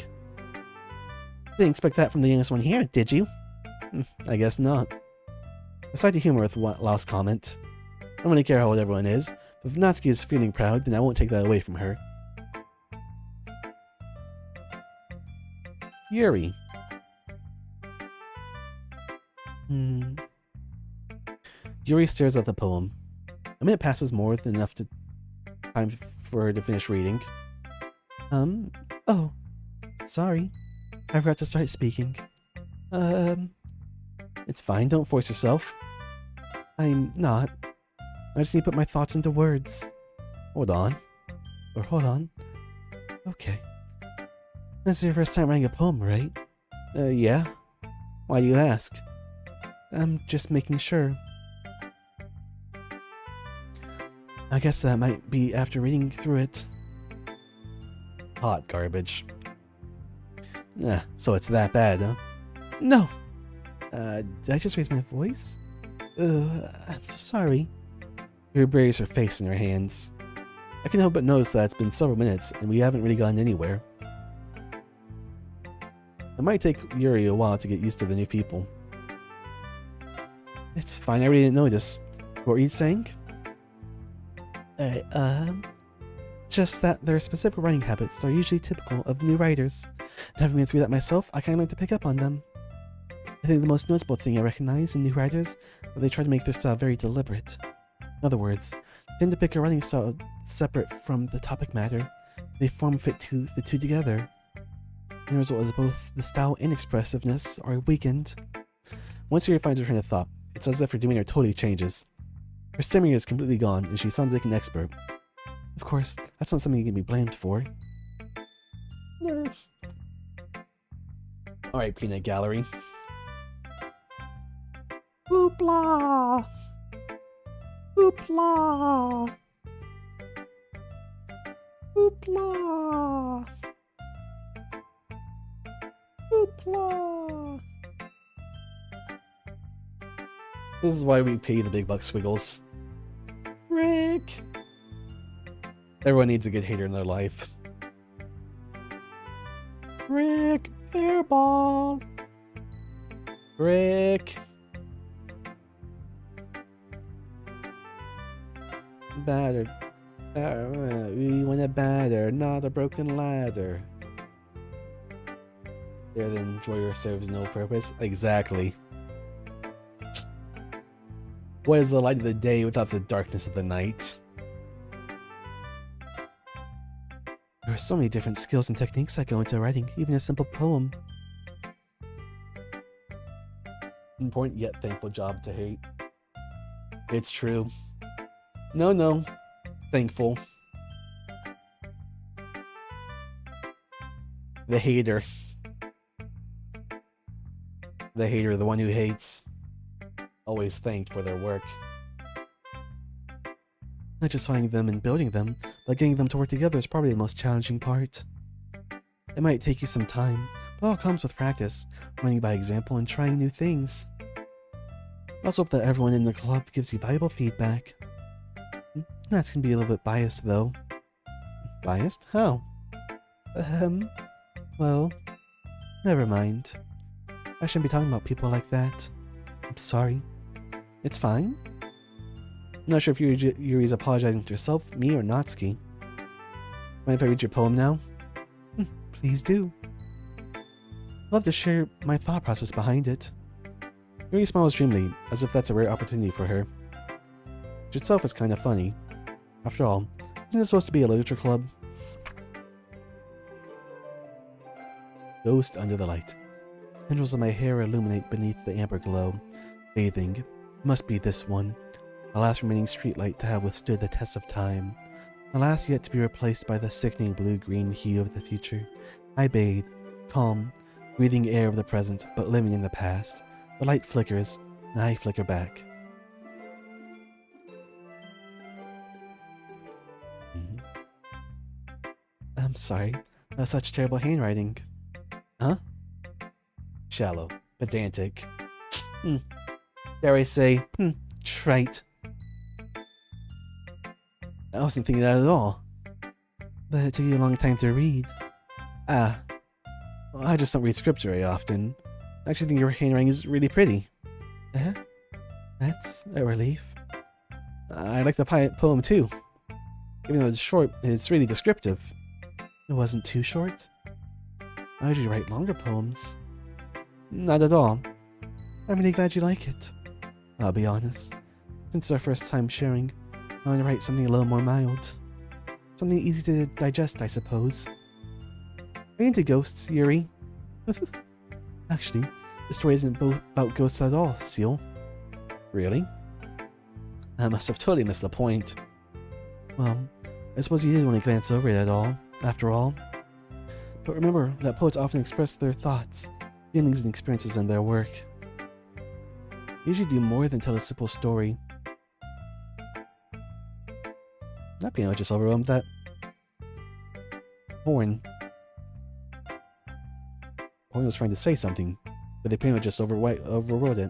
Didn't expect that from the youngest one here, did you? I guess not. Aside the humor with Lao's comment, I don't really care how old everyone is, but if Natsuki is feeling proud, then I won't take that away from her. Yuri. Yuri stares at the poem. A minute passes, more than enough time for her to finish reading. Oh, sorry. I forgot to start speaking. It's fine, don't force yourself. I'm not. I just need to put my thoughts into words. Hold on. Okay. This is your first time writing a poem, right? Yeah. Why do you ask? I'm just making sure. I guess that might be after reading through it. Hot garbage. So it's that bad, huh? No! Did I just raise my voice? I'm so sorry. Yuri buries her face in her hands. I can't help but notice that it's been several minutes and we haven't really gotten anywhere. It might take Yuri a while to get used to the new people. It's fine, I really didn't notice. What were you saying? Just that there are specific writing habits that are usually typical of new writers. And having been through that myself, I kind of like to pick up on them. I think the most noticeable thing I recognize in new writers is that they try to make their style very deliberate. In other words, they tend to pick a writing style separate from the topic matter. They form-fit the two together. And the result is both the style and expressiveness are weakened. Once Yuri finds her train of thought, it's as if her demeanor totally changes. Her stammer is completely gone, and she sounds like an expert. Of course, that's not something you can be blamed for. Alright, Peanut Gallery. Hoopla! Hoopla! Hoopla! Hoopla! This is why we pay the big bucks, Squiggles. Rick! Everyone needs a good hater in their life. Rick! Airball! Rick! Battered. We want a batter, not a broken ladder. There then, joy serves no purpose. Exactly. What is the light of the day without the darkness of the night? There are so many different skills and techniques that go into writing, even a simple poem. Important yet thankful job to hate. It's true. No. Thankful. The hater. The hater, the one who hates. Always thanked for their work. Not just finding them and building them, but getting them to work together is probably the most challenging part. It might take you some time, but it all comes with practice, learning by example and trying new things. I also hope that everyone in the club gives you valuable feedback. That's gonna be a little bit biased though. Biased? How? Well, never mind. I shouldn't be talking about people like that. I'm sorry. It's fine. I'm not sure if Yuri's apologizing to herself, me, or Natsuki. Mind if I read your poem now? Please do. I'd love to share my thought process behind it. Yuri smiles dreamily, as if that's a rare opportunity for her. Which itself is kind of funny. After all, isn't it supposed to be a literature club? Ghost under the light. Tendrils of my hair illuminate beneath the amber glow. Bathing. Must be this one. The last remaining streetlight to have withstood the test of time. The last yet to be replaced by the sickening blue-green hue of the future. I bathe. Calm. Breathing air of the present, but living in the past. The light flickers, and I flicker back. I'm sorry. That's such terrible handwriting. Huh? Shallow. Pedantic. Dare I say, trite. I wasn't thinking that at all. But it took you a long time to read. Well, I just don't read scripture very often. I actually think your handwriting is really pretty. That's a relief. I like the poem too. Even though it's short, it's really descriptive. It wasn't too short. I usually write longer poems. Not at all. I'm really glad you like it. I'll be honest. Since it's our first time sharing, I want to write something a little more mild. Something easy to digest, I suppose. Are you into ghosts, Yuri? Actually, the story isn't about ghosts at all, Seal. Really? I must have totally missed the point. Well, I suppose you did want to glance over it at all, after all. But remember that poets often express their thoughts, feelings, and experiences in their work. They usually do more than tell a simple story. That piano just overwhelmed that horn. Horn was trying to say something, but the piano just overrode it.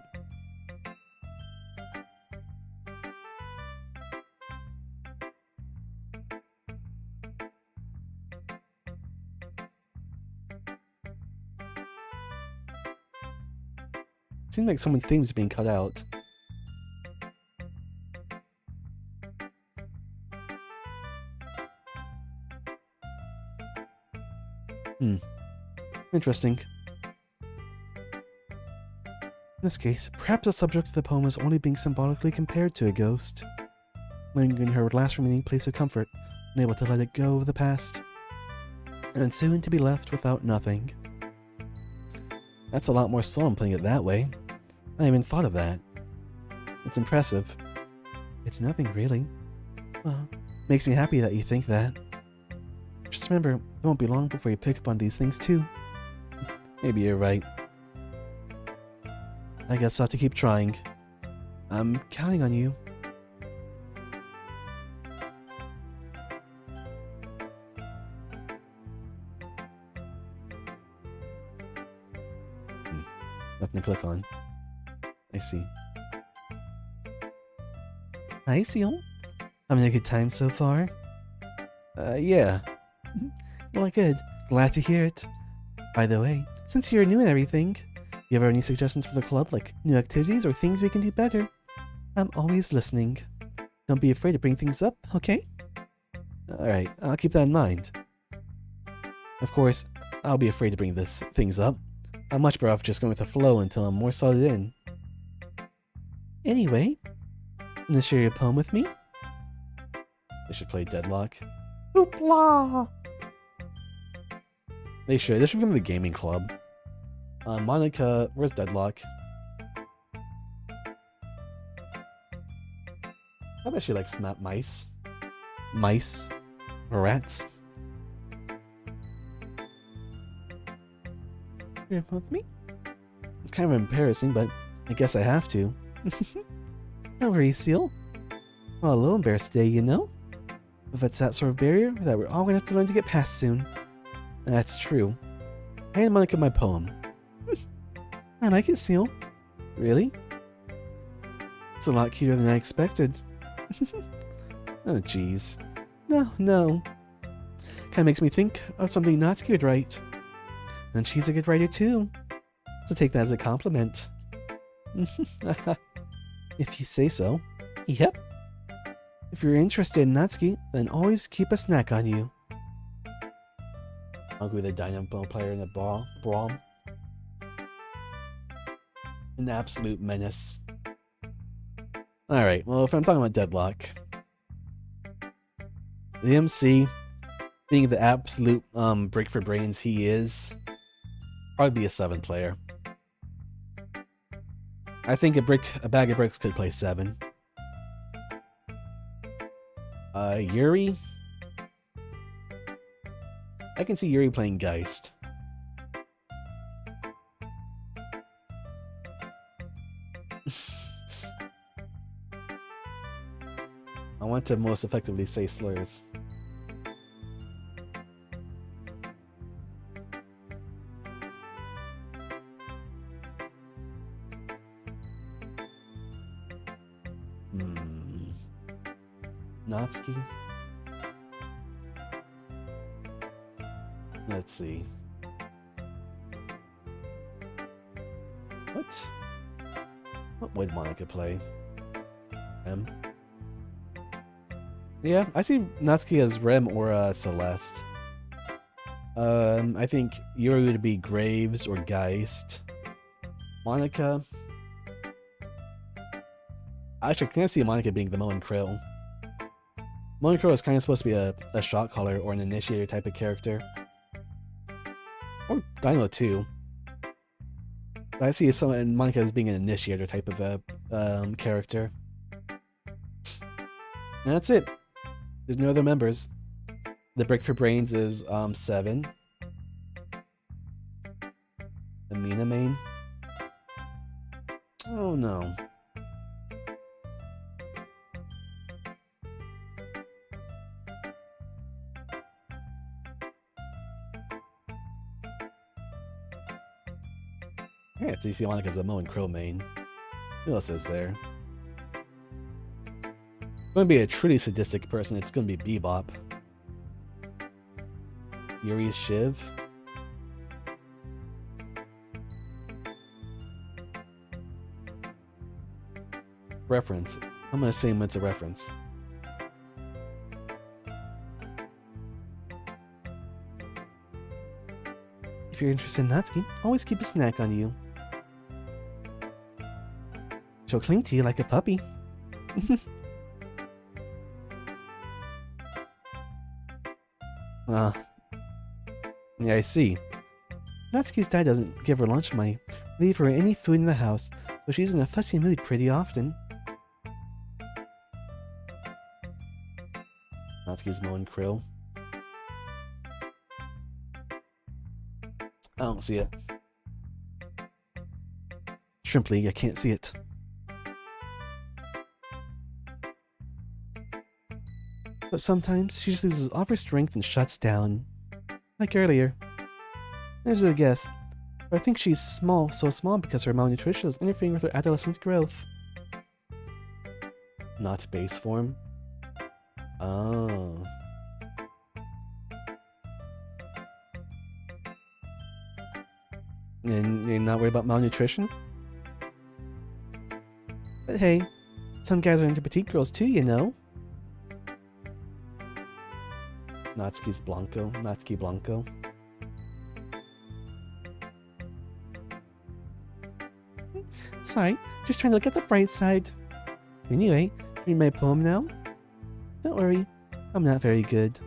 Seems like someone's theme is being cut out. Interesting. In this case, perhaps the subject of the poem is only being symbolically compared to a ghost, living in her last remaining place of comfort, unable to let it go of the past, and soon to be left without nothing. That's a lot more solemn putting it that way. I haven't even thought of that. It's impressive. It's nothing, really. Well, makes me happy that you think that. Just remember, it won't be long before you pick up on these things too. Maybe you're right. I guess I'll have to keep trying. I'm counting on you. Nothing to click on. I see. Hi, Seal. Having a good time so far? Yeah. Well, good. Glad to hear it. By the way, since you're new and everything, you have any suggestions for the club, like new activities or things we can do better? I'm always listening. Don't be afraid to bring things up, okay? Alright, I'll keep that in mind. Of course, I'll be afraid to bring things up. I'm much better off just going with the flow until I'm more solid in. Anyway, wanna share your poem with me? They should play Deadlock. Hoopla! They should. This should become the gaming club. Monica, where's Deadlock? I bet she likes mice. Mice. Rats. Here with me? It's kind of embarrassing, but I guess I have to. No worries, Seal. Well, a little embarrassed today, you know? If it's that sort of barrier that we're all gonna have to learn to get past soon. That's true. I handed Monica my poem. I like it, Seal. Really? It's a lot cuter than I expected. Oh, jeez. No. Kinda makes me think of something not scared right. And she's a good writer too. So take that as a compliment. If you say so. Yep. If you're interested in Natsuki, then always keep a snack on you. I'll go with a dynamo player in a brawl. An absolute menace. Alright, well, if I'm talking about Deadlock, the MC, being the absolute brick for brains he is, probably be a 7 player. I think a bag of bricks could play 7. Yuri? I can see Yuri playing Geist. I want to most effectively say slurs. Natsuki? Let's see. What would Monica play? Rem? Yeah, I see Natsuki as Rem or Celeste. I think Yuri would be Graves or Geist. Monica. Actually, I can't see Monica being the Moen Krill. Moen Krill is kind of supposed to be a shot caller or an initiator type of character. Or Dino too. But I see Monica as being an initiator type of a character. And that's it. There's no other members. The Brick for Brains is 7. The Mina main. Oh no. Yeah, DC Monica's a Mo and Krill main. Who else is there? Going to be a truly sadistic person, it's going to be Bebop. Yuri's Shiv. Reference. I'm going to assume it's a reference. If you're interested in Natsuki, always keep a snack on you. She'll cling to you like a puppy. Yeah, I see. Natsuki's dad doesn't give her lunch money, leave her any food in the house, so she's in a fussy mood pretty often. Natsuki's Mo and Krill. I don't see it. Shrimply, I can't see it. But sometimes she just loses all her strength and shuts down. Like earlier. There's a guess. But I think she's small, so small because her malnutrition is interfering with her adolescent growth. Not base form. Oh. And you're not worried about malnutrition? But hey, some guys are into petite girls too, you know? Natsuki's Blanco. Natsuki Blanco. Sorry, just trying to look at the bright side. Anyway, read my poem now? Don't worry, I'm not very good.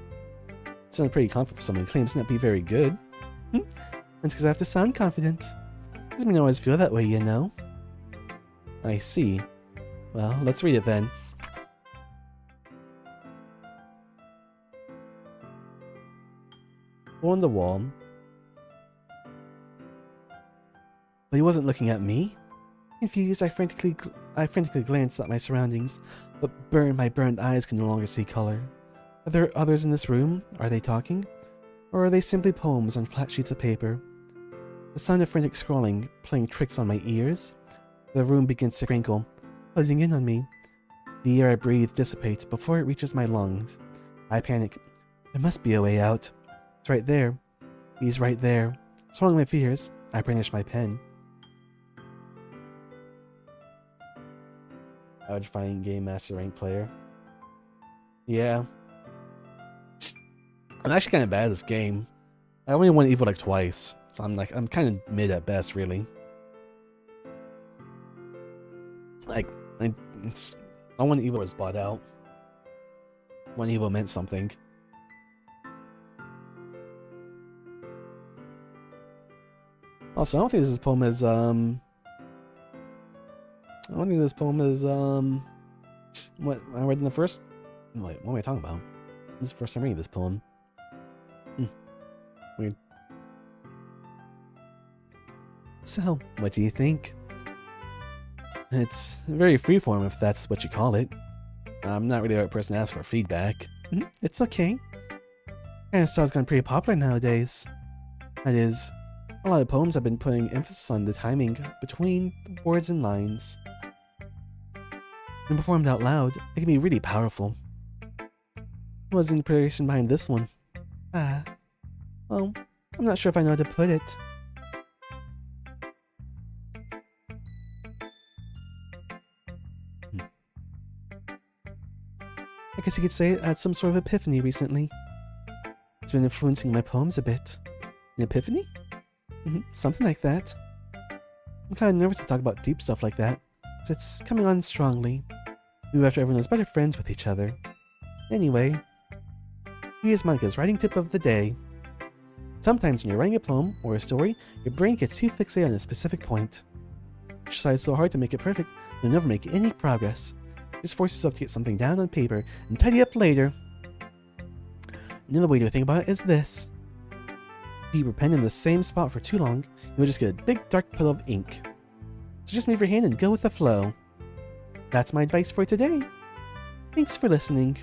It sounds pretty confident for someone who claims not to be very good. That's because I have to sound confident. Doesn't mean I always feel that way, you know? I see. Well, let's read it then. On the wall. But he wasn't looking at me. Confused, I frantically glanced at my surroundings, but my burned eyes can no longer see color. Are there others in this room? Are they talking? Or are they simply poems on flat sheets of paper? The sound of frantic scrawling, playing tricks on my ears. The room begins to crinkle, closing in on me. The air I breathe dissipates before it reaches my lungs. I panic. There must be a way out. It's right there. He's right there. Swallowing my fears, I brandish my pen. Average fighting game master rank player. Yeah. I'm actually kind of bad at this game. I only won Evil like twice, so I'm kind of mid at best, really. Like, I won Evil was bought out. One Evil meant something. Also, I don't think this poem is, I don't think this poem is, what I read in the first, wait, what am I talking about? This is the first time reading this poem. Weird. So, what do you think? It's very freeform if that's what you call it. I'm not really the right person to ask for feedback. It's okay. Kind of style's gotten pretty popular nowadays. That is, a lot of poems have been putting emphasis on the timing between words and lines. When performed out loud, it can be really powerful. What was the inspiration behind this one? Well, I'm not sure if I know how to put it. I guess you could say I had some sort of epiphany recently. It's been influencing my poems a bit. An epiphany? Something like that. I'm kind of nervous to talk about deep stuff like that, so it's coming on strongly. Maybe after everyone is better friends with each other. Anyway, here's Monica's writing tip of the day. Sometimes when you're writing a poem or a story, your brain gets too fixated on a specific point. You try so hard to make it perfect, you'll never make any progress. Just force yourself to get something down on paper and tidy up later. Another way to think about it is this. If you keep your pen in the same spot for too long, you'll just get a big dark puddle of ink. So just move your hand and go with the flow. That's my advice for today. Thanks for listening.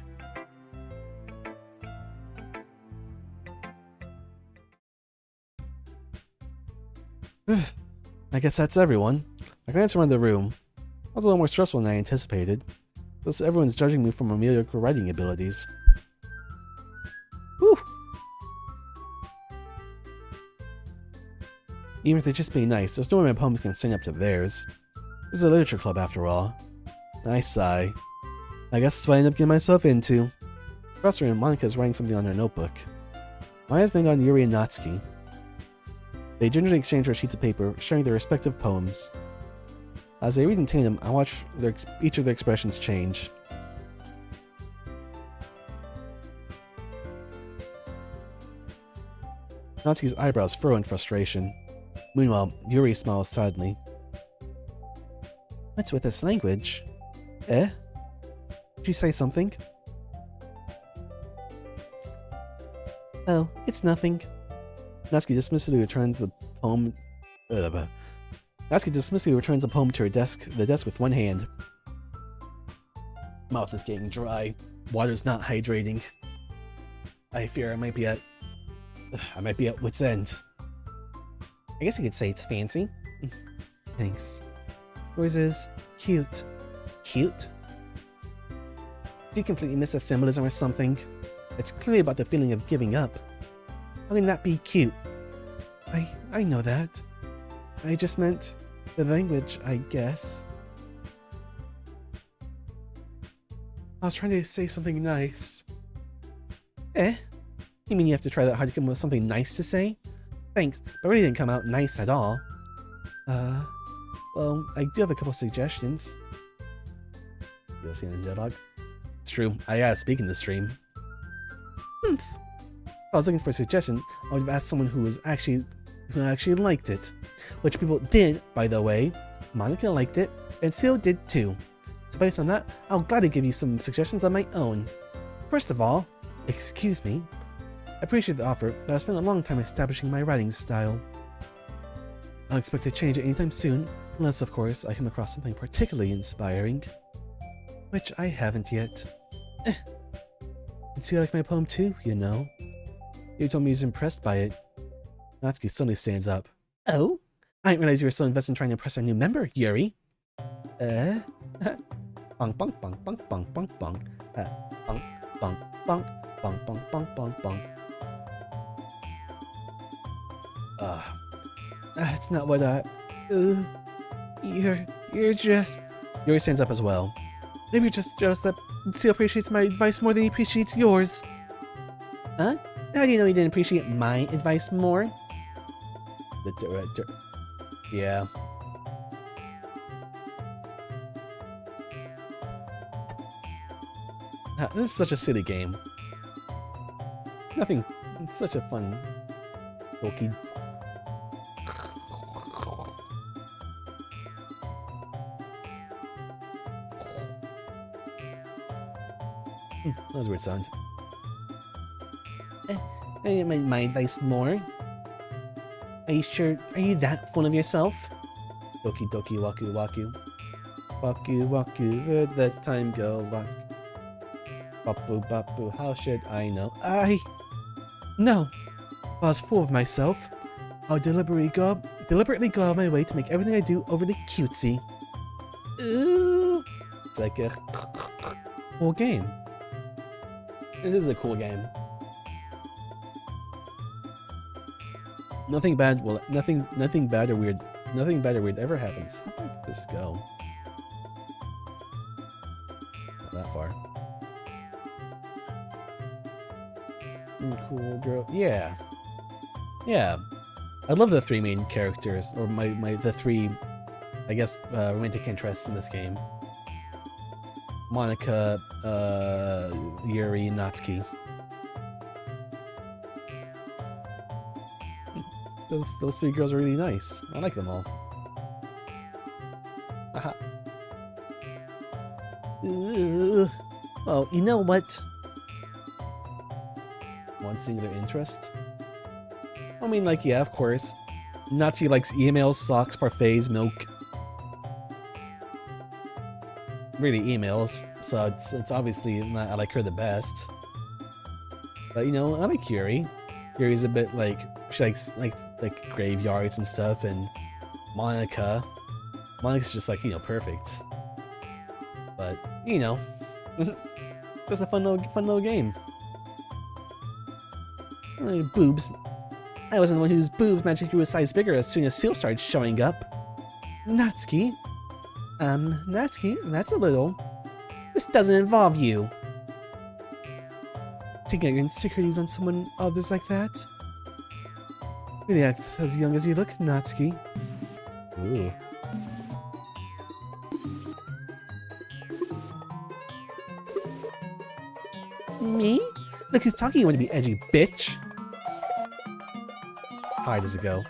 I guess that's everyone. I glanced around the room. It was a little more stressful than I anticipated. Plus, everyone's judging me for my mediocre writing abilities. Whew! Even if they're just being nice, there's no way my poems can stand up to theirs. This is a literature club after all. I sigh. I guess that's what I ended up getting myself into. Professor and Monica is writing something on her notebook. My eyes land on Yuri and Natsuki. They gingerly exchange their sheets of paper, sharing their respective poems. As they read in tandem, I watch each of their expressions change. Natsuki's eyebrows furrow in frustration. Meanwhile, Yuri smiles sadly. What's with this language? Eh? Did you say something? Oh, it's nothing. Natsuki dismissively returns the poem. Natsuki dismissively returns the poem to her desk. The desk with one hand. Mouth is getting dry. Water's not hydrating. I fear I might be at wit's end. I guess you could say it's fancy. Thanks. Yours is cute. Cute? Do you completely miss the symbolism or something? It's clearly about the feeling of giving up. How can that be cute? I know that. I just meant the language, I guess. I was trying to say something nice. Eh? You mean you have to try that hard to come up with something nice to say? Thanks, but it really didn't come out nice at all. Well, I do have a couple suggestions. You'll see in the dialogue. It's true, I gotta speak in the stream. If I was looking for a suggestion, I would have asked someone who actually liked it. Which people did, by the way. Monica liked it, and Seal did too. So based on that, I'll gladly give you some suggestions on my own. First of all, excuse me. I appreciate the offer, but I've spent a long time establishing my writing style. I don't expect to change it anytime soon, unless of course I come across something particularly inspiring. Which I haven't yet. And see, I like my poem too, you know. You told me he was impressed by it. Natsuki suddenly stands up. Oh? I didn't realize you were so invested in trying to impress our new member, Yuri. Bong bong bong bong bong bong bong. Bong bong bong bong bong bong bong bong. That's not what I... You're just... Yuri stands up as well. Maybe you're just jealous that Seal appreciates my advice more than he appreciates yours. Huh? How do you know he didn't appreciate my advice more? The director... Yeah. This is such a silly game. Nothing... It's such a fun... Doki... That was a weird sound. I didn't my advice more. Are you sure? Are you that full of yourself? Doki Doki Waku Waku. Waku Waku, where'd that time go? Waku. Bapu Bapu, how should I know? No. If I was full of myself, I would deliberately go out of my way to make everything I do overly cutesy. Ooh. It's like a cool game. This is a cool game. Nothing bad or weird ever happens. How did this go? Not that far. Cool girl. Yeah. Yeah. I love the three main characters, or the three, I guess, romantic interests in this game. Monica, Yuri, Natsuki. Those three girls are really nice. I like them all. Haha. Well, you know what? One singular interest? I mean, like, yeah, of course. Natsuki likes emails, socks, parfaits, milk. Really emails, so it's obviously not I like her the best. But you know, I like Yuri. Yuri's a bit like she likes like graveyards and stuff, and Monica's just like, you know, perfect. But you know, just a fun little game. Boobs. I wasn't the one whose boobs magically grew a size bigger as soon as Seal started showing up. Natsuki. Natsuki, that's a little. This doesn't involve you. Taking out your insecurities on someone others like that? Really act as young as you look, Natsuki. Ooh. Me? Look who's talking, you want to be edgy, bitch. How high does it go?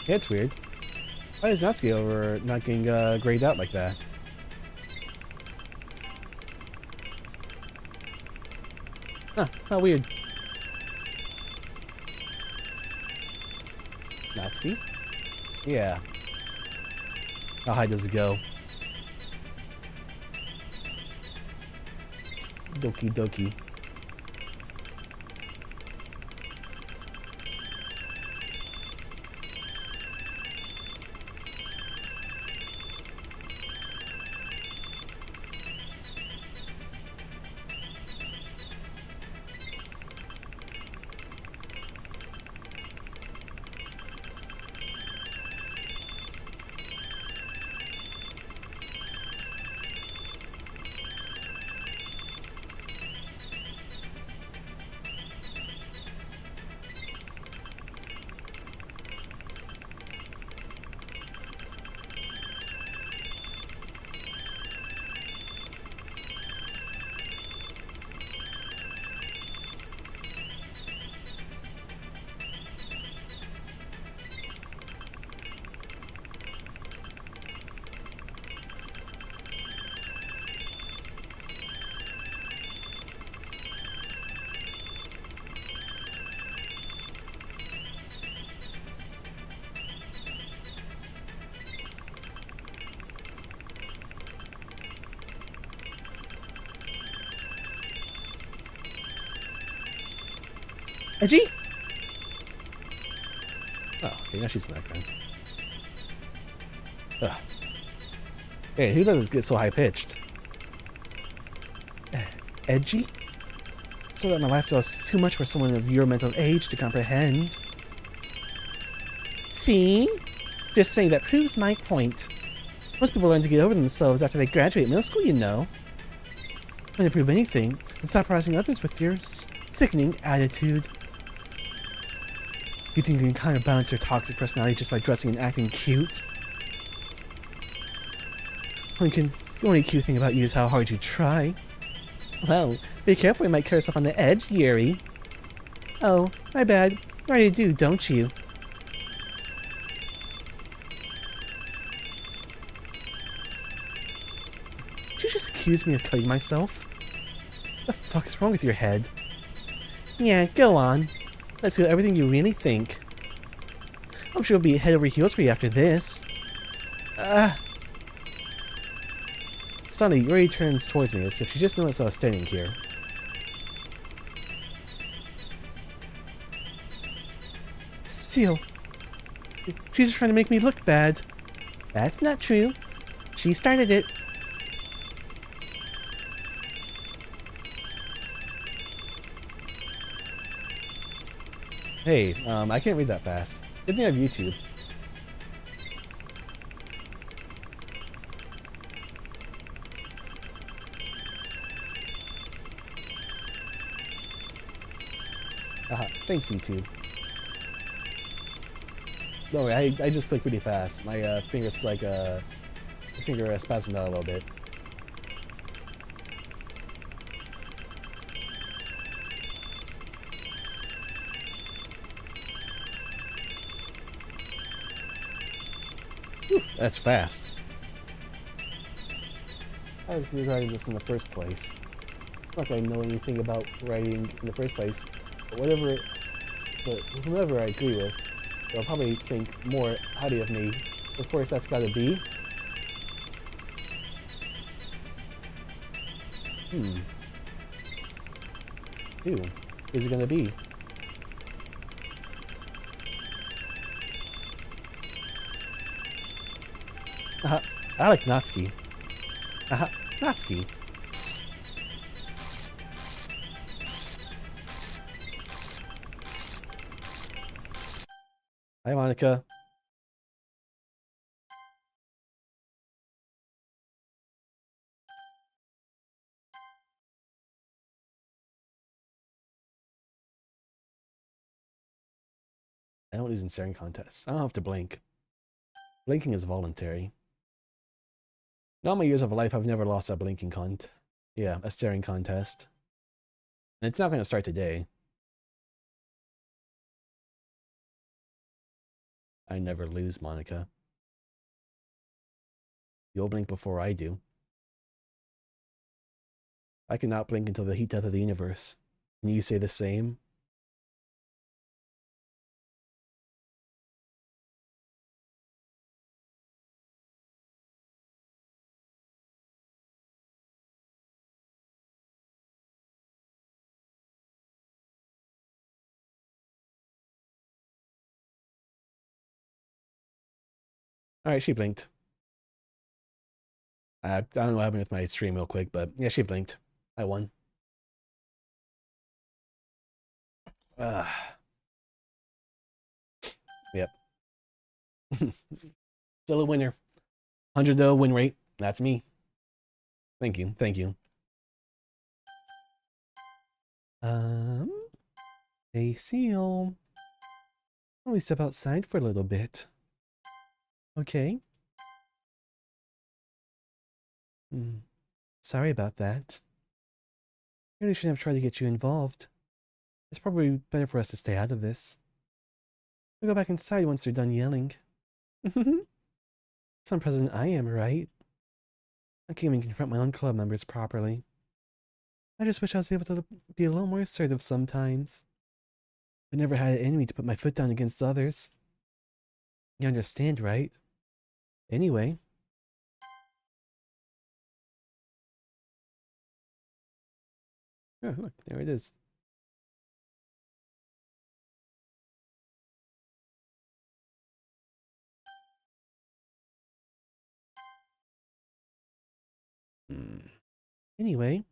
Yeah, it's weird. Why is Natsuki over not getting grayed out like that? Huh, how weird. Natsuki? Yeah. How high does it go? Doki Doki. Edgy? Oh, okay, now she's in the background. Ugh. Hey, who does get so high pitched? Edgy? So that my life does too much for someone of your mental age to comprehend. See? Just saying that proves my point. Most people learn to get over themselves after they graduate middle school, you know. When to prove anything, and stop harassing others with your sickening attitude. You think you can kind of balance your toxic personality just by dressing and acting cute? The only cute thing about you is how hard you try. Well, be careful, you might cut yourself on the edge, Yuri. Oh, my bad. You already do, don't you? Did you just accuse me of cutting myself? The fuck is wrong with your head? Yeah, go on. Let's hear everything you really think. I'm sure it'll be head over heels for you after this. Suddenly, Yuri turns towards me as if she just noticed I was standing here. Seal. She's trying to make me look bad. That's not true. She started it. Hey, I can't read that fast. Good thing I have YouTube. Thanks, YouTube. Don't worry, I just click really fast. My fingers like finger spasmed out a little bit. Whew, that's fast. How was you writing this in the first place? Not that I know anything about writing in the first place, but whomever I agree with, they'll probably think more highly of me. Of course, that's gotta be. Who is it gonna be? I like Natsuki. Natsuki. Hi, Monica. I don't lose in staring contests. I don't have to blink. Blinking is voluntary. In all my years of life, I've never lost a blinking a staring contest. And it's not going to start today. I never lose, Monica. You'll blink before I do. I cannot blink until the heat death of the universe. Can you say the same? Alright, she blinked. I don't know what happened with my stream real quick, but yeah, she blinked. I won. Yep. Still a winner. 100 win rate. That's me. Thank you. Thank you. Hey, Seal. Let me step outside for a little bit. Okay. Sorry about that. Really shouldn't have tried to get you involved. It's probably better for us to stay out of this. We'll go back inside once they're done yelling. Some president I am, right? I can't even confront my own club members properly. I just wish I was able to be a little more assertive sometimes. I never had an enemy to put my foot down against others. You understand, right? Anyway. Oh, look, there it is. Anyway,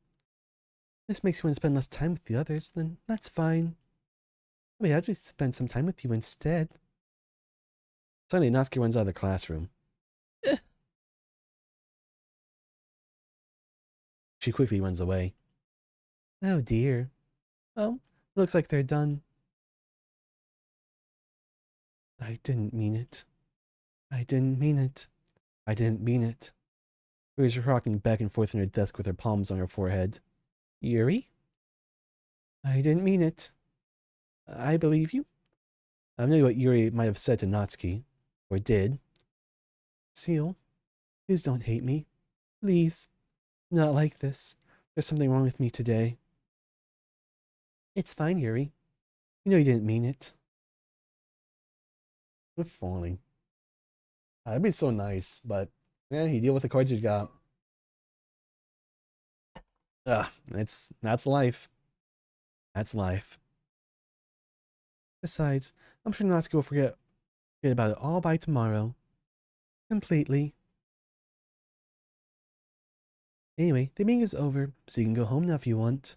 this makes you want to spend less time with the others, then that's fine. I'd just spend some time with you instead. Suddenly, Natsuki runs out of the classroom. She quickly runs away. Oh dear. Well, looks like they're done. I didn't mean it. I didn't mean it. I didn't mean it. She was rocking back and forth on her desk with her palms on her forehead. Yuri? I didn't mean it. I believe you. I know what Yuri might have said to Natsuki. Or did. Seal, please don't hate me. Please. Not like this. There's something wrong with me today. It's fine, Yuri. You know you didn't mean it. If only. That'd be so nice, but yeah, you deal with the cards you got. That's life. That's life. Besides, I'm sure Natsuki will forget about it all by tomorrow. Completely. Anyway, the meeting is over, so you can go home now if you want.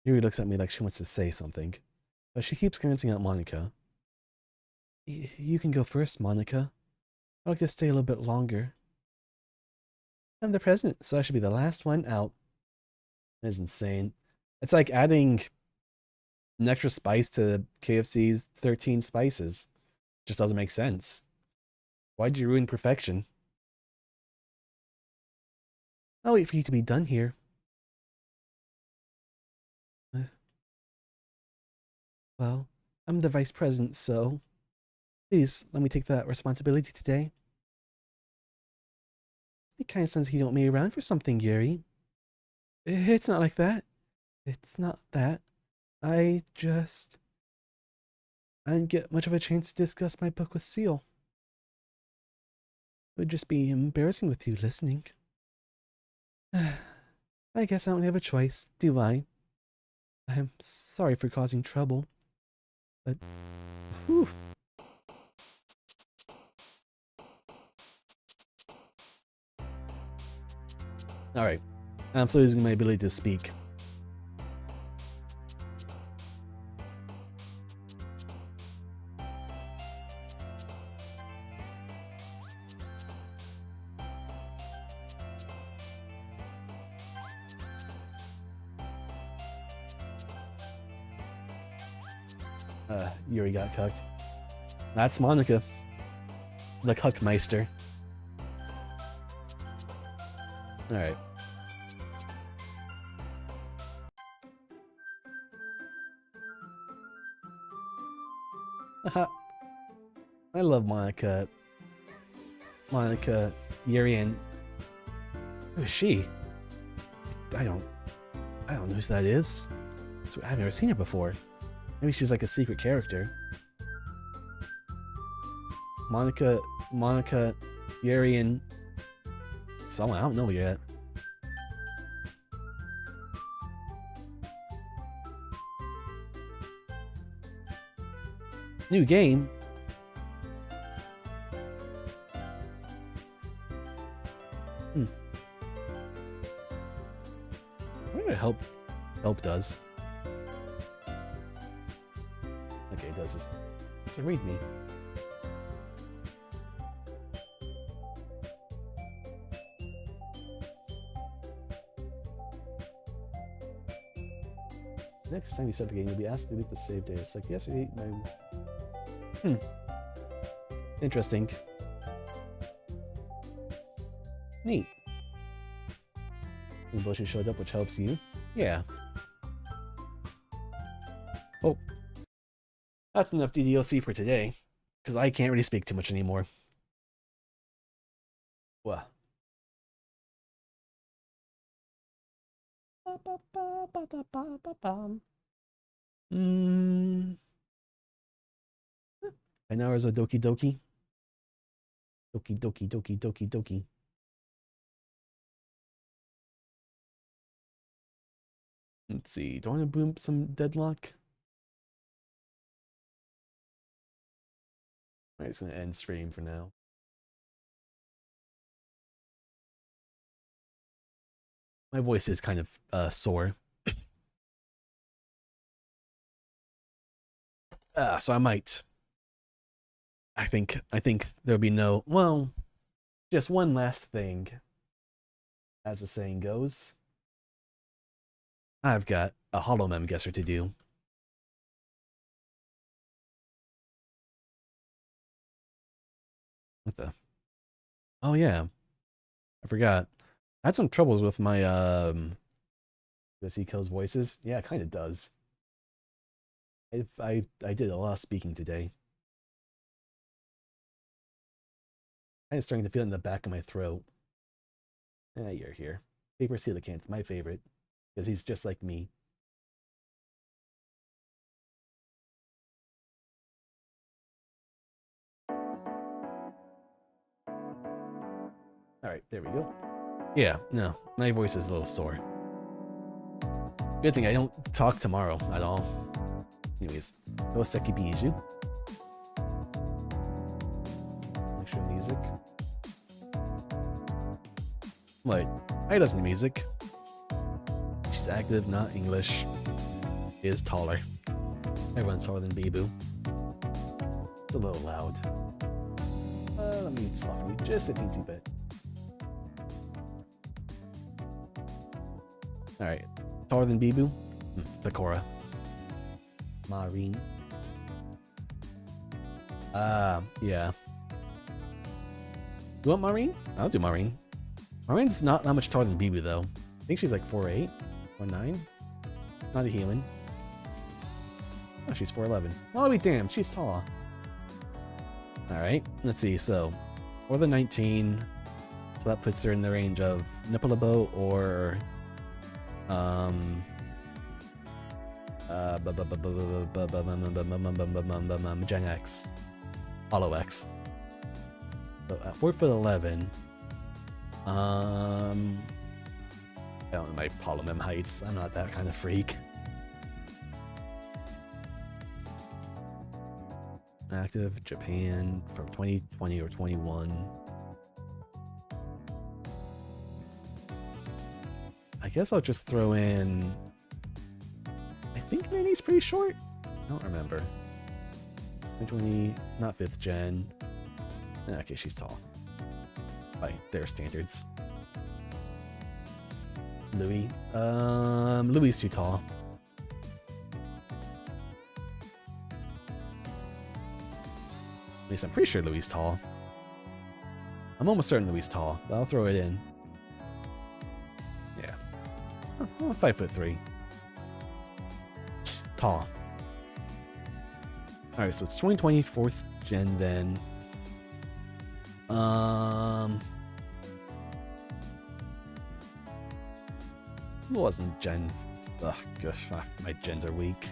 Yuri looks at me like she wants to say something, but she keeps glancing at Monica. You can go first, Monica. I'd like to stay a little bit longer. I'm the president, so I should be the last one out. That's insane. It's like adding an extra spice to KFC's 13 spices. Just doesn't make sense. Why'd you ruin perfection? I'll wait for you to be done here. Well, I'm the vice president, so please let me take that responsibility today. It kind of sounds like you don't me around for something, Yuri. It's not like that. It's not that. I didn't get much of a chance to discuss my book with Seal. It would just be embarrassing with you listening. I guess I don't have a choice, do I? I'm sorry for causing trouble, but whew. Alright, I'm still losing my ability to speak. Yuri got cucked. That's Monica. The Cuckmeister. Alright. Haha. I love Monica. Monica, Yuri, and who is she? I don't know who that is. I've never seen her before. Maybe she's like a secret character. Monica, Yuri, and someone I don't know yet. New game. I wonder what help does. Okay, it does just. It's a read me. Next time you start the game, you'll be asked to delete the save data. It's like yesterday, my. Interesting. Neat. New bullshit showed up, which helps you. Yeah. Oh. That's enough DDLC for today, because I can't really speak too much anymore. What? Hmm. 10 hours of Doki Doki. Doki Doki Doki Doki Doki. Let's see. Do I want to boom some Deadlock? I'm just gonna end stream for now. My voice is kind of sore. So I might. I think there'll be no. Well, just one last thing. As the saying goes, I've got a Hollow Mem guesser to do. What the? Oh yeah, I forgot. I had some troubles with my does he kills voices? Yeah, it kind of does. I did a lot of speaking today. I'm starting to feel it in the back of my throat. Ah, you're here. Paper Coelacanth, my favorite, because he's just like me. Alright, there we go. Yeah, no, my voice is a little sore. Good thing I don't talk tomorrow at all. Anyways, Oseki Biju. Extra music. What? He does the music. She's active, not English. Is taller. Everyone's taller than Bibu. It's a little loud. Let me soften you just a teensy bit. Alright. Taller than Bibu? Bakura. Marine. Yeah. You want Marine? I'll do Marine. Marine's not that much taller than Bibu, though. I think she's like 4'8", 4'9". Not a human. Oh, she's 4'11". Oh, be damned, she's tall. Alright, let's see. So, or the 19. So that puts her in the range of Nippalabo or Gen X. Hollow X. So at 4'11". I don't know my polymem heights. I'm not that kind of freak. Active Japan from 2020 or 21. I guess I'll just throw in. I think Nani's pretty short. I don't remember. 2020, not 5th gen. Okay, she's tall. By their standards. Louis. Louis is too tall. At least I'm pretty sure Louis is tall. I'm almost certain Louis is tall, but I'll throw it in. Yeah. Oh, 5'3". Tall. Alright, so it's 2020 4th gen then. It wasn't Gen. Ugh, gosh, my gens are weak.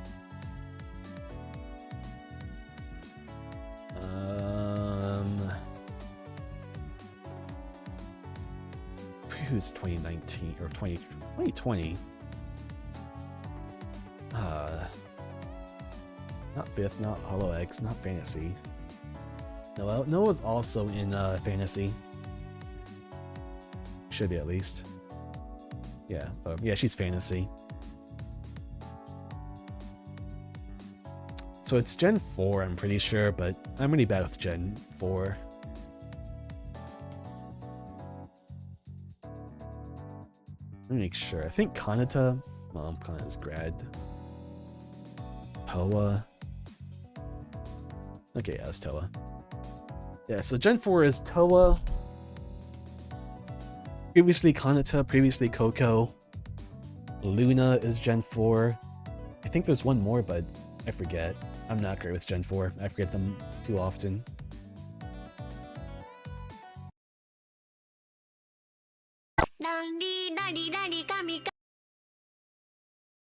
Who's 2019 or 2020? Not 5th, not Hollow Eggs, not Fantasy. Noah's also in Fantasy. Should be at least. Yeah, yeah, she's Fantasy. So it's Gen 4, I'm pretty sure, but I'm really bad with Gen 4. Let me make sure. I think Kanata. Well, Kanata's grad. Toa. Okay, yeah, it's Toa. Yeah, so Gen 4 is Toa. Previously Kanata, previously Coco. Luna is Gen 4. I think there's one more, but I forget. I'm not great with Gen 4. I forget them too often.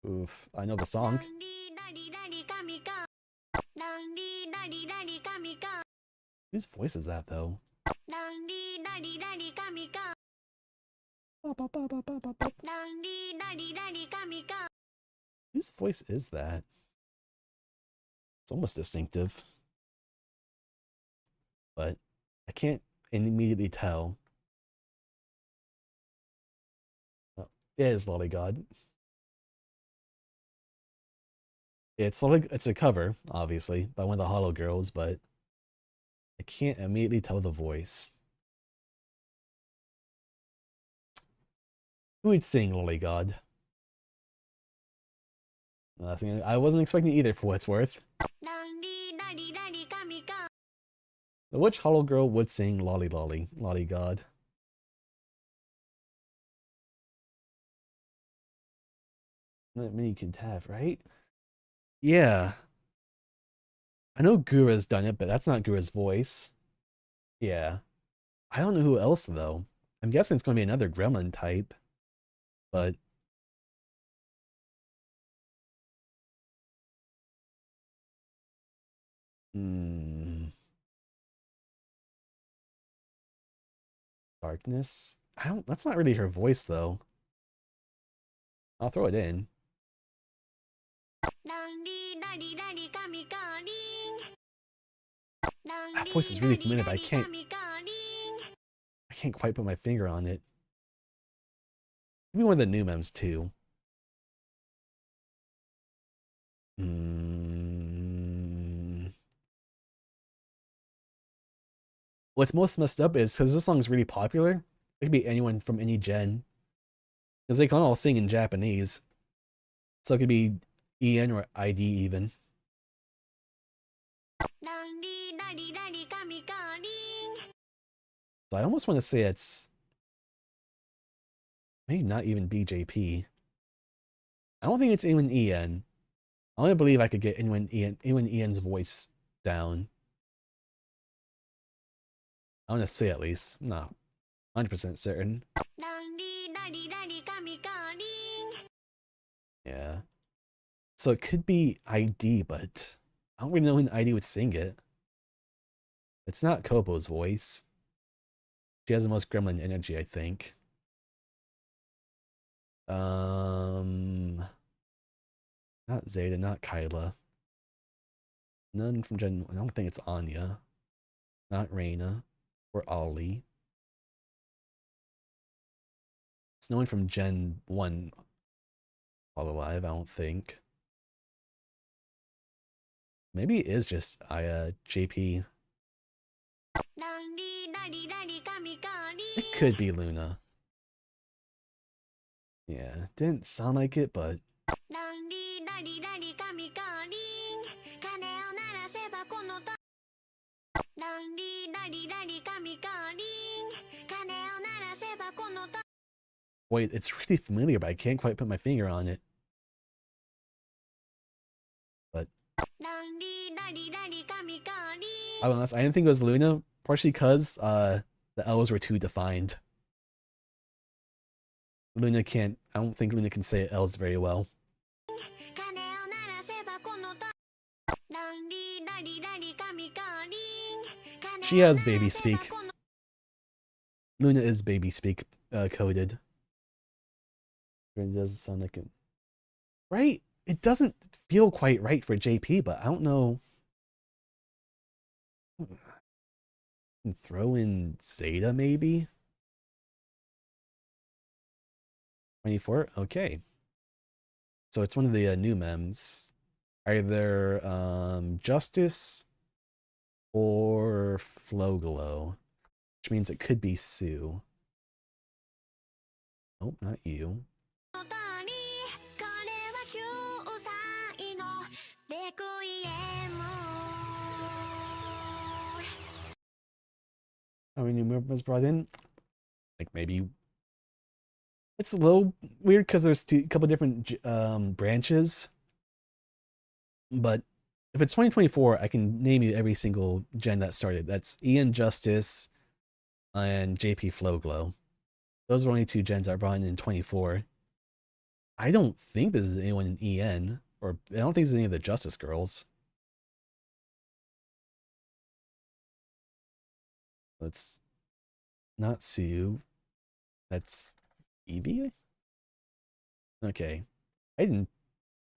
Oof, I know the song. Whose voice is that, though? Whose voice is that? It's almost distinctive. But I can't immediately tell. Oh, it is Lollygod. It's a cover, obviously, by one of the Hollow Girls, but I can't immediately tell the voice. Who would sing Lollygod? Nothing. I wasn't expecting either, for what it's worth. Which Hollow Girl would sing Lolly Lolly, Lollygod? Not many could have, right? Yeah. I know Gura's done it, but that's not Gura's voice. Yeah. I don't know who else, though. I'm guessing it's going to be another Gremlin type. But... Darkness? That's not really her voice, though. I'll throw it in. That voice is really familiar, but I can't quite put my finger on it. Maybe one of the new memes too. Mm. What's most messed up is because this song is really popular, it could be anyone from any gen. Because they can all sing in Japanese. So it could be EN or ID even. So I almost want to say it's maybe not even BJP. I don't think it's anyone EN. I only believe I could get anyone EN's voice down. I want to say at least. I'm not 100% certain. Yeah. So it could be ID, but I don't really know when ID would sing it. It's not Kobo's voice. She has the most gremlin energy, I think. Not Zeta, not Kyla. None from Gen. I don't think it's Anya. Not Reina or Ollie. It's no one from Gen 1 all alive, I don't think. Maybe it is just JP. It could be Luna. Yeah, didn't sound like it, but wait, it's really familiar, but I can't quite put my finger on it. But I'll be honest, I didn't think it was Luna, partially because the L's were too defined. Luna can't. I don't think Luna can say L's very well. She has baby speak. Luna is baby speak coded. It does sound like it. Right? It doesn't feel quite right for JP, but I don't know. Throw in Zeta maybe? 24? Okay. So it's one of the new memes. Either Justice or Floglow, which means it could be Sue. Oh, not you. How many new members brought in? Like maybe it's a little weird because there's a couple different branches. But if it's 2024, I can name you every single gen that started. That's Ian Justice and JP Flowglow. Those are only two gens I brought in 24. I don't think this is anyone in EN, or I don't think this is any of the Justice girls. Let's not Sue. That's Evie? Okay. I didn't.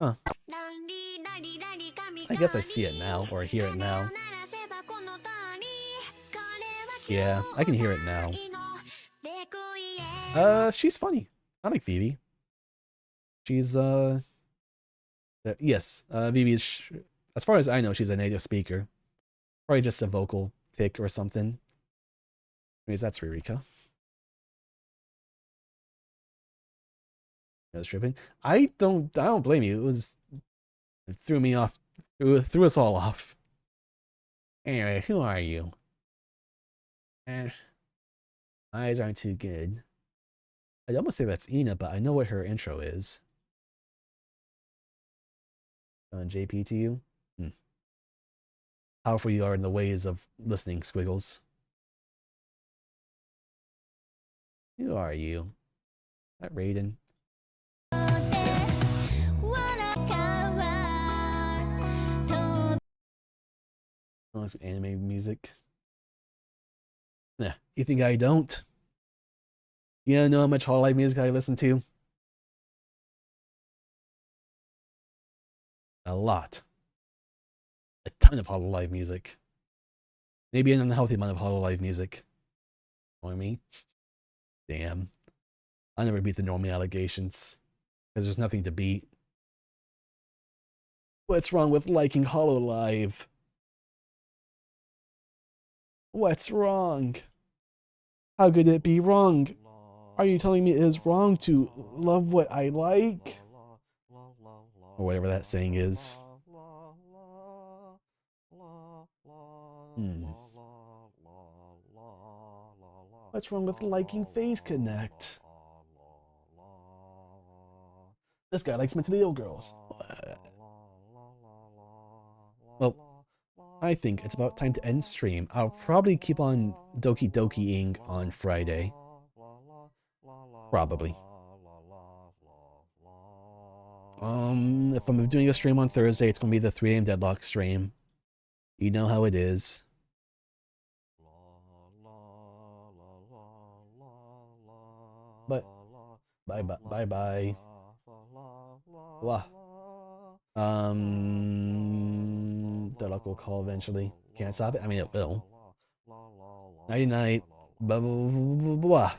Huh. I guess I see it now, or hear it now. Yeah, I can hear it now. She's funny. I like Phoebe. She's, yes, Phoebe is, as far as I know, she's a native speaker. Probably just a vocal tick or something. Anyways, that's Ririka. I was tripping. I don't blame you. It threw me off. It threw us all off. Anyway, who are you? Eyes aren't too good. I'd almost say that's Ina, but I know what her intro is. JP to you? Powerful you are in the ways of listening, Squiggles. Who are you? That Raiden. Oh, it's anime music. Nah, you think I don't? You don't know how much Hololive music I listen to? A lot. A ton of Hololive music. Maybe an unhealthy amount of Hololive music. You know what I mean? Damn. I never beat the normie allegations because there's nothing to beat. What's wrong with liking Hololive? What's wrong? How could it be wrong? Are you telling me it is wrong to love what I like? Or whatever that saying is. Hmm. What's wrong with liking Phase Connect? This guy likes mentally ill girls. Well, I think it's about time to end stream. I'll probably keep on Doki Dokiing on Friday. Probably. If I'm doing a stream on Thursday, it's gonna be the 3 a.m. Deadlock stream. You know how it is. But bye. Wah. Deadlock will call eventually. Can't stop it. I mean, it will. Night night. Blah blah blah blah.